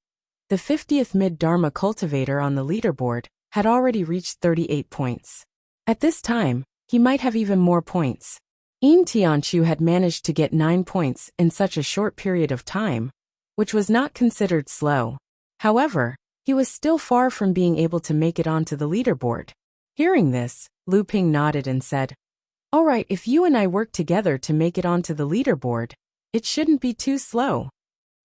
the 50th mid-Dharma cultivator on the leaderboard had already reached 38 points. At this time, he might have even more points. Yin Tianchu had managed to get 9 points in such a short period of time, which was not considered slow. However, he was still far from being able to make it onto the leaderboard. Hearing this, Lu Ping nodded and said, "All right, if you and I work together to make it onto the leaderboard, it shouldn't be too slow."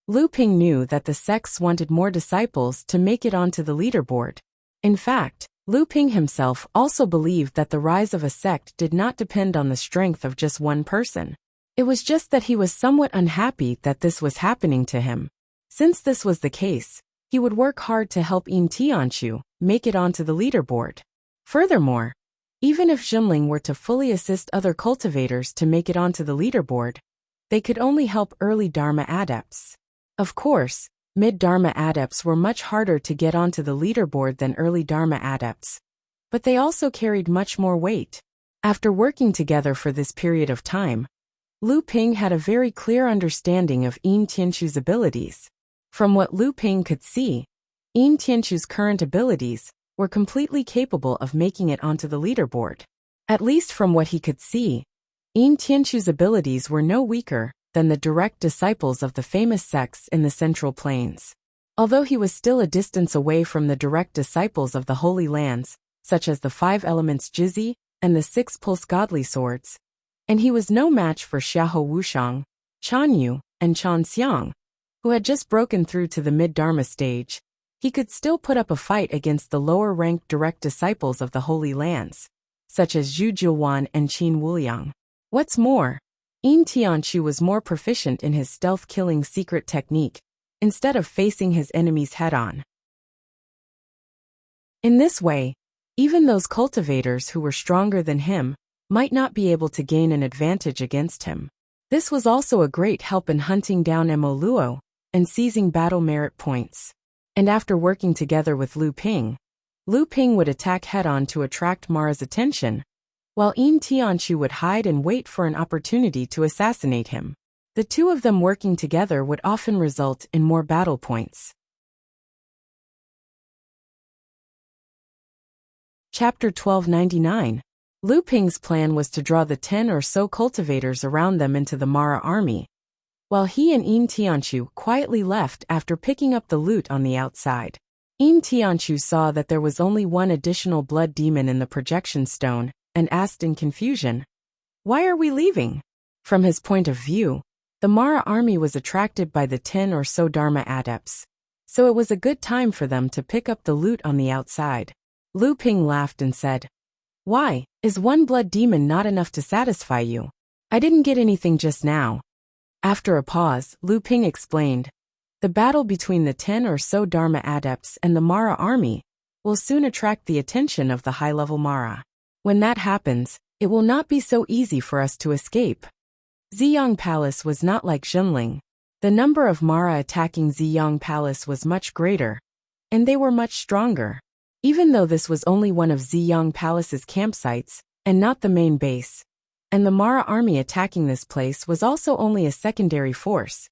Lu Ping knew that the sects wanted more disciples to make it onto the leaderboard. In fact, Lu Ping himself also believed that the rise of a sect did not depend on the strength of just one person. It was just that he was somewhat unhappy that this was happening to him. Since this was the case, he would work hard to help Yin Tianchu make it onto the leaderboard. Furthermore, even if Jinling were to fully assist other cultivators to make it onto the leaderboard, they could only help early Dharma adepts. Of course, mid-Dharma adepts were much harder to get onto the leaderboard than early Dharma adepts, but they also carried much more weight. After working together for this period of time, Lu Ping had a very clear understanding of Yin Tianchu's abilities. From what Lu Ping could see, Yin Tianchu's current abilities were completely capable of making it onto the leaderboard. At least from what he could see, Yin Tianchu's abilities were no weaker than the direct disciples of the famous sects in the Central Plains. Although he was still a distance away from the direct disciples of the Holy Lands, such as the 5 Elements Jizi and the 6 Pulse Godly Swords, and he was no match for Xiahou Wuxiang, Chan Yu, and Chan Xiang, who had just broken through to the mid-Dharma stage, he could still put up a fight against the lower-ranked direct disciples of the Holy Lands, such as Zhu Jiuwan and Qin Wuliang. What's more, Yin Tianchu was more proficient in his stealth-killing secret technique, instead of facing his enemies head-on. In this way, even those cultivators who were stronger than him might not be able to gain an advantage against him. This was also a great help in hunting down Mo Luo and seizing battle merit points. And after working together with Lu Ping would attack head-on to attract Mara's attention, while Yin Tianchu would hide and wait for an opportunity to assassinate him. The two of them working together would often result in more battle points. Chapter 1299. Lu Ping's plan was to draw the 10 or so cultivators around them into the Mara army, while he and Yin Tianchu quietly left after picking up the loot on the outside. Yin Tianchu saw that there was only one additional blood demon in the projection stone, and asked in confusion, "Why are we leaving?" From his point of view, the Mara army was attracted by the 10 or so Dharma adepts, so it was a good time for them to pick up the loot on the outside. Lu Ping laughed and said, "Why, is one blood demon not enough to satisfy you? I didn't get anything just now." After a pause, Lu Ping explained, "The battle between the 10 or so Dharma adepts and the Mara army will soon attract the attention of the high-level Mara. When that happens, it will not be so easy for us to escape." Ziyang Palace was not like Jinling. The number of Mara attacking Ziyang Palace was much greater, and they were much stronger. Even though this was only one of Ziyang Palace's campsites, and not the main base, and the Mara army attacking this place was also only a secondary force,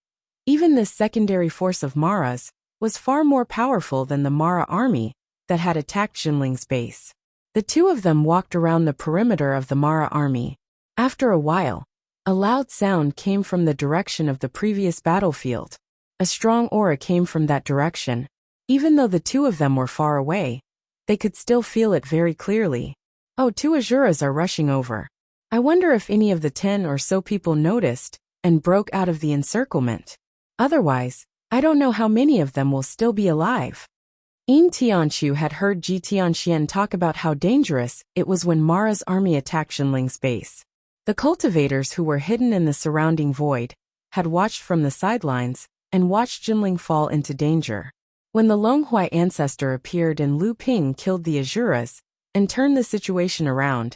even this secondary force of Mara's was far more powerful than the Mara army that had attacked Jinling's base. The two of them walked around the perimeter of the Mara army. After a while, a loud sound came from the direction of the previous battlefield. A strong aura came from that direction. Even though the two of them were far away, they could still feel it very clearly. "Oh, 2 Asuras are rushing over. I wonder if any of the 10 or so people noticed and broke out of the encirclement. Otherwise, I don't know how many of them will still be alive." Yin Tianchu had heard Ji Tianxian talk about how dangerous it was when Mara's army attacked Jinling's base. The cultivators who were hidden in the surrounding void had watched from the sidelines and watched Jinling fall into danger. When the Longhuai ancestor appeared and Lu Ping killed the Asuras and turned the situation around,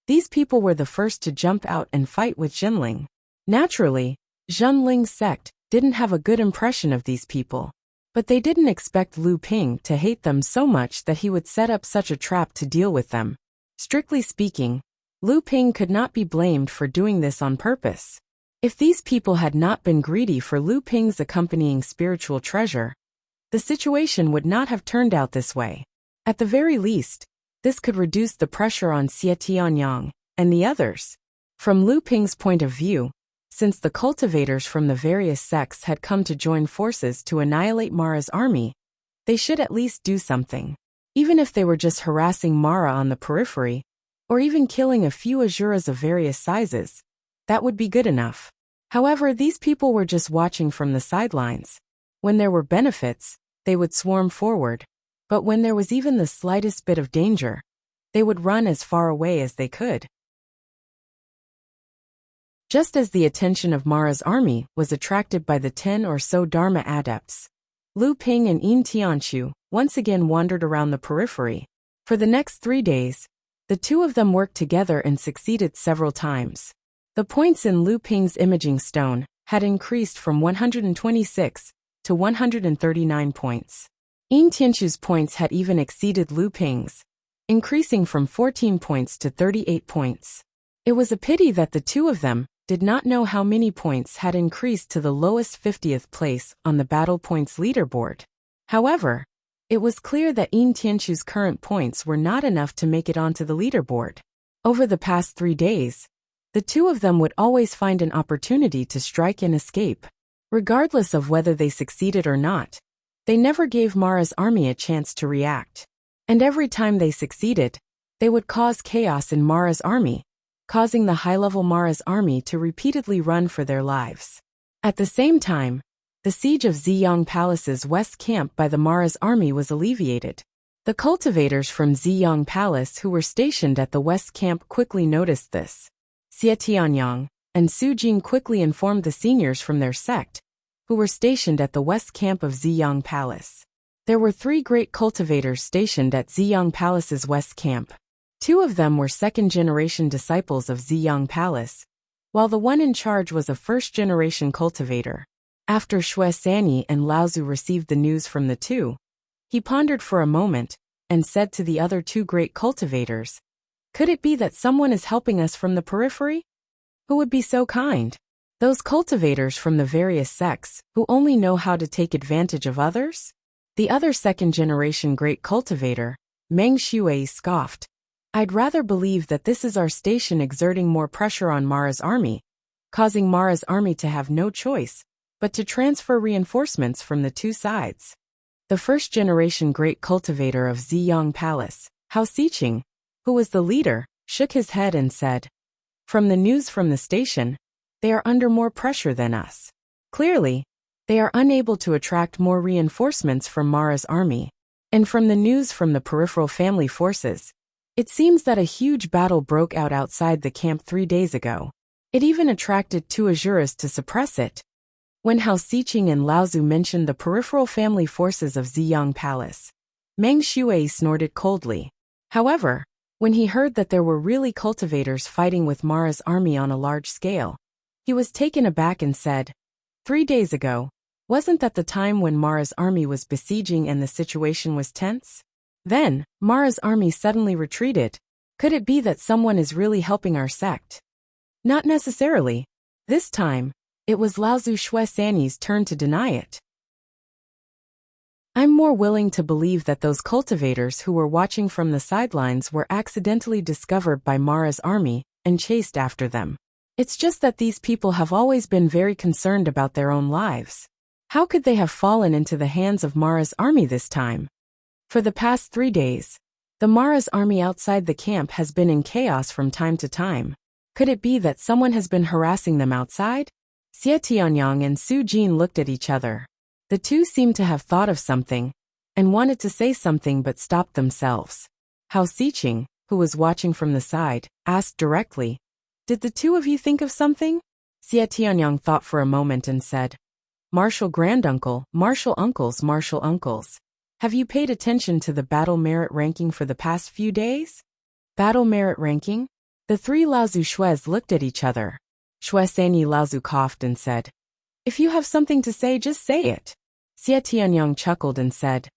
these people were the first to jump out and fight with Jinling. Naturally, Jinling's sect didn't have a good impression of these people, but they didn't expect Lu Ping to hate them so much that he would set up such a trap to deal with them. Strictly speaking, Lu Ping could not be blamed for doing this on purpose. If these people had not been greedy for Lu Ping's accompanying spiritual treasure, the situation would not have turned out this way. At the very least, this could reduce the pressure on Xie Tianyang and the others. From Lu Ping's point of view, since the cultivators from the various sects had come to join forces to annihilate Mara's army, they should at least do something. Even if they were just harassing Mara on the periphery, or even killing a few Asuras of various sizes, that would be good enough. However, these people were just watching from the sidelines. When there were benefits, they would swarm forward, but when there was even the slightest bit of danger, they would run as far away as they could. Just as the attention of Mara's army was attracted by the 10 or so Dharma adepts, Lu Ping and Yin Tianchu once again wandered around the periphery. For the next 3 days, the two of them worked together and succeeded several times. The points in Lu Ping's imaging stone had increased from 126 to 139 points. Yin Tianchu's points had even exceeded Lu Ping's, increasing from 14 points to 38 points. It was a pity that the two of them did not know how many points had increased to the lowest 50th place on the battle points leaderboard. However, it was clear that Yin Tianchu's current points were not enough to make it onto the leaderboard. Over the past 3 days, the two of them would always find an opportunity to strike and escape. Regardless of whether they succeeded or not, they never gave Mara's army a chance to react. And every time they succeeded, they would cause chaos in Mara's army, causing the high-level Mara's army to repeatedly run for their lives. At the same time, the siege of Ziyang Palace's west camp by the Mara's army was alleviated. The cultivators from Ziyang Palace who were stationed at the west camp quickly noticed this. Xie Tianyang and Su Jing quickly informed the seniors from their sect, who were stationed at the west camp of Ziyang Palace. There were 3 great cultivators stationed at Ziyang Palace's west camp. 2 of them were second-generation disciples of Ziyang Palace, while the one in charge was a first-generation cultivator. After Xue Sanyi and Laozu received the news from the two, he pondered for a moment and said to the other 2 great cultivators, "Could it be that someone is helping us from the periphery? Who would be so kind? Those cultivators from the various sects who only know how to take advantage of others?" The other second-generation great cultivator, Meng Xue, scoffed. "I'd rather believe that this is our station exerting more pressure on Mara's army, causing Mara's army to have no choice but to transfer reinforcements from the 2 sides." The first-generation great cultivator of Ziyang Palace, Hao Xiqing, who was the leader, shook his head and said, "From the news from the station, they are under more pressure than us. Clearly, they are unable to attract more reinforcements from Mara's army. And from the news from the peripheral family forces, it seems that a huge battle broke out outside the camp 3 days ago. It even attracted 2 Azuras to suppress it." When Hao Xiqing and Laozu mentioned the peripheral family forces of Ziyang Palace, Meng Xue snorted coldly. However, when he heard that there were really cultivators fighting with Mara's army on a large scale, he was taken aback and said, 3 days ago, wasn't that the time when Mara's army was besieging and the situation was tense? Then, Mara's army suddenly retreated. Could it be that someone is really helping our sect? Not necessarily. This time, it was Laozu Xue Sanyi's turn to deny it. "I'm more willing to believe that those cultivators who were watching from the sidelines were accidentally discovered by Mara's army and chased after them. It's just that these people have always been very concerned about their own lives. How could they have fallen into the hands of Mara's army this time? For the past 3 days, the Mara's army outside the camp has been in chaos from time to time. Could it be that someone has been harassing them outside?" Xie Tianyang and Su Jing looked at each other. The two seemed to have thought of something and wanted to say something but stopped themselves. Hao Xiqing, who was watching from the side, asked directly, "Did the 2 of you think of something?" Xie Tianyang thought for a moment and said, "Martial granduncle, martial uncles. Have you paid attention to the battle merit ranking for the past few days?" Battle merit ranking? The 3 Laozu Xues looked at each other. Xue Sanyi Laozu coughed and said, "If you have something to say, just say it." Xie Tianyang chuckled and said,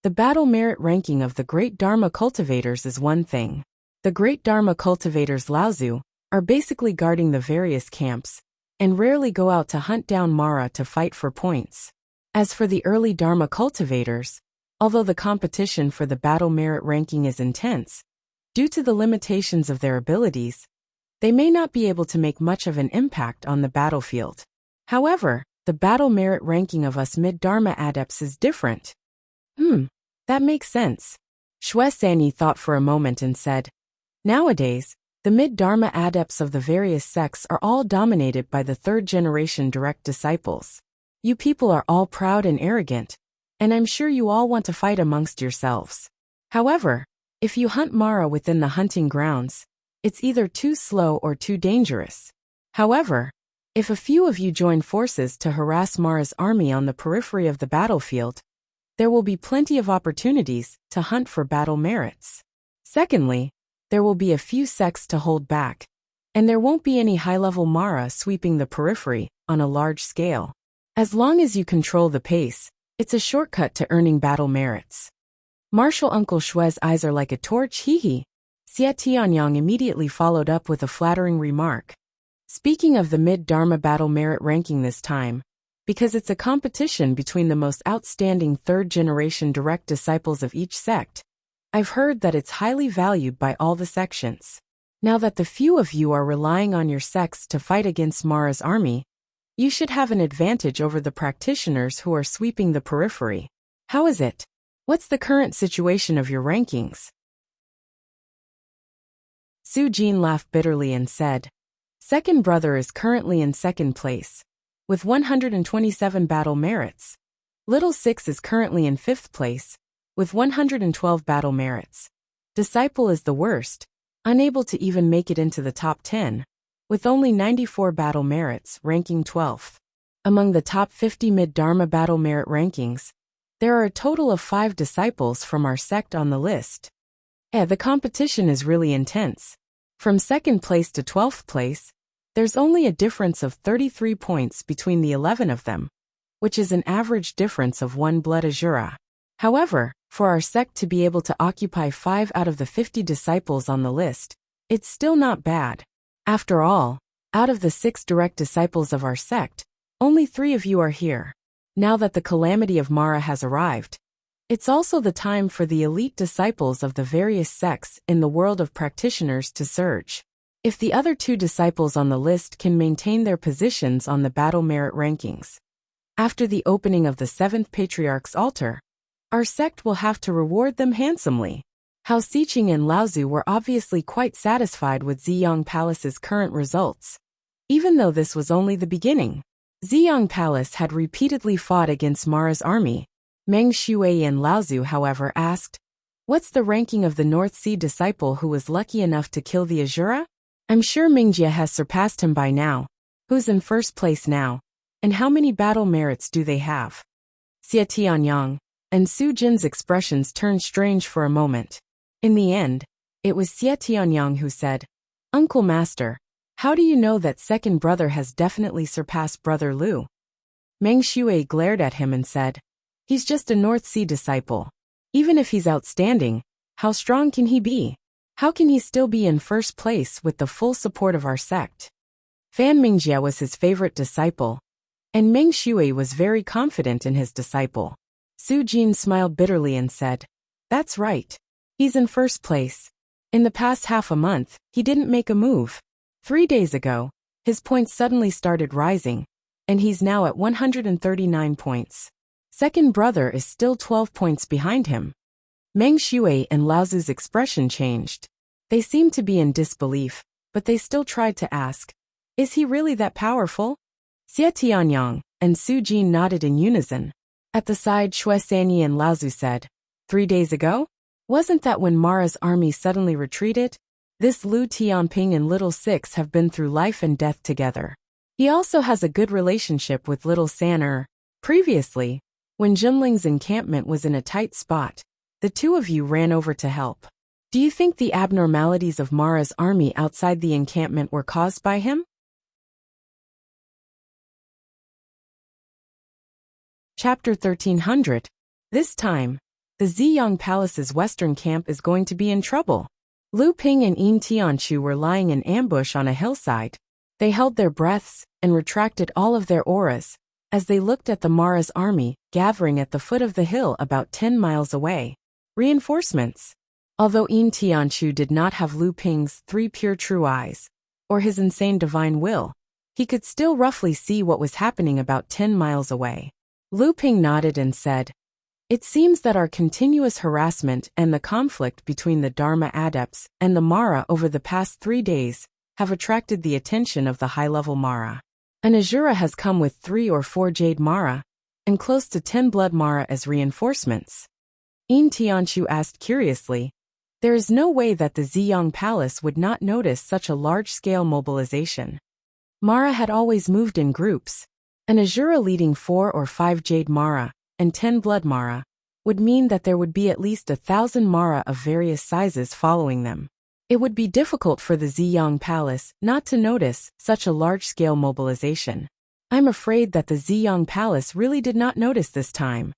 "The battle merit ranking of the great Dharma cultivators is one thing. The great Dharma cultivators Laozu are basically guarding the various camps and rarely go out to hunt down Mara to fight for points. As for the early Dharma cultivators, although the competition for the battle merit ranking is intense, due to the limitations of their abilities, they may not be able to make much of an impact on the battlefield. However, the battle merit ranking of us mid-Dharma adepts is different." That makes sense. Xue Sanyi thought for a moment and said, "Nowadays, the mid-Dharma adepts of the various sects are all dominated by the 3rd-generation direct disciples. You people are all proud and arrogant, and I'm sure you all want to fight amongst yourselves. However, if you hunt Mara within the hunting grounds, it's either too slow or too dangerous. However, if a few of you join forces to harass Mara's army on the periphery of the battlefield, there will be plenty of opportunities to hunt for battle merits. Secondly, there will be a few sects to hold back, and there won't be any high-level Mara sweeping the periphery on a large scale. As long as you control the pace, it's a shortcut to earning battle merits. Martial Uncle Shue's eyes are like a torch, hee. Xie Tianyang immediately followed up with a flattering remark. Speaking of the mid-Dharma battle merit ranking this time, because it's a competition between the most outstanding third-generation direct disciples of each sect, I've heard that it's highly valued by all the sections. Now that the few of you are relying on your sects to fight against Mara's army, you should have an advantage over the practitioners who are sweeping the periphery. How is it? What's the current situation of your rankings? Su Jin laughed bitterly and said, Second brother is currently in second place, with 127 battle merits. Little Six is currently in fifth place, with 112 battle merits. Disciple is the worst, unable to even make it into the top 10, with only 94 battle merits, ranking 12th. Among the top 50 mid-Dharma battle merit rankings, there are a total of 5 disciples from our sect on the list. The competition is really intense. From second place to 12th place, there's only a difference of 33 points between the 11 of them, which is an average difference of 1 blood azura. However, for our sect to be able to occupy 5 out of the 50 disciples on the list, it's still not bad. After all, out of the 6 direct disciples of our sect, only 3 of you are here. Now that the calamity of Mara has arrived, it's also the time for the elite disciples of the various sects in the world of practitioners to surge. If the other 2 disciples on the list can maintain their positions on the battle merit rankings, after the opening of the 7th Patriarch's altar, our sect will have to reward them handsomely. Hao Xiqing and Laozu were obviously quite satisfied with Ziyang Palace's current results, even though this was only the beginning. Ziyang Palace had repeatedly fought against Mara's army. Meng Shuai and Laozu, however, asked, What's the ranking of the North Sea disciple who was lucky enough to kill the Azura? I'm sure Mingjie has surpassed him by now. Who's in first place now? And how many battle merits do they have? Xie Tianyang and Su Jin's expressions turned strange for a moment. In the end, it was Xie Tianyang who said, Uncle Master, how do you know that second brother has definitely surpassed brother Lu? Meng Shuai glared at him and said, He's just a North Sea disciple. Even if he's outstanding, how strong can he be? How can he still be in first place with the full support of our sect? Fan Mingjie was his favorite disciple, and Meng Shuai was very confident in his disciple. Su Jin smiled bitterly and said, That's right. He's in first place. In the past half a month, he didn't make a move. 3 days ago, his points suddenly started rising, and he's now at 139 points. Second brother is still 12 points behind him. Meng Shuai and Laozu's expression changed. They seemed to be in disbelief, but they still tried to ask, Is he really that powerful? Xie Tianyang and Su Jin nodded in unison. At the side, Shui Sanyi and Laozu said, 3 days ago? Wasn't that when Mara's army suddenly retreated? This Lu Tianping and Little Six have been through life and death together. He also has a good relationship with Little San. Previously, when Junling's encampment was in a tight spot, the 2 of you ran over to help. Do you think the abnormalities of Mara's army outside the encampment were caused by him? Chapter 1300. This time, the Ziyang Palace's western camp is going to be in trouble. Lu Ping and Yin Tianchu were lying in ambush on a hillside. They held their breaths and retracted all of their auras as they looked at the Mara's army gathering at the foot of the hill about 10 miles away. Reinforcements. Although Yin Tianchu did not have Lu Ping's 3 pure true eyes, or his insane divine will, he could still roughly see what was happening about 10 miles away. Lu Ping nodded and said, It seems that our continuous harassment and the conflict between the Dharma adepts and the Mara over the past 3 days have attracted the attention of the high-level Mara. An Azura has come with 3 or 4 Jade Mara, and close to 10 Blood Mara as reinforcements. Yin Tianchu asked curiously, There is no way that the Ziyang Palace would not notice such a large-scale mobilization. Mara had always moved in groups. An Azura leading 4 or 5 Jade Mara and 10 Blood Mara would mean that there would be at least 1,000 Mara of various sizes following them. It would be difficult for the Ziyang Palace not to notice such a large-scale mobilization. I'm afraid that the Ziyang Palace really did not notice this time.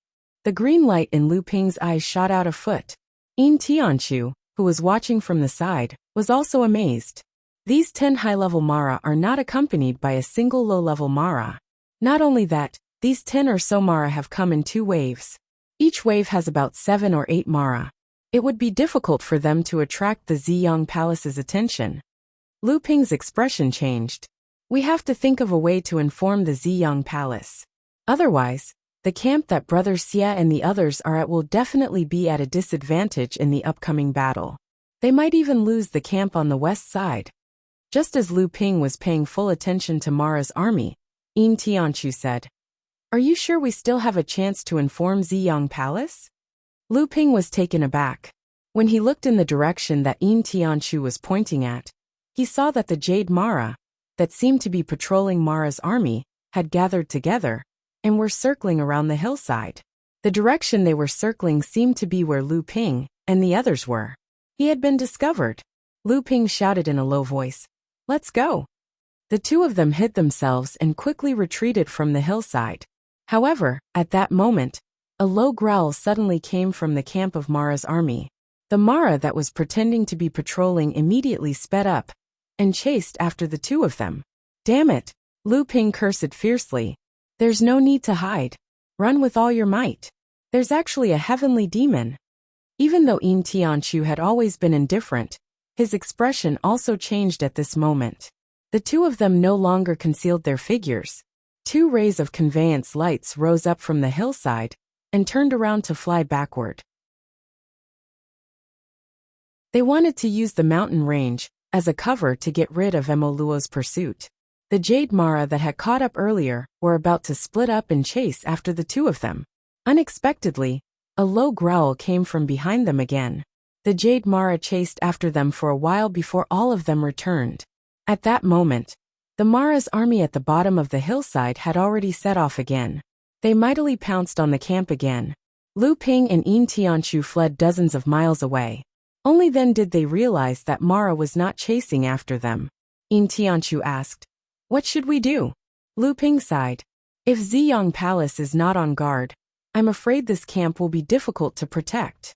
The green light in Lu Ping's eyes shot out a foot. Yin Tianchu, who was watching from the side, was also amazed. These 10 high-level Mara are not accompanied by a single low-level Mara. Not only that, these 10 or so Mara have come in 2 waves. Each wave has about 7 or 8 Mara. It would be difficult for them to attract the Ziyang Palace's attention. Lu Ping's expression changed. We have to think of a way to inform the Ziyang Palace. Otherwise, the camp that Brother Xia and the others are at will definitely be at a disadvantage in the upcoming battle. They might even lose the camp on the west side. Just as Lu Ping was paying full attention to Mara's army, Yin Tianchu said, "Are you sure we still have a chance to inform Ziyang Palace?" Lu Ping was taken aback. When he looked in the direction that Yin Tianchu was pointing at, he saw that the Jade Mara, that seemed to be patrolling Mara's army, had gathered together and were circling around the hillside. The direction they were circling seemed to be where Lu Ping and the others were. He had been discovered. Lu Ping shouted in a low voice, "Let's go." The 2 of them hid themselves and quickly retreated from the hillside. However, at that moment, a low growl suddenly came from the camp of Mara's army. The Mara that was pretending to be patrolling immediately sped up and chased after the 2 of them. "Damn it!" Lu Ping cursed fiercely. "There's no need to hide. Run with all your might. There's actually a heavenly demon." Even though Yin Tianchu had always been indifferent, his expression also changed at this moment. The 2 of them no longer concealed their figures. 2 rays of conveyance lights rose up from the hillside and turned around to fly backward. They wanted to use the mountain range as a cover to get rid of Emoluo's pursuit. The Jade Mara that had caught up earlier were about to split up and chase after the 2 of them. Unexpectedly, a low growl came from behind them again. The Jade Mara chased after them for a while before all of them returned. At that moment, the Mara's army at the bottom of the hillside had already set off again. They mightily pounced on the camp again. Lu Ping and Yin Tianchu fled dozens of miles away. Only then did they realize that Mara was not chasing after them. Yin Tianchu asked, "What should we do?" Lu Ping sighed. "If Ziyang Palace is not on guard, I'm afraid this camp will be difficult to protect.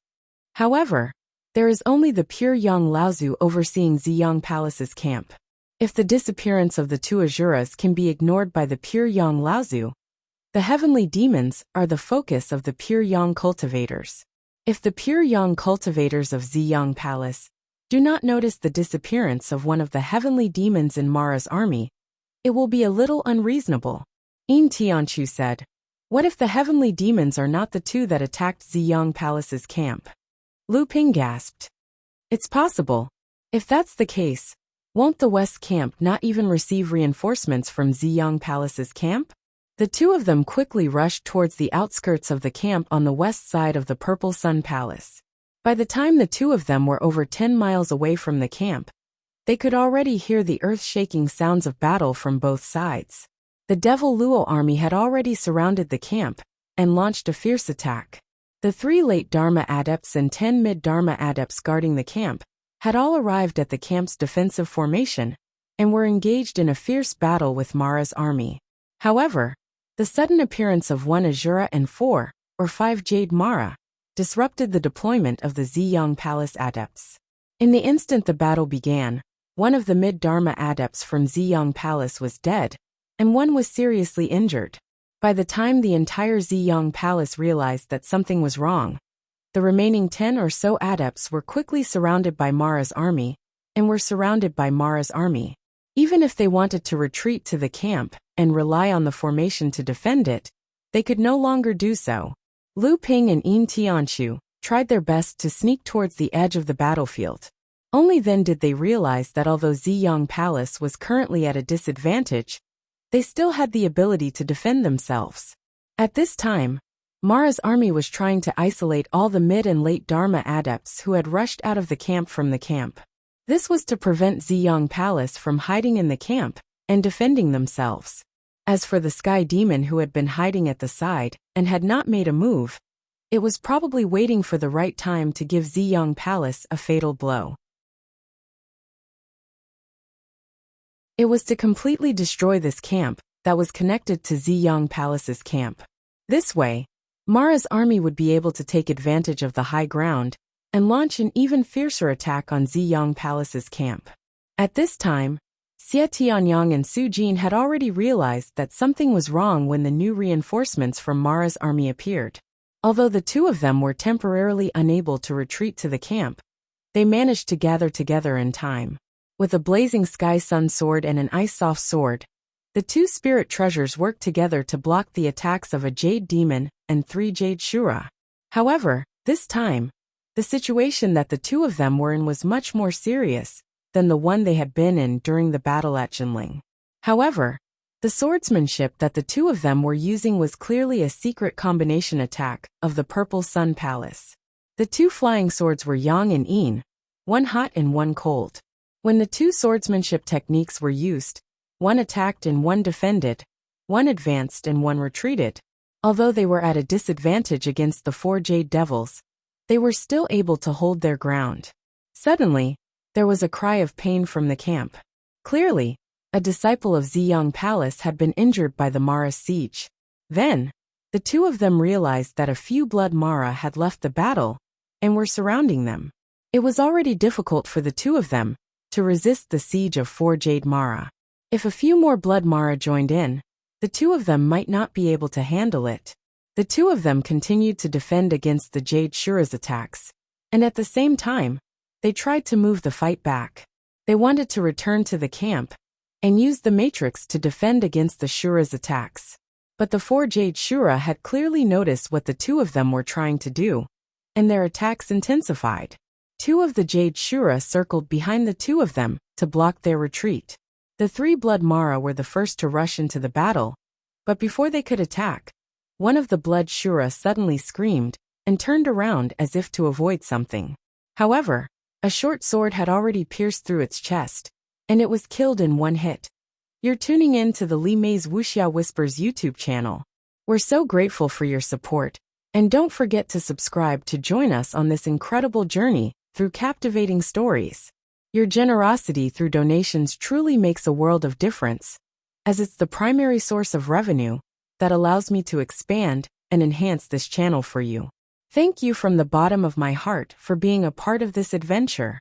However, there is only the pure young Laozu overseeing Ziyang Palace's camp. If the disappearance of the 2 Azuras can be ignored by the pure young Laozu, the heavenly demons are the focus of the pure young cultivators. If the pure young cultivators of Ziyang Palace do not notice the disappearance of one of the heavenly demons in Mara's army, it will be a little unreasonable." Yin Tianchu said, "What if the heavenly demons are not the 2 that attacked Ziyang Palace's camp?" Lu Ping gasped. "It's possible. If that's the case, won't the West camp not even receive reinforcements from Ziyang Palace's camp?" The 2 of them quickly rushed towards the outskirts of the camp on the west side of the Purple Sun Palace. By the time the 2 of them were over 10 miles away from the camp, they could already hear the earth-shaking sounds of battle from both sides. The Devil Luo army had already surrounded the camp and launched a fierce attack. The 3 late Dharma adepts and 10 mid-Dharma adepts guarding the camp had all arrived at the camp's defensive formation and were engaged in a fierce battle with Mara's army. However, the sudden appearance of 1 Azura and 4 or 5 Jade Mara disrupted the deployment of the Ziyang Palace adepts. In the instant the battle began, one of the mid-Dharma adepts from Ziyang Palace was dead, and 1 was seriously injured. By the time the entire Ziyang Palace realized that something was wrong, the remaining 10 or so adepts were quickly surrounded by Mara's army, and were surrounded by Mara's army. Even if they wanted to retreat to the camp and rely on the formation to defend it, they could no longer do so. Lu Ping and Yin Tianchu tried their best to sneak towards the edge of the battlefield. Only then did they realize that although Ziyang Palace was currently at a disadvantage, they still had the ability to defend themselves. At this time, Mara's army was trying to isolate all the mid and late Dharma adepts who had rushed out of the camp from the camp. This was to prevent Ziyang Palace from hiding in the camp and defending themselves. As for the sky demon who had been hiding at the side and had not made a move, it was probably waiting for the right time to give Ziyang Palace a fatal blow. It was to completely destroy this camp that was connected to Ziyang Palace's camp. This way, Mara's army would be able to take advantage of the high ground and launch an even fiercer attack on Ziyang Palace's camp. At this time, Xie Tianyang and Su Jin had already realized that something was wrong when the new reinforcements from Mara's army appeared. Although the two of them were temporarily unable to retreat to the camp, they managed to gather together in time. With a blazing sky sun sword and an ice soft sword, the two spirit treasures worked together to block the attacks of a jade demon and 3 jade shura. However, this time, the situation that the two of them were in was much more serious than the one they had been in during the battle at Jinling. However, the swordsmanship that the two of them were using was clearly a secret combination attack of the Purple Sun Palace. The two flying swords were Yang and Yin, one hot and one cold. When the two swordsmanship techniques were used, one attacked and one defended, one advanced and one retreated. Although they were at a disadvantage against the 4 jade devils, they were still able to hold their ground. Suddenly, there was a cry of pain from the camp. Clearly, a disciple of Ziyang Palace had been injured by the Mara siege. Then, the two of them realized that a few blood Mara had left the battle and were surrounding them. It was already difficult for the two of them to resist the siege of 4 jade Mara. If a few more blood Mara joined in, the two of them might not be able to handle it. The two of them continued to defend against the jade shura's attacks, and at the same time, they tried to move the fight back. They wanted to return to the camp and use the matrix to defend against the shura's attacks. But the 4 jade shura had clearly noticed what the two of them were trying to do, and their attacks intensified. 2 of the jade shura circled behind the two of them to block their retreat. The 3 blood Mara were the first to rush into the battle, but before they could attack, one of the blood shura suddenly screamed and turned around as if to avoid something. However, a short sword had already pierced through its chest, and it was killed in one hit. You're tuning in to the Li Mei's Wuxia Whispers YouTube channel. We're so grateful for your support, and don't forget to subscribe to join us on this incredible journey through captivating stories. Your generosity through donations truly makes a world of difference, as it's the primary source of revenue that allows me to expand and enhance this channel for you. Thank you from the bottom of my heart for being a part of this adventure.